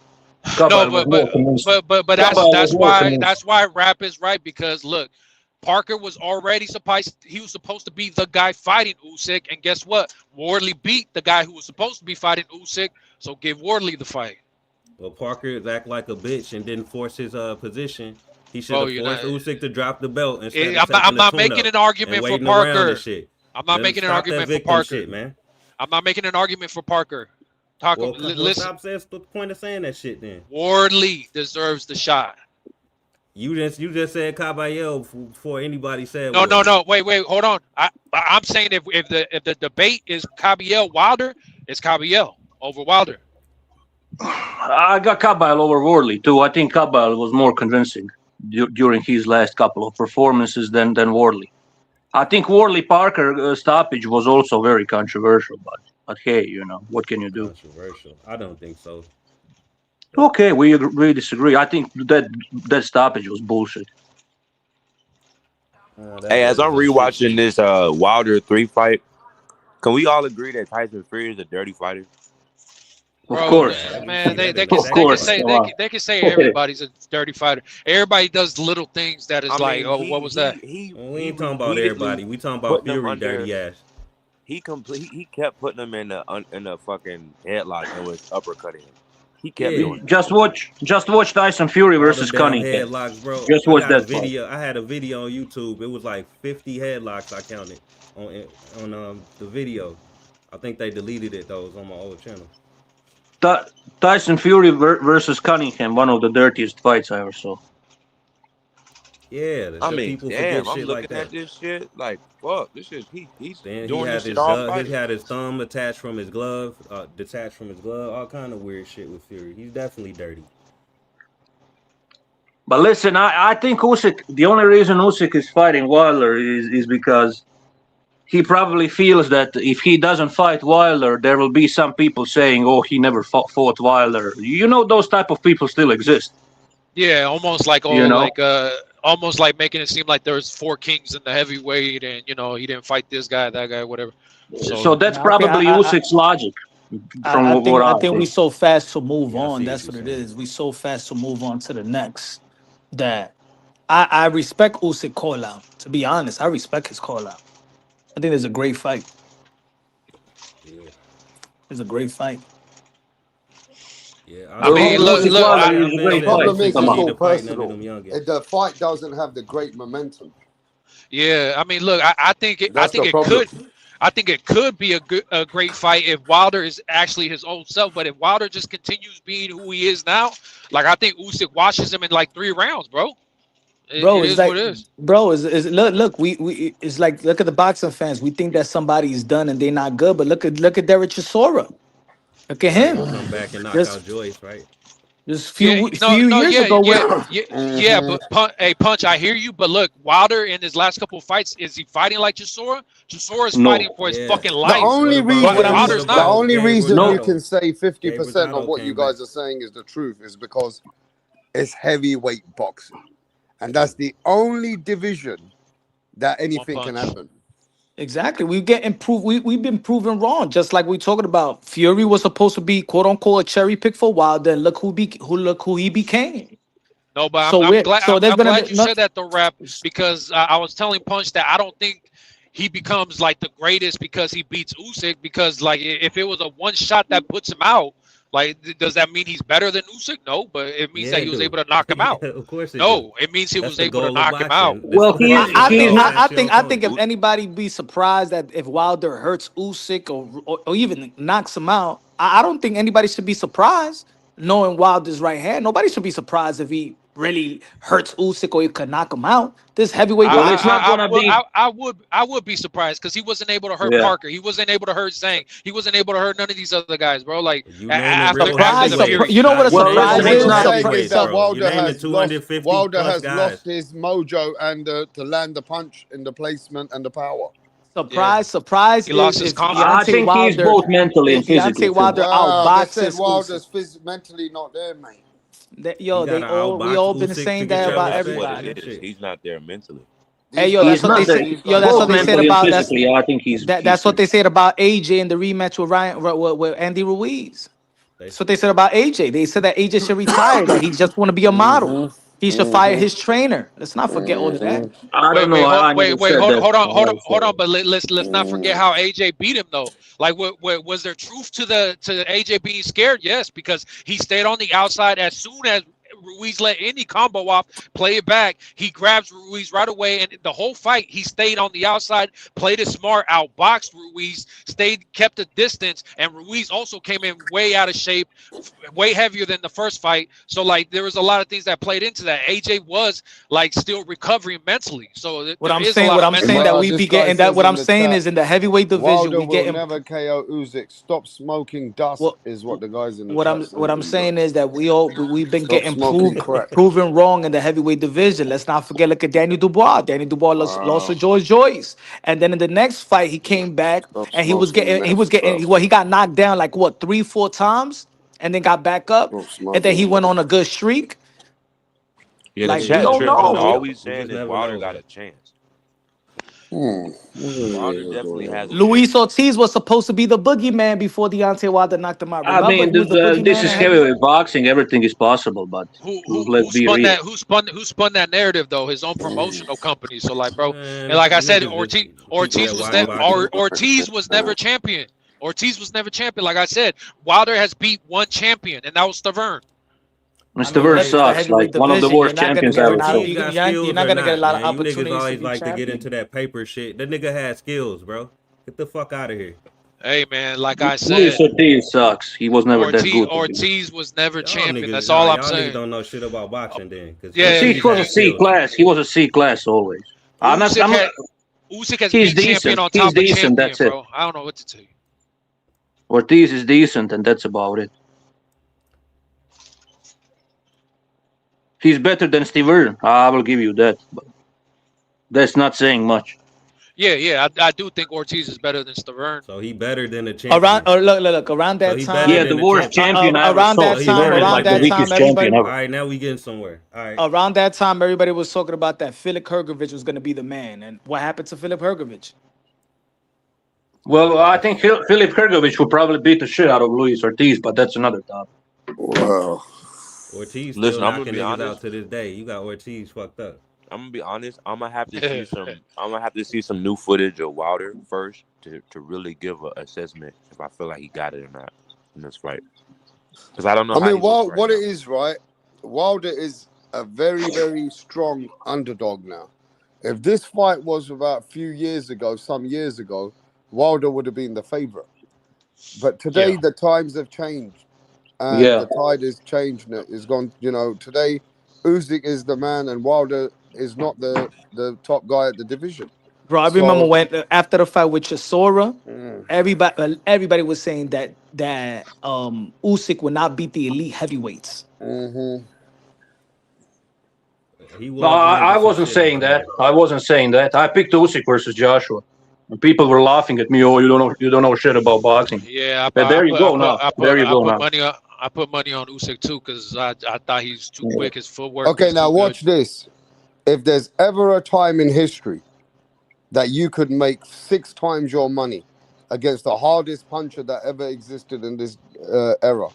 No, Cabal was more convincing. but Cabal was more convincing. that's why Rap is right, because look, Parker was already supposed to be the guy fighting Usyk, and guess what? Wardley beat the guy who was supposed to be fighting Usyk, so give Wardley the fight. Well, Parker act like a bitch and didn't force his position. He should Bro, have you're forced not. Usyk to drop the belt instead of I'm taking the not tune making up an and argument for waiting around and Parker. shit. I'm not making an Stop that argument for victim Parker. shit, man. I'm not making an argument for Parker. Well, Listen. stop saying the point of saying that shit then. Wardley deserves the shot. You just said Caballero before anybody said No, Wardley. no. Wait, hold on. I'm saying if the debate is Caballero Wilder, it's Caballero over Wilder. I got Cabal over Wardley too. I think Cabal was more convincing during his last couple of performances than Wardley. I think Wardley Parker stoppage was also very controversial, but hey, what can you do? Controversial? I don't think so. Okay, we disagree. I think that stoppage was bullshit. Hey, as I'm rewatching this Wilder 3 fight, can we all agree that Tyson Fury is a dirty fighter? Of course, man. They can say everybody's a dirty fighter. Everybody does little things that is what was that? We ain't talking about everybody. We talking about Fury dirty ass. He kept putting him in the fucking headlock and was uppercutting him. He kept doing it. Just watch Tyson Fury versus Cunningham. Headlocks, bro. Just watch that video. I had a video on YouTube. It was like 50 headlocks I counted on the video. I think they deleted it though. It was on my old channel. Tyson Fury versus Cunningham, one of the dirtiest fights I ever saw. Yeah, people damn, forget I'm shit looking like that. at this shit like, fuck, this is he's then doing he this had shit all he fighting. had his thumb attached from his glove, detached from his glove, all kind of weird shit with Fury. He's definitely dirty. But listen, I think Usyk, the only reason Usyk is fighting Wilder is because he probably feels that if he doesn't fight Wilder, there will be some people saying, "Oh, he never fought Wilder." Those type of people still exist. Yeah, almost like almost like making it seem like there's 4 kings in the heavyweight, and he didn't fight this guy, that guy, whatever. So that's probably Usyk's logic. I think we so fast to move on. That's what it is. We so fast to move on to the next that I respect Usyk call out. To be honest, I respect his call out. I think it's a great fight. Yeah. It's a great fight. Yeah, I mean, look, the problem is it's all personal. The fight doesn't have the great momentum. Yeah, I mean, look, I think it could be a great fight if Wilder is actually his old self. But if Wilder just continues being who he is now, like I think Usyk washes him in like 3 rounds, bro. It is what it is. Bro, look, we it's like, look at the boxing fans. We think that somebody's done and they're not good, but look at Derek Chisora. Look at him. Come back and knock out Joyce, right? Just few years ago. But Punch, I hear you. But look, Wilder in his last couple of fights, is he fighting like Chisora? Chisora's fighting for his fucking life. The only reason you can say 50% of what you guys are saying is the truth is because it's heavyweight boxing. And that's the only division that anything can happen. Exactly. We've been proven wrong. Just like we talking about. Fury was supposed to be quote unquote a cherry pick for Wilder, and look who he became. No, but I'm glad you said that though, Rap, because I was telling Punch that I don't think he becomes like the greatest because he beats Usyk, because like if it was a one shot that puts him out, like does that mean he's better than Usyk? No, but it means that he was able to knock him out. Of course it means he was able to knock him out. Well, I think if anybody be surprised that if Wilder hurts Usyk or even knocks him out, I don't think anybody should be surprised knowing Wilder's right hand. Nobody should be surprised if he really hurts Usyk or he could knock him out. This heavyweight I, boxing. I would be surprised because he wasn't able to hurt Yeah. Parker. He wasn't able to hurt Zhang. He wasn't able to hurt none of these other guys, bro. Like after the period. You know what a surprise is? What I'm saying is that Wilder naming has 250 Wilder plus has guys. lost his mojo and to land the punch in the placement and the power. Surprise He lost is his if confidence. Deontay I think he's Wilder, both mentally and if Deontay physically, too. Wilder They said outboxes Wilder's mentally not there, mate. Yo, You they gotta all we outbox all been Usyk saying to that get about your respect. everybody. He's not there mentally. Hey yo, that's what they said. Yo, that's what they said about that's, I think he's. that's what they said about AJ in the rematch with with Andy Ruiz. That's what they said about AJ. They said that AJ should retire. That he just want to be a model. He should fire his trainer. Let's not forget all of that. Wait, hold on. But let's not forget how AJ beat him though. Like, was there truth to AJ being scared? Yes, because he stayed on the outside as soon as Ruiz let any combo off, play it back. He grabs Ruiz right away, and the whole fight he stayed on the outside, played it smart, outboxed Ruiz, kept a distance, and Ruiz also came in way out of shape, way heavier than the first fight. So like there was a lot of things that played into that. AJ was like still recovering mentally. So What I'm saying that we be getting that. What I'm saying is in the heavyweight division Wilder we will getting. never KO Usyk. Stop smoking dust is what the guys in the What I'm saying is that we've been Stop getting smoking crack. proven wrong in the heavyweight division. Let's not forget. Look at Daniel Dubois. Daniel Dubois lost to George Joyce, and then in the next fight he came back and he was getting he got knocked down like what 3-4 times, and then got back up, and then he went on a good streak. Yeah, Like, the we chat don't tripping. know. All we We saying just is never Wilder know, got man. a chance. Wilder definitely has a Luis Ortiz was supposed to be the boogeyman before Deontay Wilder knocked him out. I Remember, mean, he was the boogeyman. this is heavyweight boxing. Everything is possible, but let's be real. Who spun that narrative though? His own promotional company. So like, bro, and like I said, Ortiz was never champion. Ortiz was never champion. Like I said, Wilder has beat one champion, and that was Stavern. Mr. Vern sucks. Like one of the worst champions ever. Ortiz got skills you're not gonna get a lot of man. You opportunities niggas always to be like to get champion. into that paper shit. That nigga had skills, bro. Get the fuck out of here. Hey man, like I said, Luis Ortiz sucks. He was never that good. Ortiz was never champion. Niggas, That's all I'm y'all saying. niggas don't know shit about boxing then. He was a C class. He was a C class always. Usyk has he's been decent. champion on He's top of decent. champion, That's it. bro. I don't know what to tell you. Ortiz is decent, and that's about it. He's better than Steve Irwin. I will give you that. But that's not saying much. Yeah, I do think Ortiz is better than Stavern. So he better than the champion. Look, around that time. Yeah, the worst champion I ever around saw. that time, around that time, everybody. All right, now we getting somewhere. All right. Around that time, everybody was talking about that Philip Hergovich was going to be the man, and what happened to Philip Hergovich? Well, I think Philip Hergovich would probably beat the shit out of Luis Ortiz, but that's another topic. Wow. Ortiz still Listen, I'm knocking gonna be niggas honest. out to this day. You got Ortiz fucked up. I'm gonna be honest. I'm gonna have to see some. I'm gonna have to see some new footage of Wilder first to really give an assessment if I feel like he got it or not in this fight. Because I don't know. I how mean, he looks right what now. it is, right? Wilder is a very, very strong underdog now. If this fight was about some years ago, Wilder would have been the favorite. But today, the times have changed. And the tide is changed. It's gone, today, Usyk is the man and Wilder is not the top guy at the division. Bro, I remember when after the fight with Chisora, everybody was saying that Usyk would not beat the elite heavyweights. Mm-hmm. No, I wasn't saying that. I wasn't saying that. I picked Usyk versus Joshua. And people were laughing at me. Oh, you don't know shit about boxing. Yeah, but there you go now. There you go now. I put money on Usyk too because I thought he's too quick. His footwork. Okay, was now too watch this. If there's ever a time in history that you could make 6 times your money against the hardest puncher that ever existed in this era,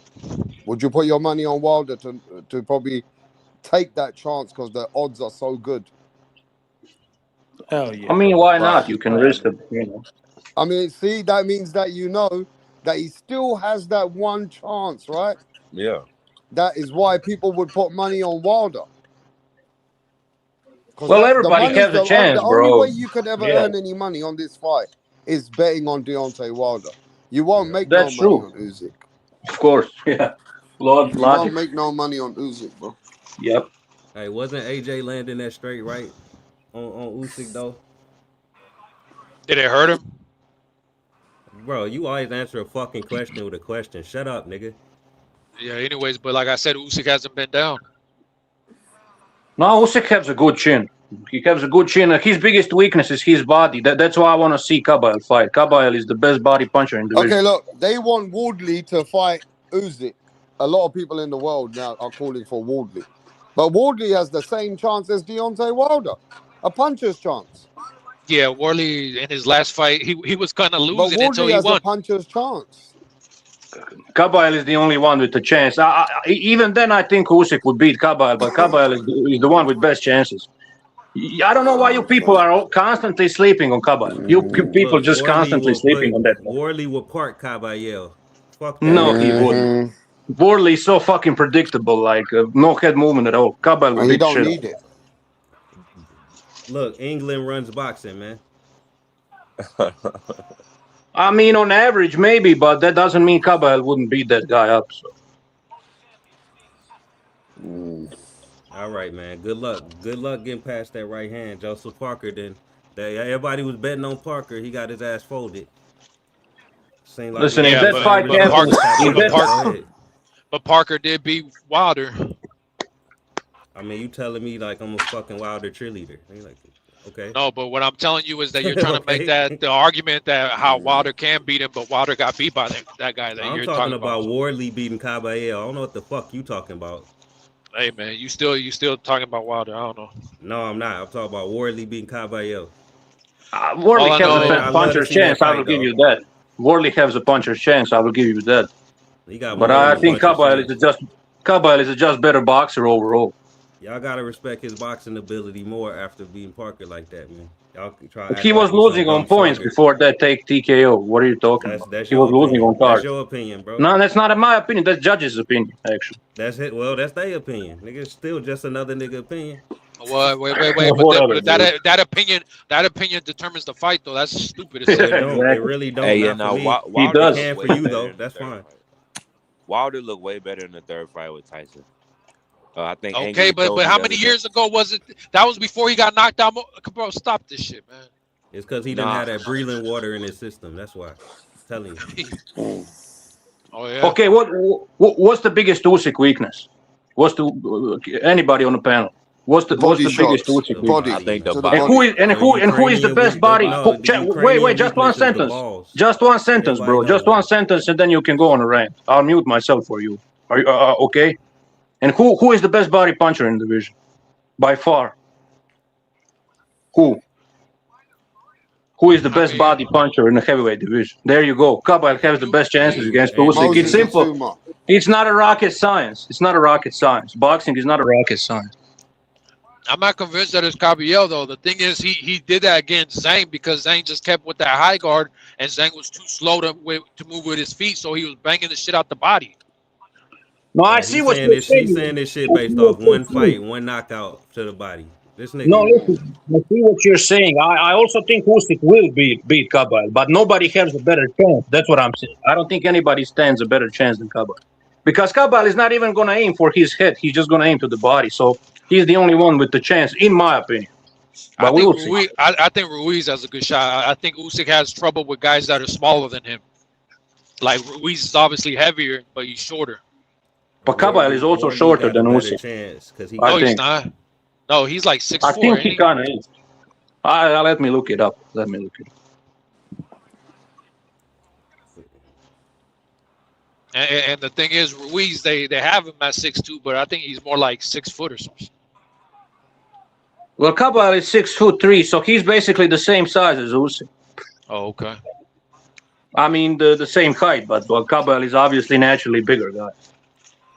would you put your money on Wilder to probably take that chance because the odds are so good? Hell yeah. I mean, why not? You can risk it, I mean, see, that means that you know that he still has that one chance, right? Yeah. That is why people would put money on Wilder. Well, everybody has a chance, the bro. only way you could ever earn any money on this fight is betting on Deontay Wilder. You won't make no money on Usyk. Of course, yeah. You won't make no money on Usyk, bro. Yep. Hey, wasn't AJ landing that straight right on Usyk though? Did it hurt him? Bro, you always answer a fucking question with a question. Shut up, nigga. Yeah. Anyways, but like I said, Usyk hasn't been down. No, Usyk has a good chin. He has a good chin. His biggest weakness is his body. That's why I want to see Kabayel fight. Kabayel is the best body puncher in the division. Okay, look, they want Wardley to fight Usyk. A lot of people in the world now are calling for Wardley. But Wardley has the same chance as Deontay Wilder. A puncher's chance. Yeah, Worley in his last fight, he was kind of But losing until Wardley he has won. a puncher's chance. Kabayel is the only one with the chance. Even then, I think Usyk would beat Kabayel, but Kabayel is the one with best chances. I don't know why you people are all constantly sleeping on Kabayel. You people Look, just constantly sleeping on that. Worley will park Kabayel. Fuck that. No, he wouldn't. Worley is so fucking predictable, like no head movement at all. Kabayel will He beat don't shit. need it. Look, England runs boxing, man. I mean, on average, maybe, but that doesn't mean Kabayel wouldn't beat that guy up. So. All right, man. Good luck. Good luck getting past that right hand, Joseph Parker. Then everybody was betting on Parker. He got his ass folded. Seemed like Listen, if that fight happens, but Parker did beat Wilder. I mean, you telling me like I'm a fucking Wilder cheerleader? Like, okay. No, but what I'm telling you is that you're trying to make that the argument that how Wilder can beat him, but Wilder got beat by that guy that I'm you're talking about Wardley beating Caballero. I don't know what the fuck you talking about. Hey man, you still talking about Wilder? I don't know. No, I'm not. I'm talking about Wardley beating Caballero. Worley has a puncher's chance. I will give you that. Worley has a puncher's chance. I will give you that. But I think Kabayel is just better boxer overall. Y'all gotta respect his boxing ability more after beating Parker like that, man. Y'all try. He was losing on points before that TKO. What are you talking about? That's He was losing opinion. on cards. That's your opinion, bro. No, that's not my opinion. That's judge's opinion, actually. That's it. Well, that's their opinion. Nigga, it's still just another nigga opinion. Well, wait. But that opinion determines the fight, though. That's stupid. It really don't. Hey, He does. Can for you though. That's fine. Wilder looked way better in the third fight with Tyson. I think. Okay, but how many years ago was it? That was before he got knocked out. Bro, stop this shit, man. It's because he didn't have that breathing water in his system. That's why. I'm telling you. Oh yeah. Okay, what's the biggest Usyk weakness? What's the anybody on the panel? What's the biggest Usyk weakness? I think the body. Who is the best body? Wait, just one sentence. Just one sentence, bro. Just one sentence, and then you can go on a rant. I'll mute myself for you. Are you okay? And who is the best body puncher in the division? By far. Who is the best body puncher in the heavyweight division? There you go. Kabayel has the best chances against Usyk. It's simple. It's not a rocket science. It's not a rocket science. Boxing is not a rocket science. I'm not convinced that it's Caballero, though. The thing is, he did that against Zhang because Zhang just kept with that high guard, and Zhang was too slow to move with his feet, so he was banging the shit out the body. No, I see what you're saying. He's saying this shit based off one fight, one knockout to the body. This nigga. No, listen, I see what you're saying. I also think Usyk will beat Kabayel, but nobody has a better chance. That's what I'm saying. I don't think anybody stands a better chance than Kabayel. Because Kabayel is not even going to aim for his head. He's just going to aim to the body. So he's the only one with the chance, in my opinion. But we will see. I think Ruiz has a good shot. I think Usyk has trouble with guys that are smaller than him. Like, Ruiz is obviously heavier, but he's shorter. But Kabayel is also shorter than Usyk. No, he's not. No, he's like 6'4". I think he kind of is. Let me look it up. And the thing is, Ruiz, they have him at 6'2", but I think he's more like 6 foot or something. Well, Kabayel is 6'3", so he's basically the same size as Usyk. Oh, okay. I mean, the same height, but Kabayel is obviously naturally bigger guy.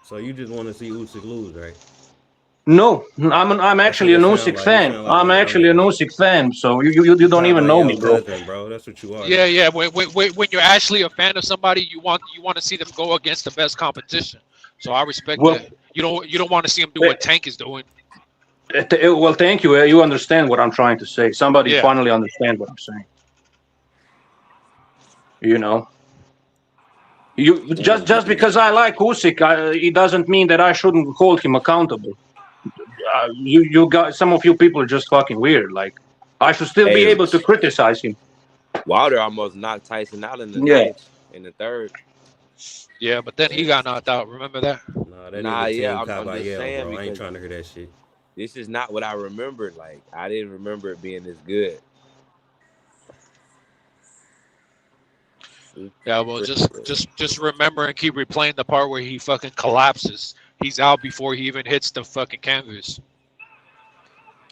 So you just want to see Usyk lose, right? No, I'm actually an Usyk fan. I'm actually an Usyk fan. So you don't even know me, bro. That's what you are. Yeah. When you're actually a fan of somebody, you want to see them go against the best competition. So I respect that. You don't want to see them do what Tank is doing. Well, thank you. You understand what I'm trying to say. Somebody finally understand what I'm saying. You know. You just because I like Usyk, it doesn't mean that I shouldn't hold him accountable. you got some of you people are just fucking weird. Like, I should still be able to criticize him. Wilder almost knocked Tyson out in the third. Yeah, but then he got knocked out. Remember that? Nah, that nigga Yeah, Team I'm just Caballero, saying bro. I ain't because trying to hear that shit. this is not what I remembered. Like, I didn't remember it being this good. Yeah, well, just remember and keep replaying the part where he fucking collapses. He's out before he even hits the fucking canvas.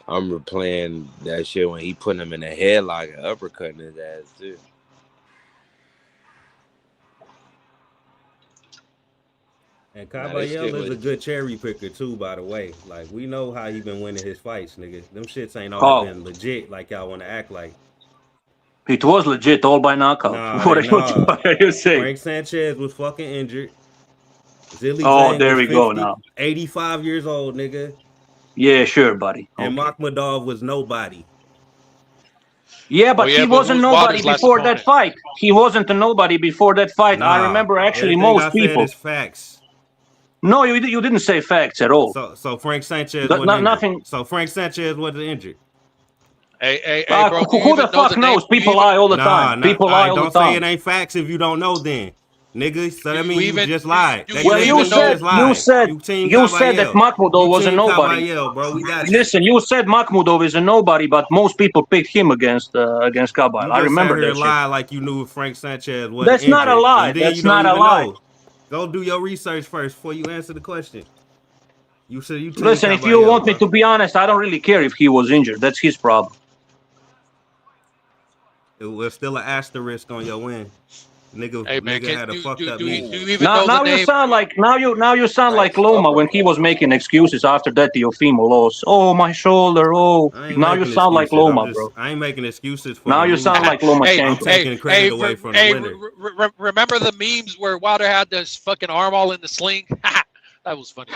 I'm replaying that shit when he put him in a headlock and uppercutting his ass too. And Caballero is a good cherry picker too, by the way. Like, we know how he been winning his fights, nigga. Them shits ain't all been legit like y'all want to act like. It was legit all by knockout. Nah, What are you saying? Frank Sanchez was fucking injured. Zilli Zhang there we go now. 85 years old, nigga. Yeah, sure, buddy. And Makhmudov was nobody. Yeah, but he wasn't nobody before that fight. He wasn't a nobody before that fight. I remember actually most people. Said is facts. No, you didn't say facts at all. So Frank Sanchez wasn't nothing. So Frank Sanchez wasn't injured. Hey, bro. Who the fuck knows? People lie all the time. People lie all the time. Don't say it ain't facts if you don't know then. Nigga, so that means you just lied. Well, you said that Makhmudov was a nobody. Bro, we got Listen, you said Makhmudov is a nobody, but most people picked him against Caballero. I remember that. Lie like you knew Frank Sanchez was. That's not a lie. That's not a lie. Go do your research first before you answer the question. You said you. Listen, if you want me to be honest, I don't really care if he was injured. That's his problem. It was still an asterisk on your win. Nigga had a fucked up knee. Now you sound like Loma when he was making excuses after that Teofimo loss. Oh, my shoulder. Oh, now you sound like Loma, bro. I ain't making excuses for. Now you sound like Loma. I'm taking credit away from the winner. Remember the memes where Wilder had this fucking arm all in the sling? That was funny.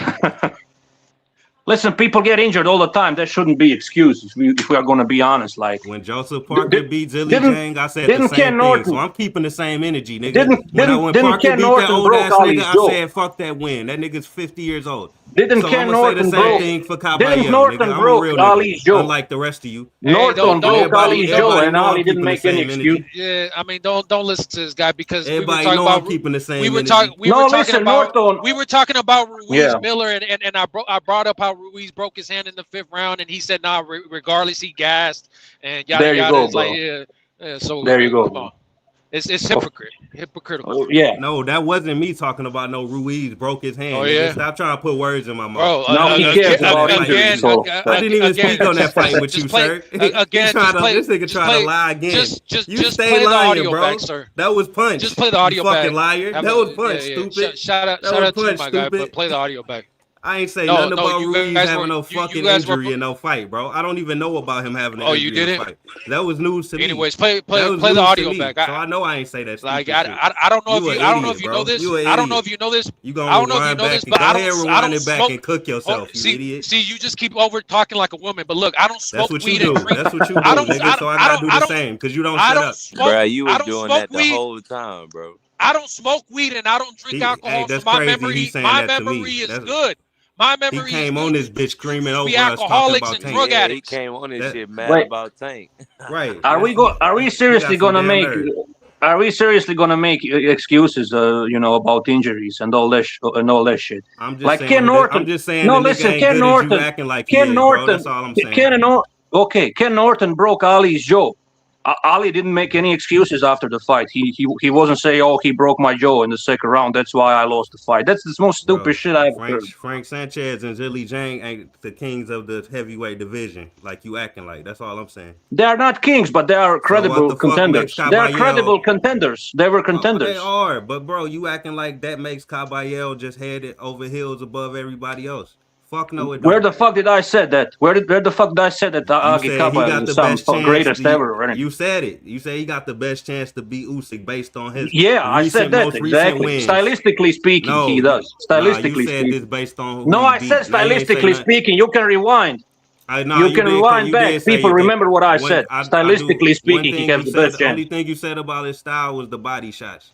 Listen, people get injured all the time. That shouldn't be excuses if we are going to be honest. Like when Joseph Parker beat Zilli Zhang, I said the same thing. So I'm keeping the same energy, nigga. When Parker beat that old ass nigga, I said fuck that win. That nigga's 50 years old. Didn't Ken Norton broke? Didn't Norton broke Ali's jaw? Unlike the rest of you. Norton broke Ali's jaw, and Ali didn't make any excuse. Yeah, I mean, don't listen to this guy because everybody know I'm keeping the same. We were talking about Ruiz Miller, and I brought up how Ruiz broke his hand in the 5th round, and he said, "Nah, regardless, he gassed." And yada yada. It's like, yeah. So there you go. Come on. It's hypocritical. Yeah. No, that wasn't me talking about no Ruiz broke his hand. Oh, yeah. Stop trying to put words in my mouth. Bro, no, he cares about injuries. I didn't even speak on that fight with you, sir. This nigga try to lie again. You stay lying, bro. Back, sir. That was punch. Just play the audio back. Fucking liar. That was punch, stupid. Shout out to my guy, but play the audio back. I ain't say nothing about Ruiz having no fucking injury and no fight, bro. I don't even know about him having an injury. You didn't? Fight. That was news to me. Anyways, play the audio back. So I know I ain't say that. Like I don't know if you know this. I don't know if you know this. You gonna rewind back and go ahead, rewind it back and cook yourself, you idiot. See, you just keep over talking like a woman. But look, I don't smoke weed and drink. That's what you do. Nigga, so I gotta do the same because you don't shut up. Bro, you were doing that the whole time, bro. I don't smoke weed and I don't drink alcohol. So my memory is good. My memory he came on this bitch screaming over us talking about Tank. Drug addicts. He came on this shit mad about Tank. Right. Are we seriously gonna make excuses? About injuries and all that shit. I'm just saying. Ken Norton. I'm just saying. No, listen, Ken Norton. Acting like Ken Norton. Bro. That's all I'm saying. Ken Norton broke Ali's jaw. Ali didn't make any excuses after the fight. He wasn't saying, "Oh, he broke my jaw in the 2nd round. That's why I lost the fight." That's the most stupid shit I ever heard. Frank Sanchez and Zilli Zhang ain't the kings of the heavyweight division like you acting like. That's all I'm saying. They are not kings, but they are credible contenders. They are credible contenders. They were contenders. They are, but bro, you acting like that makes Caballero just head over heels above everybody else. Fuck no, it don't. Where the fuck did I say that? Where the fuck did I say that Agi Caballero is some greatest ever or anything? You said it. You said he got the best chance to beat Usyk based on his I said that exactly. Wins. Stylistically speaking, he does. Stylistically you said speaking. This based on no, I said stylistically speaking. You can rewind. You can rewind back. People remember what I said. Stylistically speaking, he has the best chance. The only thing you said about his style was the body shots.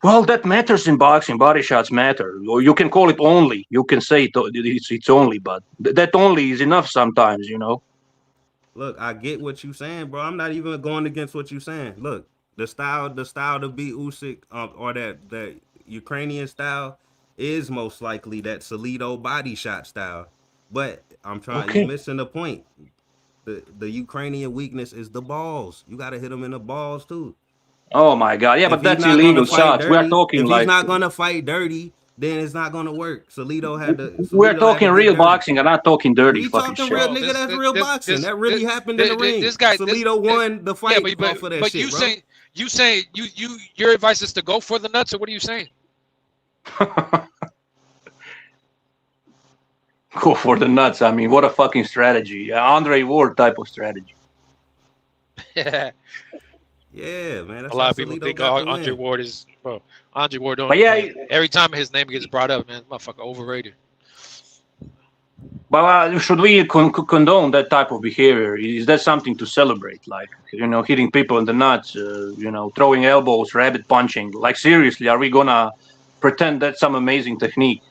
Well, that matters in boxing. Body shots matter. Or you can call it only. You can say it's only, but that only is enough sometimes, you know. Look, I get what you're saying, bro. I'm not even going against what you're saying. Look, the style to beat Usyk, or that Ukrainian style is most likely that Salido body shot style. But I'm trying. Okay. You're missing the point. The Ukrainian weakness is the balls. You got to hit him in the balls too. Oh my God! Yeah, If but he's that's not gonna illegal fight shots. We are dirty, talking if he's like not gonna fight dirty, then it's not gonna work. Salido had to we're get talking real dirty. boxing. I'm not talking dirty We fucking talking shit. real, nigga. That's real boxing. That really happened in the ring. This guy, Salido won the fight off of that but shit, you bro. saying your advice is to go for the nuts, or what are you saying? Go for the nuts. I mean, what a fucking strategy. Andre Ward type of strategy. Yeah, man. That's A lot how of people Salido think got the Andre win. Ward is, bro. Andre Ward don't. But yeah, every time his name gets brought up, man, motherfucker overrated. but should we condone that type of behavior? Is that something to celebrate? Like, you know, hitting people in the nuts, you know, throwing elbows, rabbit punching. Like, seriously, are we gonna pretend that's some amazing technique?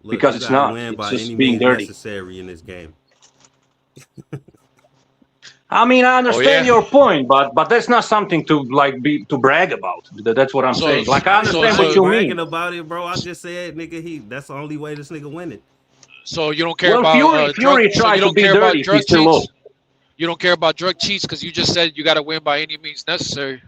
Look, Because you it's gotta not. win It's by just any being means dirty. necessary in this game. I mean, I understand yeah? your point, but that's not something to like be to brag about. That's what I'm saying. Like, I understand what you bragging mean. about it, bro. I just said, nigga, that's the only way this nigga winning. So you don't care Well, about Fury so tried you to don't be care about dirty. He drug still cheats. lost. You don't care about drug cheats because you just said you got to win by any means necessary.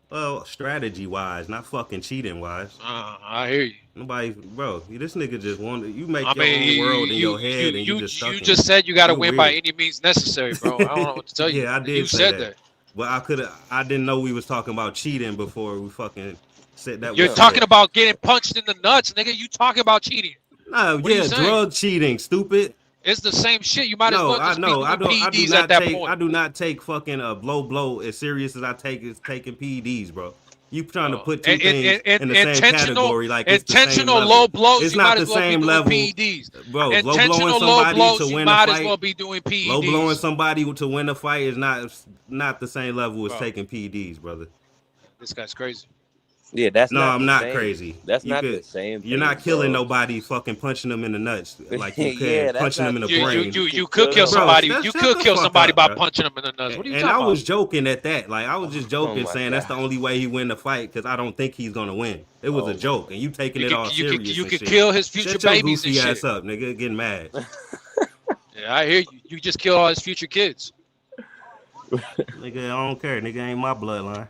Well, strategy wise, not fucking cheating wise. I hear you. Nobody, bro. This nigga just wanted. You make I your mean, own world in your head, and you just stuck you in just it. said you got to You win by weird. any means necessary, bro. I don't know what to tell you. Yeah, I did You say said that. that. But I didn't know we was talking about cheating before we fucking said that. You're talking about getting punched in the nuts, nigga. You talking about cheating? No, What are you yeah, saying? drug cheating, stupid. It's the same shit. You might as No, well I just know. I be doing do PEDs not at that take. point. I do not take fucking a blow as serious as I take is taking PEDs, bro. You trying to put two things in the same category like it's the same intentional level. low blows. It's you not might the as well same be doing level, PEDs. bro. Low blowing Intentional low somebody blows. to You win a might fight. as well be doing PEDs. Low blowing somebody to win a fight is not the same level as Bro. taking PEDs, brother. This guy's crazy. Yeah, that's No, not I'm the not same. crazy. That's You not could- the same. You're not thing, killing bro. nobody fucking punching them in the nuts like you can Yeah, that's punching them in not the the brain. same. You could kill Bro, somebody. shut You the could kill fuck somebody up, by bro. punching them in the nuts. What are you And talking I was about? joking at that. Like I was just joking, my saying that's the only way he win the fight because I don't think he's gonna win. It was a joke, and you taking it all serious. You and could shit. kill his future Shut your babies and goofy shit. ass up, nigga. Getting mad. Yeah, I hear you. You just kill all his future kids. Nigga, I don't care. Nigga ain't my bloodline.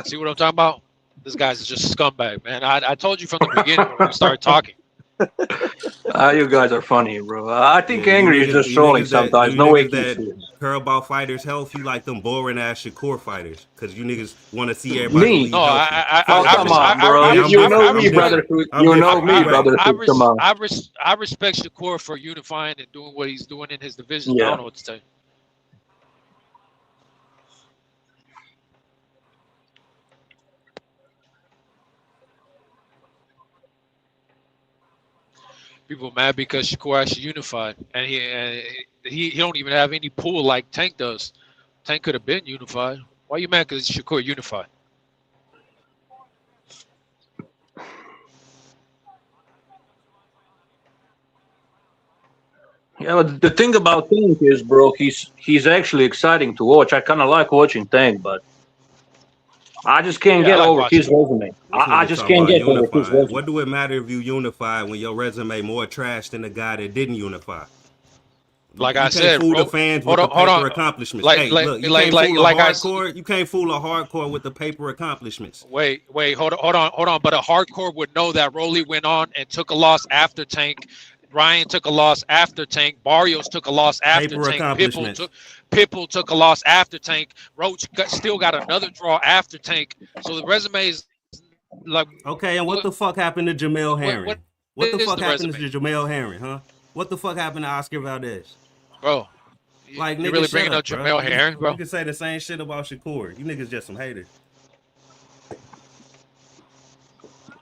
See what I'm talking about? This guy's just a scumbag, man. I told you from the beginning when we started talking. You guys are funny, bro. I think Yeah, angry is just trolling sometimes. No way. that care about fighters' health. You like them boring ass Shakur fighters because you niggas want to see everybody Me? leave No, healthy. Come on, bro. You know me, brother. You know me, brother. Come on. I respect Shakur for unifying and doing what he's doing in his division. I Yeah. don't know what to tell you. People mad because Shakur actually unified, and he don't even have any pull like Tank does. Tank could have been unified. Why you mad because Shakur unified? Yeah, but the thing about Tank is, bro, he's actually exciting to watch. I kind of like watching Tank, but I just can't get over his resume. I just can't get over his resume. What do it matter if you unify when your resume more trash than the guy that didn't unify? Like you I can't said, fool bro, the fans hold with the on, paper accomplishments. Like- hey, like- look, you like- can't like- fool like a I hardcore. You can't fool a hardcore with the paper accomplishments. Wait, hold on. But a hardcore would know that Rolly went on and took a loss after Tank. Ryan took a loss after Tank. Barrios took a loss after Paper Tank. accomplishments. Pitbull took a loss after Tank. Roach still got another draw after Tank. So the resume is like. Okay, and what the fuck happened to Jamel Herring? What the is fuck the happened resume? to Jamel Herring, huh? What the fuck happened to Oscar Valdez? Bro, like you nigga, really shut bringing up bro. Jamel Herring, bro? You can say the same shit about Shakur. You niggas just some haters.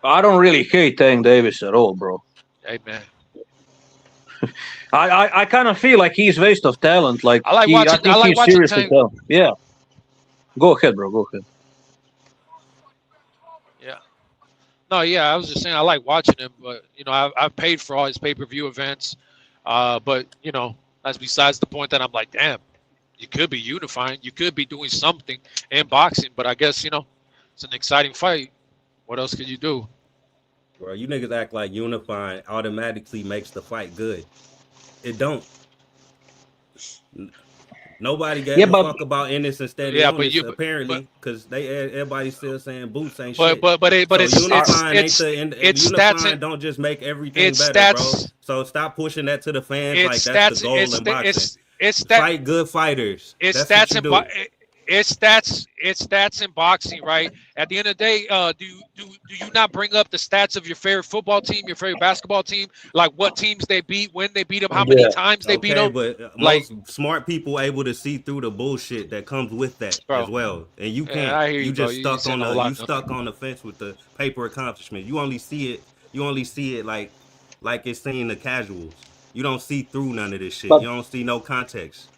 I don't really hate Tank Davis at all, bro. Hey man, I kind of feel like he's waste of talent. Like I like I watching- think I like he's watching seriously Tank. talented. Yeah. Go ahead, bro. Go ahead. Yeah. No, yeah, I was just saying I like watching him, but you know, I've paid for all his pay-per-view events, but you know, that's besides the point. That I'm like, damn, you could be unifying, you could be doing something in boxing, but I guess you know, it's an exciting fight. What else could you do? Bro, you niggas act like unifying automatically makes the fight good. It don't. Nobody gave Yeah, a but fuck about Ennis and Yeah, but Stadionis you, but apparently, because everybody's still saying Boots ain't but shit. but but it, but So it's unifying ain't the it's stats unifying and don't just make everything it's better, bro. stats So stop pushing that to the fans like it's that's the stats goal in boxing. it's that Fight good fighters. it's That's what stats you in do. it's stats in boxing, right? At the end of the day, do you not bring up the stats of your favorite football team, your favorite basketball team, like what teams they beat, when they beat them, how many yeah, times they beat Okay, them? but Like, most smart people able to see through the bullshit that comes with that as bro, well, and you yeah, can't. I hear You you, bro. just You ain't stuck saying on a whole the lot of nothing. fence with the paper accomplishment. You only see it. You only see it like it's seeing the casuals. You don't see through none of this shit. but You don't see no context.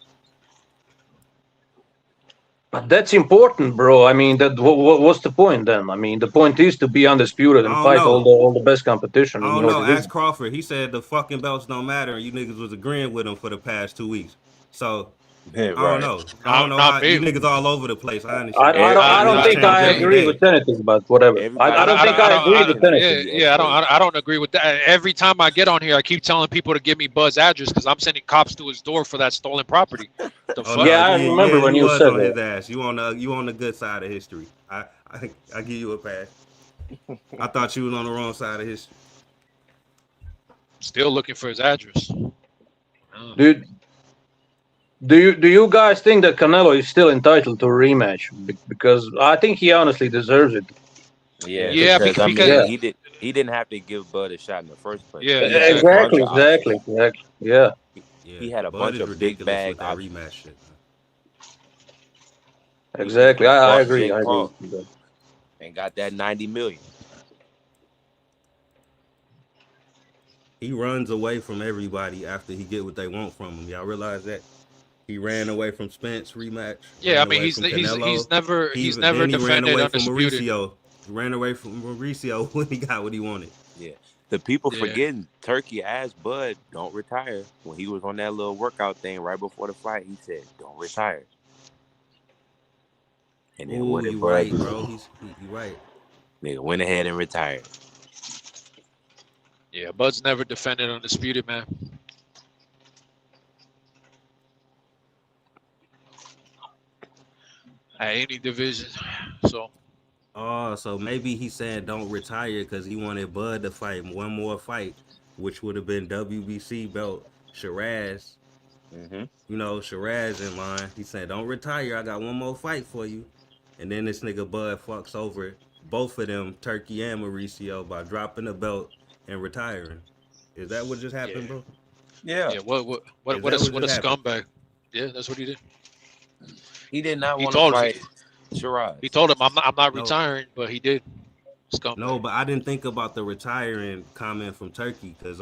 But that's important, bro. I mean, what's the point then? I mean, the point is to be undisputed and I don't fight know. all the best competition I in don't your know. Ask division. Crawford. He said the fucking belts don't matter, and you niggas was agreeing with him for the past 2 weeks. So Yeah, I don't right. know. I don't know Not how you me. niggas all over the place. I understand. I don't Niggas I, think change I every me. agree day. with anything, but whatever. I Everybody don't think I I don't, agree with can anything. be yeah, experts. I don't agree with that. Every time I get on here, I keep telling people to give me Bud's address because I'm sending cops to his door for that stolen property. The Oh no, fuck? Yeah, I yeah, remember when you you was said on that. his ass. You on the good side of history. I give you a pass. I thought you was on the wrong side of history. Still looking for his address. Dude, do you guys think that Canelo is still entitled to a rematch? Because I think he honestly deserves it. Yeah, Yeah, because I because Yeah, mean, he didn't have to give Bud a shot in the first place. yeah, He had a exactly. bunch exactly, of options. exactly. Yeah, Yeah, He had a Bud bunch is of big ridiculous bag with that options. rematch shit. Man. He could have exactly. just I fought agree. Jake I agree Paul with that. and got that 90 million. He runs away from everybody after he get what they want from him. Y'all realize that? He ran away from Spence rematch, Yeah, I ran mean away from he's Canelo. he's never He ran defended away from undisputed. Mauricio. He ran away from Mauricio when he got what he wanted. Yeah. The people Yeah, forgetting Turkey asked Bud, don't retire. When he was on that little workout thing right before the fight, he said, don't retire. And then Oh, what did you Bud right, do? bro. You right. Nigga went ahead and retired. yeah. Bud's never defended undisputed, man. At any division. So Oh, so maybe he said don't retire because he wanted Bud to fight one more fight, which would have been WBC belt Shiraz. Mm-hmm. You know, Shiraz in line. He said, don't retire. I got one more fight for you. And then this nigga Bud fucks over both of them, Turkey and Mauricio, by dropping the belt and retiring. Is that what just yeah, happened, bro? Yeah. yeah. Is that what What a just happened? scumbag. Yeah, that's what he did. He did not He want to told him. fight Shiraz. He told him I'm not No, retiring, but he did. Scumbag. no, but I didn't think about the retiring comment from Turkey because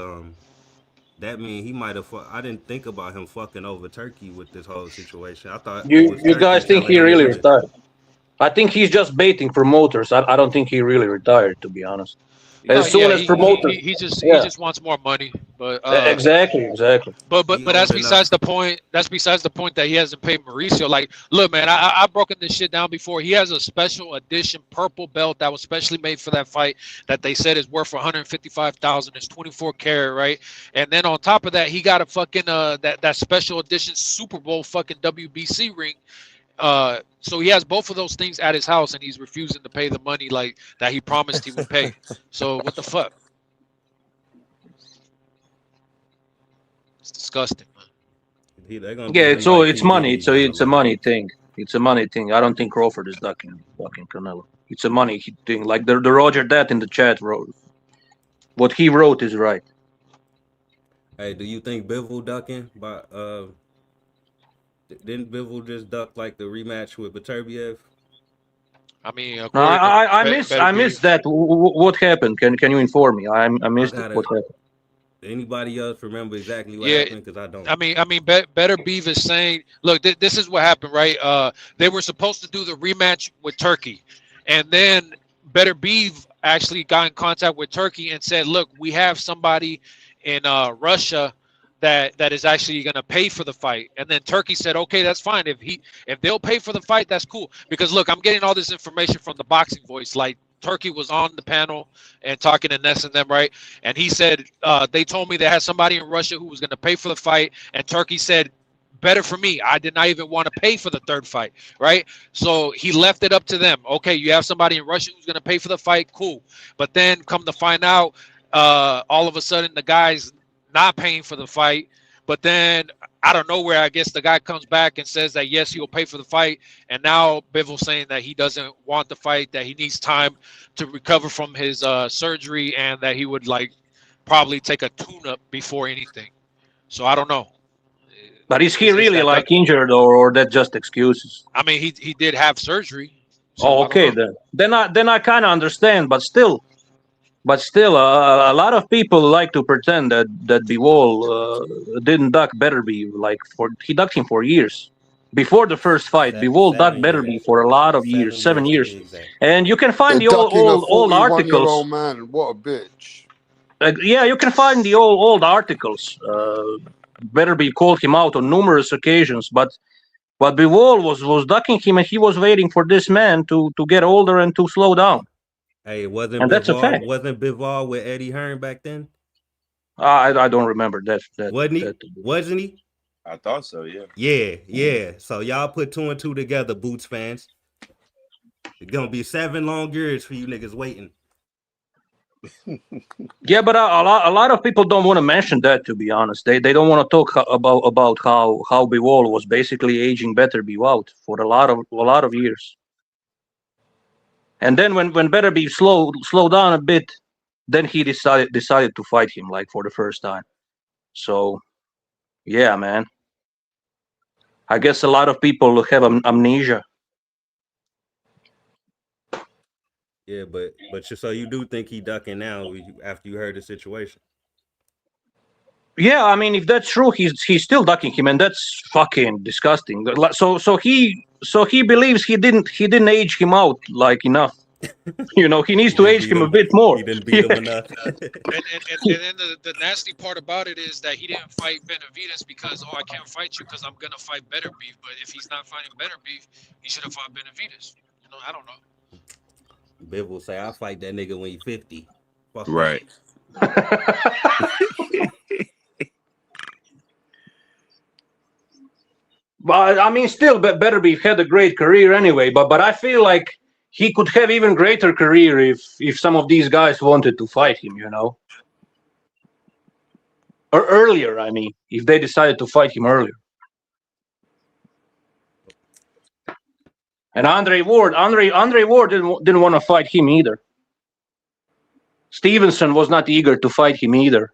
that mean he might have. I didn't think about him fucking over Turkey with this whole situation. I thought it was You Turkey guys think telling he him to really do this. retired? I think he's just baiting promoters. I don't think he really retired, to be honest. No, As soon yeah, as promoters, he yeah, just wants more money, but exactly. He but that's old enough. besides the point. That's besides the point that he hasn't paid Mauricio. Like, look, man, I've broken this shit down before. He has a special edition purple belt that was specially made for that fight that they said is worth 155,000. It's 24 karat, right? And then on top of that, he got a fucking that special edition Super Bowl fucking WBC ring. So he has both of those things at his house, and he's refusing to pay the money like that he promised he would pay. So what the fuck? It's disgusting, man. They're gonna Yeah, do him like it's P money. Diddy down the It's a line. money thing. It's a money thing. I don't think Crawford is ducking Canelo. It's a money thing. Like the Roger that in the chat wrote. What he wrote is right. Hey, do you think Bivol ducking? But didn't Bivol just duck like the rematch with Beterbiev? I mean, No, according to Better I miss Beef, that. What happened? Can you inform me? I I missed it. What gotta. happened? Anybody else remember exactly what yeah. happened? Because I don't. Better Beef is saying, look, this is what happened, right? They were supposed to do the rematch with Turkey, and then Better Beef actually got in contact with Turkey and said, "Look, we have somebody in Russia that is actually going to pay for the fight." And then Turkey said, "Okay, that's fine. If they'll pay for the fight, that's cool." Because look, I'm getting all this information from the Boxing Voice. Like Turkey was on the panel and talking to Ness and them, right? And he said they told me they had somebody in Russia who was going to pay for the fight, and Turkey said, better for me. I did not even want to pay for the third fight, right? So he left it up to them. Okay, you have somebody in Russia who's going to pay for the fight, cool. But then come to find out, all of a sudden the guy's not paying for the fight. But then out of nowhere, I guess the guy comes back and says that yes, he'll pay for the fight. And now Bivol's saying that he doesn't want the fight, that he needs time to recover from his surgery, and that he would like probably take a tune-up before anything. So I don't know. But is he really like injured, or that just excuses? I mean, he did have surgery. So Oh, okay, then I kind of understand, but still, a lot of people like to pretend that Bivol didn't duck Betterby. Like he ducked him for years before the first fight. Bivol ducked Betterby for a lot of years, 7 years, and you can find the old articles. Man, what a bitch! Yeah, you can find the old articles. Betterby called him out on numerous occasions, but Bivol was ducking him, and he was waiting for this man to get older and to slow down. Hey, And wasn't that's a fact. Bivol with Eddie Hearn back then? I don't remember that. Wasn't he? I thought so, yeah. Yeah. So y'all put 2 and 2 together, Boots fans. It's gonna be 7 long years for you niggas waiting. Yeah, but a lot of people don't want to mention that. To be honest, they don't want to talk about how Bivol was basically aging Betterby out for a lot of years. And then when Betterby slowed down a bit, then he decided to fight him like for the first time. So, yeah, man. I guess a lot of people have amnesia. Yeah, but so you do think he ducking now after you heard the situation? Yeah, I mean, if that's true, he's still ducking him, and that's fucking disgusting. So he believes he didn't age him out like enough. You know, he needs to age him a bit more. He didn't beat him enough. and then the nasty part about it is that he didn't fight Benavidez because, I can't fight you because I'm gonna fight Better Beef. But if he's not fighting Better Beef, he should have fought Benavidez. You know, I don't know. Biv will say, "I'll fight that nigga when he's 50." Fuck right. But I mean, still, Better Beef had a great career anyway. But I feel like he could have even greater career if some of these guys wanted to fight him, you know, or earlier. I mean, if they decided to fight him earlier. And Andre Ward didn't want to fight him either. Stevenson was not eager to fight him either.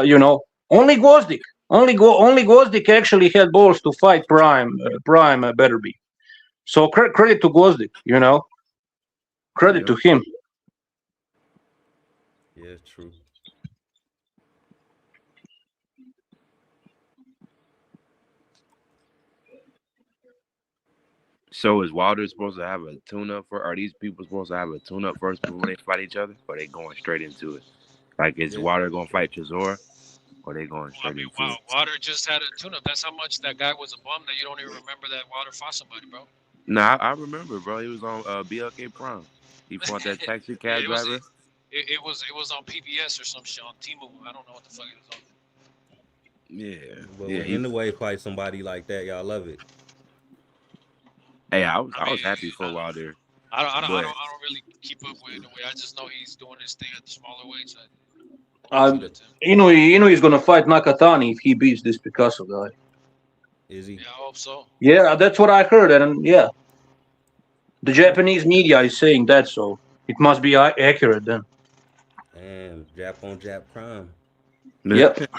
You know, only Gvozdyk actually had balls to fight Prime Betterby. So credit to Gvozdyk, you know. Credit to him. Yeah, true. So is Wilder supposed to have a tune-up are these people supposed to have a tune-up first before they fight each other? Or are they going straight into it? Like, is Wilder going to fight Chisora? Or are they going straight into it? Wilder just had a tune-up. That's how much that guy was a bum that you don't even remember that Wilder fought somebody, bro. Nah, I remember, bro. He was on BLK Prime. He fought that taxi cab driver. It was on PBS or some shit on T-Mobile. I don't know what the fuck it was on. Yeah. But when Inoue fight somebody like that, y'all love it. Hey, I was happy for Wilder. I don't really keep up with Inoue. I just know he's doing his thing at the smaller weights. Inoue is gonna fight Nakatani if he beats this Picasso guy. Is he? Yeah, I hope so. Yeah, that's what I heard, and yeah, the Japanese media is saying that, so it must be accurate then. Damn, Jap on Jap Prime. Yep.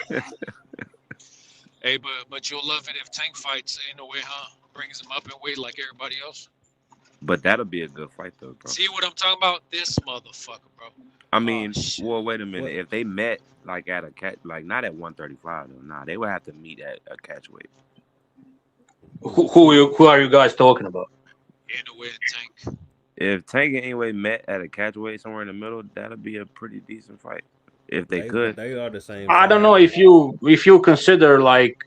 Hey, but you'll love it if Tank fights Inoue, huh? Brings him up in weight like everybody else. But that'll be a good fight, though, bro. See what I'm talking about? This motherfucker, bro. I mean, well, wait a minute. If they met like at a catch, like not at 135, though, nah, they would have to meet at a catch weight. Who are you guys talking about? Inoue and Tank. If Tank and Anyway met at a catchweight somewhere in the middle, that'd be a pretty decent fight. If they could. They are the same. I don't know if you consider like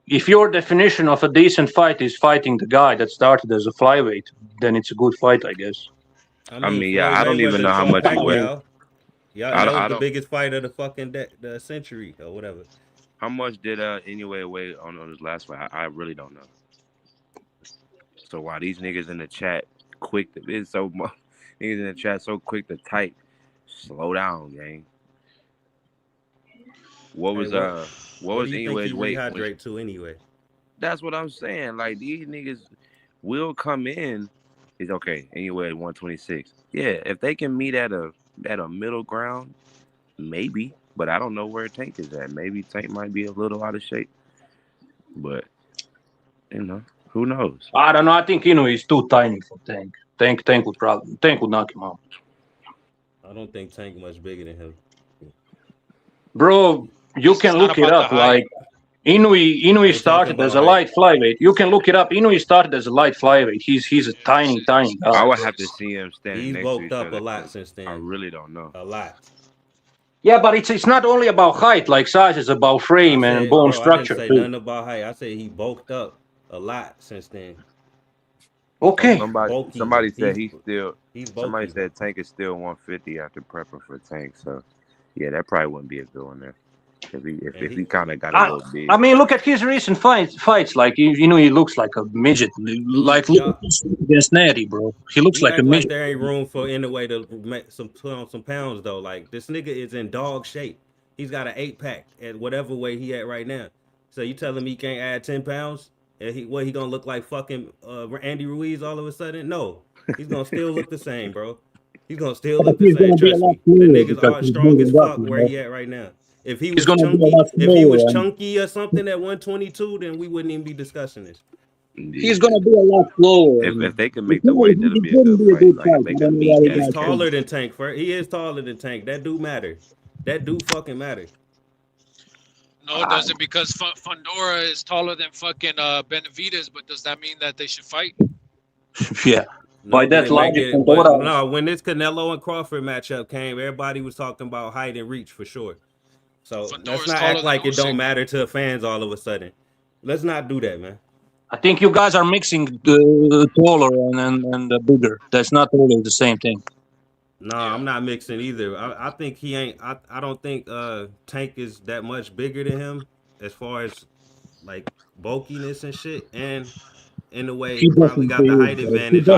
if your definition of a decent fight is fighting the guy that started as a flyweight, then it's a good fight, I guess. I mean, yeah, I don't even know how much he weighs. Yeah, that was the biggest fight of the fucking the century or whatever. How much did Anyway weigh on his last fight? I really don't know. So while these niggas in the chat quick to it's so much niggas in the chat so quick to type, slow down, gang. What was what was Anyway's weight? Rehydrate to anyway. That's what I'm saying. Like these niggas will come in. It's okay. Anyway, 126. Yeah, if they can meet at a middle ground, maybe. But I don't know where Tank is at. Maybe Tank might be a little out of shape. But you know, who knows? I don't know. I think Inoue is too tiny for Tank. Tank would knock him out. I don't think Tank much bigger than him. Bro, you can look it up. Like Inoue started as a light flyweight. You can look it up. Inoue started as a light flyweight. He's a tiny guy. I would have to see him standing He's next to bulked each up other. a lot since then. I really don't know. A lot. Yeah, but it's not only about height. Like size is about frame and bone structure. I didn't say nothing about height. I said he bulked up a lot since then. Okay. Somebody said he's somebody said Tank is still 150 after prepping for Tank. So yeah, that probably wouldn't be a good one there. If he kind of got a little big. I mean, look at his recent fights. Like he looks like a midget. Like look against Natty, bro. He looks like a midget. Like there ain't room for Anyway to make put on some pounds though. Like this nigga is in dog shape. He's got an 8-pack at whatever weight he at right now. So you telling me he can't add 10 pounds? And he gonna look like fucking Andy Ruiz all of a sudden? No, he's gonna still look the same, bro. He's gonna still look the same. Trust me. The niggas are strong as fuck where he at right now. If he was chunky or something at 122, then we wouldn't even be discussing this. He's gonna be a lot slower. If they can make the weight, that'll be a good fight. Like make a meat. He's taller than Tank. He is taller than Tank. That do matter. That do fucking matter. No, it doesn't, because Fundora is taller than fucking Benavidez, but does that mean that they should fight? Yeah. By that logic, no, when this Canelo and Crawford matchup came, everybody was talking about height and reach for sure. So let's not act like it don't matter to fans all of a sudden. Let's not do that, man. I think you guys are mixing the taller and the bigger. That's not really the same thing. No, I'm not mixing either. I think he ain't. I don't think Tank is that much bigger than him as far as like bulkiness and shit. And in a way, he probably got the height advantage.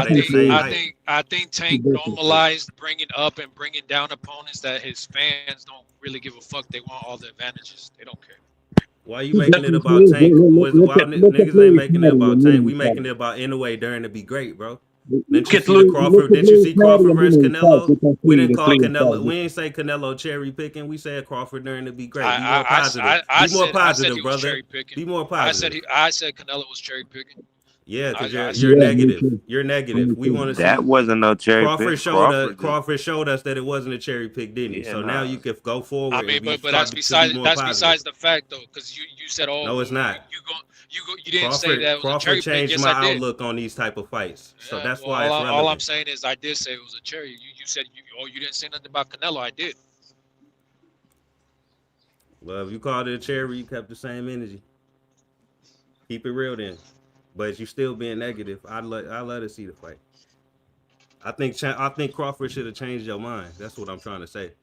I think Tank normalized bringing up and bringing down opponents that his fans don't really give a fuck. They want all the advantages. They don't care. Why are you making it about Tank? Niggas ain't making it about Tank. We making it about Anyway during to be great, bro. Didn't you see Crawford? Didn't you see Crawford versus Canelo? We didn't call Canelo. We ain't say Canelo cherry picking. We said Crawford during to be great. Be more positive. Be more positive, brother. Be more positive. I said Canelo was cherry picking. Yeah, because you're negative. You're negative. We want to see that wasn't no cherry pick. Crawford showed us that it wasn't a cherry pick, didn't he? So now you can go forward. I mean, but that's besides the fact though, because you said, oh, no, it's not. You didn't say that it was a cherry pick. Crawford changed yes, my I did. outlook on these type of fights. So Yeah, that's why it's relevant. All I'm saying is I did say it was a cherry. You said you didn't say nothing about Canelo. I did. Well, if you called it a cherry, you kept the same energy. Keep it real then. But you still being negative. I'd let to see the fight. I think Crawford should have changed your mind. That's what I'm trying to say.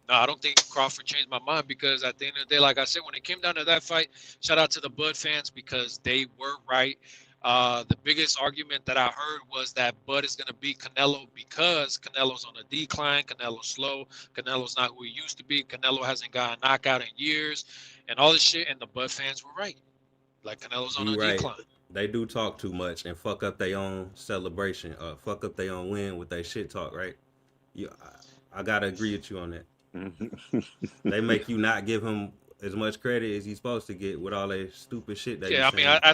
No, I don't think Crawford changed my mind, because at the end of the day, like I said, when it came down to that fight, shout out to the Bud fans because they were right. The bigged argument that I heard was that Bud is going to beat Canelo because Canelo's on a decline. Canelo's slow. Canelo's not who he used to be. Canelo hasn't got a knockout in years and all this shit. And the Bud fans were right. Like Canelo's on a decline. They do talk too much and fuck up their own celebration, fuck up their own win with their shit talk, right? I gotta agree with you on that. They make you not give him as much credit as he's supposed to get with all that stupid shit. Yeah, I mean, I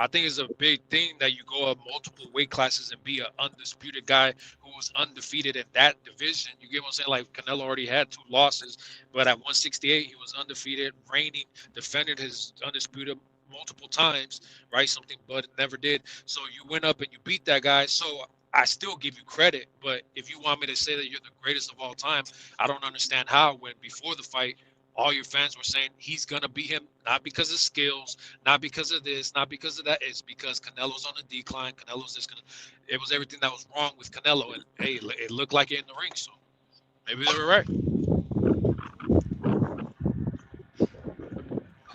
think it's a big thing that you go up multiple weight classes and be an undisputed guy who was undefeated in that division. You get what I'm saying? Like Canelo already had 2 losses, but at 168 he was undefeated, reigning, defended his undisputed multiple times, right? Something Bud never did. So you went up and you beat that guy. So I still give you credit. But if you want me to say that you're the greatest of all time, I don't understand how when before the fight, all your fans were saying he's gonna beat him, not because of skills, not because of this, not because of that. It's because Canelo's on the decline. Canelo's just gonna. It was everything that was wrong with Canelo, and hey, it looked like it in the ring. So maybe they were right.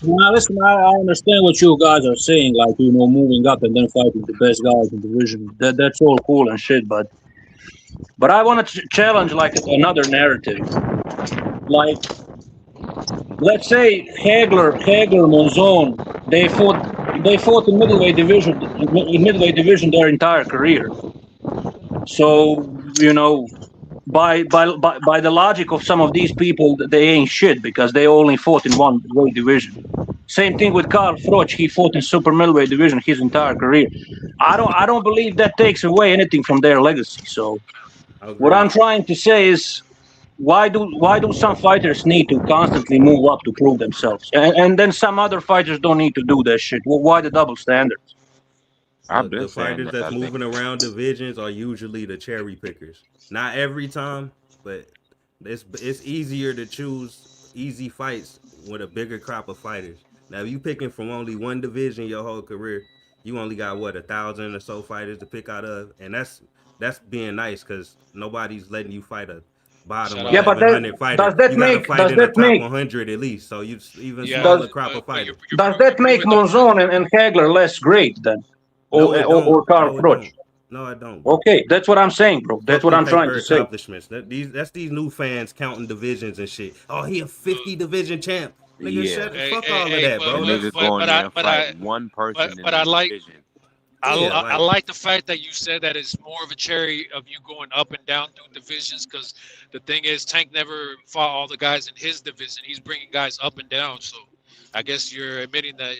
Now, listen, I understand what you guys are saying, like, moving up and then fighting the best guys in the division. That's all cool and shit, but I want to challenge like another narrative. Like, let's say Monzon, they fought in middleweight division their entire career. So by the logic of some of these people, they ain't shit because they only fought in one weight division. Same thing with Carl Froch. He fought in super middleweight division his entire career. I don't believe that takes away anything from their legacy. So what I'm trying to say is why do some fighters need to constantly move up to prove themselves, and then some other fighters don't need to do that shit? Well, why the double standards? The fighters that's moving around divisions are usually the cherry pickers. Not every time, but it's easier to choose easy fights with a bigger crop of fighters. Now, if you picking from only one division your whole career, you only got 1,000 or so fighters to pick out of, and that's being nice because nobody's letting you fight a bottom Shout out. 1,100 fighter. You got to fight in the top 100 at least. So you even smaller crop of fighters. Does that make Monzon and Hagler less great then? No, it don't. Or Carl No, it Froch? don't. No, it don't. Bro. Okay, that's what I'm saying, bro. That's Fuck what them I'm trying paper to say. accomplishments. That's these new fans counting divisions and shit. Oh, he a 50 division champ. Nigga, fuck all of that, bro. Nigga go in there and fight one person in I the like. division. I like the fact that you said that it's more of a cherry of you going up and down through divisions, because the thing is, Tank never fought all the guys in his division. He's bringing guys up and down. So I guess you're admitting that,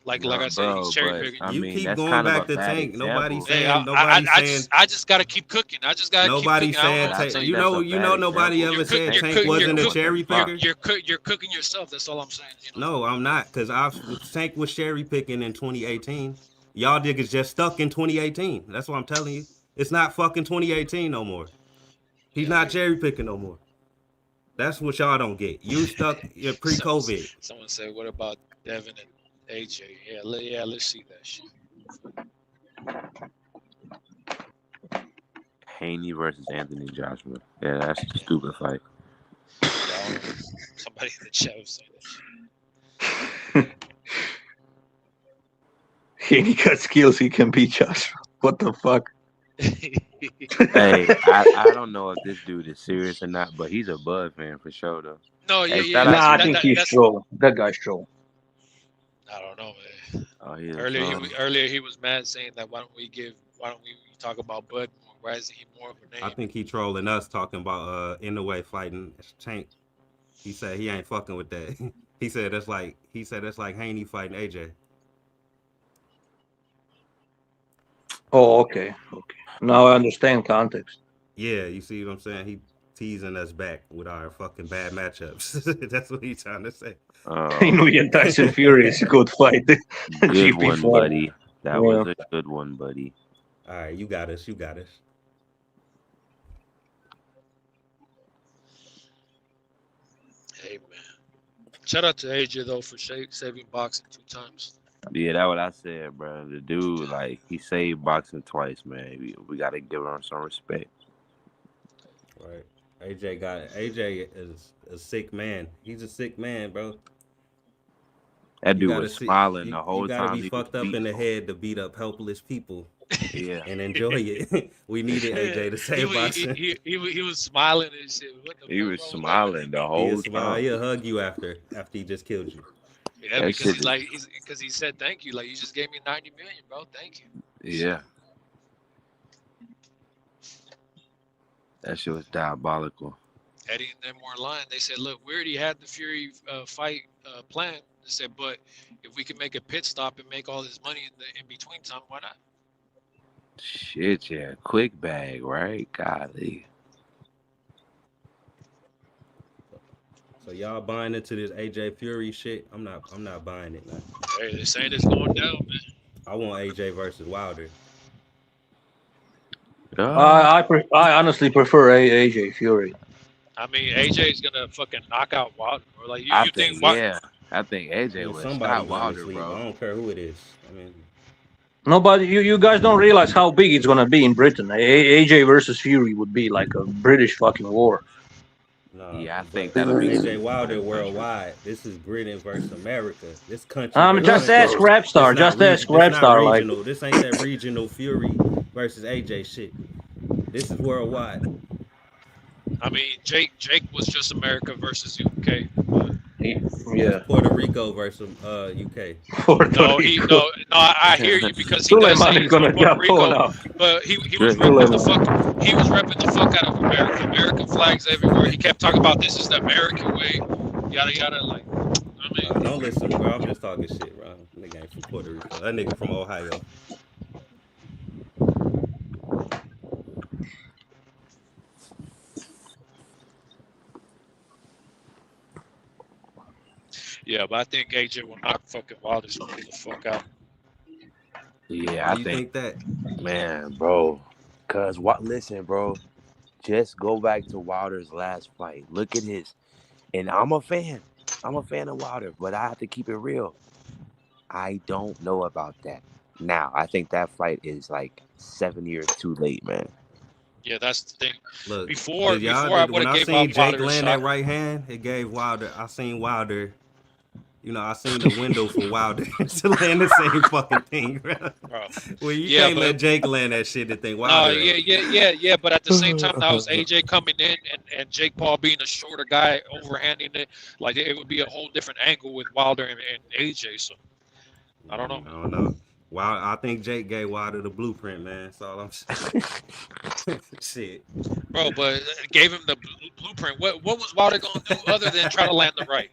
like I said, he's cherry picking. You keep going back to Tank. Nobody's saying. I just gotta keep cooking. I just gotta nobody's keep cooking. saying Tank. You know nobody ever said Tank wasn't a cherry picker. You're cooking yourself. That's all I'm saying. No, I'm not, because Tank was cherry picking in 2018. Y'all niggas just stuck in 2018. That's what I'm telling you. It's not fucking 2018 no more. He's not cherry picking no more. That's what y'all don't get. You stuck pre-COVID. Someone said, "What about Devin and AJ?" Yeah, let's see that shit. Haney versus Anthony Joshua. Yeah, that's a stupid fight. Somebody in the chat was saying that shit. He got skills. He can beat Joshua. What the fuck? Hey, I don't know if this dude is serious or not, but he's a Bud fan for sure, though. No, Nah, I think he's trolling. That guy's trolling. I don't know, man. Oh, Earlier he was mad, saying that why don't we talk about Bud more? Why isn't he more of a name? I think he trolling us, talking about in the way fighting Tank. He said he ain't fucking with that. He said that's like Haney fighting AJ. Oh, okay. Now I understand context. Yeah, you see what I'm saying? He teasing us back with our fucking bad matchups. That's what he's trying to say. Nguyen Tyson Fury is a good fight. Good one, buddy. That was a good one, buddy. All right, you got us. Hey, man. Shout out to AJ, though, for saving boxing 2 times. Yeah, that's what I said, bro. The dude, he saved boxing twice, man. We got to give him some respect. Right. AJ is a sick man. He's a sick man, bro. That dude was smiling the whole time. You gotta be fucked up in the head to beat up helpless people. Yeah. And enjoy it. We needed AJ to save boxing. He was smiling and shit. He was smiling the whole time. He'll hug you after he just killed you. Yeah, because he said thank you. Like, you just gave me 90 million, bro. Thank you. Yeah. That shit was diabolical. Eddie and them were lying. They said, look, we already had the Fury fight planned. They said, but if we can make a pit stop and make all this money in between time, why not? Shit, yeah. Quick bag, right? Golly. So y'all buying into this AJ Fury shit? I'm not buying it, man. Hey, they're saying it's going down, man. I want AJ versus Wilder. I honestly prefer AJ Fury. I mean, AJ is gonna fucking knock out Wilder. Or like I you think think, what? yeah. I think I AJ mean, would somebody stop going to Wilder, sleep. I bro. don't care who it is. I mean, No, but you guys don't realize how big it's gonna be in Britain. AJ versus Fury would be like a British fucking war. nah. Yeah, I think But that'll be AJ too Wilder country. worldwide. This is Britain versus America. This country versus Just ask country. Rapstar. Just ask This not Rapstar. Like, regional. This ain't that regional Fury versus AJ shit. This is worldwide. I mean, Jake was just America versus UK. yeah, Puerto Rico versus UK. No, I hear you because he does say he's from Puerto Rico, but he was repping the fuck out of America. American flags everywhere. He kept talking about this is the American way, yada yada. Like, I mean, Don't listen, bro. I'm just talking shit, bro. Nigga ain't from Puerto Rico. That nigga from Ohio. yeah, but I think AJ will knock fucking Wilder's the fuck out. Yeah, Why I you think that? man, bro. Cause what? Listen, bro. Just go back to Wilder's last fight. Look at his, and I'm a fan. I'm a fan of Wilder, but I have to keep it real. I don't know about that. Now, I think that fight is like 7 years too late, man. Yeah, that's the thing. Look, Before I would when have I gave seen Jake Wilder a land shot. that right hand, it gave Wilder. I seen Wilder. You know, I seen the window for Wilder to land the same fucking thing, bro. Well, you can't let Jake land that shit and think Wilder. Yeah. But at the same time, that was AJ coming in and Jake Paul being a shorter guy, overhanding it. Like it would be a whole different angle with Wilder and AJ. So I don't know. I don't know. I think Jake gave Wilder the blueprint, man. That's all I'm saying. Shit, bro. But gave him the blueprint. What was Wilder gonna do other than try to land the right?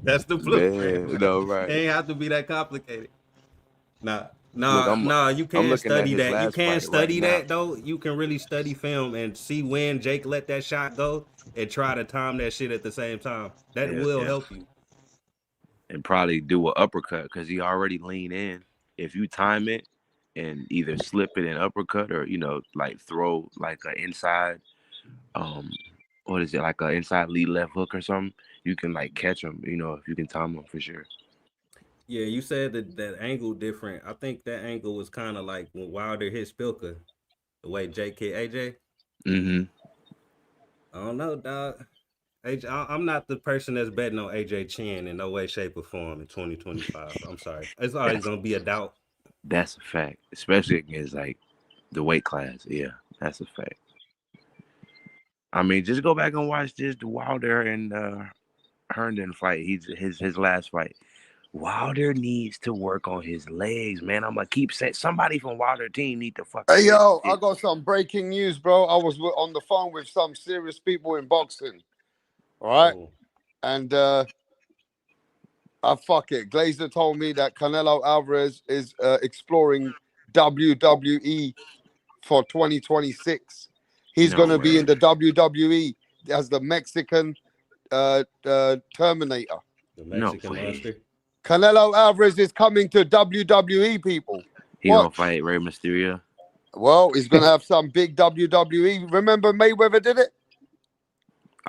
That's the blueprint. Man, no, right. It ain't have to be that complicated. Nah, you I'm can't looking at study his that. You last can't fight study right that though. You can really study film and see when Jake let that shot go and try to time that shit at the same time. That will help you. And probably do an uppercut because he already lean in. If you time it and either slip it and uppercut or like throw like an inside, what is it, like an inside lead left hook or something, you can like catch him. If you can time him for sure. Yeah, you said that angle different. I think that angle was kind of like when Wilder hit Spilka, the way Jake hit AJ. Mm-hmm. I don't know, dog. I'm not the person that's betting on AJ Chin in no way, shape, or form in 2025. I'm sorry. It's always gonna be a doubt. That's a fact, especially against like the weight class. Yeah, that's a fact. I mean, just go back and watch the Wilder and Herndon fight. His last fight. Wilder needs to work on his legs, man. I'm gonna keep saying somebody from Wilder team need to fucking. Hey yo, I got some breaking news, bro. I was on the phone with some serious people in boxing. All right, and fuck it. Glazer told me that Canelo Alvarez is exploring WWE for 2026. He's going to be in the WWE as the Mexican Terminator. The Mexican monster. Canelo Alvarez is coming to WWE, people. He gonna fight Rey Mysterio. Well, he's gonna have some big WWE. Remember Mayweather did it?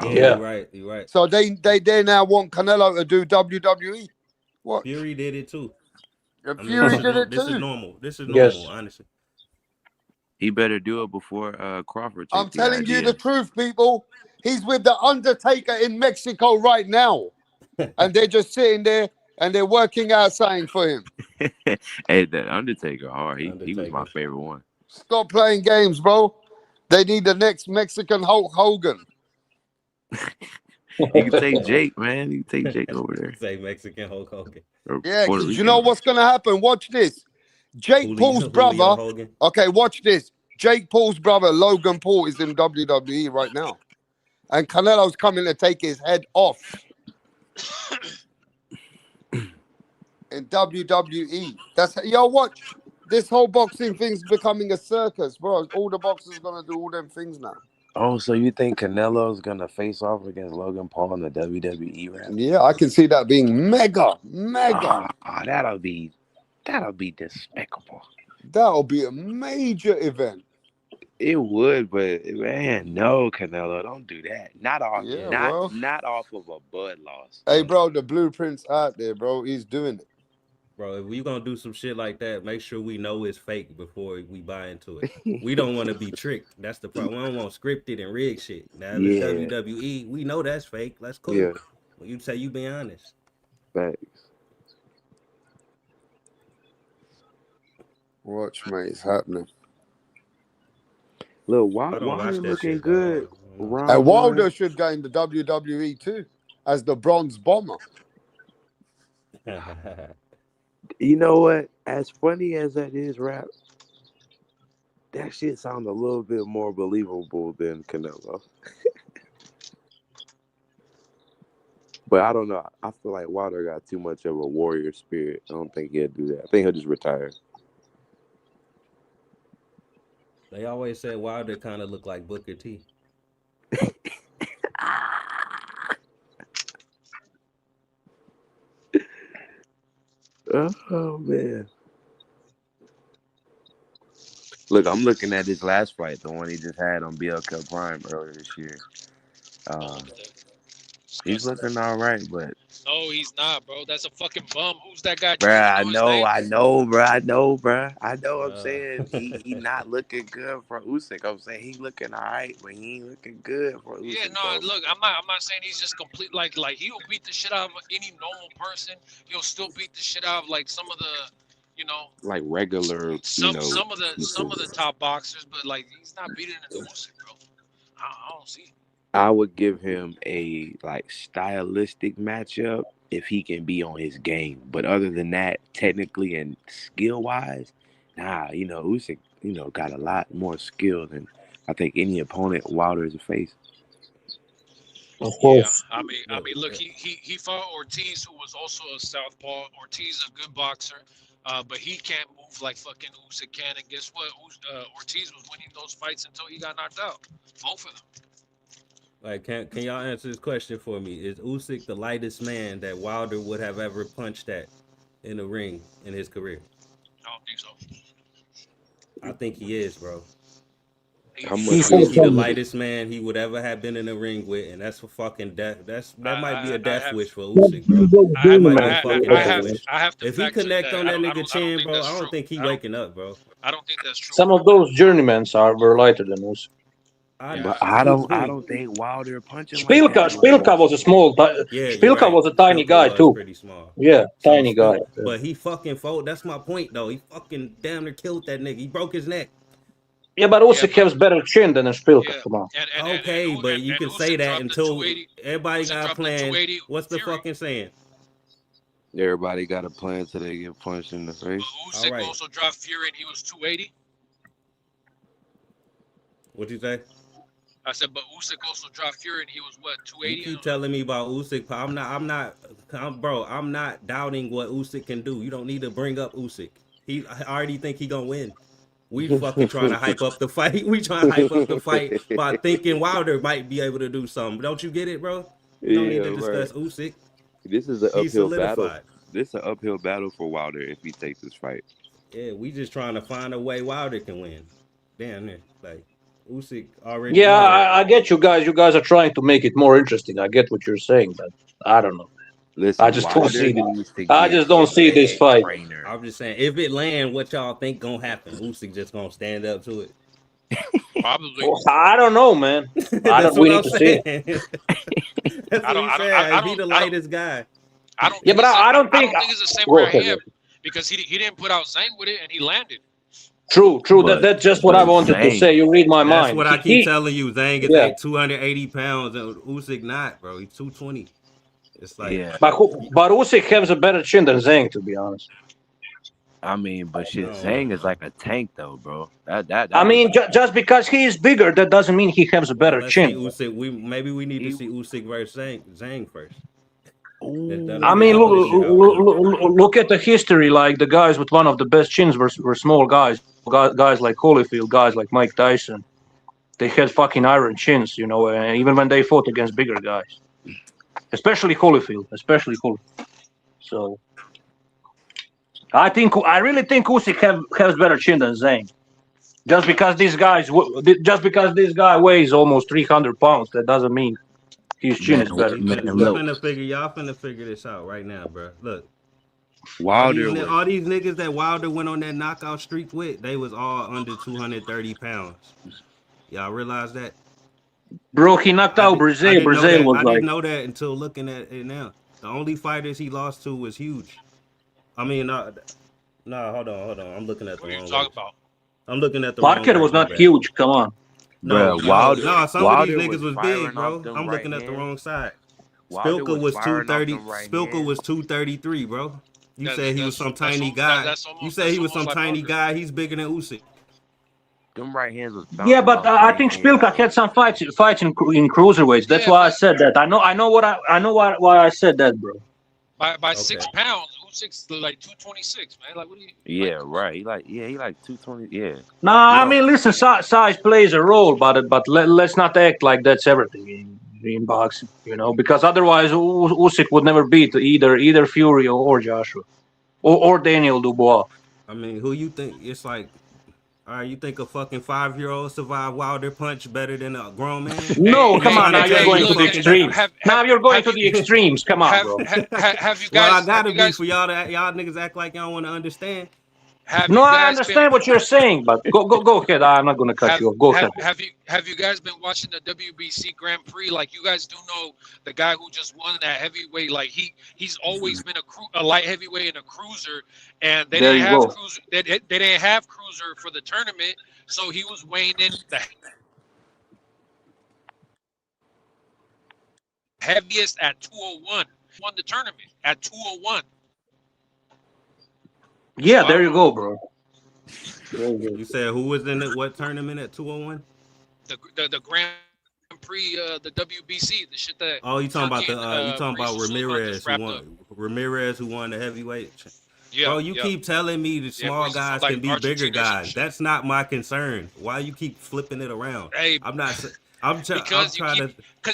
Yeah, you're right. So they now want Canelo to do WWE. What? Fury did it too. Fury did it too. This is normal. This is normal, honestly. He better do it before Crawford. I'm telling you the truth, people. He's with the Undertaker in Mexico right now, and they're just sitting there and they're working out something for him. Hey, the Undertaker, hard. He was my favorite one. Stop playing games, bro. They need the next Mexican Hulk Hogan. You can take Jake, man. You can take Jake over there. Say Mexican Hulk Hogan. Yeah, because you know what's going to happen? Watch this. Jake Paul's brother. Okay, watch this. Jake Paul's brother, Logan Paul, is in WWE right now. And Canelo's coming to take his head off. In WWE. Watch. This whole boxing thing's becoming a circus, bro. All the boxers going to do all them things now. Oh, so you think Canelo's gonna face off against Logan Paul in the WWE rap? Yeah, I can see that being mega. That'll be despicable. That'll be a major event. It would, but man, no, Canelo, don't do that. Not off, Yeah, bro. not off of a Bud loss. Hey, bro, the blueprint's out there, bro. He's doing it. Bro, if we gonna do some shit like that, make sure we know it's fake before we buy into it. We don't want to be tricked. That's the problem. We don't want scripted and rigged shit. Now if it's WWE, we know that's fake. That's cool. Yeah. When you say you be honest. Thanks. Watch, mate, it's happening. Look, Wilder looking good. And Wilder should go in the WWE too, as the Bronze Bomber. You know what? As funny as that is, rap, that shit sounds a little bit more believable than Canelo. But I don't know. I feel like Wilder got too much of a warrior spirit. I don't think he'll do that. I think he'll just retire. They always said Wilder kind of looked like Booker T. Oh man! Look, I'm looking at his last fight, the one he just had on BLK Prime earlier this year. He's looking all right, but No, he's not, bro. That's a fucking bum. Who's that guy? bruh, I know, bruh. I know. I'm saying he not looking good for Usyk. I'm saying he looking all right, but he ain't looking good for Usyk. Yeah, no, look, I'm not saying he's just complete. Like he'll beat the shit out of any normal person. He'll still beat the shit out of like some of the, you know, like regular, some of the top boxers, but like he's not beating an Usyk, bro. I don't see it. I would give him a like stylistic matchup if he can be on his game. But other than that, technically and skill wise, you know, Usyk, you know, got a lot more skill than I think any opponent Wilder has faced. Of course. Yeah, I mean, look, he fought Ortiz, who was also a southpaw. Ortiz is a good boxer, but he can't move like fucking Usyk can. And guess what? Ortiz was winning those fights until he got knocked out. Both of them. Like, can y'all answer this question for me? Is Usyk the lightest man that Wilder would have ever punched at in the ring in his career? I don't think so. I think he is, bro. How much He's the lightest man he would ever have been in the ring with, and that's for fucking death. That might be a death wish for Usyk, bro. I have to if he connect on that nigga chin, bro, I don't think he waking up, bro. I don't think that's true. Some of those journeymen were lighter than Usyk. But I don't think Wilder punching. Spilka was a small. Spilka was a tiny guy too. Pretty small. Yeah, tiny guy. But he fucking fought. That's my point, though. He fucking damn near killed that nigga. He broke his neck. Yeah, but Usyk has better chin than Spilka. Come on. Okay, but you can say that until everybody got a plan. What's the fucking saying? Everybody got a plan till they get punched in the face. Usyk also dropped Fury and he was 280. What'd you say? I said, but Usyk also dropped Fury and he was what, 280? You keep telling me about Usyk. I'm not doubting what Usyk can do. You don't need to bring up Usyk. I already think he gonna win. We fucking trying to hype up the fight. We trying to hype up the fight by thinking Wilder might be able to do something. Don't you get it, bro? You don't need to discuss Usyk. This is an uphill battle. This is an uphill battle for Wilder if he takes this fight. Yeah, we just trying to find a way Wilder can win. Damn it, like Usyk already. Yeah, I get you guys. You guys are trying to make it more interesting. I get what you're saying, but I don't know. Listen, I just don't see. I just don't see this fight. I'm just saying, if it land, what y'all think gonna happen? Usyk just gonna stand up to it? Probably. Well, I don't know, man. That's we what need I'm to see. saying. That's what I'm saying. Be the lightest guy. I don't. Yeah, but I don't think it's the same way I am because he didn't put out Zhang with it and he landed. True. That's just what I wanted to say. You read my mind. That's what I keep telling you. Zhang is like 280 pounds, and Usyk not, bro. He's 220. It's like, but Usyk has a better chin than Zhang, to be honest. I mean, but shit, Zhang is like a tank, though, bro. I mean, just because he is bigger, that doesn't mean he has a better chin. Usyk, maybe we need to see Usyk versus Zhang first. I mean, look at the history. Like the guys with one of the best chins were small guys. Guys like Holyfield, guys like Mike Tyson. they had fucking iron chins, you know, even when they fought against bigger guys, especially Holyfield. So I really think Usyk has better chin than Zayn. Just because this guy weighs almost 300 pounds, that doesn't mean his chin is better. Y'all finna figure this out right now, bro. Look, Wilder all these niggas that Wilder went on that knockout streak with, they was all under 230 pounds. Y'all realize that? Bro, he knocked out Brazil. Brazil was I like... didn't know that until looking at it now. The only fighters he lost to was huge. I mean, hold on. I'm looking at the wrong. What are you talking about? I'm looking at the Parker was not huge. Come on. No, Wilder. No, some Wilder of these niggas was big, bro. I'm looking at the wrong side. Spilka was 230. Spilka was 233, bro. You said he was some tiny guy. You said he was some tiny guy. He's bigger than Usyk. Them right hands was Yeah, but I think Spilka had some fights in cruiserweights. That's why I said that. I know why I said that, bro. By 6 pounds, Usyk's like 226, man. Like, what do you? Yeah, right. He like 220. Yeah. Nah, I mean, listen, size plays a role, but let's not act like that's everything in boxing, you know, because otherwise Usyk would never beat either Fury or Joshua or Daniel Dubois. I mean, who you think? It's like, all right, you think a fucking 5-year-old survived Wilder punch better than a grown man? No, come on, now you're going to the extremes. Now you're going to the extremes. Come on, bro. Have you guys? Well, I gotta be for y'all niggas act like y'all want to understand. No, I understand what you're saying, but go ahead. I'm not gonna cut you off. Go ahead. Have you guys been watching the WBC Grand Prix? Like, you guys do know the guy who just won that heavyweight. Like, he's always been a light heavyweight and a cruiser, and they didn't have cruiser. They didn't have cruiser for the tournament, so he was weighing in the heaviest at 201. Won the tournament at 201. Yeah, there you go, bro. You said who was in what tournament at 201? The Grand Prix, the WBC, the shit that. Oh, you talking about Ramirez who won the heavyweight? Yeah, bro, you keep telling me the small guys can be bigger guys. That's not my concern. Why you keep flipping it around? Hey, because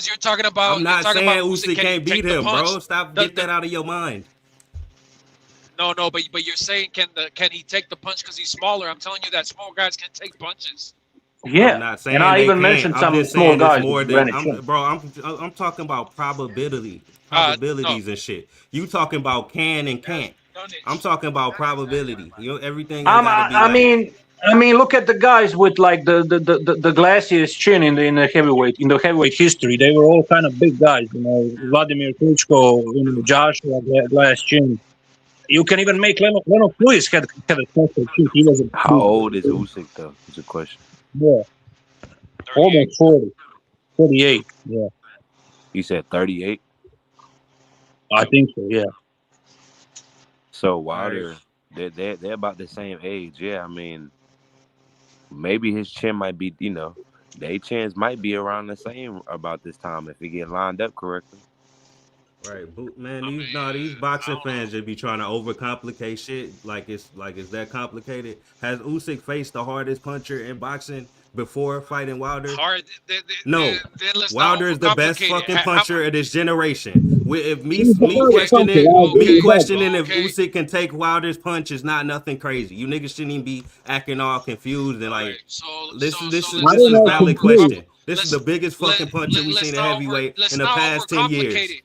you're talking about. I'm not saying Usyk can't beat him, bro. Get that out of your mind. No, but you're saying can he take the punch because he's smaller? I'm telling you that small guys can take punches. Yeah, I'm not saying and I even mentioned some small guys. I'm talking about probabilities and shit. You talking about can and can't. I'm talking about probability. You know, everything. I mean, look at the guys with like the glassiest chin in the heavyweight history. They were all kind of big guys, you know. Vladimir Klitschko, Joshua, glass chin. You can even make Leonard Lewis had a special chin. He was How old is Usyk though? Is a question. Yeah, almost 40, 48. Yeah, you said 38. I think so. Yeah. So Wilder, they're about the same age. Yeah, I mean, maybe his chin might be, their chins might be around the same about this time if he get lined up correctly. Right, man. These boxing fans just be trying to overcomplicate shit. Like it's that complicated. Has Usyk faced the hardest puncher in boxing before fighting Wilder? No. Wilder is the best fucking puncher of this generation. If me questioning if Usyk can take Wilder's punch is not nothing crazy. You niggas shouldn't even be acting all confused and like. This is a valid question. This is the biggest fucking puncher we've seen in heavyweight in the past 10 years.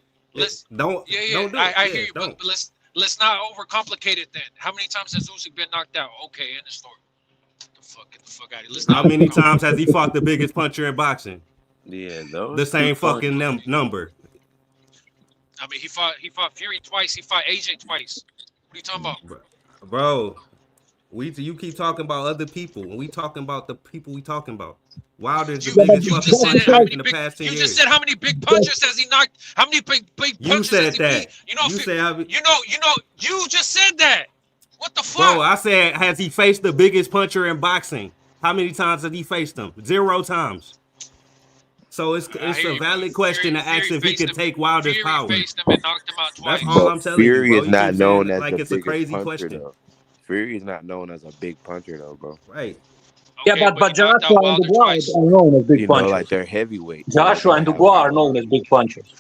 Don't do it. I hear you, but let's not overcomplicate it then. How many times has Usyk been knocked out? Okay, end of story. Get the fuck out of here. How many times has he fought the biggest puncher in boxing? Yeah, the same fucking number. I mean, he fought Fury twice. He fought AJ twice. What are you talking about, bro? You keep talking about other people. When we talking about the people we talking about, Wilder's the biggest fucking puncher in the past 10 years. You just said how many big punches has he knocked? How many big punches? You said that. You just said that. What the fuck? Bro, I said, has he faced the biggest puncher in boxing? How many times has he faced him? 0 times. So it's a valid question to ask if he can take Wilder's power. Faced him and knocked him out twice. That's all I'm telling you, bro. Fury is not known as like the it's a biggest crazy puncher, question. though. Fury is not known as a big puncher, though, bro. Right. Yeah, Okay, but he knocked out Joshua and Wilder Dubois twice. are known as big You know, like punchers. they're heavyweights, so they're Joshua and gonna have Dubois are power. known as big punchers.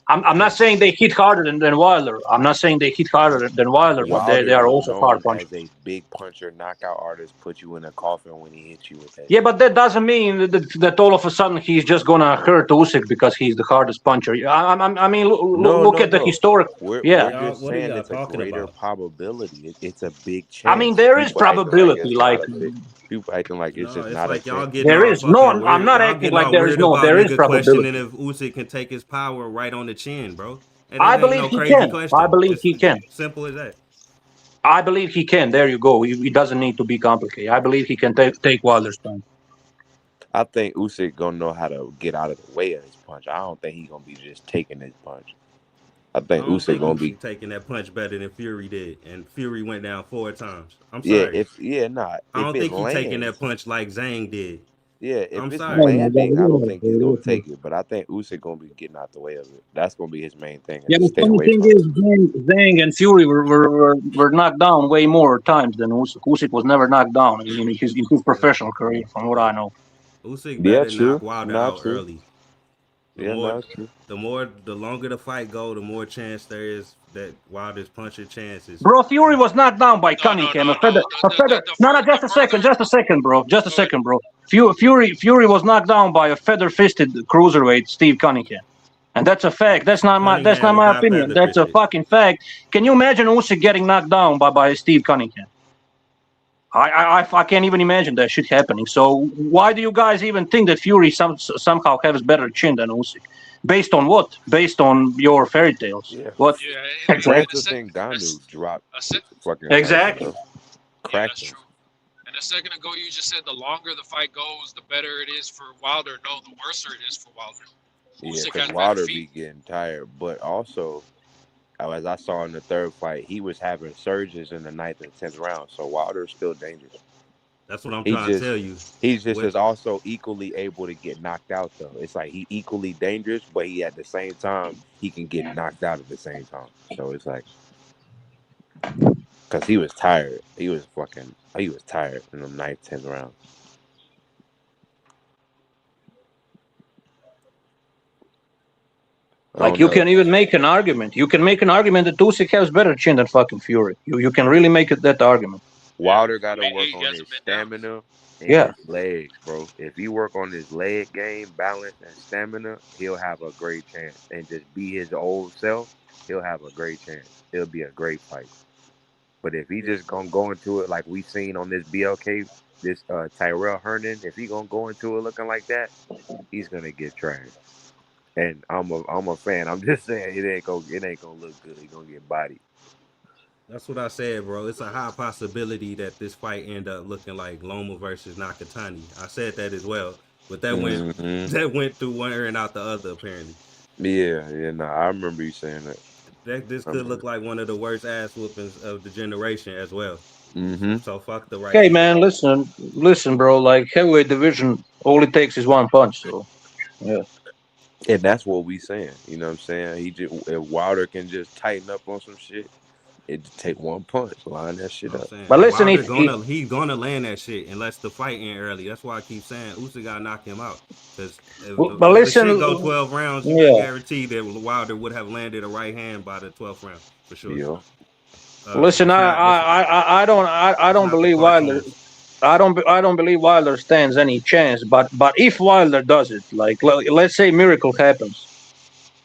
I'm not saying they hit harder than Wilder. I'm not saying they hit harder than Wilder, but they Wilder are is also hard known punchers. as a big puncher, knockout artist, put you in a coffin when he hits you with that. Yeah, but that doesn't mean that all of a sudden he's just gonna hurt Usyk because he's the hardest puncher. I mean, look at the historic. We're Yeah, just saying it's a greater probability. It's a big chance. I mean, there is People acting like probability. it's Like not a big. People acting like it's just It's not a like y'all chance. getting there all is no. fucking I'm weird. not Y'all acting getting like all there is weird no. about There is nigga probability. questioning if Usyk can take his power right on the chin, bro. And I that ain't believe no he crazy can. question. I believe It's he can. simple as that. I believe he can. There you go. It doesn't need to be complicated. I believe he can take Wilder's punch. I think Usyk gonna know how to get out of the way of his punch. I don't think he gonna be just taking his punch. I I think don't Usyk think gonna Usyk be. taking that punch better than Fury did, and Fury went down 4 times. I'm Yeah, sorry. I I don't it think he taking lands. that punch like Zhang did. Yeah, if I'm it's sorry. landing, I don't think he's gonna take it. But I think Usyk gonna be getting out the way of it. That's gonna be his main thing, is Yeah, to the stay funny away thing from it. is, Zhang and Fury were knocked down way more times than Usyk. Usyk was never knocked down in his professional career, from what I know. Usyk Yeah, better knock true. Wilder Not out true. early. Yeah, not true. The longer the fight go, the more chance there is that Wilder's punching chances. Bro, Fury was knocked down by Cunningham. No, just a second, bro. Just a second, bro. Fury was knocked down by a feather-fisted cruiserweight, Steve Cunningham. And that's a fact. That's not my opinion. That's a fucking fact. Can you imagine Usyk getting knocked down by Steve Cunningham? I can't even imagine that shit happening. So why do you guys even think that Fury somehow has better chin than Usyk? Based on what? Based on your fairy tales? Yeah. What? Francis Ngannou dropped fucking Exactly. Tyson, cracked him. And a second ago, you just said the longer the fight goes, the better it is for Wilder. No, the worse it is for Wilder. Yeah, Usyk because has Wilder better be feet. getting tired. But also, as I saw in the third fight, he was having surges in the 9th and 10th round. So Wilder's still dangerous. That's what I'm trying to tell you. He's just is also equally able to get knocked out, though. It's like he equally dangerous, but he at the same time, he can get knocked out at the same time. So it's like, because he was tired. He was tired in the 9th, 10th round. Like, you can even make an argument. You can make an argument that Usyk has better chin than fucking Fury. You can really make that argument. Wilder got to work on his stamina and his legs, bro. If he work on his leg game, balance, and stamina, he'll have a great chance. And just be his old self, he'll have a great chance. It'll be a great fight. But if he just gonna go into it like we seen on this BLK, this Tyrell Herndon, if he gonna go into it looking like that, he's gonna get trashed. And I'm a fan. I'm just saying it ain't gonna look good. He gonna get bodied. That's what I said, bro. It's a high possibility that this fight end up looking like Loma versus Nakatani. I said that as well, but that went through one ear and out the other, apparently. Yeah, no, I remember you saying that. This could look like one of the worst ass whoopings of the generation as well. So fuck the right. Hey man, listen, bro. Like, heavyweight division, all it takes is one punch. So, yeah. And that's what we saying. You know what I'm saying? If Wilder can just tighten up on some shit, it just take one punch, line that shit up. But listen, he's gonna land that shit unless the fight end early. That's why I keep saying Usyk gotta knock him out. Because if the shit go 12 rounds, you can guarantee that Wilder would have landed a right hand by the 12th round for sure. Yeah. Listen, I don't believe Wilder. I don't believe Wilder stands any chance. But if Wilder does it, like let's say miracle happens,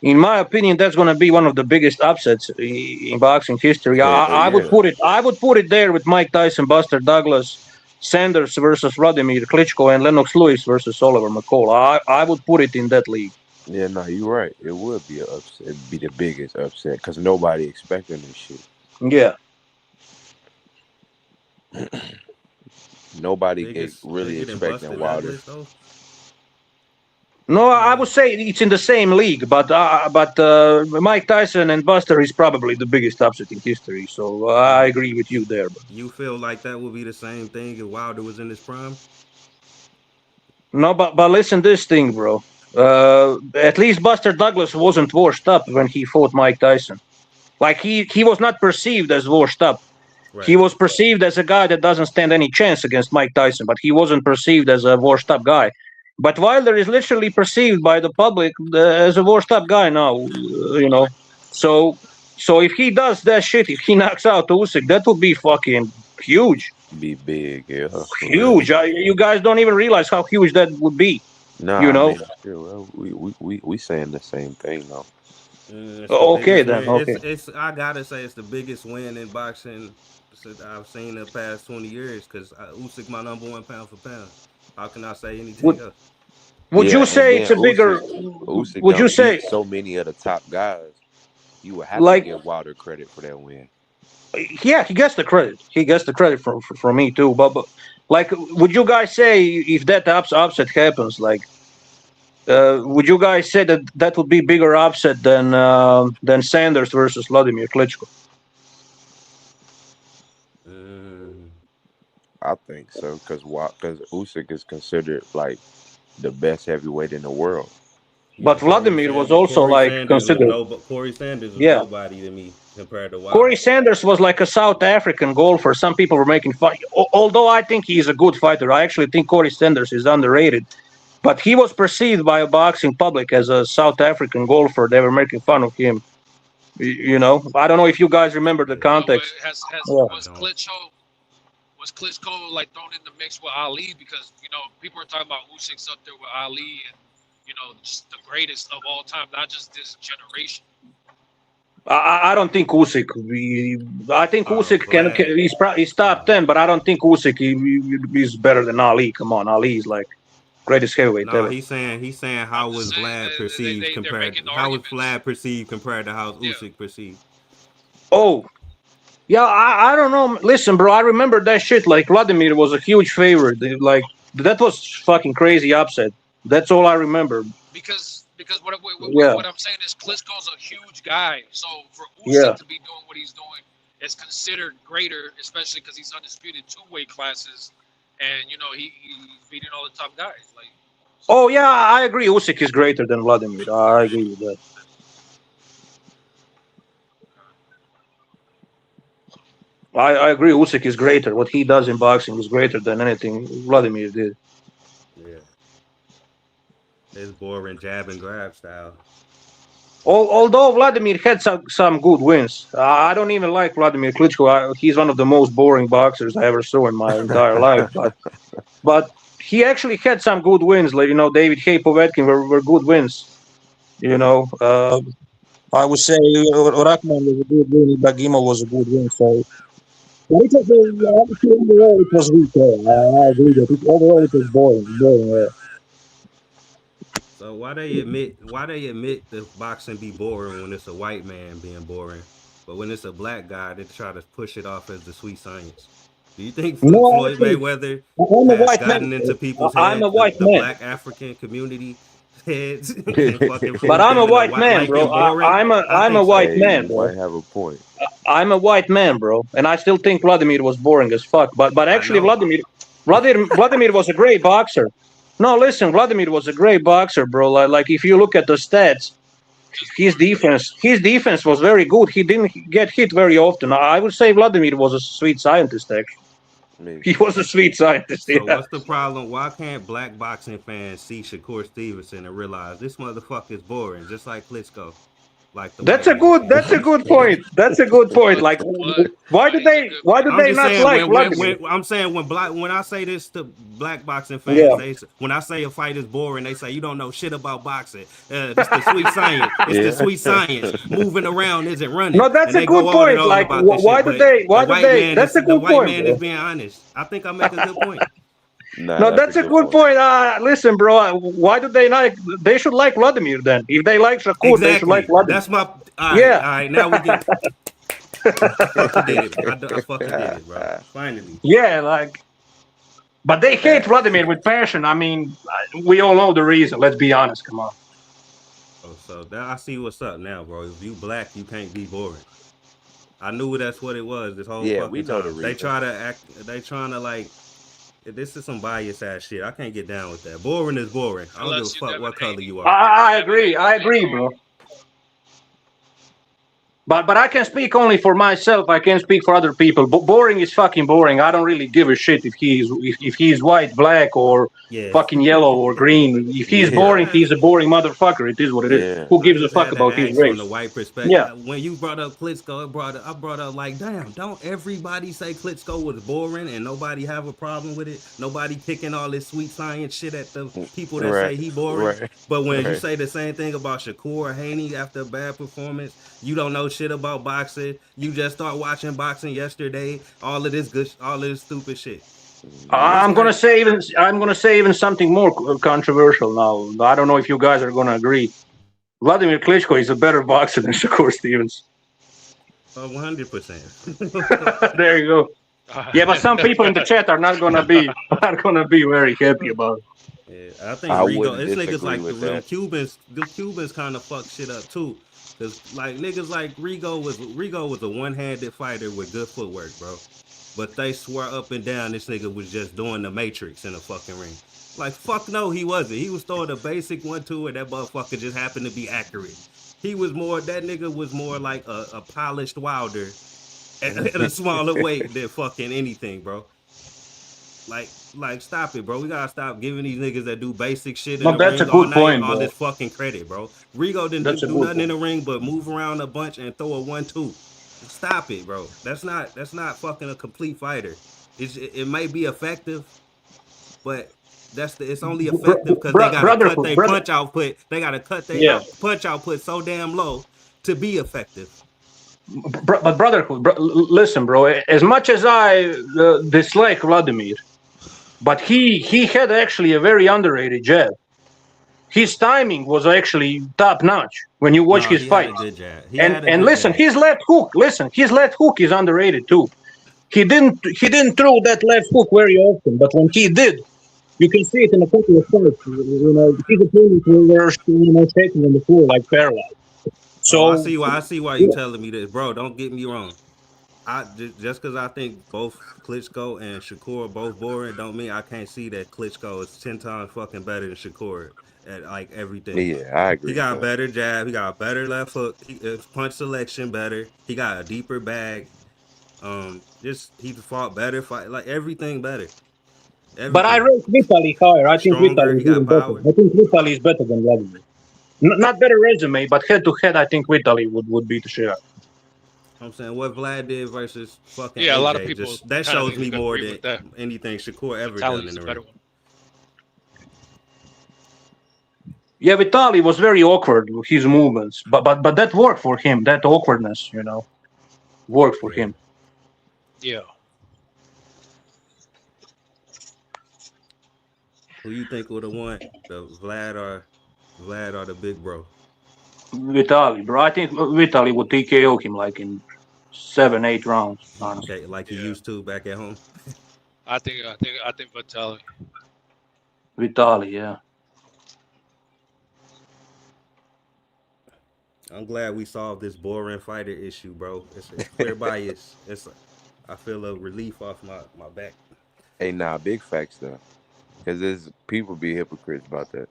in my opinion, that's going to be one of the biggest upsets in boxing history. I would put it there with Mike Tyson, Buster Douglas, Sanders versus Vladimir Klitschko, and Lennox Lewis versus Oliver McCall. I would put it in that league. Yeah, no, you're right. It would be an upset. It'd be the biggest upset because nobody expecting this shit. Yeah. Nobody is really expecting Wilder. No, I would say it's in the same league, but Mike Tyson and Buster is probably the biggest upset in history. So I agree with you there. But. You feel like that would be the same thing if Wilder was in his prime? No, but listen this thing, bro. At least Buster Douglas wasn't washed up when he fought Mike Tyson. Like he was not perceived as washed up. He was perceived as a guy that doesn't stand any chance against Mike Tyson, but he wasn't perceived as a washed up guy. But Wilder is literally perceived by the public as a washed up guy now, So if he does that shit, if he knocks out Usyk, that would be fucking huge. Be big, yeah. Huge. You guys don't even realize how huge that would be. Nah, you know. I mean, sure, we saying the same thing though. Okay then. Win. Okay. It's I gotta say it's the biggest win in boxing I've seen in the past 20 years because Usyk my number one pound for pound. How can I say anything else? Would you say it's a bigger? Usyk Would you say beat so many of the top guys? You would have like to give Wilder credit for that win. Yeah, he gets the credit. He gets the credit from me too. But like, would you guys say if that upset happens, like, would you guys say that would be bigger upset than Sanders versus Vladimir Klitschko? I think so because Usyk is considered like the best heavyweight in the world. But Vladimir was also considered. Corey Sanders was nobody to me compared to Wilder. Corey Sanders was like a South African golfer. Some people were making fun. Although I think he's a good fighter, I actually think Corey Sanders is underrated. But he was perceived by a boxing public as a South African golfer. They were making fun of him. I don't know if you guys remember the context. Was Klitschko like thrown in the mix with Ali? Because people are talking about Usyk's up there with Ali and just the greatest of all time, not just this generation. I don't think Usyk. I think Usyk he's top 10, but I don't think Usyk is better than Ali. Come on, Ali is like greatest heavyweight ever. He's saying how was Vlad perceived compared to how Usyk perceived. Oh, yeah, I don't know. Listen, bro, I remember that shit. Like Vladimir was a huge favorite. Like that was fucking crazy upset. That's all I remember. Because what I'm saying is Klitschko's a huge guy. So for Usyk to be doing what he's doing is considered greater, especially because he's undisputed 2 weight classes, and he's beating all the top guys. Like. Oh yeah, I agree. Usyk is greater than Vladimir. I agree with that. I agree. Usyk is greater. What he does in boxing is greater than anything Vladimir did. Yeah. His boring jab and grab style. Although Vladimir had some good wins, I don't even like Vladimir Klitschko. He's one of the most boring boxers I ever saw in my entire life. But he actually had some good wins. Like David Hay, Povetkin were good wins. I would say Rahman was a good win. Bagimov was a good win. So. Overall, it was weak. I agree that overall it was boring. So why they admit the boxing be boring when it's a white man being boring, but when it's a black guy they try to push it off as the sweet science? Do you think Floyd Mayweather has gotten into people's heads, the black African community heads? But I'm a white man, bro. I'm a white man, bro. Might have a point. I'm a white man, bro, and I still think Vladimir was boring as fuck. But actually, Vladimir was a great boxer. No, listen, Vladimir was a great boxer, bro. Like if you look at the stats, his defense was very good. He didn't get hit very often. I would say Vladimir was a sweet scientist, actually. He was a sweet scientist. So what's the problem? Why can't black boxing fans see Shakur Stevenson and realize this motherfucker is boring, just like Klitschko? That's a good point. That's a good point. Like, why do they not like Vladimir? I'm saying when I say this to black boxing fans, when I say a fight is boring, they say you don't know shit about boxing. It's the sweet science. It's the sweet science. Moving around isn't running. No, that's a good point. Like, why do they? That's a good point. The white man is being honest. I think I make a good point. No, that's a good point. Listen, bro. Why do they like? They should like Vladimir then. If they like Shakur, they should like Vladimir. That's my. All right. Now we get. I fucking did it, bro. Finally. Yeah, like. But they hate Vladimir with passion. I mean, we all know the reason. Let's be honest. Come on. Oh, so I see what's up now, bro. If you black, you can't be boring. I knew that's what it was. This whole fucking we know the time. reason. They try to act. They trying to like. This is some bias ass shit. I can't get down with that. Boring is boring. I don't give a fuck what color you are. I agree, bro. But I can speak only for myself. I can't speak for other people. Boring is fucking boring. I don't really give a shit if he's white, black, or Yeah. fucking yellow or green. If he's Yeah. boring, he's a boring motherfucker. It is what it is. Yeah. Who I gives a just fuck had to about his ask from race? the white Yeah. perspective. When you brought up Klitschko, I brought up like, damn, don't everybody say Klitschko was boring and nobody have a problem with it? Nobody kicking all this sweet science shit at the people that Right. say he boring. Right. But when you Right. say the same thing about Shakur Haney after a bad performance, you don't know shit about boxing. You just start watching boxing yesterday. All of this stupid shit. I'm gonna say even something more controversial now. I don't know if you guys are gonna agree. Vladimir Klitschko is a better boxer than Shakur Stevens. 100%. There you go. Yeah, but some people in the chat are not gonna be very happy about it. Yeah, I think I Rigo. wouldn't It's niggas disagree like with them that. Cubans. The Cubans kind of fuck shit up too, cause like niggas like Rigo was a one-handed fighter with good footwork, bro. But they swear up and down this nigga was just doing the Matrix in the fucking ring. Like fuck no, he wasn't. He was throwing a basic 1-2, and that motherfucker just happened to be accurate. That nigga was more like a polished Wilder at a smaller weight than fucking anything, bro. Like, stop it, bro. We gotta stop giving these niggas that do basic shit in No, the that's a ring all good night point, all bro. this fucking credit, bro. Rigo didn't That's a do good nothing in point. the ring but move around a bunch and throw a 1-2. Stop it, bro. That's not fucking a complete fighter. It may be effective, but it's only effective because they gotta cut their punch output. They gotta cut their punch output so damn low to be effective. But brotherhood, listen, bro. As much as I dislike Vladimir, but he had actually a very underrated jab. His timing was actually top notch when you watch his He had fight. a good jab. And listen, his left hook. Listen, his left hook is underrated too. He didn't throw that left hook very often, but when he did, you can see it in a couple of fights. You know, his opponents were shaking on the floor like paralyzed. So I see why you telling me this, bro. Don't get me wrong. Just because I think both Klitschko and Shakur are both boring, don't mean I can't see that Klitschko is 10 times fucking better than Shakur at like everything. Yeah, I agree. He got a better jab. He got a better left hook. His punch selection better. He got a deeper bag. He fought better. Like everything better. But I rate Vitaly higher. I think Stronger, Vitaly he is got even better. power. I think Vitaly is better than Vladimir. Not better resume, but head to head, I think Vitaly would beat the shit out. I'm saying what Vlad did versus fucking Yeah, AJ, a lot of people that kinda shows me more agree than with that. anything Shakur ever Vitaly done in is the a ring. better one. Yeah, Vitaly was very awkward with his movements, but that worked for him. That awkwardness, worked for him. Yeah. Who you think would have won, the Vlad or the big bro? Vitaly, bro. I think Vitaly would TKO him like in 7-8 rounds. Honestly, Okay, like he used to back at home. I think Vitaly. Vitaly, yeah. I'm glad we solved this boring fighter issue, bro. It's clear bias. I feel a relief off my back. Hey, nah, big facts though, because there's people be hypocrites about that.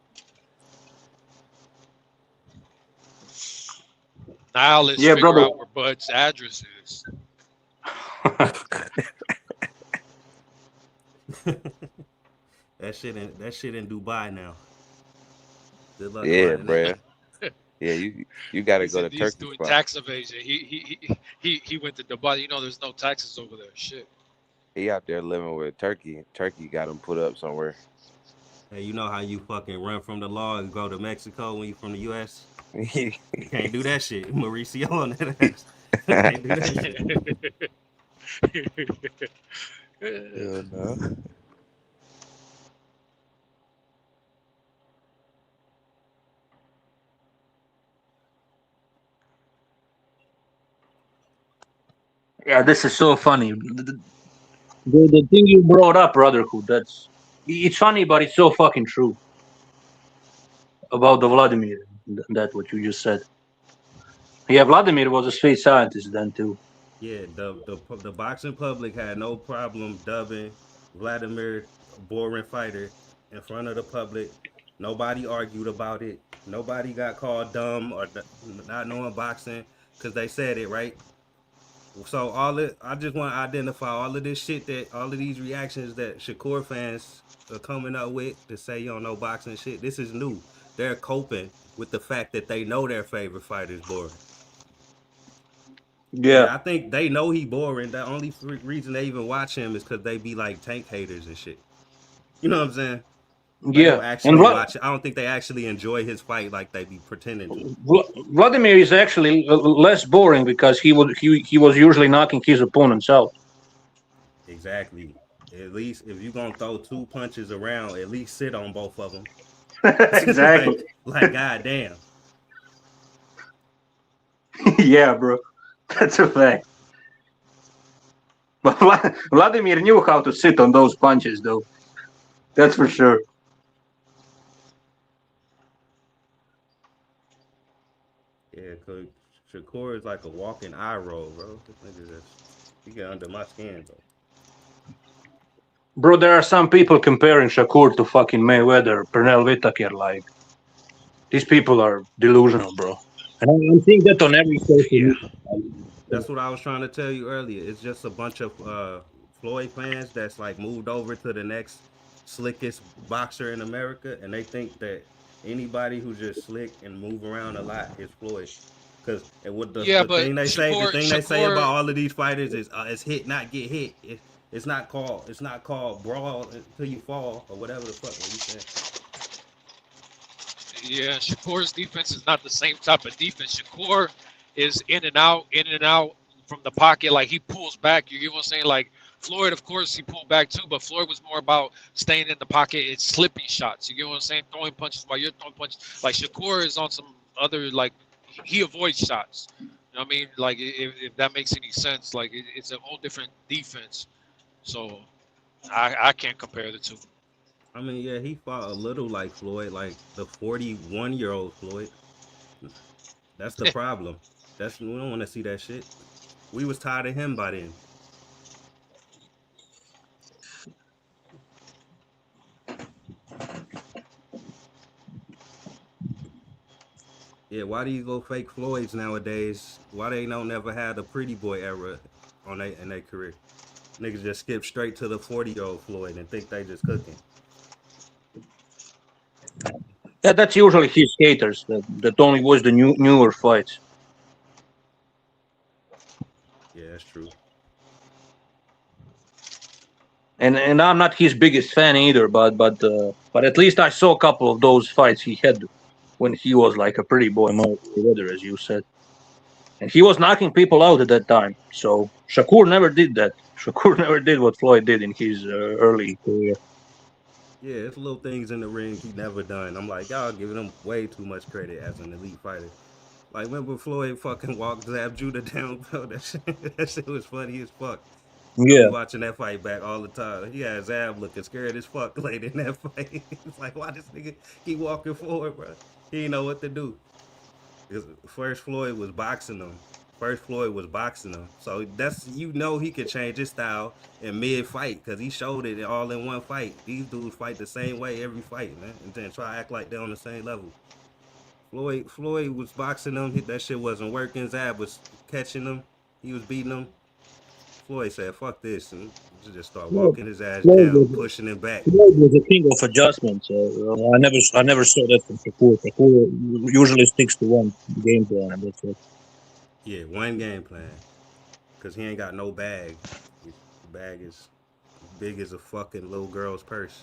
Now let's figure out where Bud's address is. That shit in Dubai now. Good luck. Yeah, bro. Yeah, you got to go to He's Turkey doing spot. tax evasion. He went to Dubai. There's no taxes over there. Shit. He out there living with Turkey. Turkey got him put up somewhere. Hey, you know how you fucking run from the law and go to Mexico when you from the U.S.? You can't do that shit. Mauricio on that ass. Can't do that shit. Hell no. Yeah, this is so funny. The thing you brought up, brotherhood, it's funny, but it's so fucking true. About the Vladimir, that what you just said. Yeah, Vladimir was a sweet scientist then too. Yeah, the boxing public had no problem dubbing Vladimir a boring fighter in front of the public. Nobody argued about it. Nobody got called dumb or not knowing boxing. because they said it right. So I just want to identify all of this shit that all of these reactions that Shakur fans are coming up with to say you don't know boxing shit. This is new. They're coping with the fact that they know their favorite fighter is boring. Yeah. And I think they know he boring. The only reason they even watch him is because they be like Tank haters and shit. You know what I'm saying? They don't Yeah. And actually watch it. I don't think they actually enjoy his fight like they be pretending to. Vladimir is actually less boring because he was usually knocking his opponents out. Exactly. At least if you're gonna throw 2 punches around, at least sit on both of them. Exactly. like goddamn. Yeah, bro. That's a fact. But Vladimir knew how to sit on those punches, though. That's for sure. Yeah, cause Shakur is like a walking eye roll, bro. This nigga just he get under my skin, bro. Bro, there are some people comparing Shakur to fucking Mayweather, Pernell Whitaker. Like, these people are delusional, bro. And I'm seeing that on every social media. That's what I was trying to tell you earlier. It's just a bunch of Floyd fans that's like moved over to the next slickest boxer in America, and they think that anybody who's just slick and move around a lot is Floyd. Because the thing they say, the thing they say about all of these fighters is it's hit, not get hit. It's not called brawl until you fall or whatever the fuck you saying. Yeah, Shakur's defense is not the same type of defense. Shakur is in and out from the pocket. Like, he pulls back. You get what I'm saying? Like, Floyd, of course, he pulled back too, but Floyd was more about staying in the pocket. It's slipping shots. You get what I'm saying? Throwing punches while you're throwing punches. Like, Shakur is on some other, like, he avoids shots. You know what I mean? Like, if that makes any sense, like, it's a whole different defense. So I can't compare the two. I mean, yeah, he fought a little like Floyd, like the 41-year-old Floyd. That's the problem. We don't want to see that shit. We was tired of him by then. Yeah, why do you go fake Floyds nowadays? Why they don't never have the pretty boy era in their career? Niggas just skip straight to the 40-year-old Floyd and think they just cooking. Yeah, that's usually his haters that only watch the newer fights. Yeah, that's true. And I'm not his biggest fan either, but at least I saw a couple of those fights he had when he was like a pretty boy Mayweather, as you said, and he was knocking people out at that time. So Shakur never did that. Shakur never did what Floyd did in his early career. Yeah, it's little things in the ring he never done. I'm like, y'all giving him way too much credit as an elite fighter. Like, remember Floyd fucking walked Zab Judah down, bro? That shit was funny as fuck. Yeah. I be watching that fight back all the time. He had Zab looking scared as fuck late in that fight. It's like, why this nigga keep walking forward, bro? He didn't know what to do. First Floyd was boxing him. So that's, you know, he could change his style in mid-fight because he showed it all in one fight. These dudes fight the same way every fight, man, and then try to act like they're on the same level. Floyd was boxing him. That shit wasn't working. Zab was catching him. He was beating him. Floyd said, fuck this, and just start walking his ass down, pushing him back. Floyd was a king of adjustments. I never saw that from Shakur. Shakur usually sticks to one game plan, and that's it. Yeah, one game plan. Because he ain't got no bag. His bag is big as a fucking little girl's purse.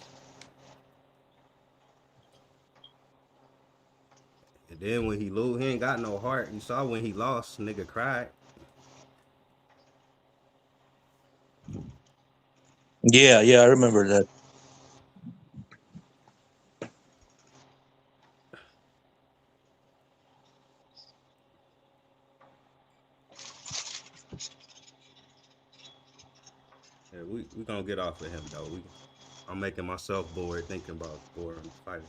And then when he lose, he ain't got no heart. You saw when he lost, nigga cried. Yeah, I remember that. Yeah, we gonna get off of him though. I'm making myself bored thinking about boring fighting.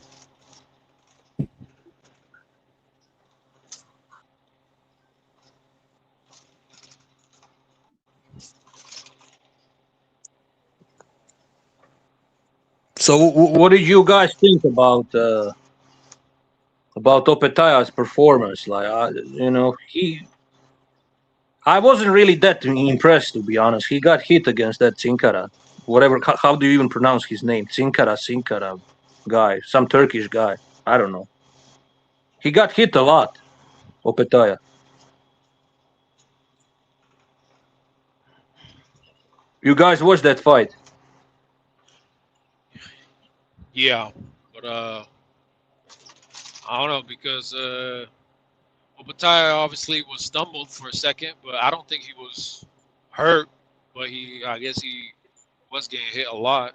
So, what did you guys think about Opetaya's performance? Like, you know, I wasn't really that impressed, to be honest. He got hit against that Tsinkara. Whatever. How do you even pronounce his name? Tsinkara guy. Some Turkish guy. I don't know. He got hit a lot. Opetaya. You guys watched that fight? Yeah, but I don't know because Opetaya obviously was stumbled for a second, but I don't think he was hurt. But I guess he was getting hit a lot.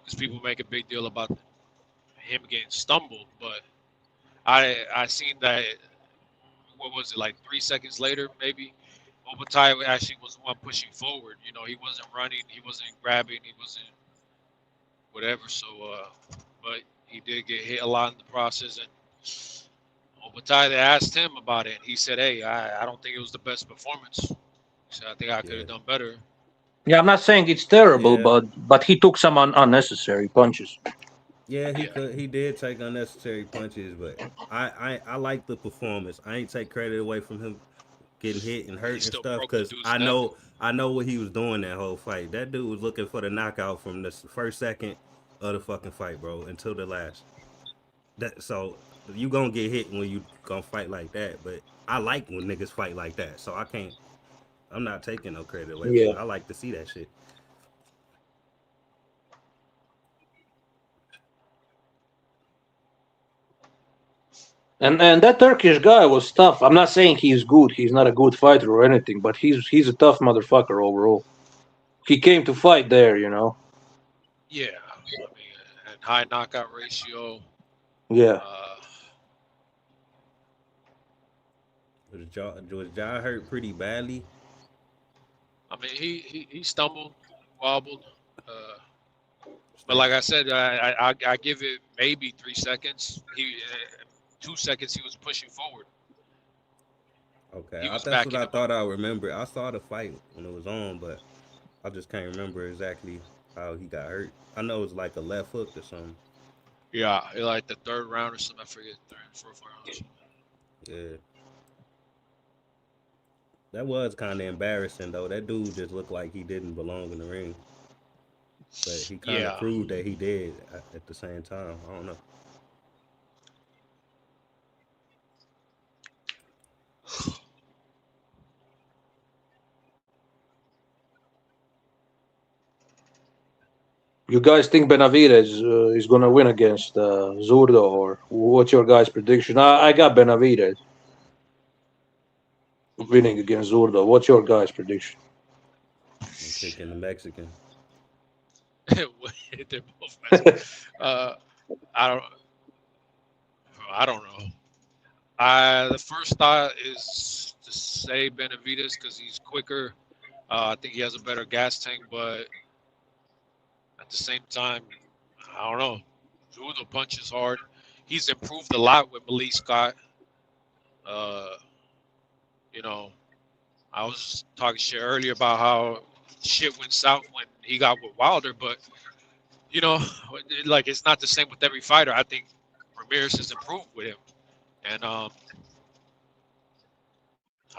Because people make a big deal about him getting stumbled, but I seen that. What was it, like 3 seconds later, maybe? Opetaya actually was the one pushing forward. He wasn't running, he wasn't grabbing, he wasn't whatever. So, but he did get hit a lot in the process, and Opetaya, they asked him about it, and he said, "Hey, I don't think it was the best performance. He said, I think I could have done better." Yeah, I'm not saying it's terrible, but he took some unnecessary punches. Yeah, he did take unnecessary punches, but I like the performance. I ain't take credit away from him getting hit and hurt and stuff because I know what he was doing that whole fight. That dude was looking for the knockout from the first second of the fucking fight, bro, until the last. So you gonna get hit when you gonna fight like that, but I like when niggas fight like that, so I'm not taking no credit away from it. I like to see that shit. And that Turkish guy was tough. I'm not saying he's good. He's not a good fighter or anything, but he's a tough motherfucker overall. He came to fight there, Yeah, I mean, and high knockout ratio. Yeah. Was jaw hurt pretty badly? I mean, he stumbled, wobbled, but like I said, I give it maybe 3 seconds. 2 seconds he was pushing forward. Okay, that's what I thought I remember. I saw the fight when it was on, but I just can't remember exactly how he got hurt. I know it was like a left hook or something. Yeah, like the third round or something. I forget, third, fourth round. Yeah. That was kind of embarrassing, though. That dude just looked like he didn't belong in the ring. But he kind of proved that he did at the same time. I don't know. You guys think Benavidez is going to win against Zurdo, or what's your guys' prediction? I got Benavidez winning against Zurdo. What's your guys' prediction? I'm picking the Mexican. They're both Mexican. I don't know. The first thought is to say Benavidez because he's quicker. I think he has a better gas tank, but at the same time, I don't know. Zurdo punches hard. He's improved a lot with Malik Scott. I was talking shit earlier about how shit went south when he got with Wilder, but like it's not the same with every fighter. I think Ramirez has improved with him, and I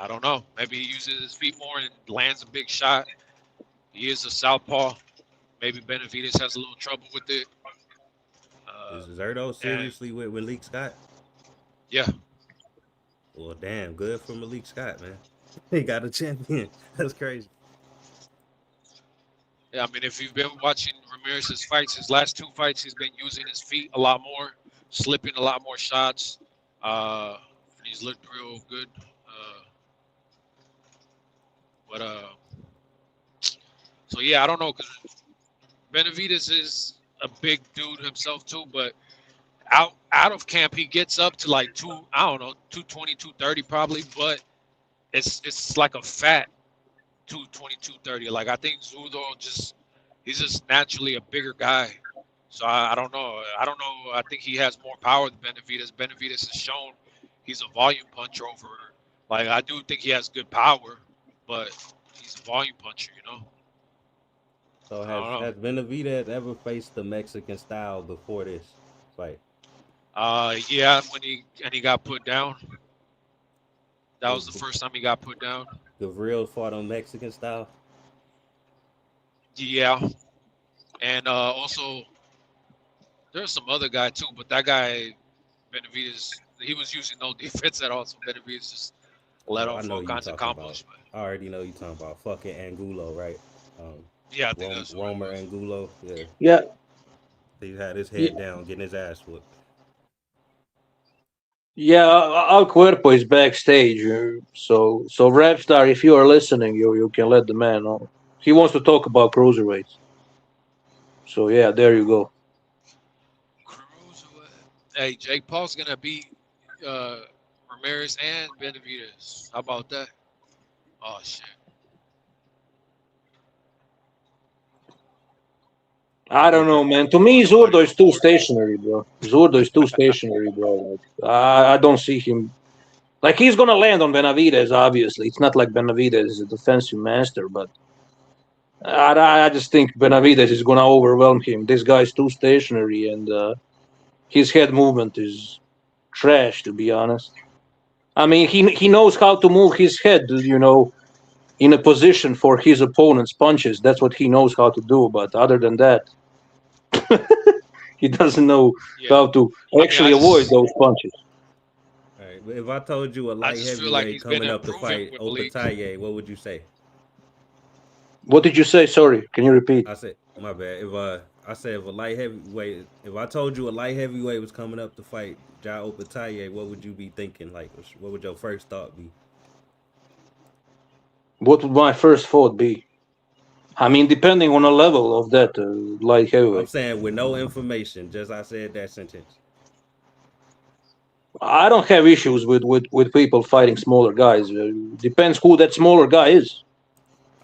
don't know. Maybe he uses his feet more and lands a big shot. He is a southpaw. Maybe Benavidez has a little trouble with it. Is Zurdo seriously with Malik Scott? Yeah. Well, damn, good for Malik Scott, man. He got a champion. That's crazy. Yeah, I mean, if you've been watching Ramirez's fights, his last 2 fights, he's been using his feet a lot more, slipping a lot more shots. He's looked real good. So yeah, I don't know, because Benavidez is a big dude himself too, but out of camp he gets up to like 220, 230 probably, but it's like a fat 220, 230. Like I think Zurdo he's just naturally a bigger guy. So I don't know. I think he has more power than Benavidez. Benavidez has shown he's a volume puncher over. Like I do think he has good power, but he's a volume puncher, So has Benavidez ever faced the Mexican style before this fight? Yeah, when he got put down. That was the first time he got put down. Gavril fought on Mexican style. Yeah, and also there's some other guy too, but that guy Benavidez, he was using no defense at all. So Benavidez just let I off know all you kinds of talking about. accomplishments. I already know you talking about fucking Angulo, right? Yeah, I think that's what Romer Angulo. Yeah. Yeah. He had his Yeah. head down, getting his ass whooped. Yeah, Al Cuerpo is backstage. So Rapstar, if you are listening, you can let the man know. He wants to talk about cruiserweights. So yeah, there you go. Hey, Jake Paul's gonna beat Ramirez and Benavidez. How about that? Oh shit. I don't know, man. To me, Zurdo is too stationary, bro. Zurdo is too stationary, bro. Like, I don't see him. Like, he's gonna land on Benavidez, obviously. It's not like Benavidez is a defensive master, but I just think Benavidez is gonna overwhelm him. This guy's too stationary, and his head movement is trash, to be honest. I mean, he knows how to move his head, in a position for his opponent's punches. That's what he knows how to do. But other than that, he doesn't know how to actually avoid those punches. All right, but if I told you a light just feel like heavyweight he's been coming up to improving fight with Malik. Opetaye, what would you say? What did you say? Sorry, can you repeat? I said, my bad. If a light heavyweight, if I told you a light heavyweight was coming up to fight Ja Opetaye, what would you be thinking? Like, what would your first thought be? What would my first thought be? I mean, depending on the level of that light I'm heavyweight. saying with no information, just I said that sentence. I don't have issues with people fighting smaller guys. Depends who that smaller guy is.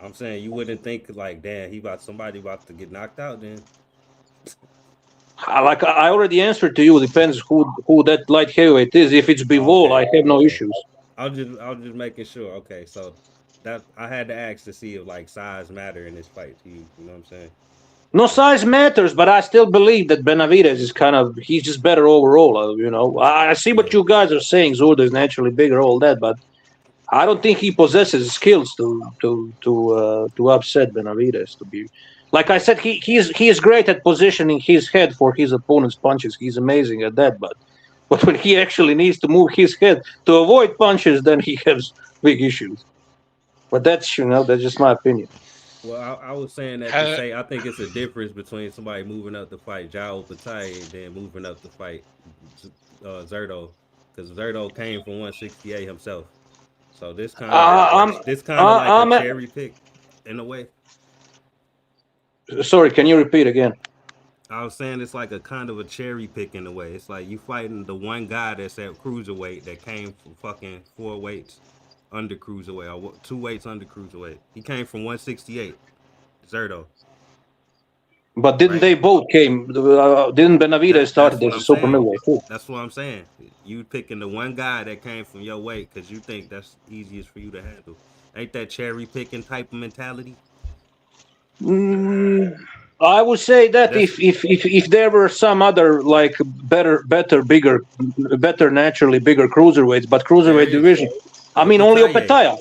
I'm saying you wouldn't think like, damn, somebody about to get knocked out then. Like I already answered to you, depends who that light heavyweight is. If it's Bivol, I have no issues. I was just making sure. Okay, so that I had to ask to see if like size matter in this fight to you. You know what I'm saying? No, size matters, but I still believe that Benavidez is he's just better overall. I see what you guys are saying. Zurdo is naturally bigger, all that, but I don't think he possesses skills to upset Benavidez. To be like I said, he is great at positioning his head for his opponent's punches. He's amazing at that, but when he actually needs to move his head to avoid punches, then he has big issues. But that's just my opinion. Well, I was saying that to say I think it's a difference between somebody moving up to fight Ja Opetaye and then moving up to fight Zurdo, because Zurdo came from 168 himself. So this kind of like a cherry pick in a way. Sorry, can you repeat again? I was saying it's like a kind of a cherry pick in a way. It's like you fighting the one guy that's at cruiserweight that came from fucking 4 weights under cruiserweight or 2 weights under cruiserweight. He came from 168, Zurdo. But didn't they both came? Didn't Benavidez started as a super middleweight too? That's what I'm saying. You picking the one guy that came from your weight because you think that's easiest for you to handle. Ain't that cherry picking type of mentality? I would say that if there were some other like better, naturally bigger cruiserweights, but cruiserweight division. I mean, only Opetaye.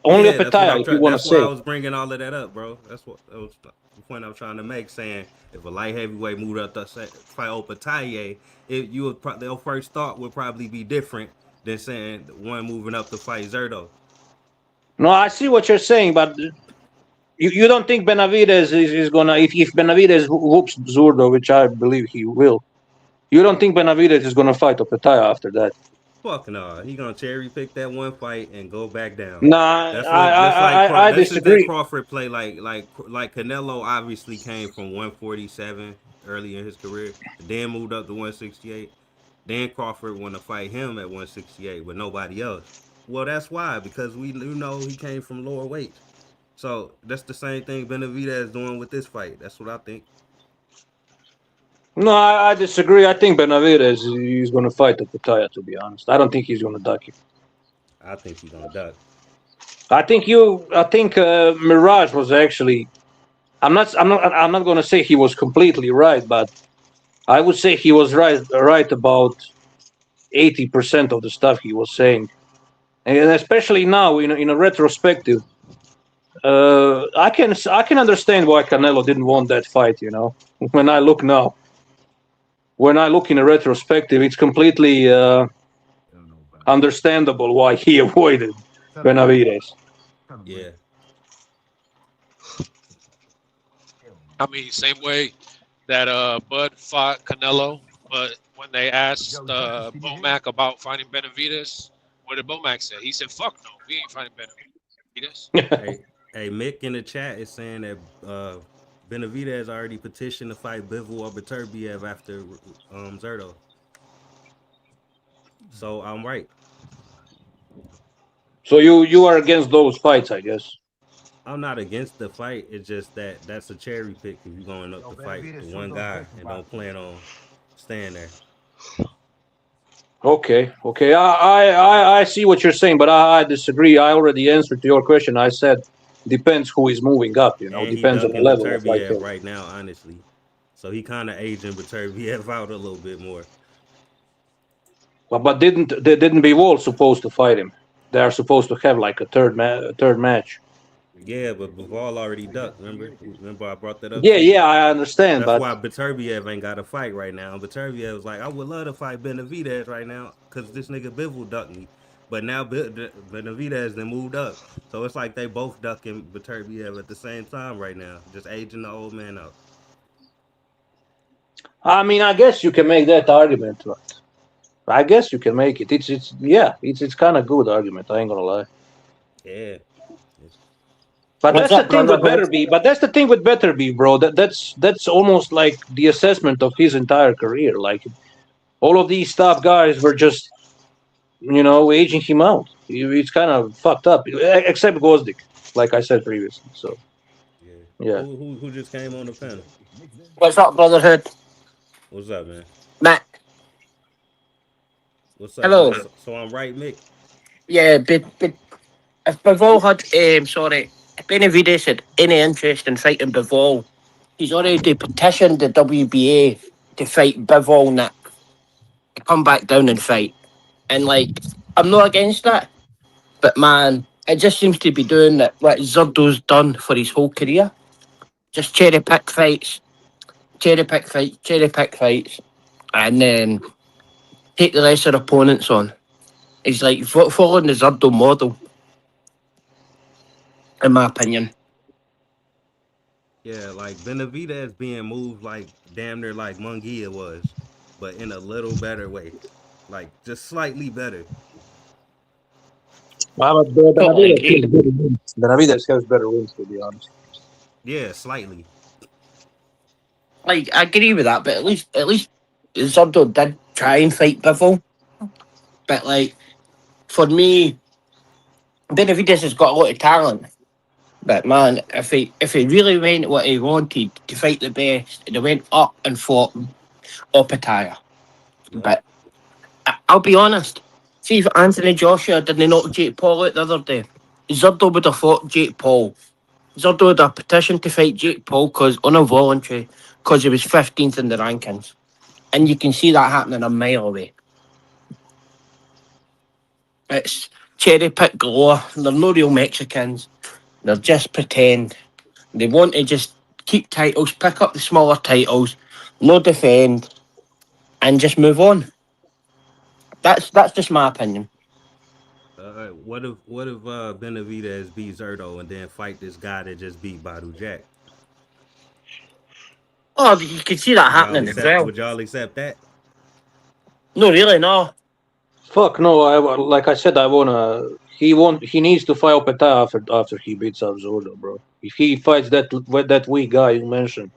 Only Opetaye, if you want to say. That's why I was bringing all of that up, bro. That was the point I'm trying to make, saying if a light heavyweight moved up to fight Opetaye, their first thought would probably be different than saying one moving up to fight Zurdo. No, I see what you're saying, but you don't think Benavidez is gonna if Benavidez whoops Zurdo, which I believe he will. You don't think Benavidez is gonna fight Opetaye after that? Fuck no, he gonna cherry pick that one fight and go back down. Nah, I disagree. That Crawford play like Canelo obviously came from 147 early in his career, then moved up to 168. Then Crawford want to fight him at 168 with nobody else. Well, that's why, because we know he came from lower weight. So that's the same thing Benavidez doing with this fight. That's what I think. No, I disagree. I think Benavidez is going to fight Opetaye, to be honest. I don't think he's going to duck him. I think he's going to duck. I think Mirage was actually. I'm not going to say he was completely right, but I would say he was right about 80% of the stuff he was saying. and especially now in a retrospective, I can understand why Canelo didn't want that fight. When I look now, when I look in a retrospective, it's completely understandable why he avoided Benavides. Yeah. I mean, same way that Bud fought Canelo, but when they asked Bomac about fighting Benavides, what did Bomac say? He said, "Fuck no, we ain't fighting Benavides." Hey, Mick in the chat is saying that Benavidez already petitioned to fight Bivol or Beterbiev after Zerto. So I'm right. So you are against those fights, I guess. I'm not against the fight. It's just that that's a cherry pick if you're going up to fight the one guy and don't plan on staying there. Okay. I see what you're saying, but I disagree. I already answered to your question. I said depends who is moving up. And he Depends on the ducking level of fight. Beterbiev right now, honestly. So he kind of aging Beterbiev out a little bit more. But didn't Bivol supposed to fight him? They are supposed to have like a third match. Yeah, but Bivol already ducked. Remember I brought that up to you? Yeah, I understand. That's But why Beterbiev ain't got to fight right now. Beterbiev was like, I would love to fight Benavidez right now because this nigga Bivol ducked me. But now Benavidez then moved up. So it's like they both ducking Beterbiev at the same time right now, just aging the old man out. I mean, I guess you can make that argument, right? I guess you can make it. It's kind of good argument. I ain't gonna lie. Yeah. But that's the thing with Betterby. But that's the thing with Betterby, bro. That's almost like the assessment of his entire career. Like all of these top guys were just, aging him out. It's kind of fucked up, except Gosdick, like I said previously. So yeah. Who just came on the panel? What's up, Brotherhood? What's up, man? Matt. What's up, Hello. man? So I'm right, Mick. Yeah, but if Bivol had, if Benavides had any interest in fighting Bivol, he's already petitioned the WBA to fight Bivol Nick, to come back down and fight. And I'm not against that, but man, it just seems to be doing that what Zurdo's done for his whole career. Just cherry pick fights, and then take the lesser opponents on. He's like following the Zurdo model, in my opinion. Yeah, like Benavidez being moved like damn near like Munguia was, but in a little better way. Like just slightly better. Benavides has better wins, to be honest. Yeah, slightly. I agree with that, but at least Zurdo did try and fight Bivol. But for me, Benavides has got a lot of talent. But man, if he really went what he wanted to fight the best, and he went up and fought Opataya. Yep. But I'll be honest. See if Anthony Joshua didn't knock Jake Paul out the other day, Zurdo would have fought Jake Paul. Zurdo would have petitioned to fight Jake Paul on a voluntary because he was 15th in the rankings. And you can see that happening a mile away. It's cherry pick galore. They're no real Mexicans. They're just pretend. They want to just keep titles, pick up the smaller titles, no defend, and just move on. That's just my opinion. What if Benavidez beat Zurdo and then fight this guy that just beat Badu Jack? Oh, you can see that happening as well. Would y'all accept that? No, really, no. Fuck no! Like I said, I wanna. He needs to fight Opeta after he beats up Zurdo, bro. If he fights that weak guy you mentioned,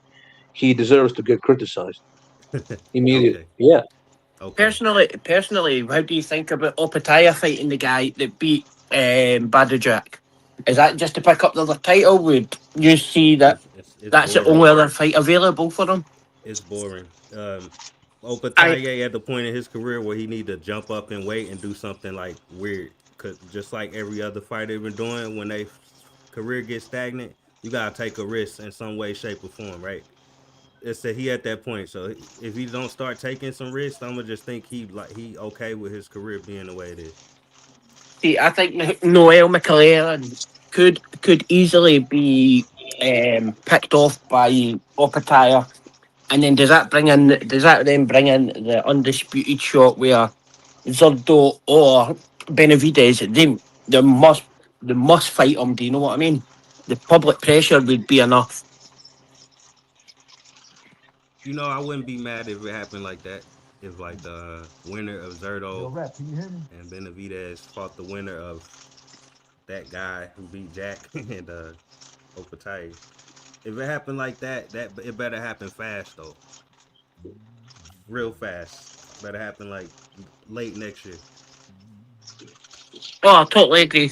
he deserves to get criticized immediately. Okay. Yeah. Okay. Personally, how do you think about Opataya fighting the guy that beat Badu Jack? Is that just to pick up the other title? Would you see that that's boring. The only other fight available for him? It's boring. Opataya at the point in his career where he need to jump up and wait and do something like weird. Cause just like every other fighter been doing, when they career gets stagnant, you gotta take a risk in some way, shape, or form, right? It's that he at that point. So if he don't start taking some risks, I'm gonna just think he okay with his career being the way it is. See, I think Noel McAlaren could easily be picked off by Opataya, and then does that then bring in the undisputed shot where Zurdo or Benavides they must fight him? Do you know what I mean? The public pressure would be enough. You know, I wouldn't be mad if it happened like that. If like the winner of Zerto and Benavidez fought the winner of that guy who beat Jack and Opatai. If it happened like that, it better happen fast though. Real fast. Better happen like late next year. Oh, I totally agree.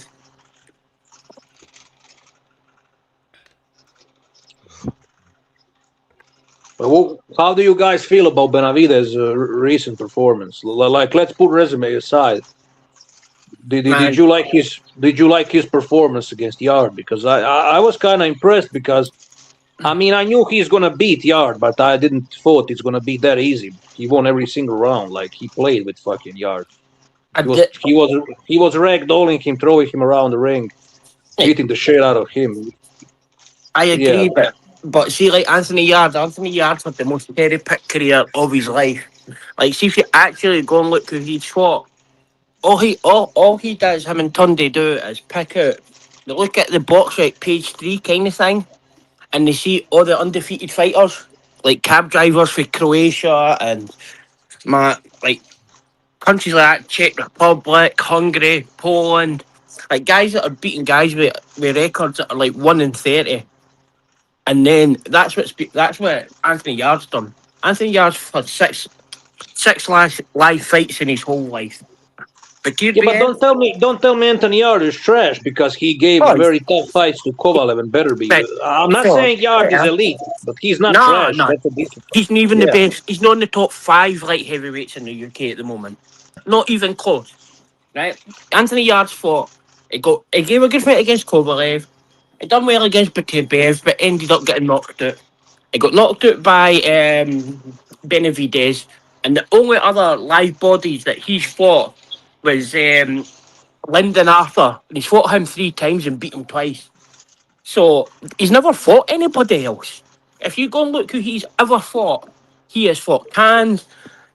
Well, how do you guys feel about Benavides' recent performance? Like, let's put resume aside. Did you like his performance against Yard? Because I was kind of impressed because I mean I knew he's gonna beat Yard, but I didn't thought it's gonna be that easy. He won every single round. Like he played with fucking Yard. He was ragdolling him, throwing him around the ring, beating the shit out of him. I agree, but see, like Anthony Yards had the most cherry-picked career of his life. Like, see if you actually go and look who he's fought, all he does, him and Tunde do, is pick out. They look at the box right, page 3 kind of thing, and they see all the undefeated fighters, like cab drivers for Croatia and like countries like that, Czech Republic, Hungary, Poland, like guys that are beating guys with records that are like 1-30. And then that's what Anthony Yard's done. Anthony Yard's had six live fights in his whole life. But don't tell me Anthony Yard is trash because he gave very tough fights to Kovalev and Betterby. I'm not saying Yard is elite, but he's not trash. No. He's not even the best. He's not in the top 5 light heavyweights in the UK at the moment. Not even close. Right? Anthony Yard's fought. He gave a good fight against Kovalev. He done well against Batabev, but ended up getting knocked out. He got knocked out by Benavides, and the only other live bodies that he's fought was Lyndon Arthur, and he's fought him 3 times and beat him twice. So he's never fought anybody else. If you go and look who he's ever fought, he has fought cans,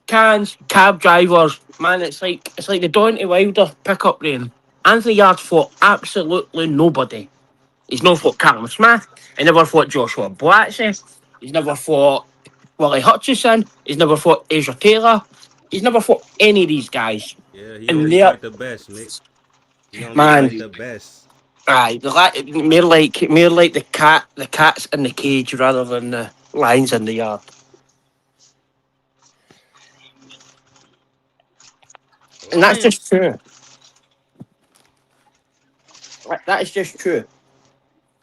cab drivers. Man, it's like the Deontay Wilder pickup game. Anthony Yard fought absolutely nobody. He's not fought Callum Smith. He never fought Joshua Buatsi. He's never fought Willie Hutchison. He's never fought Asia Taylor. He's never fought any of these guys. Yeah, he only fight the best, Nick. He only fight the best. Aye, more like the cats in the cage rather than the lions in the yard. And that's just true. That is just true.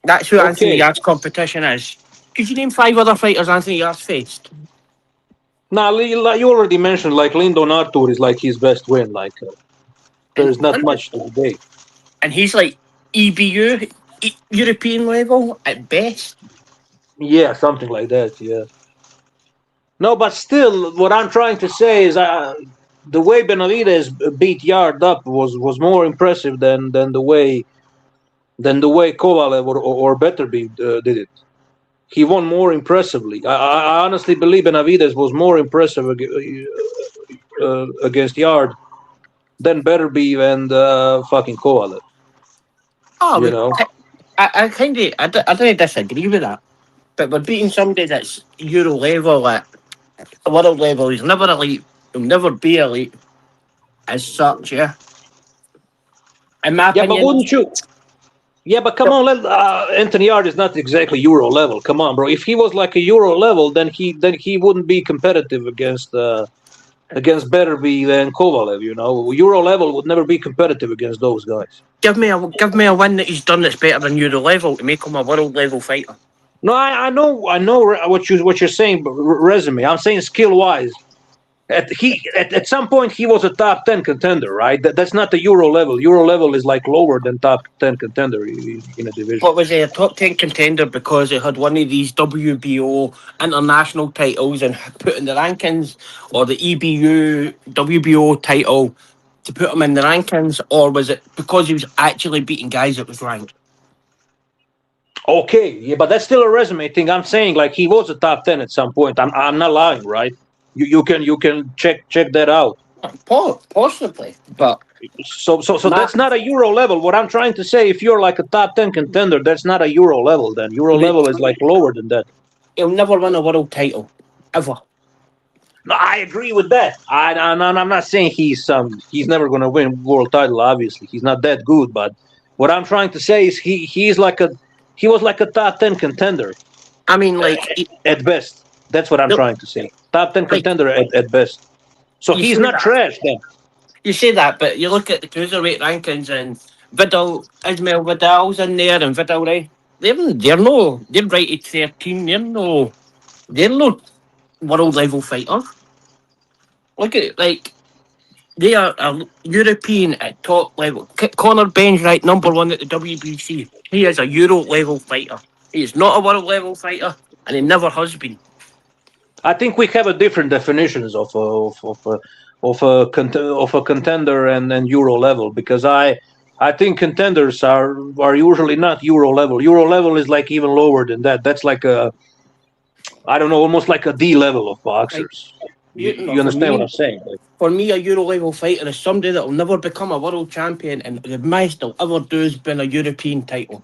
That's who Anthony Yard's competition is. Could you name 5 other fighters Anthony Yard's faced? Nah, you already mentioned, like, Lyndon Arthur is like his best win. Like, there's not much to debate. And he's like EBU, European level at best. Yeah, something like that, yeah. No, but still, what I'm trying to say is the way Benavides beat Yard up was more impressive than the way Kovalev or Betterby did it. He won more impressively. I honestly believe Benavides was more impressive against Yard than Betterby and fucking Kovalev. Oh, you know? I don't disagree with that. But we're beating somebody that's Euro level at world level. He's never elite. He'll never be elite as such, yeah. In my opinion, but wouldn't you? Yeah, but come on, Anthony Yard is not exactly Euro level. Come on, bro. If he was like a Euro level, then he wouldn't be competitive against Betterby than Kovalev. You know, Euro level would never be competitive against those guys. Give me a win that he's done that's better than Euro level to make him a world level fighter. No, I know what you're saying, but resume. I'm saying skill wise. At some point he was a top 10 contender, right? That's not the Euro level. Euro level is like lower than top 10 contender in a division. What was he, a top 10 contender because he had one of these WBO international titles and put in the rankings, or the EBU WBO title to put him in the rankings, or was it because he was actually beating guys that was ranked? Okay, yeah, but that's still a resume thing. I'm saying like he was a top 10 at some point. I'm not lying, right? You can check that out. Possibly, but so that's not a Euro level. What I'm trying to say, if you're like a top 10 contender, that's not a Euro level. Then Euro level is like lower than that. He'll never win a world title, ever. No, I agree with that. I'm not saying he's never going to win world title. Obviously, he's not that good. But what I'm trying to say is he was like a top 10 contender. I mean, like at best. That's what I'm trying to say. Top 10 contender at best. So he's not trash then. You say that, but you look at the cruiserweight rankings and Ismail Vidal's in there, and Vidal, right? They're rated 13. They're no world level fighters. Look at it, like they are a European at top level. Conor Ben's right, number 1 at the WBC. He is a Euro level fighter. He is not a world level fighter, and he never has been. I think we have a different definitions of a contender and Euro level, because I think contenders are usually not Euro level. Euro level is like even lower than that. That's like I don't know, almost like a D level of boxers. You understand what I'm saying? Like, for me, a Euro level fighter is somebody that will never become a world champion, and the most they'll ever do is win a European title.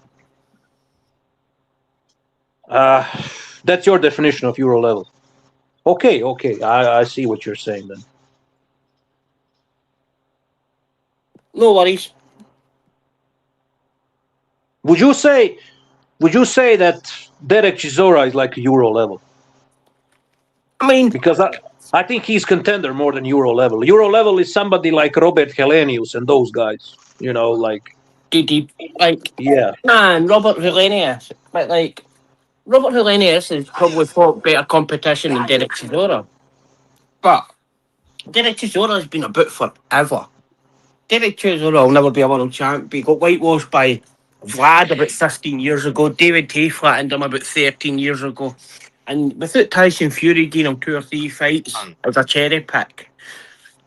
That's your definition of Euro level. Okay, I see what you're saying then. No worries. Would you say that Derek Chisora is like a Euro level? I mean, because I think he's contender more than Euro level. Euro level is somebody like Robert Helenius and those guys. You know, like yeah. Man, Robert Helenius, but like Robert Helenius has probably fought better competition than Derek Chisora. But Derek Chisora has been about forever. Derek Chisora will never be a world champ. He got whitewashed by Vlad about 15 years ago. David Tay flattened him about 13 years ago. And without Tyson Fury giving him 2 or 3 fights as a cherry pick,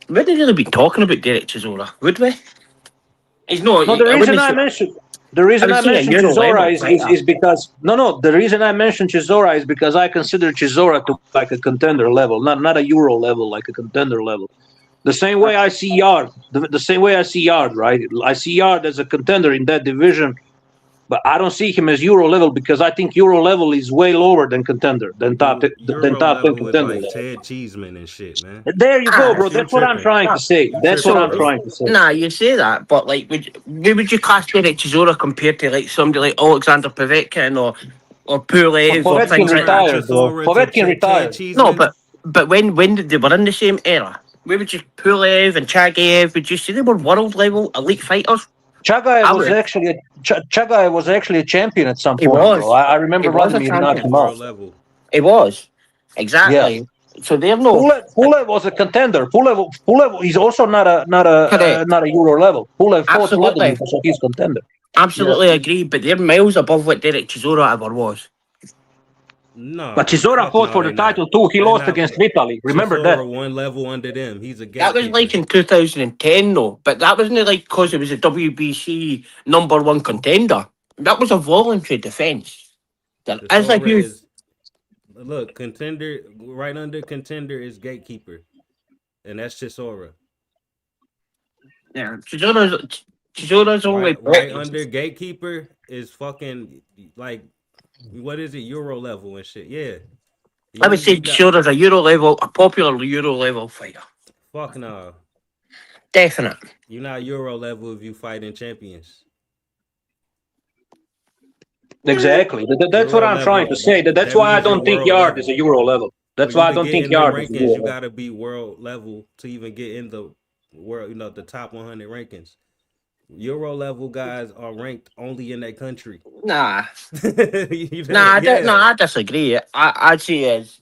we wouldn't really be talking about Derek Chisora, would we? He's not. No, the reason I mentioned Chisora is because the reason I mentioned Chisora is because I consider Chisora to be like a contender level, not a Euro level, like a contender level. The same way I see Yard, the same way I see Yard, right? I see Yard as a contender in that division, but I don't see him as Euro level because I think Euro level is way lower than contender, than top 10 contender like level. Ted Cheeseman and shit, man. There you go, bro. That's what I'm trying to say. That's what I'm trying to say. Nah, you say that, but like, would you class Derek Chisora compared to like somebody like Alexander Povetkin or Pulev or things like that? Povetkin retired. No, but when did they were in the same era? Where would you Pulev and Chagayev? Would you say they were world level elite fighters? Chagayev was actually a champion at some point, bro. I remember Vladimir knocked him out. It was exactly. Yeah. So they're no. Pulev was a contender. Pulev is also not a Euro level. Pulev fought Vladimir, so he's contender. Absolutely agree, but they're miles above what Derek Chisora ever was. No, but Chisora fought for the title too. He lost against Vitaly. Remember that? One level under them. He's a that was like in 2010, though. But that wasn't like because it was a WBC #1 contender. That was a voluntary defense. As like you. Look, contender right under contender is gatekeeper, and that's Chisora. Yeah, Chisora's only right under gatekeeper is fucking like. What is it? Euro level and shit. Yeah. I would say Chisora's a Euro level, a popular Euro level fighter. Fuck no. Definite. You're not Euro level if you fight in champions. Exactly. That's what I'm trying to say. That's why I don't think Yard is a Euro level. That's why I don't think Yard is a Euro level. You got to be world level to even get in the world, the top 100 rankings. Euro level guys are ranked only in that country. Nah. I disagree. I'd say as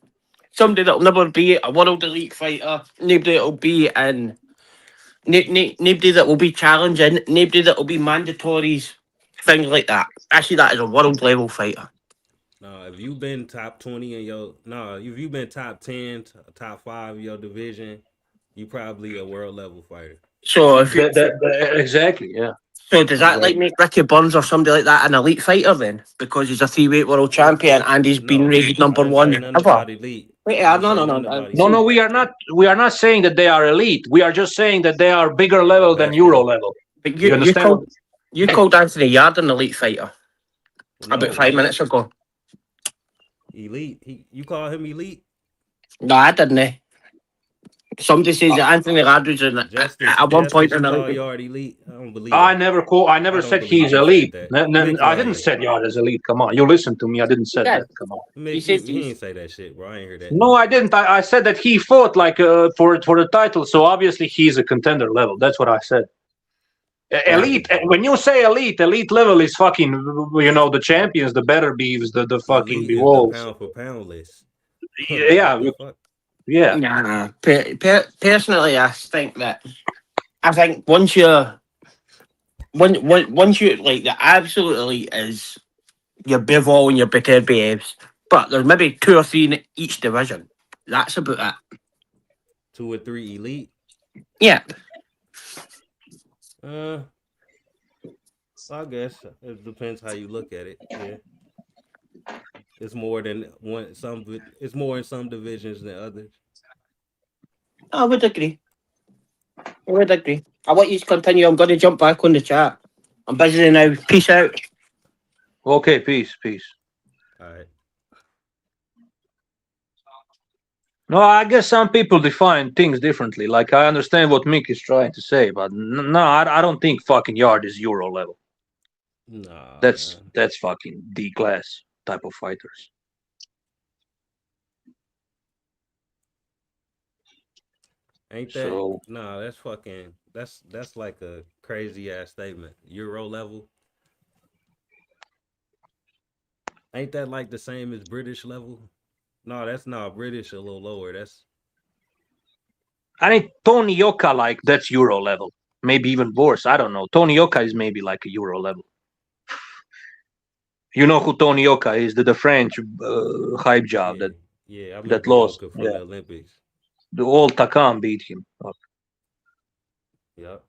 somebody that'll never be a world elite fighter, nobody that'll be in, nobody that will be challenging, nobody that will be mandatories, things like that. I see that as a world level fighter. No, if you've been top 20 if you've been top 10, top 5 in your division, you probably a world level fighter. So if you, Exactly, yeah. so does that like make Ricky Burns or somebody like that an elite fighter then? Because he's a 3-weight world champion and he's been rated number one ever. Elite. Wait, No, we are not. We are not saying that they are elite. We are just saying that they are bigger level than Euro level. But you understand? You called Anthony Yard an elite fighter about 5 minutes ago. Elite? You call him elite? No, I didn't. Somebody says that Anthony Yard was at one point an elite. Yard elite? I don't believe I never said he's elite. I didn't say Yard as elite. Come on, you listen to me. I didn't say that. Come on. Mick, he didn't say that shit, bro. I ain't hear that. No, I didn't. I said that he fought like for the title, so obviously he's a contender level. That's what I said. Elite. When you say elite level is fucking, the champions, the better beefs, the fucking elite wolves. Pound for pound list. Yeah. Yeah. Nah. Personally, I think once you like the absolute elite is your Bivol and your Beterbieves, but there's maybe 2 or 3 in each division. That's about it. 2 or 3 elite. Yeah. I guess it depends how you look at it. Yeah. It's more than one. It's more in some divisions than others. I would agree. I want you to continue. I'm going to jump back on the chat. I'm busy now. Peace out. Okay, peace. All right. No, I guess some people define things differently. Like, I understand what Mick is trying to say, but no, I don't think fucking Yard is Euro level. No, that's fucking D class type of fighters. Ain't that? So, no, that's fucking. That's like a crazy ass statement. Euro level. Ain't that like the same as British level? No, that's not British. A little lower. I think Tony Yoka, like, that's Euro level. Maybe even worse. I don't know. Tony Yoka is maybe like a Euro level. You know who Tony Yoka is? The French hype job that lost. Yoka from the Olympics. The old Takam beat him up. Yep.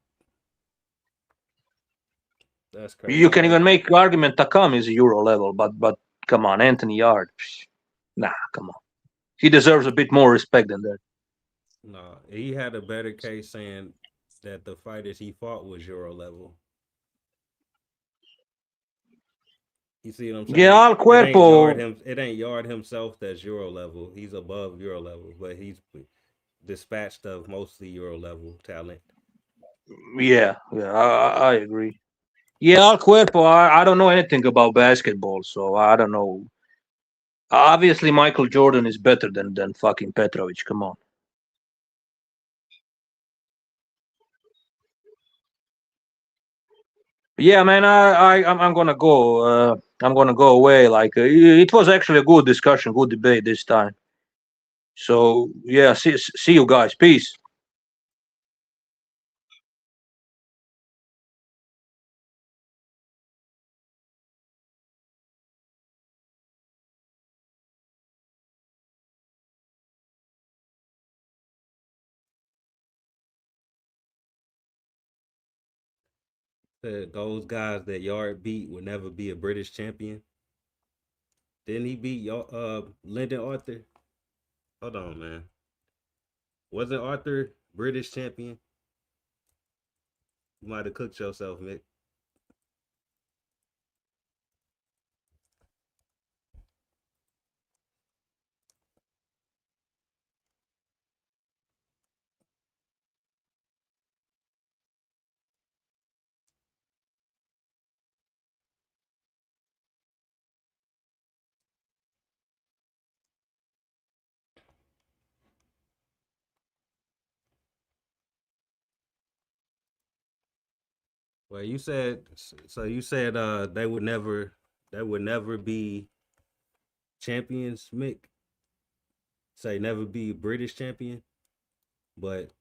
That's crazy. You can even make argument Takam is Euro level, but come on, Anthony Yard. Nah, come on. He deserves a bit more respect than that. No, he had a better case saying that the fighters he fought was Euro level. You see what I'm saying? Yeah, Al Cuerpo. It ain't Yard himself that's Euro level. He's above Euro level, but he's dispatched of mostly Euro level talent. Yeah, I agree. Yeah, Al Cuerpo, I don't know anything about basketball, so I don't know. Obviously, Michael Jordan is better than fucking Petrovic. Come on. Yeah, man, I'm gonna go. I'm gonna go away. Like, it was actually a good discussion, good debate this time. So yeah, see you guys. Peace. Those guys that Yard beat would never be a British champion. Didn't he beat Lyndon Arthur? Hold on, man. Wasn't Arthur British champion? You might have cooked yourself, Mick. Well, you said they would never be champions, Mick. Say never be British champion, but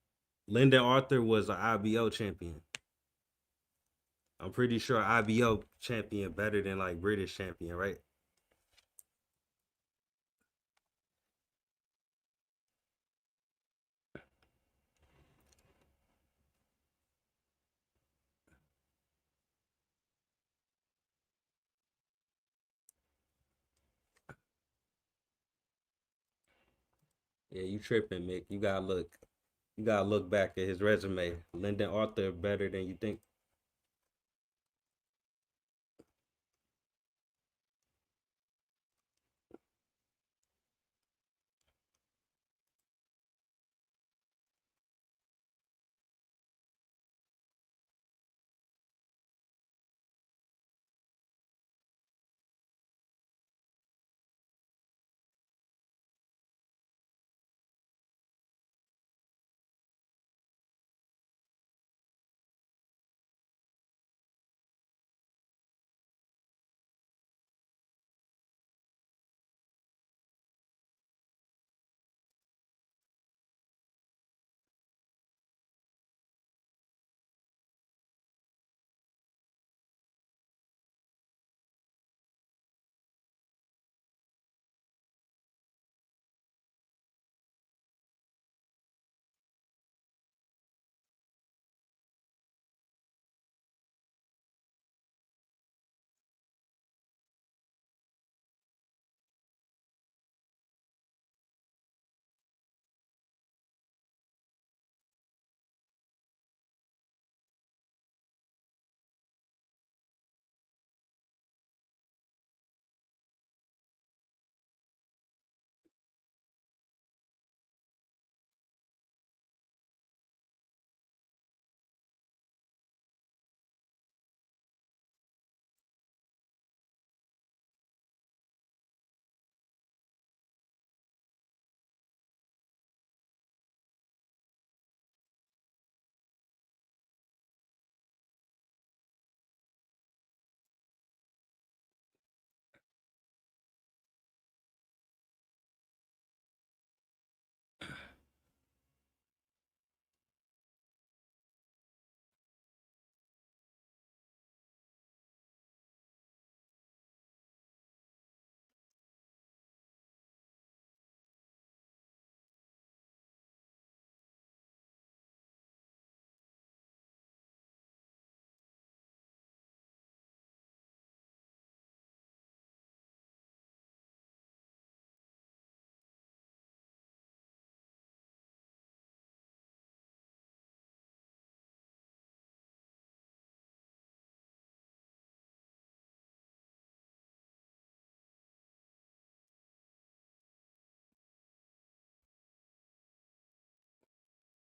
Lyndon Arthur was an IBO champion. I'm pretty sure IBO champion better than like British champion, right? Yeah, you tripping, Mick. You gotta look. You gotta look back at his resume. Lyndon Arthur better than you think.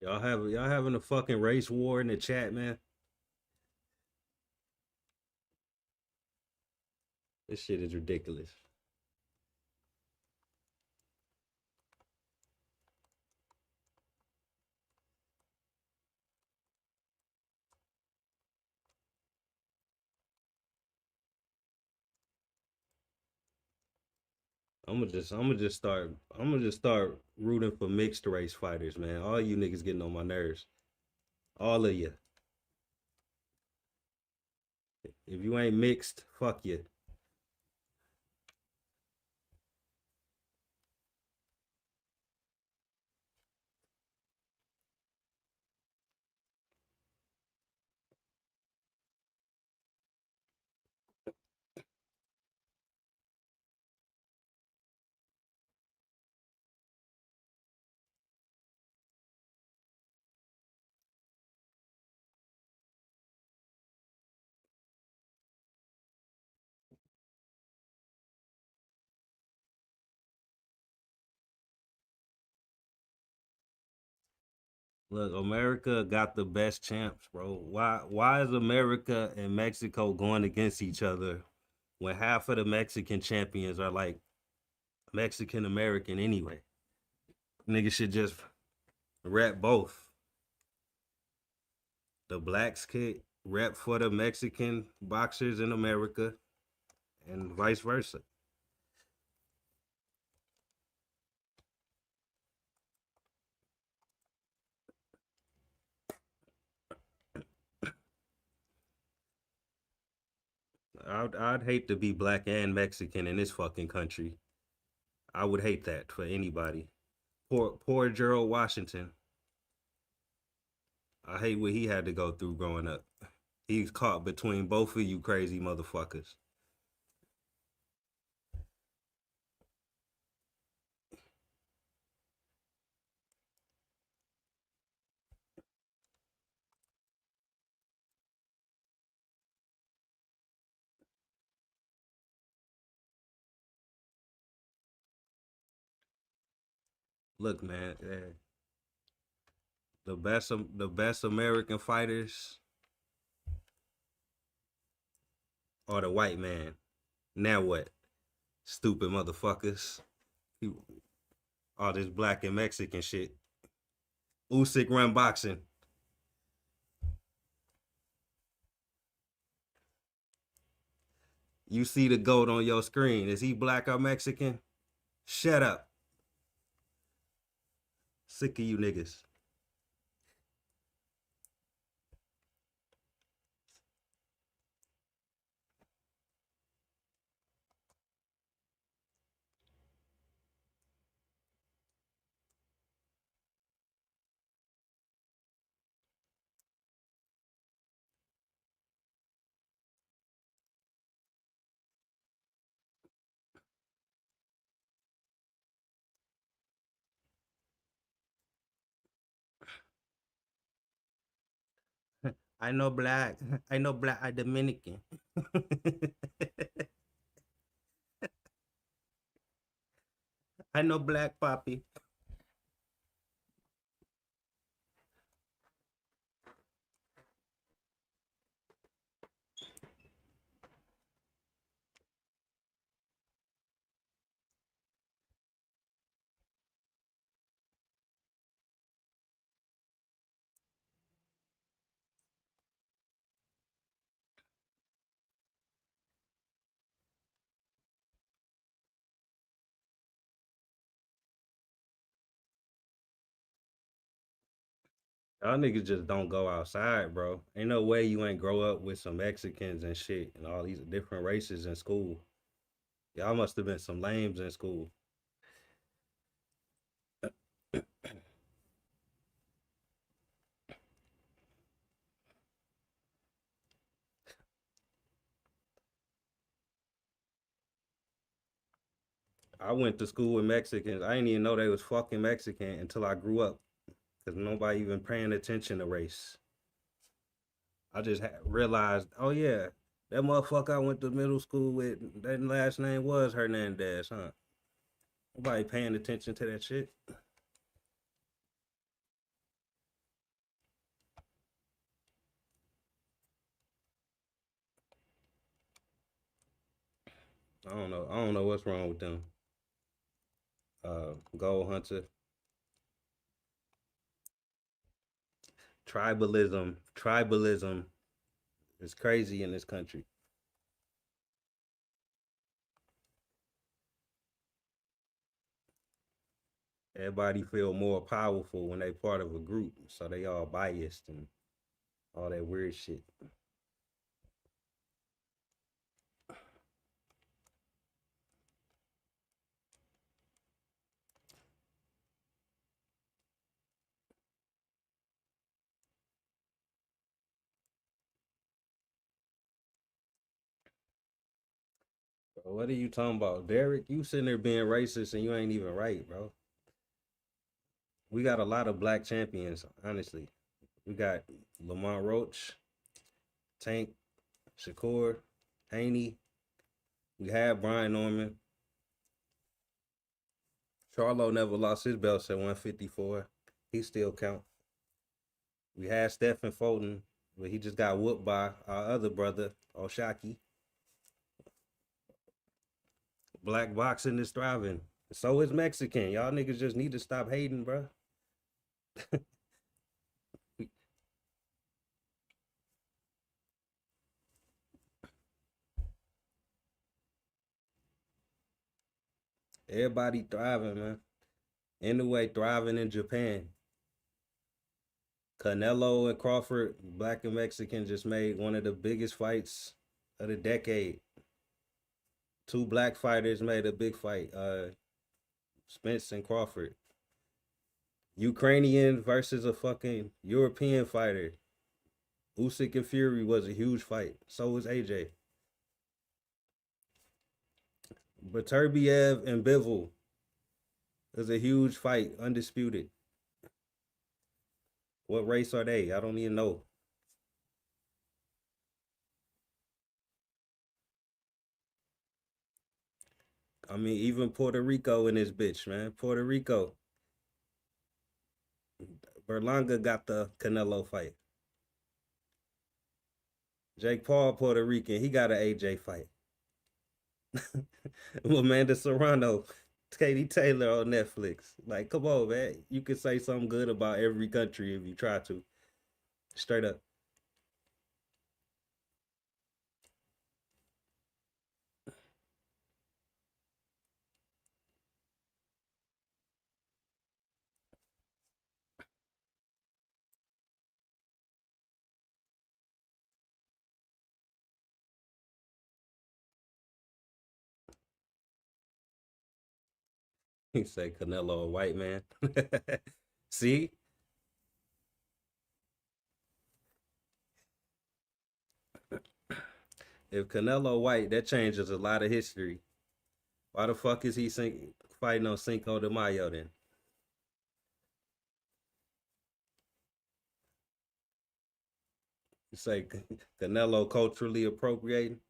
Y'all having a fucking race war in the chat, man. This shit is ridiculous. I'm gonna just start rooting for mixed race fighters, man. All you niggas getting on my nerves. All of you. If you ain't mixed, fuck you. Look, America got the best champs, bro. Why is America and Mexico going against each other when half of the Mexican champions are like Mexican American anyway? Niggas should just rep both. The blacks could rep for the Mexican boxers in America and vice versa. I'd hate to be black and Mexican in this fucking country. I would hate that for anybody. Poor Gerald Washington. I hate what he had to go through growing up. He's caught between both of you crazy motherfuckers. Look, man, the best American fighters are the white man. Now what? Stupid motherfuckers. All this black and Mexican shit. Usyk run boxing. You see the goat on your screen. Is he black or Mexican? Shut up. Sick of you niggas. I know black. I know black. I Dominican. I know black poppy. Y'all niggas just don't go outside, bro. Ain't no way you ain't grow up with some Mexicans and shit and all these different races in school. Y'all must have been some lames in school. I went to school with Mexicans. I didn't even know they was fucking Mexican until I grew up. Because nobody even paying attention to race. I just realized, oh yeah, that motherfucker I went to middle school with, that last name was Hernandez, huh? Nobody paying attention to that shit. I don't know. I don't know what's wrong with them. Gold hunter. Tribalism is crazy in this country. Everybody feel more powerful when they part of a group, so they all biased and all that weird shit. Bro, what are you talking about, Derek? You sitting there being racist and you ain't even right, bro. We got a lot of black champions, honestly. We got Lamont Roach, Tank, Shakur, Haney. We had Brian Norman. Charlo never lost his belts at 154. He still count. We had Stephen Fulton, but he just got whooped by our other brother, Oshaki. Black boxing is thriving. So is Mexican. Y'all niggas just need to stop hating, bro. Everybody thriving, man. Anyway, thriving in Japan. Canelo and Crawford, black and Mexican, just made one of the biggest fights of the decade. Two black fighters made a big fight. Spence and Crawford. Ukrainian versus a fucking European fighter. Usyk and Fury was a huge fight. So was AJ. Beterbiev and Bivol is a huge fight, undisputed. What race are they? I don't even know. I mean, even Puerto Rico in this bitch, man. Puerto Rico. Berlanga got the Canelo fight. Jake Paul, Puerto Rican, he got an AJ fight. Amanda Serrano, Katie Taylor on Netflix. Like, come on, man. You can say something good about every country if you try to. Straight up. He say Canelo a white man. See? If Canelo white, that changes a lot of history. Why the fuck is he fighting on Cinco de Mayo then? You say Canelo culturally appropriating?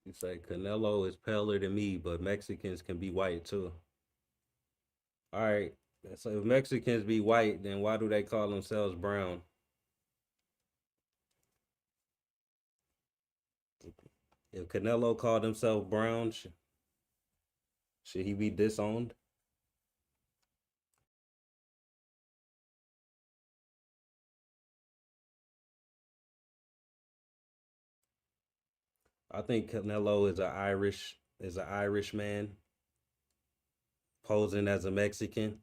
You say Canelo is paler than me, but Mexicans can be white too. All right. So if Mexicans be white, then why do they call themselves brown? If Canelo called himself brown, should he be disowned? I think Canelo is an Irish man posing as a Mexican.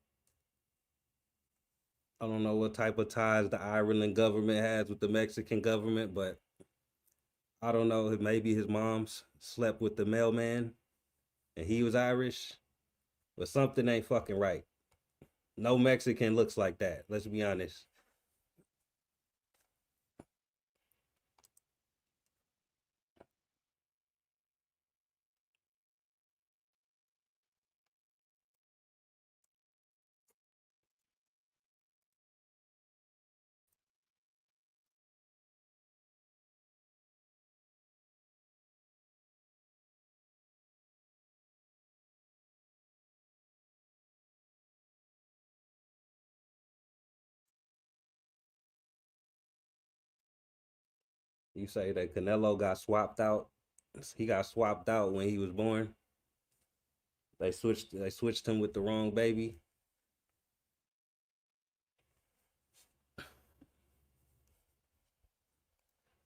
I don't know what type of ties the Ireland government has with the Mexican government, but I don't know if maybe his mom's slept with the mailman and he was Irish, but something ain't fucking right. No Mexican looks like that. Let's be honest. You say that Canelo got swapped out. He got swapped out when he was born. They switched him with the wrong baby.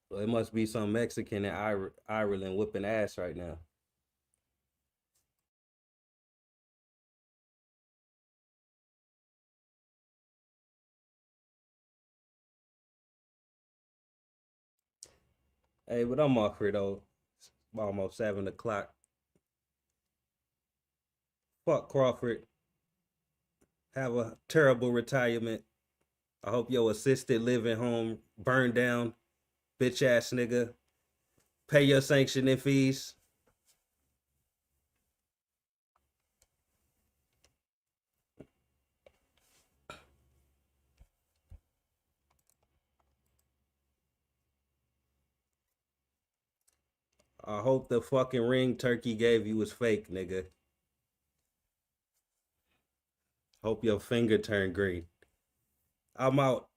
Well, it must be some Mexican in Ireland whipping ass right now. Hey, but I'm off here though. It's almost 7 o'clock. Fuck Crawford. Have a terrible retirement. I hope your assisted living home burned down, bitch ass nigga. Pay your sanctioning fees. I hope the fucking ring Turkey gave you was fake, nigga. Hope your finger turned green. I'm out.